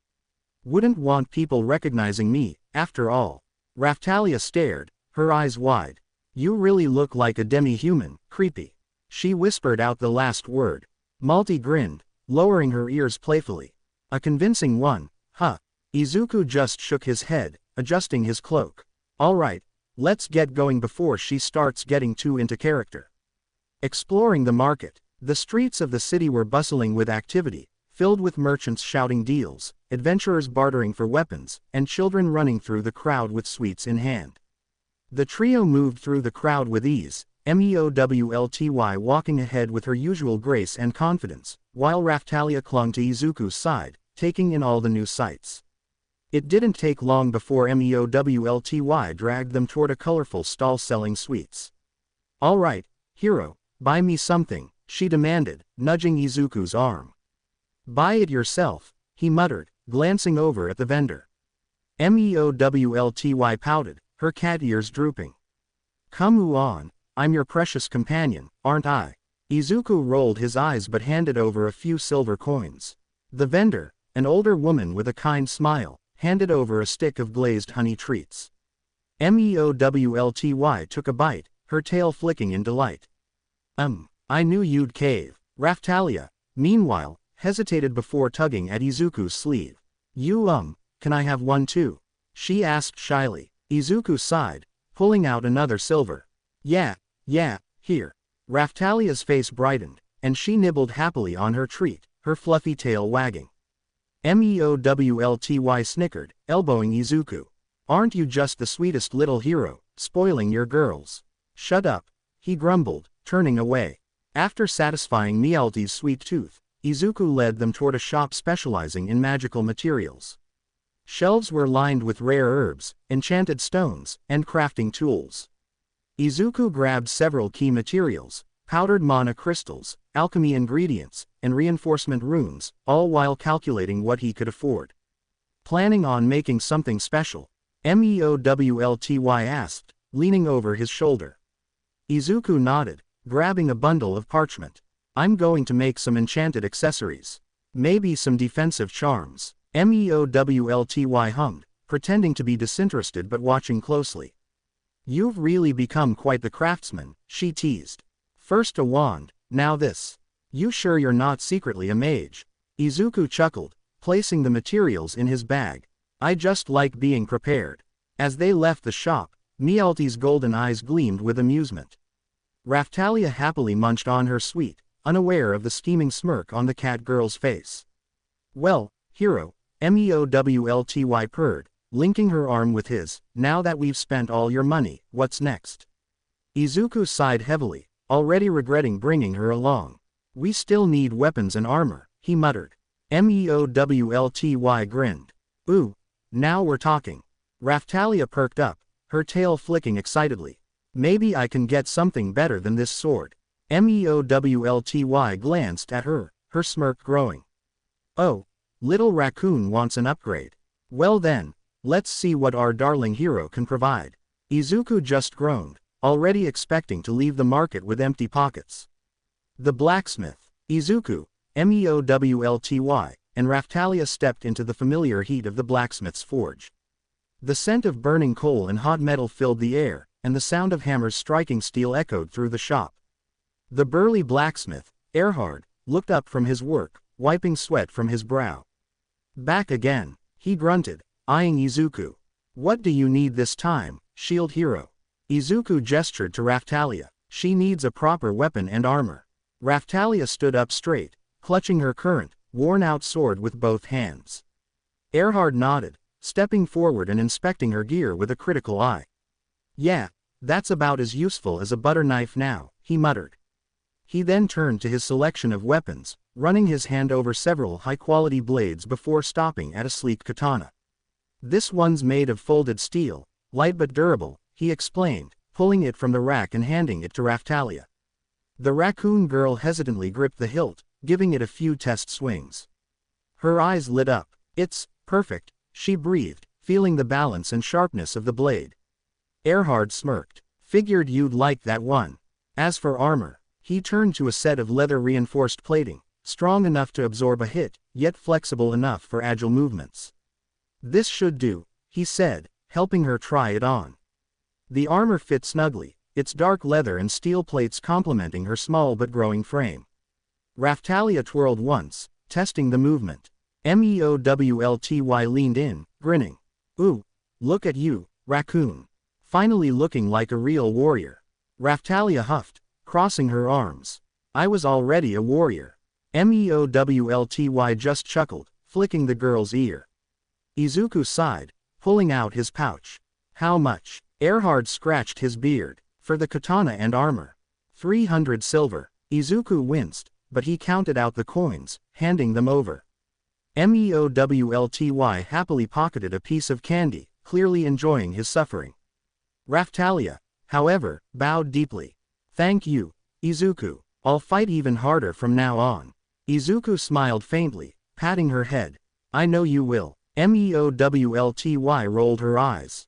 Wouldn't want people recognizing me, after all. Raphtalia stared, her eyes wide. You really look like a demi-human, creepy. She whispered out the last word. Malty grinned, lowering her ears playfully. A convincing one, huh? Izuku just shook his head, adjusting his cloak. Alright, let's get going before she starts getting too into character. Exploring the market. The streets of the city were bustling with activity, filled with merchants shouting deals, adventurers bartering for weapons, and children running through the crowd with sweets in hand. The trio moved through the crowd with ease, Meowlty walking ahead with her usual grace and confidence, while Raphtalia clung to Izuku's side, taking in all the new sights. It didn't take long before Meowlty dragged them toward a colorful stall selling sweets. Alright, hero, buy me something, she demanded, nudging Izuku's arm. Buy it yourself, he muttered, glancing over at the vendor. Meowlty pouted, her cat ears drooping. Come on, I'm your precious companion, aren't I? Izuku rolled his eyes but handed over a few silver coins. The vendor, an older woman with a kind smile, handed over a stick of glazed honey treats. Meowlty took a bite, her tail flicking in delight. I knew you'd cave. Raphtalia, meanwhile, hesitated before tugging at Izuku's sleeve. Can I have one too? She asked shyly. Izuku sighed, pulling out another silver. Yeah, here. Raphtalia's face brightened, and she nibbled happily on her treat, her fluffy tail wagging. Meowlty snickered, elbowing Izuku. Aren't you just the sweetest little hero, spoiling your girls? Shut up, he grumbled, turning away. After satisfying Meowlty's sweet tooth, Izuku led them toward a shop specializing in magical materials. Shelves were lined with rare herbs, enchanted stones, and crafting tools. Izuku grabbed several key materials, powdered mana crystals, alchemy ingredients, and reinforcement runes, all while calculating what he could afford. Planning on making something special? Meowlty asked, leaning over his shoulder. Izuku nodded, grabbing a bundle of parchment. I'm going to make some enchanted accessories. Maybe some defensive charms. Meowlty hummed, pretending to be disinterested but watching closely. You've really become quite the craftsman, she teased. First a wand, now this. You sure you're not secretly a mage? Izuku chuckled, placing the materials in his bag. I just like being prepared. As they left the shop, Meowlty's golden eyes gleamed with amusement. Raphtalia happily munched on her sweet, unaware of the scheming smirk on the cat girl's face. Well, hero, Meowlty purred, linking her arm with his, now that we've spent all your money, what's next? Izuku sighed heavily, already regretting bringing her along. We still need weapons and armor, he muttered. Meowlty grinned. Ooh, now we're talking. Raphtalia perked up, her tail flicking excitedly. Maybe I can get something better than this sword. Meowlty glanced at her, her smirk growing. Oh, little raccoon wants an upgrade. Well then, let's see what our darling hero can provide. Izuku just groaned, already expecting to leave the market with empty pockets. The blacksmith. Izuku, Meowlty, and Raphtalia stepped into the familiar heat of the blacksmith's forge. The scent of burning coal and hot metal filled the air, and the sound of hammers striking steel echoed through the shop. The burly blacksmith, Erhard, looked up from his work, wiping sweat from his brow. Back again, he grunted, eyeing Izuku. What do you need this time, shield hero? Izuku gestured to Raphtalia. She needs a proper weapon and armor. Raphtalia stood up straight, clutching her current, worn-out sword with both hands. Erhard nodded, stepping forward and inspecting her gear with a critical eye. Yeah, that's about as useful as a butter knife now, he muttered. He then turned to his selection of weapons, running his hand over several high-quality blades before stopping at a sleek katana. This one's made of folded steel, light but durable, he explained, pulling it from the rack and handing it to Raphtalia. The raccoon girl hesitantly gripped the hilt, giving it a few test swings. Her eyes lit up. It's perfect, she breathed, feeling the balance and sharpness of the blade. Erhard smirked. Figured you'd like that one. As for armor, he turned to a set of leather-reinforced plating, strong enough to absorb a hit, yet flexible enough for agile movements. This should do, he said, helping her try it on. The armor fit snugly, its dark leather and steel plates complementing her small but growing frame. Raphtalia twirled once, testing the movement. Meowlty leaned in, grinning. Ooh, look at you, raccoon. Finally looking like a real warrior. Raphtalia huffed, crossing her arms. I was already a warrior. Meowlty just chuckled, flicking the girl's ear. Izuku sighed, pulling out his pouch. How much? Erhard scratched his beard. For the katana and armor. 300 silver. Izuku winced, but he counted out the coins, handing them over. Meowlty happily pocketed a piece of candy, clearly enjoying his suffering. Raphtalia, however, bowed deeply. Thank you, Izuku. I'll fight even harder from now on. Izuku smiled faintly, patting her head. I know you will. Meowlty rolled her eyes.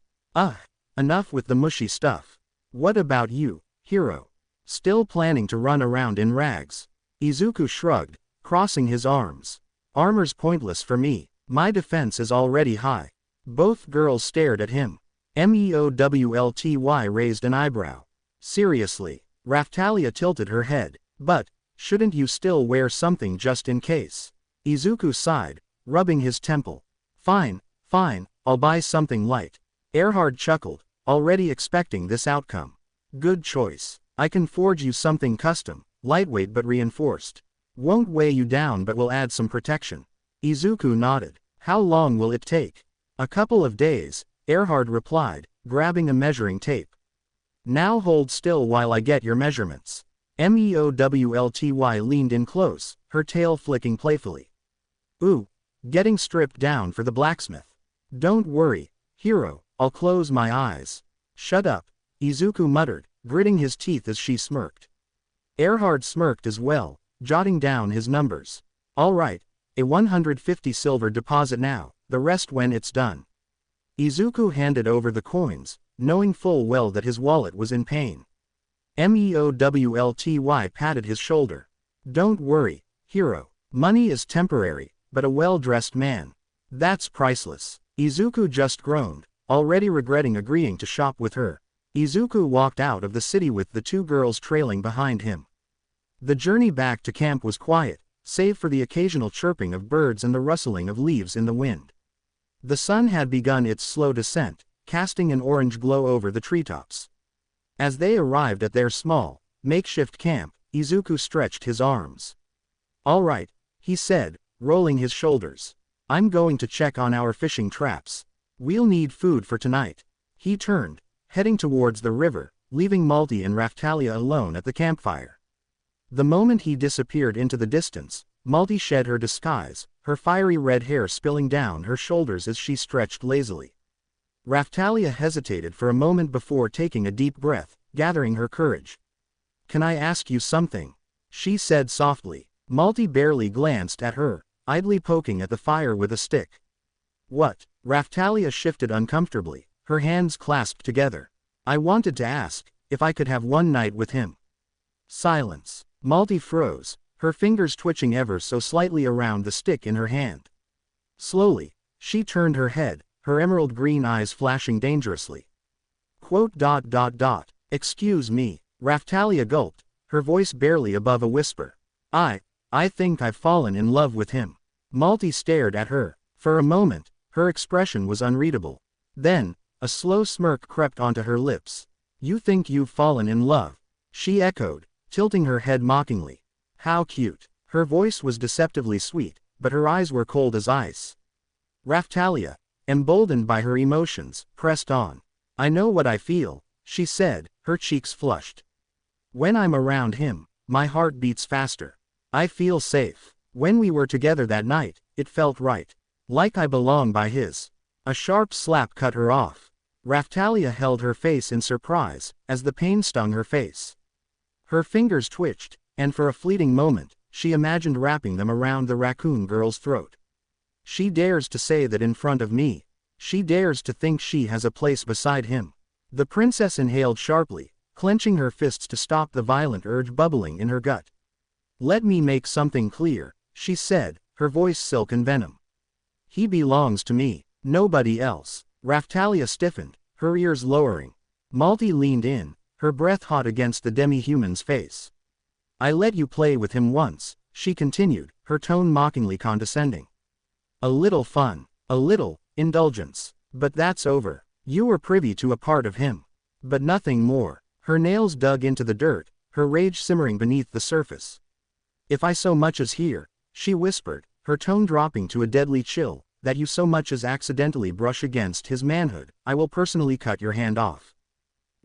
Enough with the mushy stuff. What about you, hero? Still planning to run around in rags? Izuku shrugged, crossing his arms. Armor's pointless for me, my defense is already high. Both girls stared at him. Meowlty raised an eyebrow. Seriously? Raphtalia tilted her head. But, shouldn't you still wear something just in case? Izuku sighed, rubbing his temple. Fine, I'll buy something light. Erhard chuckled, already expecting this outcome. Good choice. I can forge you something custom, lightweight but reinforced. Won't weigh you down but will add some protection. Izuku nodded. How long will it take? A couple of days, Erhard replied, grabbing a measuring tape. Now hold still while I get your measurements. Meowlty leaned in close, her tail flicking playfully. Ooh, getting stripped down for the blacksmith. Don't worry, hero, I'll close my eyes. Shut up, Izuku muttered, gritting his teeth as she smirked. Erhard smirked as well, jotting down his numbers. All right, a 150 silver deposit now, the rest when it's done. Izuku handed over the coins, knowing full well that his wallet was in pain. Meowlty patted his shoulder. Don't worry, hero. Money is temporary, but a well-dressed man. That's priceless. Izuku just groaned, already regretting agreeing to shop with her. Izuku walked out of the city with the two girls trailing behind him. The journey back to camp was quiet, save for the occasional chirping of birds and the rustling of leaves in the wind. The sun had begun its slow descent, casting an orange glow over the treetops. As they arrived at their small, makeshift camp, Izuku stretched his arms. All right, he said, rolling his shoulders. I'm going to check on our fishing traps. We'll need food for tonight. He turned, heading towards the river, leaving Malty and Raphtalia alone at the campfire. The moment he disappeared into the distance, Malty shed her disguise, her fiery red hair spilling down her shoulders as she stretched lazily. Raphtalia hesitated for a moment before taking a deep breath, gathering her courage. Can I ask you something? She said softly. Malty barely glanced at her, idly poking at the fire with a stick. What? Raphtalia shifted uncomfortably, her hands clasped together. I wanted to ask if I could have one night with him. Silence. Malty froze, her fingers twitching ever so slightly around the stick in her hand. Slowly, she turned her head, her emerald green eyes flashing dangerously. Excuse me, Raphtalia gulped, her voice barely above a whisper. I think I've fallen in love with him. Malty stared at her. For a moment, her expression was unreadable. Then, a slow smirk crept onto her lips. You think you've fallen in love? She echoed, tilting her head mockingly. How cute. Her voice was deceptively sweet, but her eyes were cold as ice. Raphtalia, emboldened by her emotions, pressed on. I know what I feel, she said, her cheeks flushed. When I'm around him, my heart beats faster. I feel safe. When we were together that night, it felt right. Like I belong by his. A sharp slap cut her off. Raphtalia held her face in surprise, as the pain stung her face. Her fingers twitched, and for a fleeting moment, she imagined wrapping them around the raccoon girl's throat. She dares to say that in front of me. She dares to think she has a place beside him. The princess inhaled sharply, clenching her fists to stop the violent urge bubbling in her gut. Let me make something clear, she said, her voice silken venom. He belongs to me, nobody else. Raphtalia stiffened, her ears lowering. Malty leaned in, her breath hot against the demi-human's face. I let you play with him once, she continued, her tone mockingly condescending. A little fun. A little indulgence. But that's over. You were privy to a part of him. But nothing more. Her nails dug into the dirt, her rage simmering beneath the surface. If I so much as hear, she whispered, her tone dropping to a deadly chill, that you so much as accidentally brush against his manhood, I will personally cut your hand off.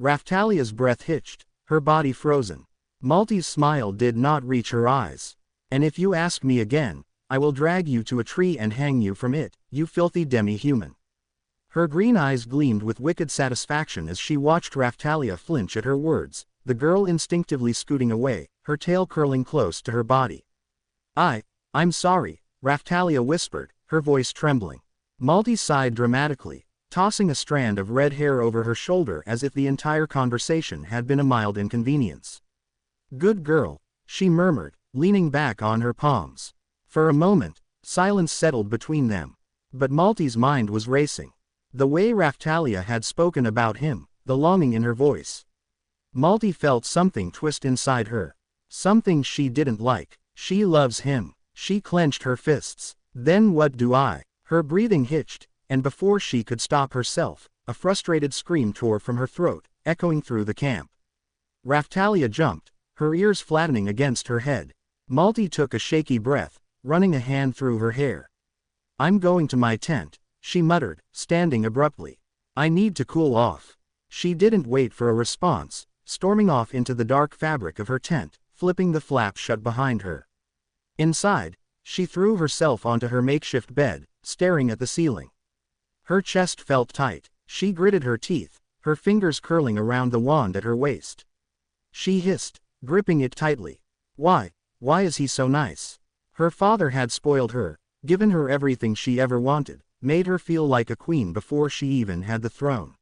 Raphtalia's breath hitched, her body frozen. Malty's smile did not reach her eyes. And if you ask me again, I will drag you to a tree and hang you from it, you filthy demi-human. Her green eyes gleamed with wicked satisfaction as she watched Raphtalia flinch at her words, the girl instinctively scooting away, her tail curling close to her body. I'm sorry, Raphtalia whispered, her voice trembling. Malty sighed dramatically, tossing a strand of red hair over her shoulder as if the entire conversation had been a mild inconvenience. Good girl, she murmured, leaning back on her palms. For a moment, silence settled between them. But Malty's mind was racing. The way Raphtalia had spoken about him, the longing in her voice. Malty felt something twist inside her. Something she didn't like. She loves him. She clenched her fists. Then what do I? Her breathing hitched, and before she could stop herself, a frustrated scream tore from her throat, echoing through the camp. Raphtalia jumped, her ears flattening against her head. Malty took a shaky breath, running a hand through her hair. I'm going to my tent, she muttered, standing abruptly. I need to cool off. She didn't wait for a response, storming off into the dark fabric of her tent, flipping the flap shut behind her. Inside, she threw herself onto her makeshift bed, staring at the ceiling. Her chest felt tight, she gritted her teeth, her fingers curling around the wand at her waist. She hissed, gripping it tightly. Why is he so nice? Her father had spoiled her, given her everything she ever wanted, made her feel like a queen before she even had the throne.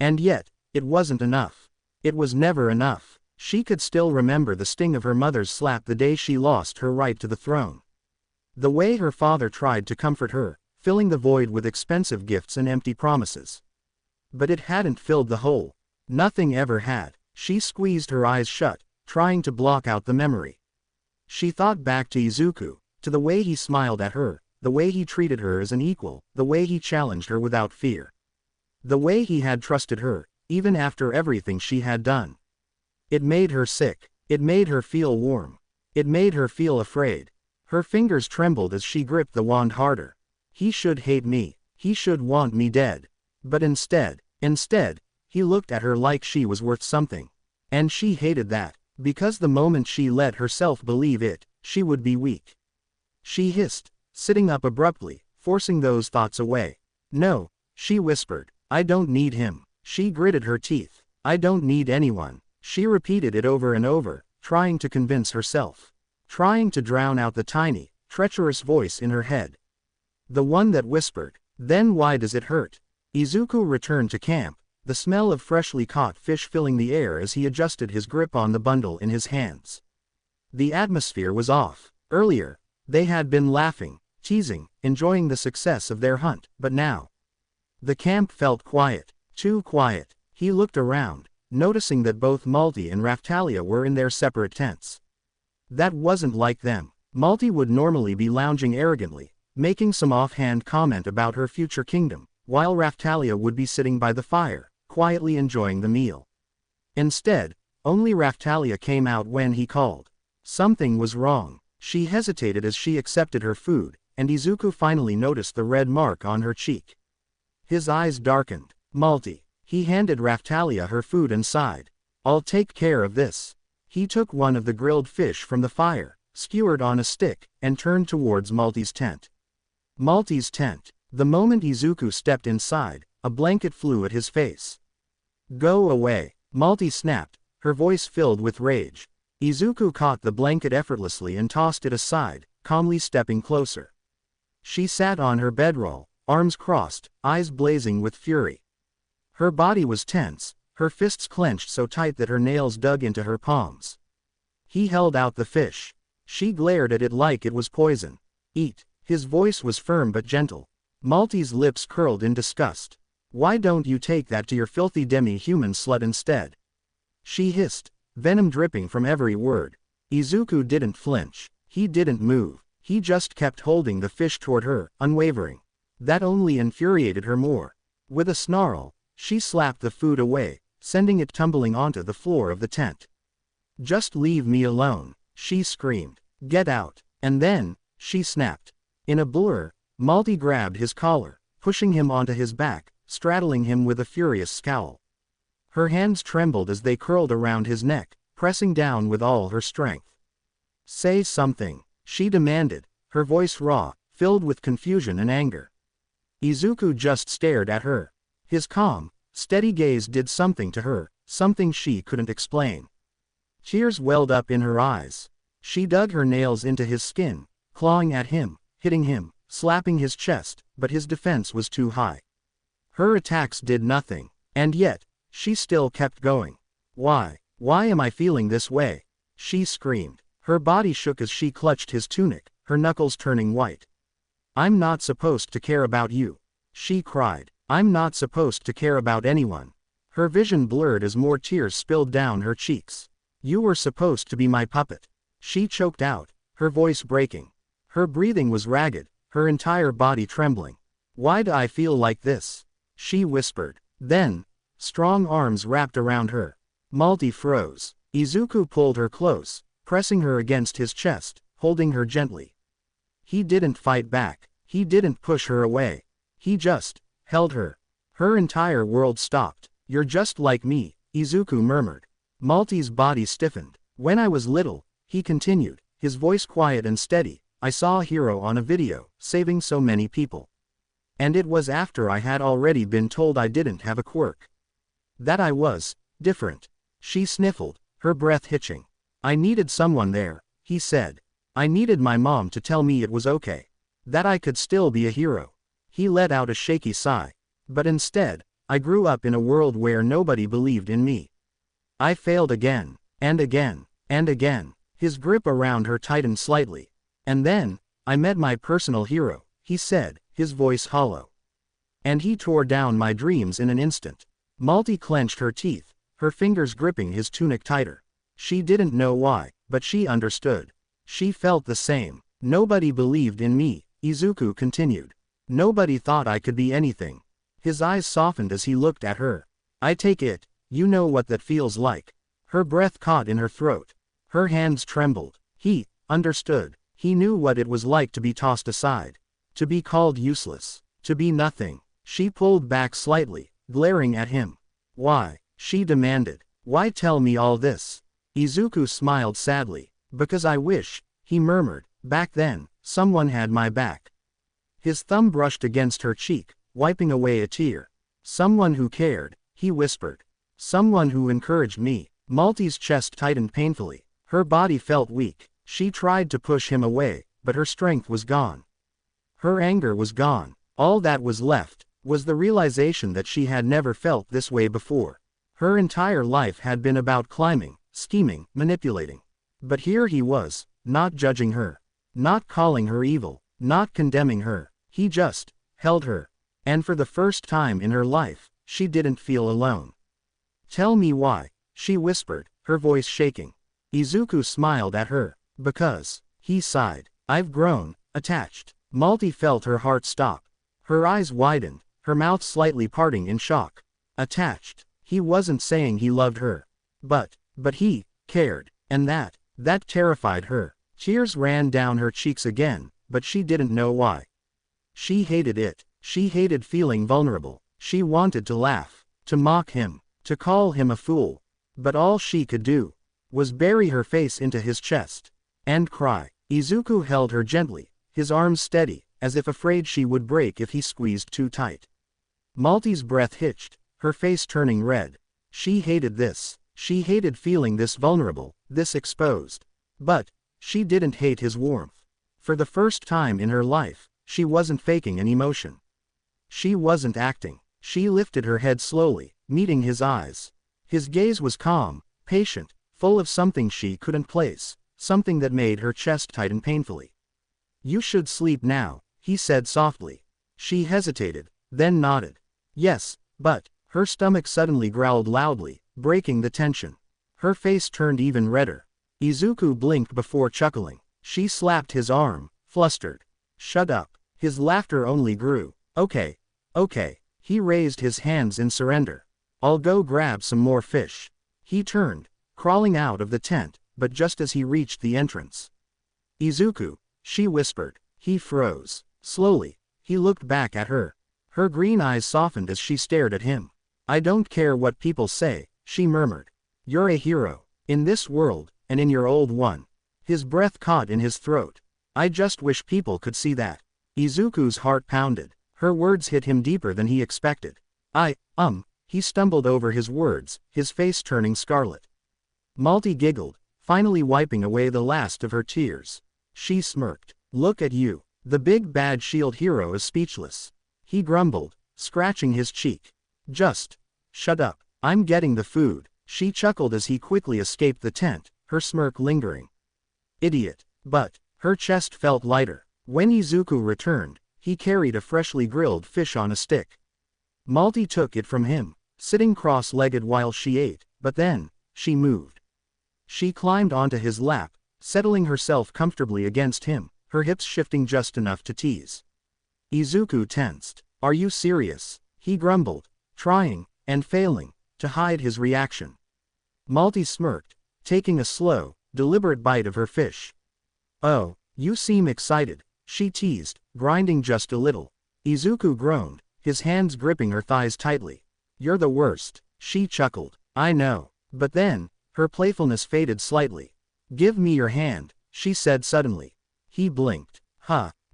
And yet, it wasn't enough. It was never enough. She could still remember the sting of her mother's slap the day she lost her right to the throne. The way her father tried to comfort her, filling the void with expensive gifts and empty promises. But it hadn't filled the hole. Nothing ever had. She squeezed her eyes shut, trying to block out the memory. She thought back to Izuku, to the way he smiled at her, the way he treated her as an equal, the way he challenged her without fear. The way he had trusted her, even after everything she had done. It made her sick. It made her feel warm. It made her feel afraid. Her fingers trembled as she gripped the wand harder. He should hate me. He should want me dead. But instead, he looked at her like she was worth something. And she hated that, because the moment she let herself believe it, she would be weak. She hissed, sitting up abruptly, forcing those thoughts away. No, she whispered, I don't need him. She gritted her teeth. I don't need anyone. She repeated it over and over, trying to convince herself. Trying to drown out the tiny, treacherous voice in her head. The one that whispered, then why does it hurt? Izuku returned to camp, the smell of freshly caught fish filling the air as he adjusted his grip on the bundle in his hands. The atmosphere was off. Earlier, they had been laughing, teasing, enjoying the success of their hunt, but now. The camp felt quiet, too quiet. He looked around, noticing that both Malty and Raphtalia were in their separate tents. That wasn't like them. Malty would normally be lounging arrogantly, making some offhand comment about her future kingdom, while Raphtalia would be sitting by the fire, quietly enjoying the meal. Instead, only Raphtalia came out when he called. Something was wrong. She hesitated as she accepted her food, and Izuku finally noticed the red mark on her cheek. His eyes darkened. Malty. He handed Raphtalia her food and sighed. I'll take care of this. He took one of the grilled fish from the fire, skewered on a stick, and turned towards Malty's tent. Malty's tent. The moment Izuku stepped inside, a blanket flew at his face. Go away, Malty snapped, her voice filled with rage. Izuku caught the blanket effortlessly and tossed it aside, calmly stepping closer. She sat on her bedroll, arms crossed, eyes blazing with fury. Her body was tense, her fists clenched so tight that her nails dug into her palms. He held out the fish. She glared at it like it was poison. Eat. His voice was firm but gentle. Malty's lips curled in disgust. Why don't you take that to your filthy demi-human slut instead? She hissed, venom dripping from every word. Izuku didn't flinch. He didn't move. He just kept holding the fish toward her, unwavering. That only infuriated her more. With a snarl, she slapped the food away, sending it tumbling onto the floor of the tent. "Just leave me alone," she screamed. "Get out." And then, she snapped. In a blur, Malty grabbed his collar, pushing him onto his back, straddling him with a furious scowl. Her hands trembled as they curled around his neck, pressing down with all her strength. "Say something," she demanded, her voice raw, filled with confusion and anger. Izuku just stared at her. His calm, steady gaze did something to her, something she couldn't explain. Tears welled up in her eyes. She dug her nails into his skin, clawing at him, hitting him, slapping his chest, but his defense was too high. Her attacks did nothing, and yet, she still kept going. Why am I feeling this way?" she screamed. Her body shook as she clutched his tunic, her knuckles turning white. "I'm not supposed to care about you," she cried. "I'm not supposed to care about anyone." Her vision blurred as more tears spilled down her cheeks. "You were supposed to be my puppet," she choked out, her voice breaking. Her breathing was ragged, her entire body trembling. "Why do I feel like this?" she whispered. Then, strong arms wrapped around her. Malty froze. Izuku pulled her close, pressing her against his chest, holding her gently. He didn't fight back. He didn't push her away. He just held her. Her entire world stopped. "You're just like me," Izuku murmured. Malty's body stiffened. "When I was little," he continued, his voice quiet and steady, "I saw a hero on a video, saving so many people. And it was after I had already been told I didn't have a quirk. That I was different." She sniffled, her breath hitching. "I needed someone there," he said. "I needed my mom to tell me it was okay. That I could still be a hero." He let out a shaky sigh. "But instead, I grew up in a world where nobody believed in me. I failed again, and again, and again." His grip around her tightened slightly. "And then, I met my personal hero," he said, his voice hollow. "And he tore down my dreams in an instant." Malty clenched her teeth, her fingers gripping his tunic tighter. She didn't know why, but she understood. She felt the same. "Nobody believed in me," Izuku continued. "Nobody thought I could be anything." His eyes softened as he looked at her. "I take it, you know what that feels like." Her breath caught in her throat. Her hands trembled. He understood. He knew what it was like to be tossed aside. To be called useless. To be nothing. She pulled back slightly, glaring at him. "Why?" she demanded. "Why tell me all this?" Izuku smiled sadly. "Because I wish," he murmured, "back then, someone had my back." His thumb brushed against her cheek, wiping away a tear. "Someone who cared," he whispered. "Someone who encouraged me." Malty's chest tightened painfully. Her body felt weak. She tried to push him away, but her strength was gone. Her anger was gone. All that was left was the realization that she had never felt this way before. Her entire life had been about climbing, scheming, manipulating. But here he was, not judging her, not calling her evil, not condemning her. He just held her. And for the first time in her life, she didn't feel alone. "Tell me why," she whispered, her voice shaking. Izuku smiled at her. "Because," he sighed, "I've grown attached." Malty felt her heart stop. Her eyes widened, her mouth slightly parting in shock. Attached. He wasn't saying he loved her. But he cared, and that terrified her. Tears ran down her cheeks again, but she didn't know why. She hated it. She hated feeling vulnerable. She wanted to laugh, to mock him, to call him a fool. But all she could do was bury her face into his chest and cry. Izuku held her gently, his arms steady, as if afraid she would break if he squeezed too tight. Malty's breath hitched, her face turning red. She hated this. She hated feeling this vulnerable, this exposed. But she didn't hate his warmth. For the first time in her life, she wasn't faking an emotion. She wasn't acting. She lifted her head slowly, meeting his eyes. His gaze was calm, patient, full of something she couldn't place, something that made her chest tighten painfully. "You should sleep now," he said softly. She hesitated, then nodded. "Yes, but," her stomach suddenly growled loudly, breaking the tension. Her face turned even redder. Izuku blinked before chuckling. She slapped his arm, flustered. Shut up. His laughter only grew. Okay. Okay. He raised his hands in surrender. I'll go grab some more fish. He turned, crawling out of the tent, but just as he reached the entrance. Izuku, she whispered. He froze. Slowly, he looked back at her. Her green eyes softened as she stared at him. I don't care what people say, she murmured. You're a hero. In this world, and in your old one. His breath caught in his throat. I just wish people could see that. Izuku's heart pounded. Her words hit him deeper than he expected. He stumbled over his words, his face turning scarlet. Malty giggled, finally wiping away the last of her tears. She smirked. Look at you. The big bad shield hero is speechless. He grumbled, scratching his cheek. Just shut up. I'm getting the food. She chuckled as he quickly escaped the tent, her smirk lingering. Idiot. But her chest felt lighter. When Izuku returned, he carried a freshly grilled fish on a stick. Malty took it from him, sitting cross-legged while she ate, but then, she moved. She climbed onto his lap, settling herself comfortably against him, her hips shifting just enough to tease. Izuku tensed. Are you serious? He grumbled, trying, and failing, to hide his reaction. Malty smirked, taking a slow, deliberate bite of her fish. Oh, you seem excited, she teased, grinding just a little. Izuku groaned, his hands gripping her thighs tightly. You're the worst, she chuckled. I know. But then, her playfulness faded slightly. Give me your hand, she said suddenly. He blinked.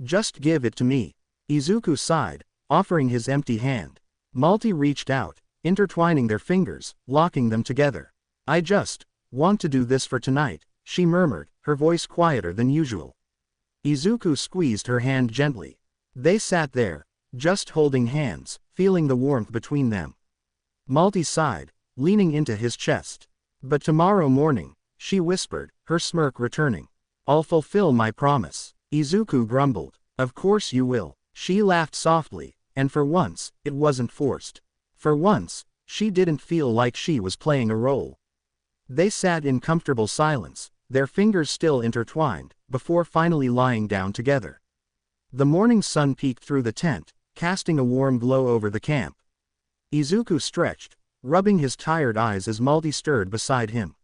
Just give it to me. Izuku sighed, offering his empty hand. Malty reached out, intertwining their fingers, locking them together. I just want to do this for tonight, she murmured, her voice quieter than usual. Izuku squeezed her hand gently. They sat there, just holding hands, feeling the warmth between them. Malty sighed, leaning into his chest. But tomorrow morning, she whispered, her smirk returning. I'll fulfill my promise. Izuku grumbled. Of course you will. She laughed softly, and for once, it wasn't forced. For once, she didn't feel like she was playing a role. They sat in comfortable silence, their fingers still intertwined, before finally lying down together. The morning sun peeked through the tent, casting a warm glow over the camp. Izuku stretched, rubbing his tired eyes as Malty stirred beside him.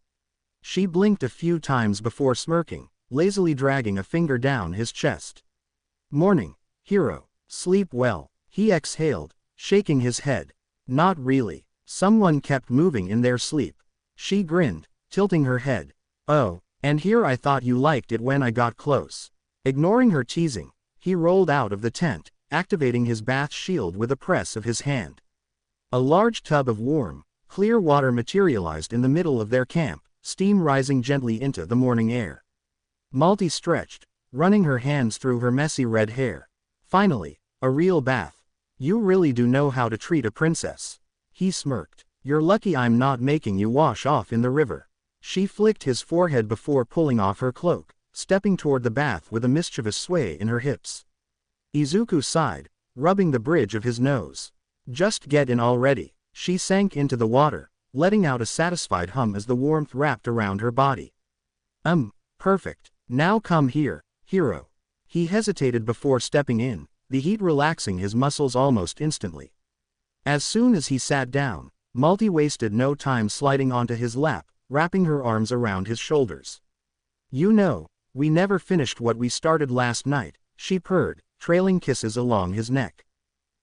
She blinked a few times before smirking, lazily dragging a finger down his chest. Morning, hero. Sleep well. He exhaled, shaking his head. Not really. Someone kept moving in their sleep. She grinned, tilting her head. Oh, and here I thought you liked it when I got close. Ignoring her teasing, he rolled out of the tent, activating his bath shield with a press of his hand. A large tub of warm, clear water materialized in the middle of their camp, steam rising gently into the morning air. Malty stretched, running her hands through her messy red hair. Finally, a real bath. You really do know how to treat a princess. He smirked. You're lucky I'm not making you wash off in the river. She flicked his forehead before pulling off her cloak, stepping toward the bath with a mischievous sway in her hips. Izuku sighed, rubbing the bridge of his nose. Just get in already. She sank into the water, letting out a satisfied hum as the warmth wrapped around her body. Perfect. Now come here, hero. He hesitated before stepping in, the heat relaxing his muscles almost instantly. As soon as he sat down, Malty wasted no time sliding onto his lap, wrapping her arms around his shoulders. You know, we never finished what we started last night, she purred, trailing kisses along his neck.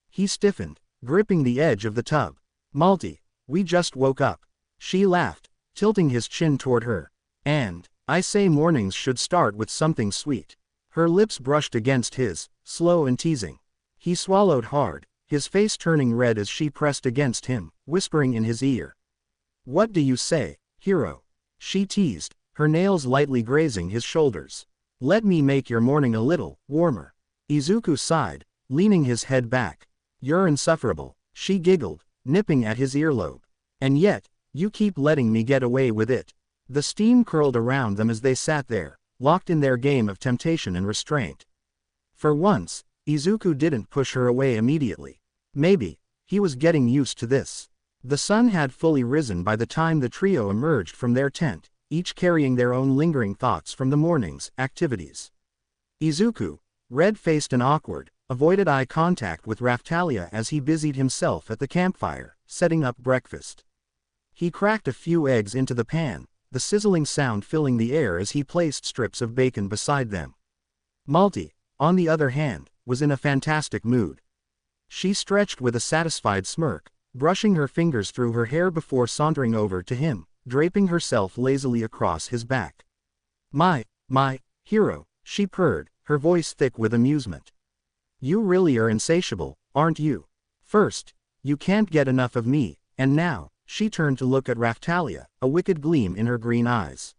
He stiffened, gripping the edge of the tub. Malty, we just woke up. She laughed, tilting his chin toward her. And, I say mornings should start with something sweet. Her lips brushed against his, slow and teasing. He swallowed hard, his face turning red as she pressed against him, whispering in his ear. What do you say, hero? She teased, her nails lightly grazing his shoulders. Let me make your morning a little warmer. Izuku sighed, leaning his head back. You're insufferable, she giggled, nipping at his earlobe. And yet, you keep letting me get away with it. The steam curled around them as they sat there, locked in their game of temptation and restraint. For once, Izuku didn't push her away immediately. Maybe, he was getting used to this. The sun had fully risen by the time the trio emerged from their tent, each carrying their own lingering thoughts from the morning's activities. Izuku, red-faced and awkward, avoided eye contact with Raphtalia as he busied himself at the campfire, setting up breakfast. He cracked a few eggs into the pan, the sizzling sound filling the air as he placed strips of bacon beside them. Malty, on the other hand, was in a fantastic mood. She stretched with a satisfied smirk, brushing her fingers through her hair before sauntering over to him, draping herself lazily across his back. My hero, she purred, her voice thick with amusement. You really are insatiable, aren't you? First, you can't get enough of me, and now, she turned to look at Raphtalia, a wicked gleam in her green eyes.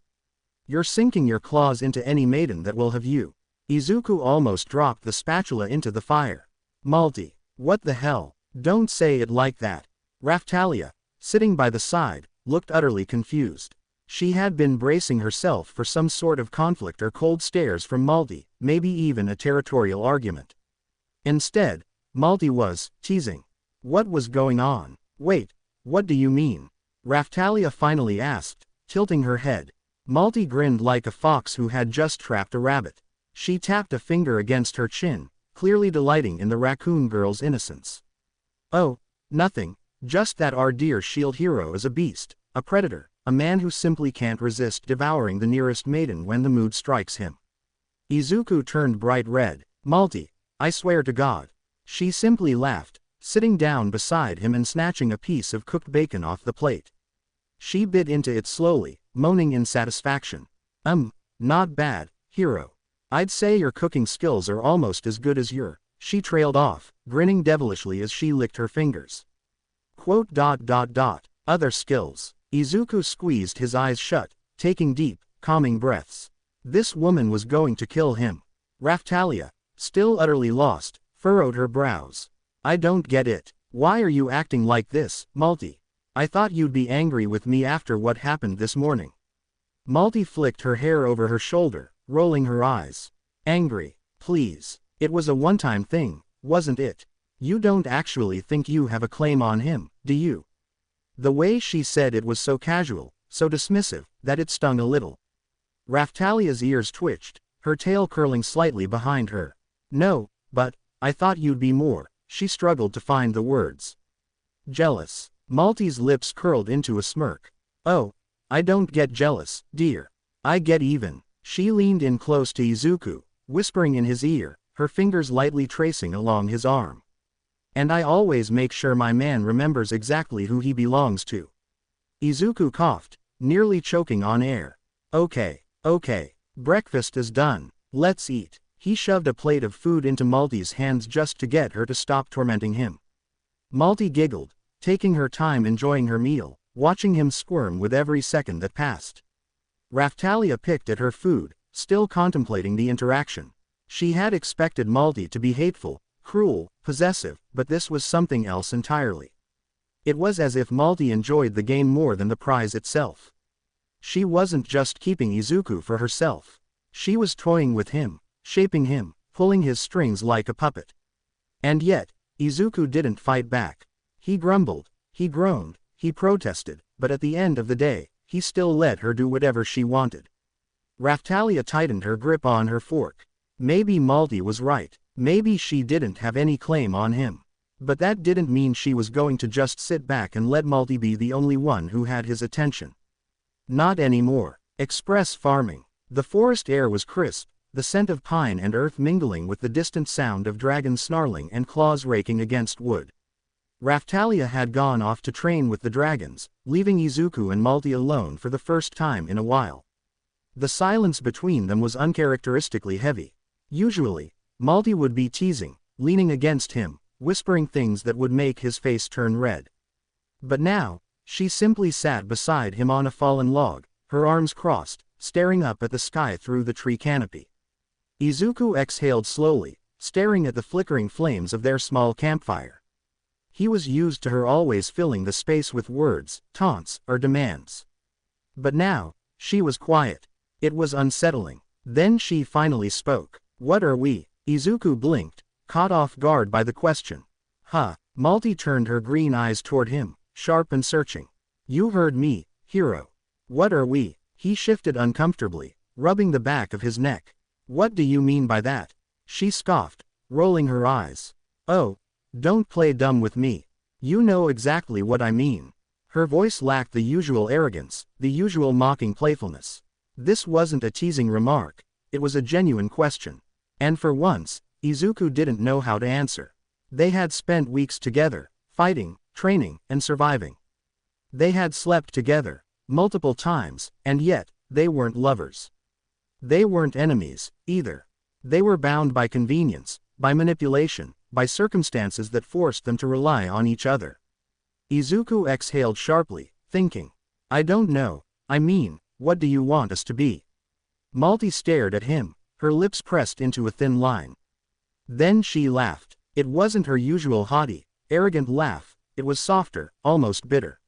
You're sinking your claws into any maiden that will have you. Izuku almost dropped the spatula into the fire. Malty, what the hell? Don't say it like that. Raphtalia, sitting by the side, looked utterly confused. She had been bracing herself for some sort of conflict or cold stares from Malty, maybe even a territorial argument. Instead, Malty was teasing. What was going on? Wait, what do you mean? Raphtalia finally asked, tilting her head. Malty grinned like a fox who had just trapped a rabbit. She tapped a finger against her chin, clearly delighting in the raccoon girl's innocence. Oh, nothing, just that our dear shield hero is a beast, a predator, a man who simply can't resist devouring the nearest maiden when the mood strikes him. Izuku turned bright red. Malty, I swear to God. She simply laughed, sitting down beside him and snatching a piece of cooked bacon off the plate. She bit into it slowly, moaning in satisfaction. Not bad, hero. I'd say your cooking skills are almost as good as your. She trailed off, grinning devilishly as she licked her fingers. Other skills. Izuku squeezed his eyes shut, taking deep, calming breaths. This woman was going to kill him. Raphtalia, still utterly lost, furrowed her brows. I don't get it. Why are you acting like this, Malty? I thought you'd be angry with me after what happened this morning. Malty flicked her hair over her shoulder, rolling her eyes. Angry, please. It was a one-time thing, wasn't it? You don't actually think you have a claim on him, do you? The way she said it was so casual, so dismissive, that it stung a little. Raphtalia's ears twitched, her tail curling slightly behind her. No, but, I thought you'd be more. She struggled to find the words. Jealous. Malty's lips curled into a smirk. Oh, I don't get jealous, dear. I get even. She leaned in close to Izuku, whispering in his ear, her fingers lightly tracing along his arm. And I always make sure my man remembers exactly who he belongs to. Izuku coughed, nearly choking on air. Okay, breakfast is done. Let's eat. He shoved a plate of food into Malty's hands just to get her to stop tormenting him. Malty giggled, taking her time enjoying her meal, watching him squirm with every second that passed. Raphtalia picked at her food, still contemplating the interaction. She had expected Malty to be hateful, cruel, possessive, but this was something else entirely. It was as if Malty enjoyed the game more than the prize itself. She wasn't just keeping Izuku for herself. She was toying with him, shaping him, pulling his strings like a puppet. And yet, Izuku didn't fight back. He grumbled, he groaned, he protested, but at the end of the day, he still let her do whatever she wanted. Raphtalia tightened her grip on her fork. Maybe Malty was right. Maybe she didn't have any claim on him. But that didn't mean she was going to just sit back and let Malty be the only one who had his attention. Not anymore. Express farming. The forest air was crisp, the scent of pine and earth mingling with the distant sound of dragons snarling and claws raking against wood. Raphtalia had gone off to train with the dragons, leaving Izuku and Malty alone for the first time in a while. The silence between them was uncharacteristically heavy. Usually, Malty would be teasing, leaning against him, whispering things that would make his face turn red. But now, she simply sat beside him on a fallen log, her arms crossed, staring up at the sky through the tree canopy. Izuku exhaled slowly, staring at the flickering flames of their small campfire. He was used to her always filling the space with words, taunts, or demands. But now, she was quiet. It was unsettling. Then she finally spoke. What are we? Izuku blinked, caught off guard by the question. Malty turned her green eyes toward him, sharp and searching. You heard me, hero. What are we? He shifted uncomfortably, rubbing the back of his neck. What do you mean by that? She scoffed, rolling her eyes. Oh, don't play dumb with me. You know exactly what I mean. Her voice lacked the usual arrogance, the usual mocking playfulness. This wasn't a teasing remark, it was a genuine question. And for once, Izuku didn't know how to answer. They had spent weeks together, fighting, training, and surviving. They had slept together, multiple times, and yet, they weren't lovers. They weren't enemies, either. They were bound by convenience, by manipulation, by circumstances that forced them to rely on each other. Izuku exhaled sharply, thinking. I don't know, I mean, what do you want us to be? Malty stared at him, her lips pressed into a thin line. Then she laughed. It wasn't her usual haughty, arrogant laugh, it was softer, almost bitter.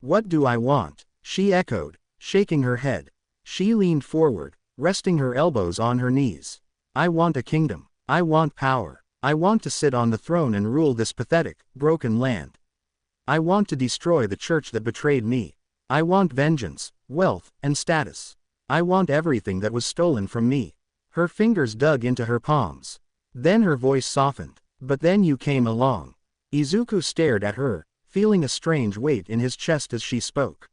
What do I want? She echoed, shaking her head. She leaned forward, resting her elbows on her knees. I want a kingdom. I want power. I want to sit on the throne and rule this pathetic, broken land. I want to destroy the church that betrayed me. I want vengeance, wealth, and status. I want everything that was stolen from me. Her fingers dug into her palms. Then her voice softened. But then you came along. Izuku stared at her, feeling a strange weight in his chest as she spoke.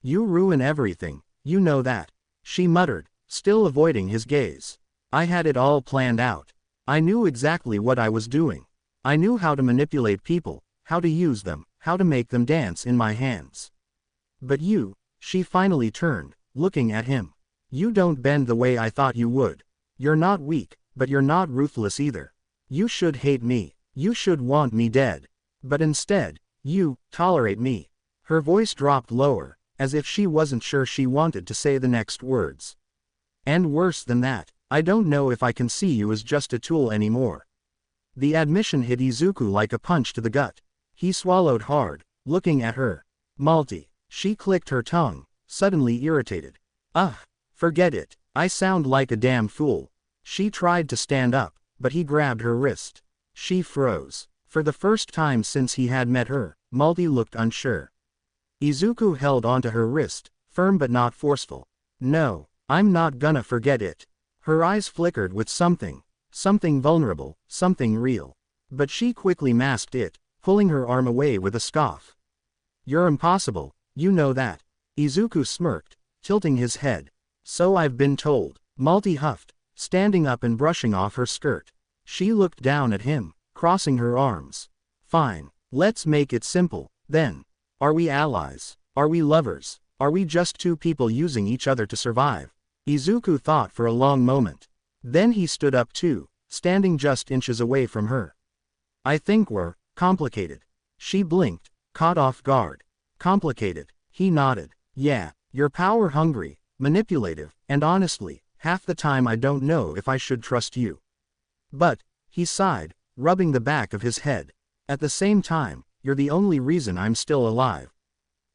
You ruin everything, you know that. She muttered, still avoiding his gaze. I had it all planned out. I knew exactly what I was doing. I knew how to manipulate people, how to use them, how to make them dance in my hands. But you, she finally turned, looking at him. You don't bend the way I thought you would. You're not weak, but you're not ruthless either. You should hate me. You should want me dead. But instead, you tolerate me. Her voice dropped lower, as if she wasn't sure she wanted to say the next words. And worse than that, I don't know if I can see you as just a tool anymore. The admission hit Izuku like a punch to the gut. He swallowed hard, looking at her. Malty. She clicked her tongue, suddenly irritated. Ugh, forget it. I sound like a damn fool. She tried to stand up, but he grabbed her wrist. She froze. For the first time since he had met her, Malty looked unsure. Izuku held onto her wrist, firm but not forceful. No, I'm not gonna forget it. Her eyes flickered with something vulnerable, something real. But she quickly masked it, pulling her arm away with a scoff. You're impossible, you know that. Izuku smirked, tilting his head. So I've been told. Malty huffed, standing up and brushing off her skirt. She looked down at him, crossing her arms. Fine, let's make it simple, then. Are we allies? Are we lovers? Are we just two people using each other to survive? Izuku thought for a long moment. Then he stood up too, standing just inches away from her. I think we're complicated. She blinked, caught off guard. Complicated, he nodded. Yeah, you're power-hungry, manipulative, and honestly, half the time I don't know if I should trust you. But, he sighed, rubbing the back of his head. At the same time, you're the only reason I'm still alive.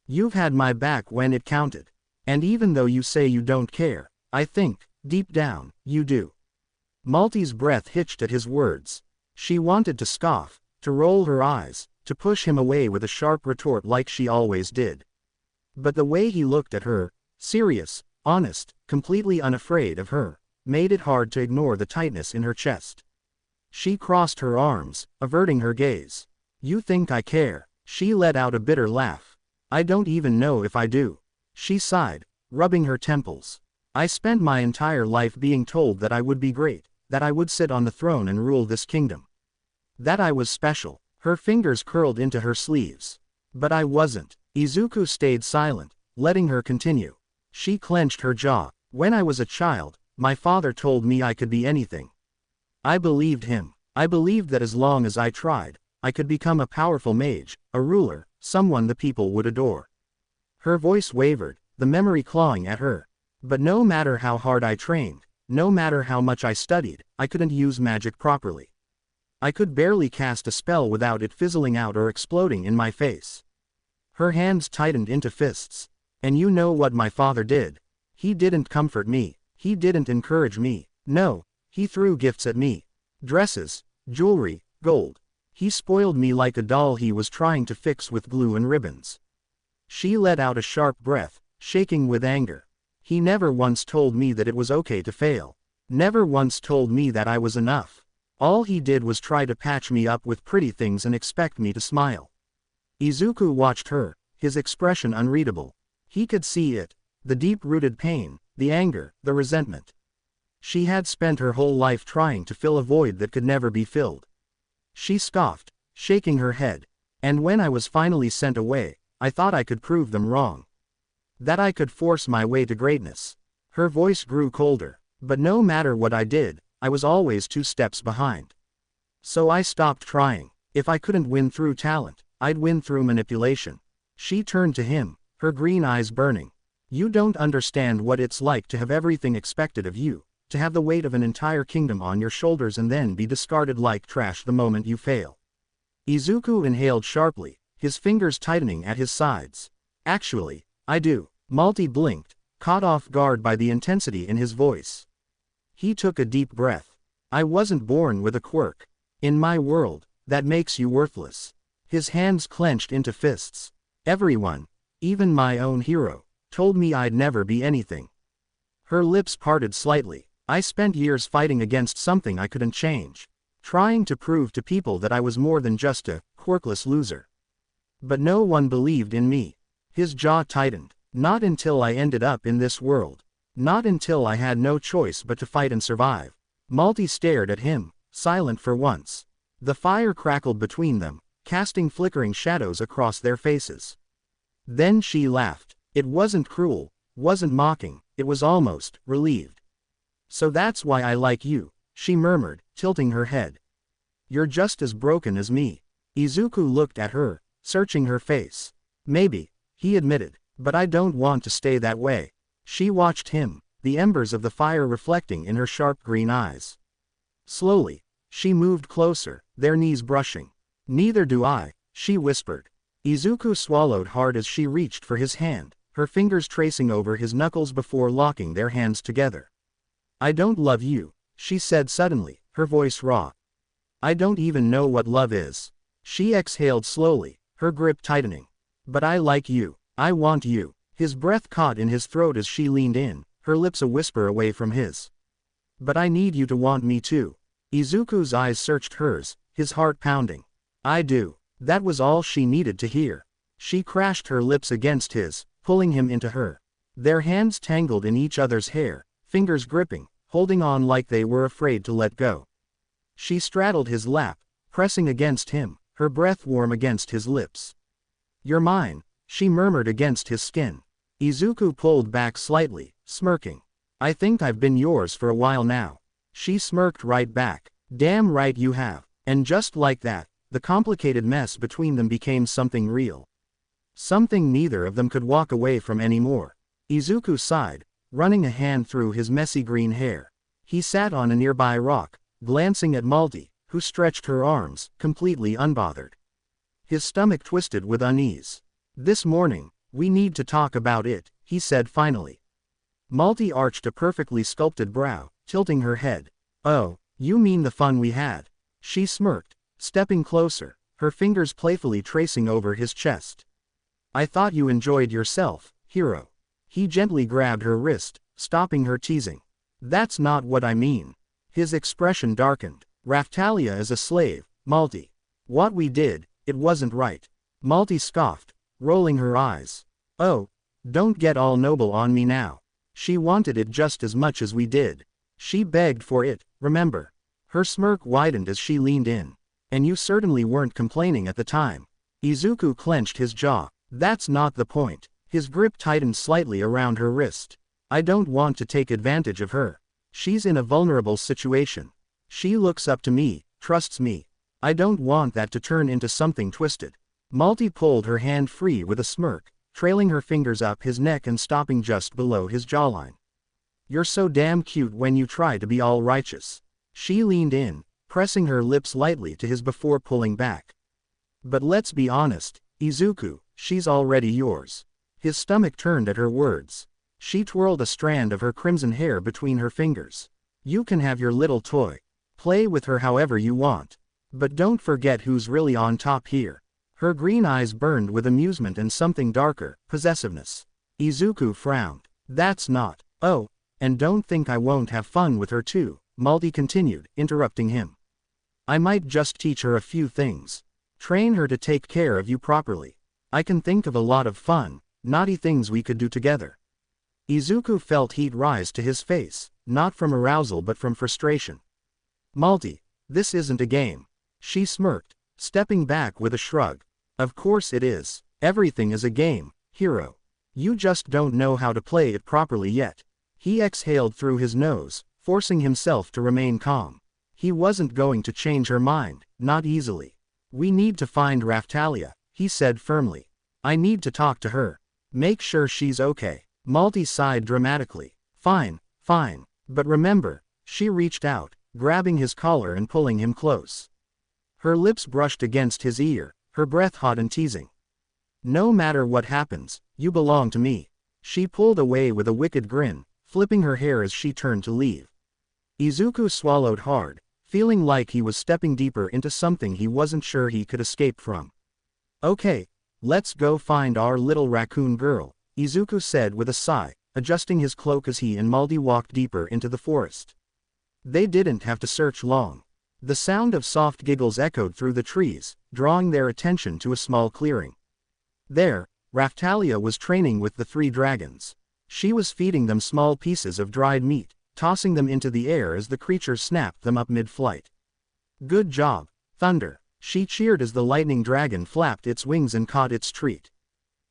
You've had my back when it counted. And even though you say you don't care, I think, deep down, you do. Malty's breath hitched at his words. She wanted to scoff, to roll her eyes, to push him away with a sharp retort like she always did. But the way he looked at her, serious, honest, completely unafraid of her, made it hard to ignore the tightness in her chest. She crossed her arms, averting her gaze. You think I care? She let out a bitter laugh. I don't even know if I do. She sighed, rubbing her temples. I spent my entire life being told that I would be great, that I would sit on the throne and rule this kingdom. That I was special. Her fingers curled into her sleeves. But I wasn't. Izuku stayed silent, letting her continue. She clenched her jaw. When I was a child, my father told me I could be anything. I believed him. I believed that as long as I tried, I could become a powerful mage, a ruler, someone the people would adore. Her voice wavered, the memory clawing at her. But no matter how hard I trained, no matter how much I studied, I couldn't use magic properly. I could barely cast a spell without it fizzling out or exploding in my face. Her hands tightened into fists. And you know what my father did? He didn't comfort me. He didn't encourage me. No, he threw gifts at me. Dresses, jewelry, gold. He spoiled me like a doll he was trying to fix with glue and ribbons. She let out a sharp breath, shaking with anger. He never once told me that it was okay to fail. Never once told me that I was enough. All he did was try to patch me up with pretty things and expect me to smile. Izuku watched her, his expression unreadable. He could see it, the deep-rooted pain, the anger, the resentment. She had spent her whole life trying to fill a void that could never be filled. She scoffed, shaking her head. And when I was finally sent away, I thought I could prove them wrong. That I could force my way to greatness. Her voice grew colder. But no matter what I did, I was always 2 steps behind. So I stopped trying. If I couldn't win through talent, I'd win through manipulation. She turned to him, her green eyes burning. You don't understand what it's like to have everything expected of you, to have the weight of an entire kingdom on your shoulders and then be discarded like trash the moment you fail. Izuku inhaled sharply, his fingers tightening at his sides. Actually, I do. Malty blinked, caught off guard by the intensity in his voice. He took a deep breath. I wasn't born with a quirk. In my world, that makes you worthless. His hands clenched into fists. Everyone, even my own hero, told me I'd never be anything. Her lips parted slightly. I spent years fighting against something I couldn't change. Trying to prove to people that I was more than just a quirkless loser. But no one believed in me. His jaw tightened. Not until I ended up in this world. Not until I had no choice but to fight and survive. Malty stared at him, silent for once. The fire crackled between them, casting flickering shadows across their faces. Then she laughed. It wasn't cruel, wasn't mocking, it was almost relieved. So that's why I like you, she murmured, tilting her head. You're just as broken as me. Izuku looked at her, searching her face. Maybe, he admitted, but I don't want to stay that way. She watched him, the embers of the fire reflecting in her sharp green eyes. Slowly, she moved closer, their knees brushing. Neither do I, she whispered. Izuku swallowed hard as she reached for his hand, her fingers tracing over his knuckles before locking their hands together. I don't love you, she said suddenly, her voice raw. I don't even know what love is. She exhaled slowly, her grip tightening. But I like you, I want you. His breath caught in his throat as she leaned in, her lips a whisper away from his. But I need you to want me too. Izuku's eyes searched hers, his heart pounding. I do. That was all she needed to hear. She crashed her lips against his, pulling him into her. Their hands tangled in each other's hair, fingers gripping, holding on like they were afraid to let go. She straddled his lap, pressing against him, her breath warm against his lips. You're mine, she murmured against his skin. Izuku pulled back slightly, smirking. I think I've been yours for a while now. She smirked right back. Damn right you have. And just like that, the complicated mess between them became something real. Something neither of them could walk away from anymore. Izuku sighed, running a hand through his messy green hair. He sat on a nearby rock, glancing at Malty, who stretched her arms, completely unbothered. His stomach twisted with unease. This morning, we need to talk about it, he said finally. Malty arched a perfectly sculpted brow, tilting her head. Oh, you mean the fun we had? She smirked, stepping closer, her fingers playfully tracing over his chest. I thought you enjoyed yourself, hero. He gently grabbed her wrist, stopping her teasing. That's not what I mean. His expression darkened. Raftalia is a slave, Malty. What we did, it wasn't right. Malty scoffed, rolling her eyes. Oh, don't get all noble on me now. She wanted it just as much as we did. She begged for it, remember? Her smirk widened as she leaned in. And you certainly weren't complaining at the time. Izuku clenched his jaw. That's not the point. His grip tightened slightly around her wrist. I don't want to take advantage of her. She's in a vulnerable situation. She looks up to me, trusts me. I don't want that to turn into something twisted. Malty pulled her hand free with a smirk, trailing her fingers up his neck and stopping just below his jawline. You're so damn cute when you try to be all righteous. She leaned in, pressing her lips lightly to his before pulling back. But let's be honest, Izuku, she's already yours. His stomach turned at her words. She twirled a strand of her crimson hair between her fingers. You can have your little toy. Play with her however you want. But don't forget who's really on top here. Her green eyes burned with amusement and something darker, possessiveness. Izuku frowned. That's not. Oh, And don't think I won't have fun with her too, Malty continued, interrupting him. I might just teach her a few things. Train her to take care of you properly. I can think of a lot of fun, naughty things we could do together. Izuku felt heat rise to his face, not from arousal but from frustration. Malty, this isn't a game. She smirked, stepping back with a shrug. Of course it is. Everything is a game, Hiro. You just don't know how to play it properly yet. He exhaled through his nose, forcing himself to remain calm. He wasn't going to change her mind, not easily. We need to find Raftalia, he said firmly. I need to talk to her. Make sure she's okay. Malty sighed dramatically. Fine, fine. But remember, she reached out, grabbing his collar and pulling him close. Her lips brushed against his ear, her breath hot and teasing. No matter what happens, you belong to me. She pulled away with a wicked grin, flipping her hair as she turned to leave. Izuku swallowed hard, feeling like he was stepping deeper into something he wasn't sure he could escape from. Okay, let's go find our little raccoon girl, Izuku said with a sigh, adjusting his cloak as he and Malty walked deeper into the forest. They didn't have to search long. The sound of soft giggles echoed through the trees, drawing their attention to a small clearing. There, Raftalia was training with the 3 dragons. She was feeding them small pieces of dried meat, tossing them into the air as the creatures snapped them up mid-flight. Good job, Thunder, she cheered as the lightning dragon flapped its wings and caught its treat.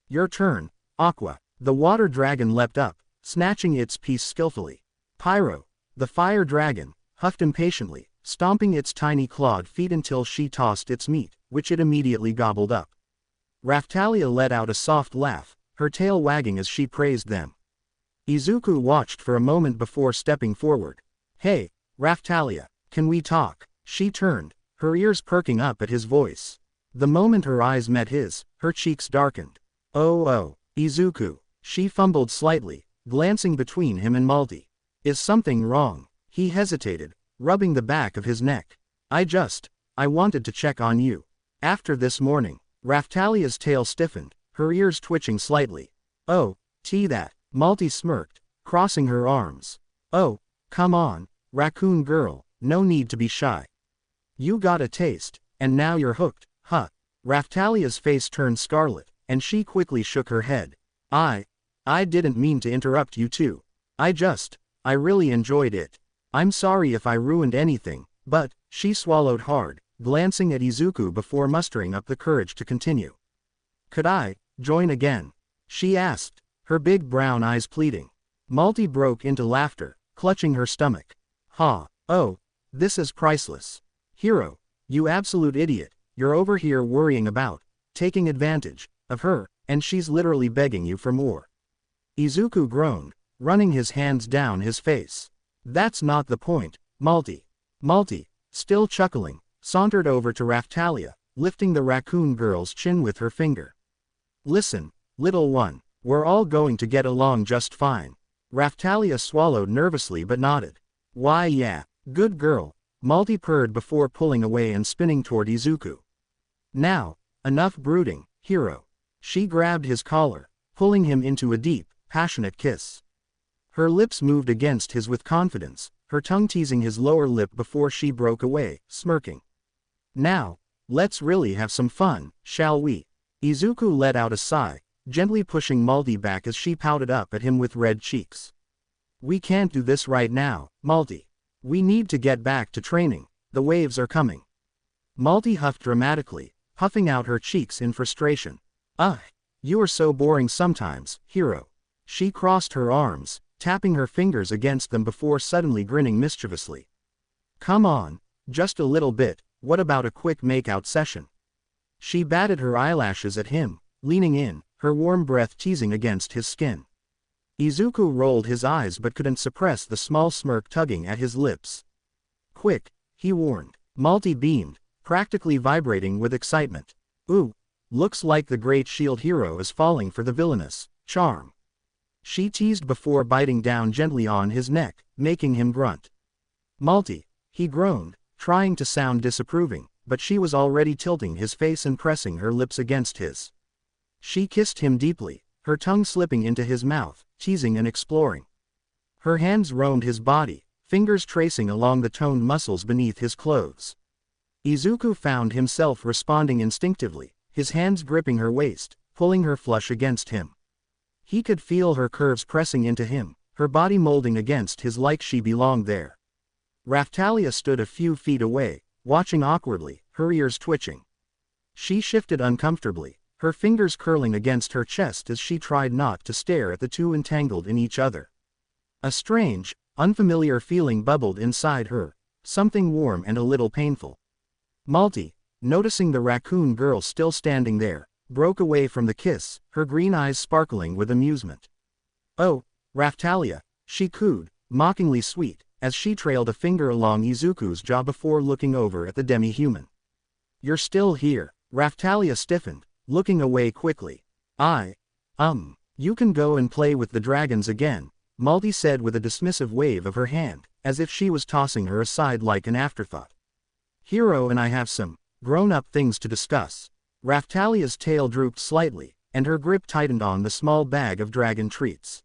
Your turn, Aqua. The water dragon leapt up, snatching its piece skillfully. Pyro, the fire dragon, huffed impatiently, stomping its tiny clawed feet until she tossed its meat, which it immediately gobbled up. Raftalia let out a soft laugh, her tail wagging as she praised them. Izuku watched for a moment before stepping forward. Hey, Raftalia, can we talk? She turned, her ears perking up at his voice. The moment her eyes met his, her cheeks darkened. Oh, Izuku, she fumbled slightly, glancing between him and Malty. Is something wrong? He hesitated, rubbing the back of his neck. I wanted to check on you. After this morning, Raftalia's tail stiffened, her ears twitching slightly. Oh, that, Malty smirked, crossing her arms. Oh, come on, raccoon girl, no need to be shy. You got a taste, and now you're hooked, huh? Raftalia's face turned scarlet, and she quickly shook her head. I didn't mean to interrupt you two. I really enjoyed it. I'm sorry if I ruined anything, but, she swallowed hard, glancing at Izuku before mustering up the courage to continue. Could I join again? She asked, her big brown eyes pleading. Malty broke into laughter, clutching her stomach. Ha, oh, this is priceless. Hiro, you absolute idiot, you're over here worrying about, taking advantage of her, and she's literally begging you for more. Izuku groaned, running his hands down his face. That's not the point, Malty. Malty, still chuckling, sauntered over to Raftalia, lifting the raccoon girl's chin with her finger. Listen, little one, we're all going to get along just fine. Raftalia swallowed nervously but nodded. Why yeah, good girl, Malty purred before pulling away and spinning toward Izuku. Now, enough brooding, Hiro. She grabbed his collar, pulling him into a deep, passionate kiss. Her lips moved against his with confidence, her tongue teasing his lower lip before she broke away, smirking. Now, let's really have some fun, shall we? Izuku let out a sigh, gently pushing Malty back as she pouted up at him with red cheeks. We can't do this right now, Malty. We need to get back to training, the waves are coming. Malty huffed dramatically, puffing out her cheeks in frustration. Ugh, you are so boring sometimes, Hiro. She crossed her arms, tapping her fingers against them before suddenly grinning mischievously. Come on, just a little bit, what about a quick make-out session? She batted her eyelashes at him, leaning in, her warm breath teasing against his skin. Izuku rolled his eyes but couldn't suppress the small smirk tugging at his lips. Quick, he warned. Malty beamed, practically vibrating with excitement. Ooh, looks like the great shield hero is falling for the villainous charm. She teased before biting down gently on his neck, making him grunt. Malty, he groaned, trying to sound disapproving, but she was already tilting his face and pressing her lips against his. She kissed him deeply, her tongue slipping into his mouth, teasing and exploring. Her hands roamed his body, fingers tracing along the toned muscles beneath his clothes. Izuku found himself responding instinctively, his hands gripping her waist, pulling her flush against him. He could feel her curves pressing into him, her body molding against his like she belonged there. Raphtalia stood a few feet away, watching awkwardly, her ears twitching. She shifted uncomfortably, her fingers curling against her chest as she tried not to stare at the two entangled in each other. A strange, unfamiliar feeling bubbled inside her, something warm and a little painful. Malty, noticing the raccoon girl still standing there, broke away from the kiss, her green eyes sparkling with amusement. "Oh, Raphtalia," she cooed, mockingly sweet, as she trailed a finger along Izuku's jaw before looking over at the demi-human. "You're still here." Raphtalia stiffened, looking away quickly. You can go and play with the dragons again," Malty said with a dismissive wave of her hand, as if she was tossing her aside like an afterthought. "Hiro and I have some grown-up things to discuss." Raphtalia's tail drooped slightly, and her grip tightened on the small bag of dragon treats.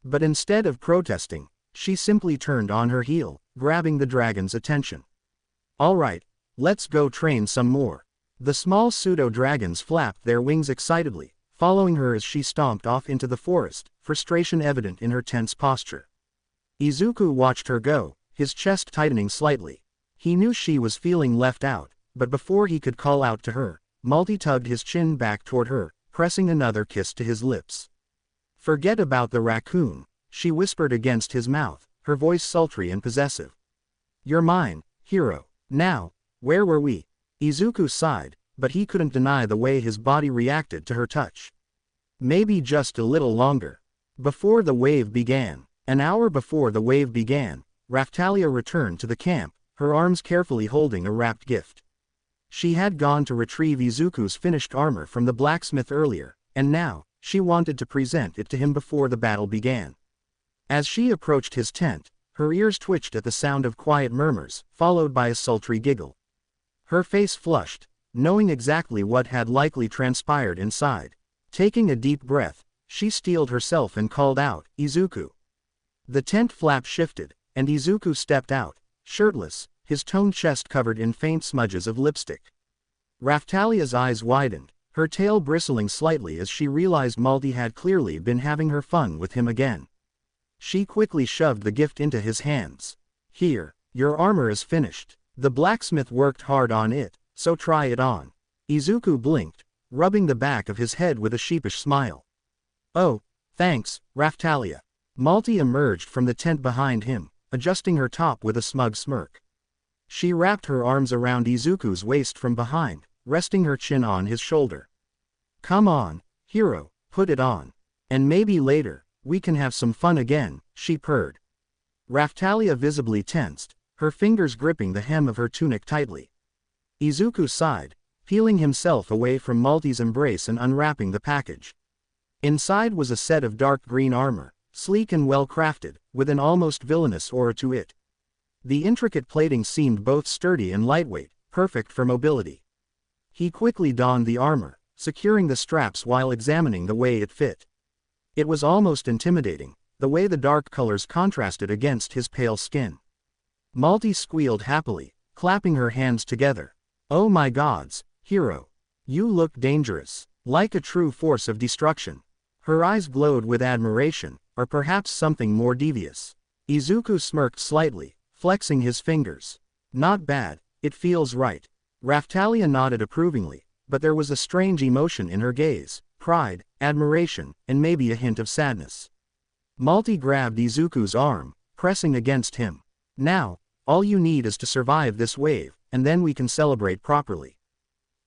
But instead of protesting, she simply turned on her heel, grabbing the dragon's attention. "All right, let's go train some more." The small pseudo-dragons flapped their wings excitedly, following her as she stomped off into the forest, frustration evident in her tense posture. Izuku watched her go, his chest tightening slightly. He knew she was feeling left out, but before he could call out to her, Malty tugged his chin back toward her, pressing another kiss to his lips. "Forget about the raccoon," she whispered against his mouth, her voice sultry and possessive. "You're mine, Hiro." Now, where were we? Izuku sighed, but he couldn't deny the way his body reacted to her touch. Maybe just a little longer. Before the wave began. An hour before the wave began, Raphtalia returned to the camp, her arms carefully holding a wrapped gift. She had gone to retrieve Izuku's finished armor from the blacksmith earlier, and now, she wanted to present it to him before the battle began. As she approached his tent, her ears twitched at the sound of quiet murmurs, followed by a sultry giggle. Her face flushed, knowing exactly what had likely transpired inside. Taking a deep breath, she steeled herself and called out, "Izuku." The tent flap shifted, and Izuku stepped out, shirtless, his toned chest covered in faint smudges of lipstick. Raphtalia's eyes widened, her tail bristling slightly as she realized Malty had clearly been having her fun with him again. She quickly shoved the gift into his hands. "Here, your armor is finished. The blacksmith worked hard on it, so try it on." Izuku blinked, rubbing the back of his head with a sheepish smile. "Oh, thanks, Raphtalia." Malty emerged from the tent behind him, adjusting her top with a smug smirk. She wrapped her arms around Izuku's waist from behind, resting her chin on his shoulder. "Come on, Hiro, put it on. And maybe later, we can have some fun again," she purred. Raphtalia visibly tensed, her fingers gripping the hem of her tunic tightly. Izuku sighed, peeling himself away from Malty's embrace and unwrapping the package. Inside was a set of dark green armor, sleek and well-crafted, with an almost villainous aura to it. The intricate plating seemed both sturdy and lightweight, perfect for mobility. He quickly donned the armor, securing the straps while examining the way it fit. It was almost intimidating, the way the dark colors contrasted against his pale skin. Malty squealed happily, clapping her hands together. "Oh my gods, Hiro. You look dangerous, like a true force of destruction." Her eyes glowed with admiration, or perhaps something more devious. Izuku smirked slightly, flexing his fingers. "Not bad, it feels right." Raphtalia nodded approvingly, but there was a strange emotion in her gaze, pride, admiration, and maybe a hint of sadness. Malty grabbed Izuku's arm, pressing against him. "Now, all you need is to survive this wave, and then we can celebrate properly."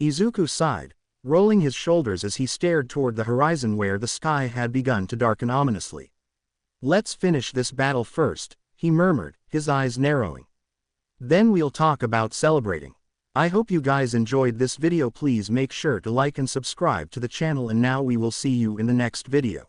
Izuku sighed, rolling his shoulders as he stared toward the horizon where the sky had begun to darken ominously. "Let's finish this battle first," he murmured, his eyes narrowing. "Then we'll talk about celebrating." I hope you guys enjoyed this video. Please make sure to like and subscribe to the channel, and now we will see you in the next video.